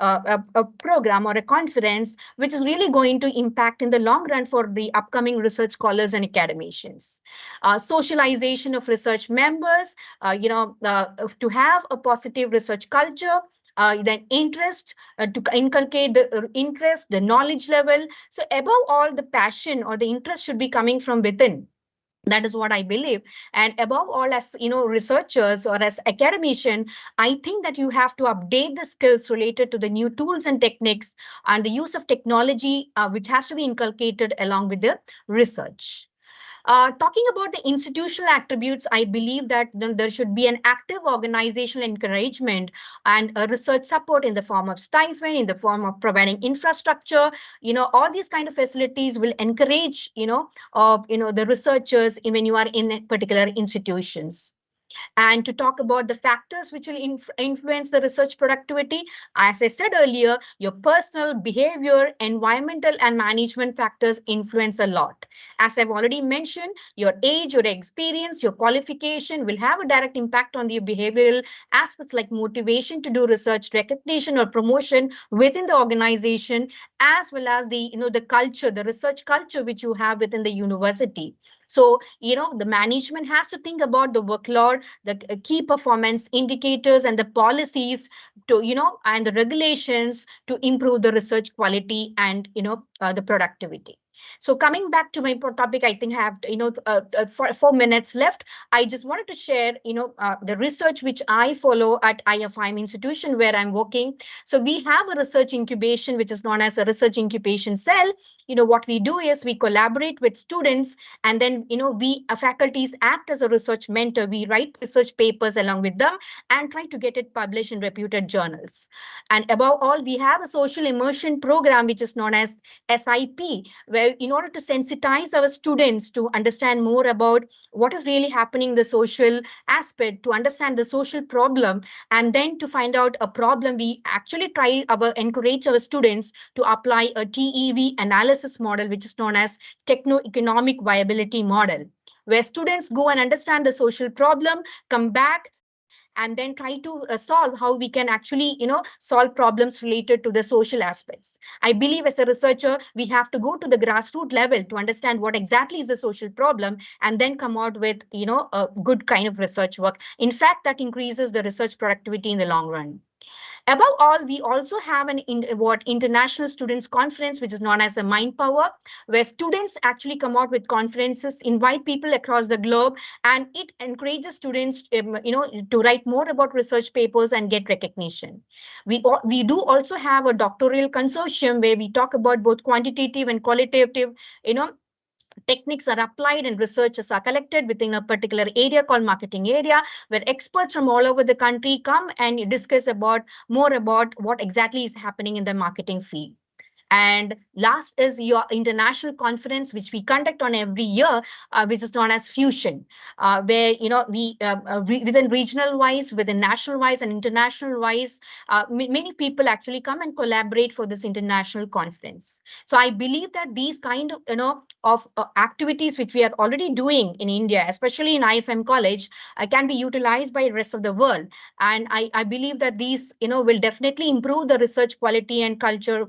a program or a conference, which is really going to impact in the long run for the upcoming research scholars and academicians. Socialization of research members, to have a positive research culture, then interest, to inculcate the interest, the knowledge level. So above all, the passion or the interest should be coming from within. That is what I believe. And above all, as researchers or as academician, I think that you have to update the skills related to the new tools and techniques and the use of technology, which has to be inculcated along with the research. Talking about the institutional attributes, I believe that there should be an active organizational encouragement and research support in the form of stipend, in the form of providing infrastructure. All these kind of facilities will encourage, the researchers when you are in particular institutions. And to talk about the factors which will influence the research productivity, as I said earlier, your personal behavior, environmental and management factors influence a lot. As I've already mentioned, your age, your experience, your qualification will have a direct impact on your behavioral aspects like motivation to do research, recognition or promotion within the organization, as well as the, the culture, the research culture which you have within the university. So, the management has to think about the workload, the key performance indicators and the policies to, and the regulations to improve the research quality and, the productivity. So coming back to my topic, I think I have, 4 minutes left. I just wanted to share, the research which I follow at IFIM institution where I'm working. So we have a research incubation, which is known as a research incubation cell. What we do is we collaborate with students, and then, we faculties act as a research mentor. We write research papers along with them and try to get it published in reputed journals. And above all, we have a social immersion program, which is known as SIP, where in order to sensitize our students to understand more about what is really happening in the social aspect, to understand the social problem, and then to find out a problem, we actually encourage our students to apply a TEV analysis model, which is known as techno-economic viability model, where students go and understand the social problem, come back, and then try to solve how we can actually, solve problems related to the social aspects. I believe as a researcher, we have to go to the grassroots level to understand what exactly is the social problem and then come out with, a good kind of research work. In fact, that increases the research productivity in the long run. Above all, we also have an international students conference, which is known as a Mind Power, where students actually come out with conferences, invite people across the globe, and it encourages students, to write more about research papers and get recognition. We do also have a doctoral consortium where we talk about both quantitative and qualitative, techniques are applied and researchers are collected within a particular area called marketing area, where experts from all over the country come and discuss more about what exactly is happening in the marketing field. And last is your international conference, which we conduct on every year, which is known as Fusion, where within regional wise, within national wise, and international wise, many people actually come and collaborate for this international conference. So I believe that these kind of activities which we are already doing in India, especially in IFM College, can be utilized by the rest of the world. And I believe that these will definitely improve the research quality and culture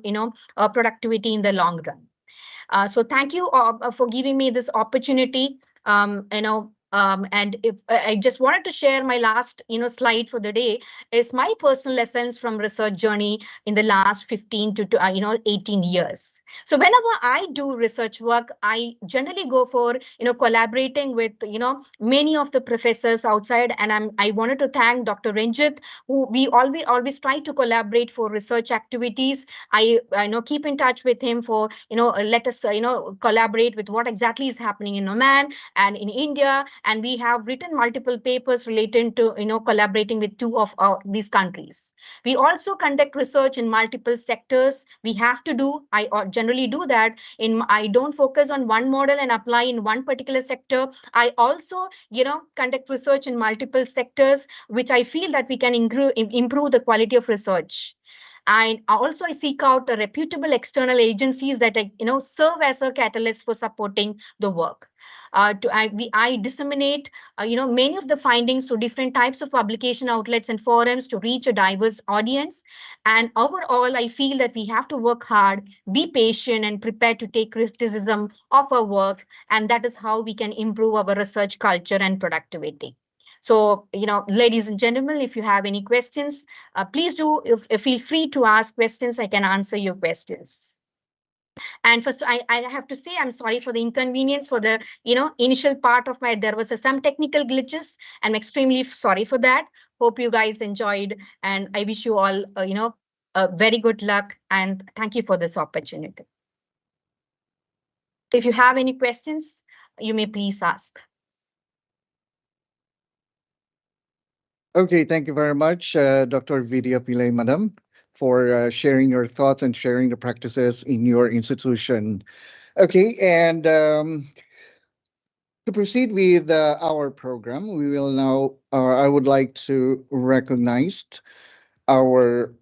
productivity in the long run. So thank you for giving me this opportunity. And if I just wanted to share my last slide for the day is my personal lessons from research journey in the last 15 to 18 years. So whenever I do research work, I generally go for collaborating with many of the professors outside, and I wanted to thank Dr. Ranjit, who we always try to collaborate for research activities. I keep in touch with him for let us collaborate with what exactly is happening in Oman and in India. And we have written multiple papers related to collaborating with two of these countries. We also conduct research in multiple sectors. We have to do, I generally do that. I don't focus on one model and apply in one particular sector. I also conduct research in multiple sectors, which I feel that we can improve the quality of research. And also I seek out reputable external agencies that serve as a catalyst for supporting the work. I disseminate many of the findings to different types of publication outlets and forums to reach a diverse audience. And overall, I feel that we have to work hard, be patient, and prepare to take criticism of our work. And that is how we can improve our research culture and productivity. So, ladies and gentlemen, if you have any questions, please do feel free to ask questions. I can answer your questions. And first, I have to say, I'm sorry for the inconvenience for the, initial part of there was some technical glitches. I'm extremely sorry for that. Hope you guys enjoyed, and I wish you all, very good luck, and thank you for this opportunity. If you have any questions, you may please ask. Okay, thank you very much, Dr. Vidya Pillay, Madam, for sharing your thoughts and sharing the practices in your institution. Okay, and to proceed with our program, we will now, I would like to recognize our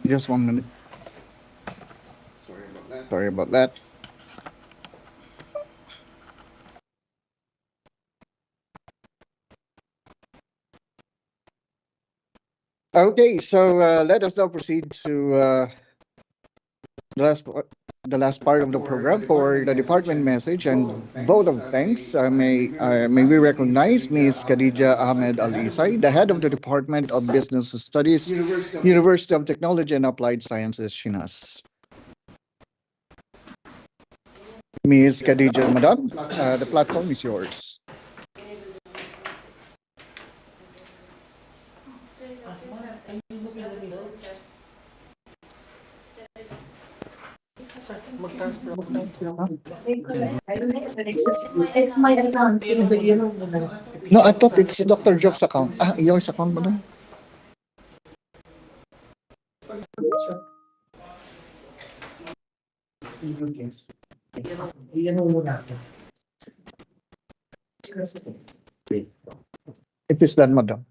Just 1 minute. Sorry about that. Okay, so let us now proceed to the last part of the program for the department message and vote of thanks. May we recognize Ms. Khadija Ahmed Al Isai, the head of the Department of Business Studies, University of Technology and Applied Sciences, Chinas. Ms. Khadija, Madam, the platform is yours. No, I thought it's Dr. Job's account. Yours account, Madam? It is done, Madam.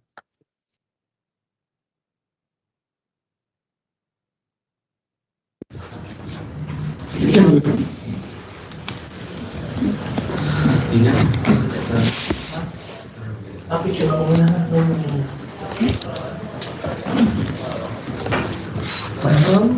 Okay.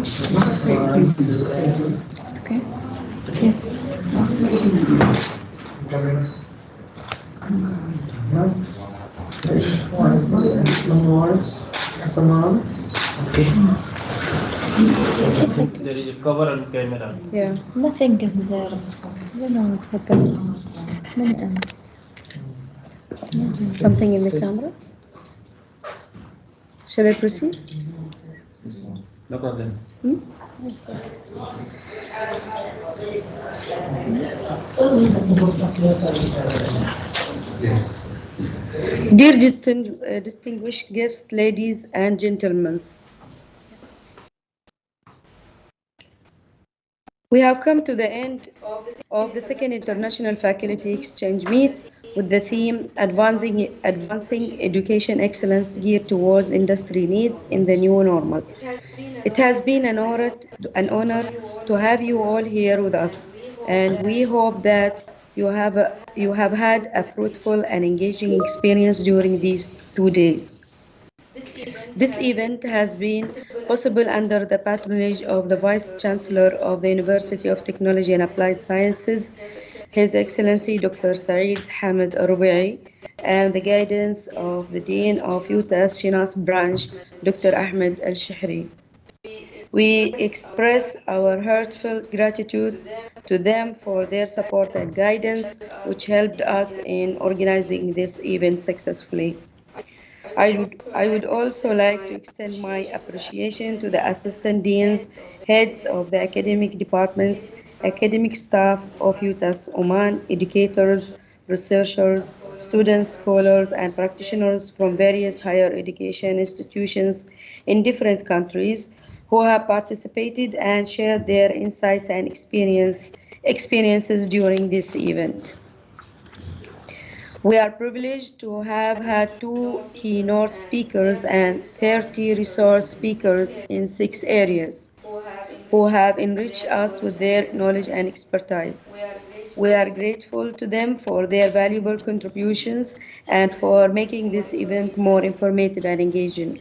There is a cover on camera. Yeah. Nothing is there. I don't know what happened. Many ends. Something in the camera? Shall I proceed? No problem. Hmm? Dear distinguished guests, ladies and gentlemen, we have come to the end of the second International Faculty Exchange Meet with the theme Advancing Education Excellence Geared Towards Industry Needs in the New Normal. It has been an honor to have you all here with us, and we hope that you have had a fruitful and engaging experience during these 2 days. This event has been possible under the patronage of the Vice Chancellor of the University of Technology and Applied Sciences, His Excellency Dr. Saeed Hamid Rubai, and the guidance of the Dean of UTAS Shinas Branch, Dr. Ahmed Al-Shihri. We express our heartfelt gratitude to them for their support and guidance, which helped us in organizing this event successfully. I would also like to extend my appreciation to the assistant deans, heads of the academic departments, academic staff of UTAS Oman, educators, researchers, students, scholars, and practitioners from various higher education institutions in different countries who have participated and shared their insights and experiences during this event. We are privileged to have had 2 keynote speakers and 30 resource speakers in 6 areas who have enriched us with their knowledge and expertise. We are grateful to them for their valuable contributions and for making this event more informative and engaging.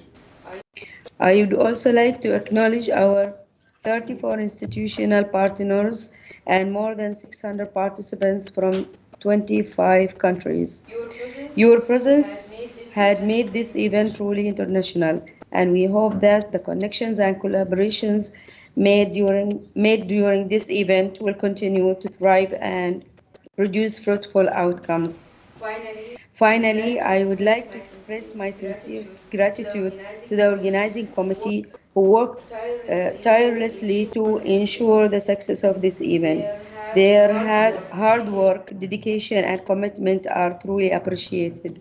I would also like to acknowledge our 34 institutional partners and more than 600 participants from 25 countries. Your presence had made this event truly international, and we hope that the connections and collaborations made during this event will continue to thrive and produce fruitful outcomes. Finally, I would like to express my sincere gratitude to the organizing committee who worked tirelessly to ensure the success of this event. Their hard work, dedication, and commitment are truly appreciated.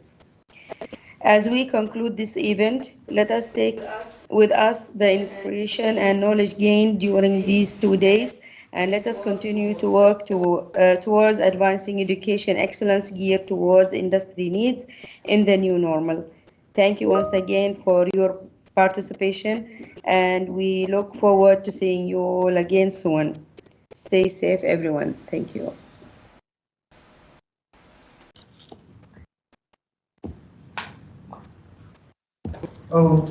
As we conclude this event, let us take with us the inspiration and knowledge gained during these 2 days, and let us continue to work towards advancing education excellence geared towards industry needs in the new normal. Thank you once again for your participation, and we look forward to seeing you all again soon. Stay safe, everyone. Thank you. Oh.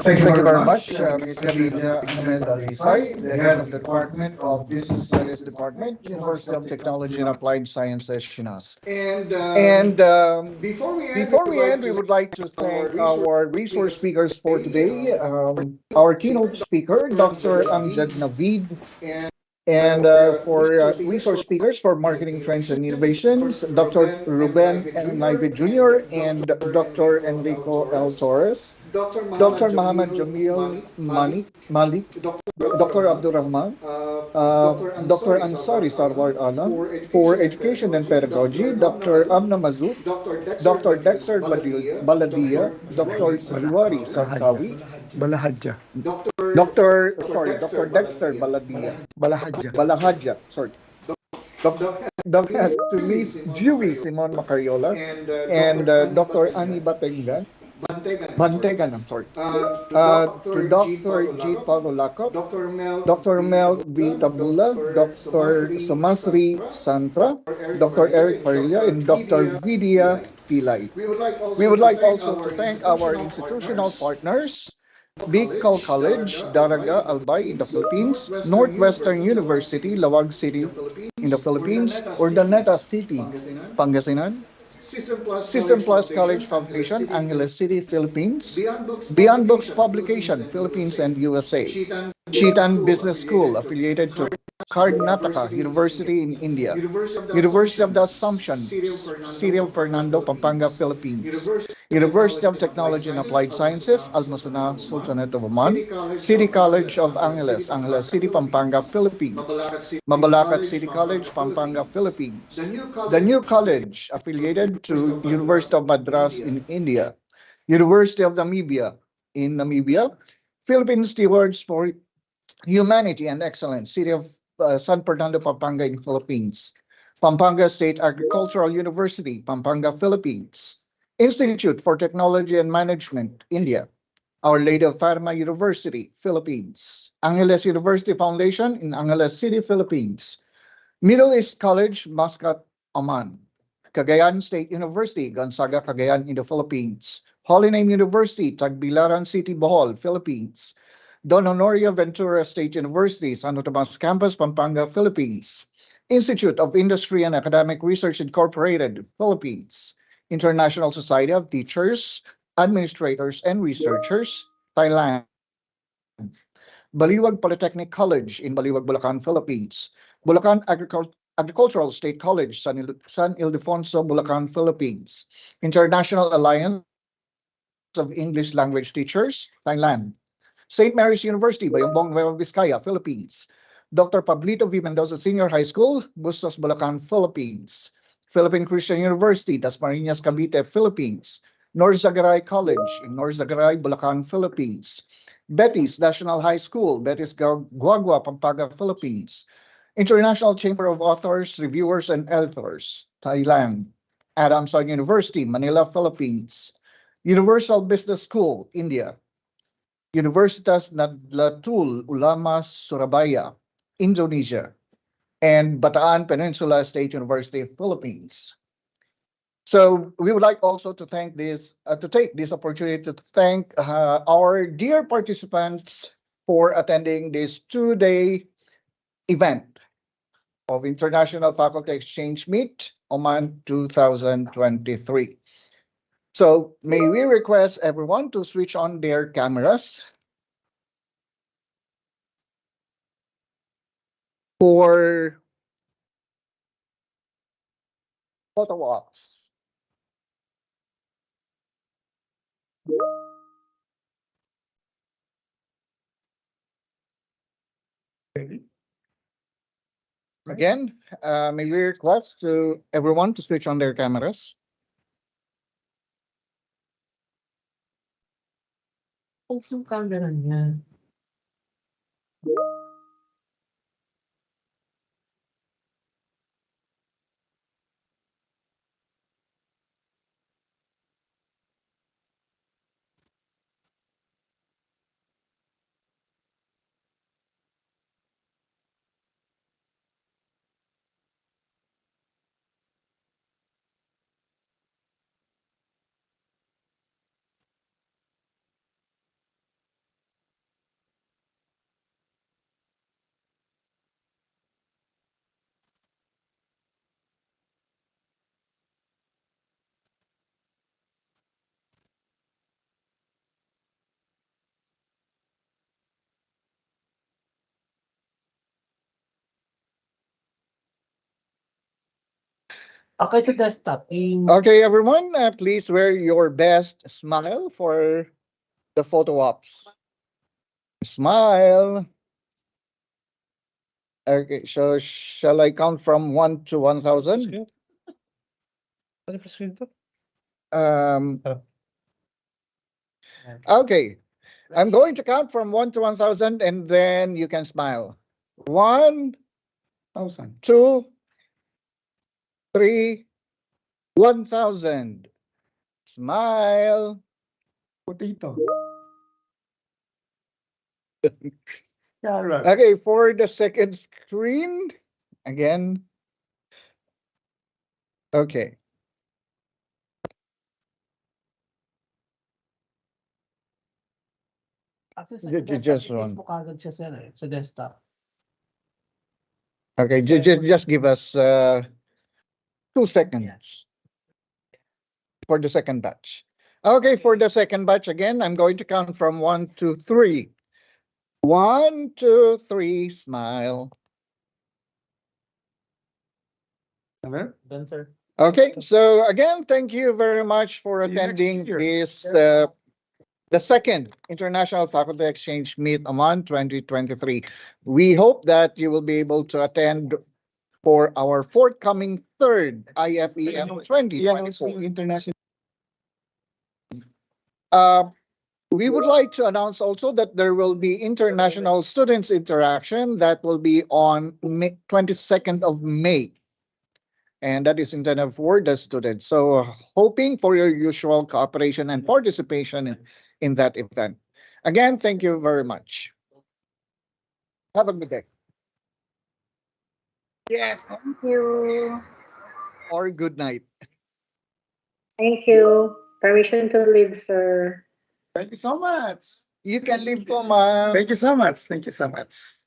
Thank you very much, Ms. Khadija Ahmed Al-Isai, the head of the Department of Business Studies Department, University of Technology and Applied Sciences, Shinas. And before we end, we would like to thank our resource speakers for today. Our keynote speaker, Dr. Amjad Naveed, and for resource speakers for marketing trends and innovations, Dr. Ruben N. Navid Jr. and Dr. Enrico L. Torres, Dr. Muhammad Jamil Malik, Dr. Abdul Rahman, Dr. Ansari Sarwar Alam for education and pedagogy, Dr. Amna Mazouk, Dr. Dexter Baladia, Dr. Juwari Sarkawi, Dr. Dexter Balahadja, sorry. To Miss Dewey Simon Macariola and Dr. Annie Bantegan, I'm sorry. To Dr. G. Paulo Lacop, Dr. Mel V. Tabula, Dr. Sumasri Santra, Dr. Eric Parilla, and Dr. Vidya Pilay. We would like We also would to like thank also our to thank our institutional institutional partners, partners, Bicol College, College, Daraga, Albay Daraga, in the Albay in the Philippines, Philippines, Northwestern Northwestern University, University, Lawag Lawag City City in in the the Philippines, Philippines, Urdaneta City, Pangasinan, Pangasinan, System Plus System College Plus College Foundation, Angeles Foundation, City, Angeles City, Philippines, Beyond Books Beyond Books Publication, Philippines Publication, and Philippines USA, and USA, Chitan Business Chitan School Business School, affiliated to affiliated to Karnataka Karnataka University University in in India, India, University of the University of Assumption, the Assumption, City of Fernando, City of Pampanga, Fernando, Pampanga, Philippines, Philippines, University of University of Technology and Applied Technology and Sciences, Applied Sciences, Al-Masana, Sultanate Almasana, of Oman, Sultanate of Oman, City College City of College Angeles, of Angeles City, Angeles, Angeles Pampanga, City, Pampanga, Philippines, Philippines, Mabalacat City Mabalacat College, City Pampanga, College, Pampanga, Philippines, Philippines, the the new new college college to affiliated University to of Madras, University of Madras India, in India, University of Namibia in Namibia, Philippine Stewards for Humanity and Excellence, City of San Fernando, Pampanga in Philippines, Pampanga State Agricultural University, Pampanga, Philippines, Institute for Technology and Management, India, Our Lady of Fatima University, Philippines, Angeles University Foundation in Angeles City, Philippines, Middle East College, Muscat, Oman, Cagayan State University, Gonzaga, Cagayan in the Philippines, Holy Name University, Tagbilaran City, Bohol, Philippines, Don Honorio Ventura State University, Santo Tomas Campus, Pampanga, Philippines, Institute of Industry and Academic Research Incorporated, Philippines, International Society of Teachers, Administrators, and Researchers, Thailand, Baliwag Polytechnic College in Baliwag, Bulacan, Philippines, Bulacan Agricultural State College, San Ildefonso, Bulacan, Philippines, International Alliance of English Language Teachers, Thailand, St. Mary's University, Bayambong, Nueva Vizcaya, Philippines, Dr. Pablito V. Mendoza Senior High School, Bustos, Bulacan, Philippines, Philippine Christian University, Dasmariñas, Cavite, Philippines, North Zagaray College in North Zagaray, Bulacan, Philippines, Betis National High School, Betis Guagua, Pampanga, Philippines, International Chamber of Authors, Reviewers, and Editors, Thailand, Adamson University, Manila, Philippines, Universal Business School, India, Universitas Nadlatul Ulama, Surabaya, Indonesia, and Bataan Peninsula State University, Philippines. So we would like also to thank to take this opportunity to thank our dear participants for attending this 2-day event of International Faculty Exchange Meet, Oman 2023. So may we request everyone to switch on their cameras for photo ops. Again, may we request to everyone to switch on their cameras. Yung camera niya. Okay, sa desktop. Okay, everyone, please wear your best smile for the photo ops. Smile. Okay, so shall I count from 1 to 1,000? Um, okay, I'm going to count from 1 to 1,000 and then you can smile. 1,000, 2, 3, 1,000. Smile. Potato. Okay, for the second screen, again. Okay. Actually, sa Just desktop, one. i-text mo kagad siya, sir, sa desktop. Okay, just give us 2 seconds for the second batch. Okay, for the second batch again, I'm going to count from 1 to 3. 1, 2, 3, smile. Done, sir. Okay, so again, thank you very much for attending this the second International Faculty Exchange Meet Oman 2023. We hope that you will be able to attend for our forthcoming third IFEM 2024. International. We would like to announce also that there will be international students interaction that will be on 22nd of May. And that is intended for the students. So hoping for your usual cooperation and participation in that event. Again, thank you very much. Have a good day. Yes. Thank you. Or good night. Thank you. Permission to leave, sir. Thank you so much. You can leave, Thomas. Thank you so much. Thank you so much.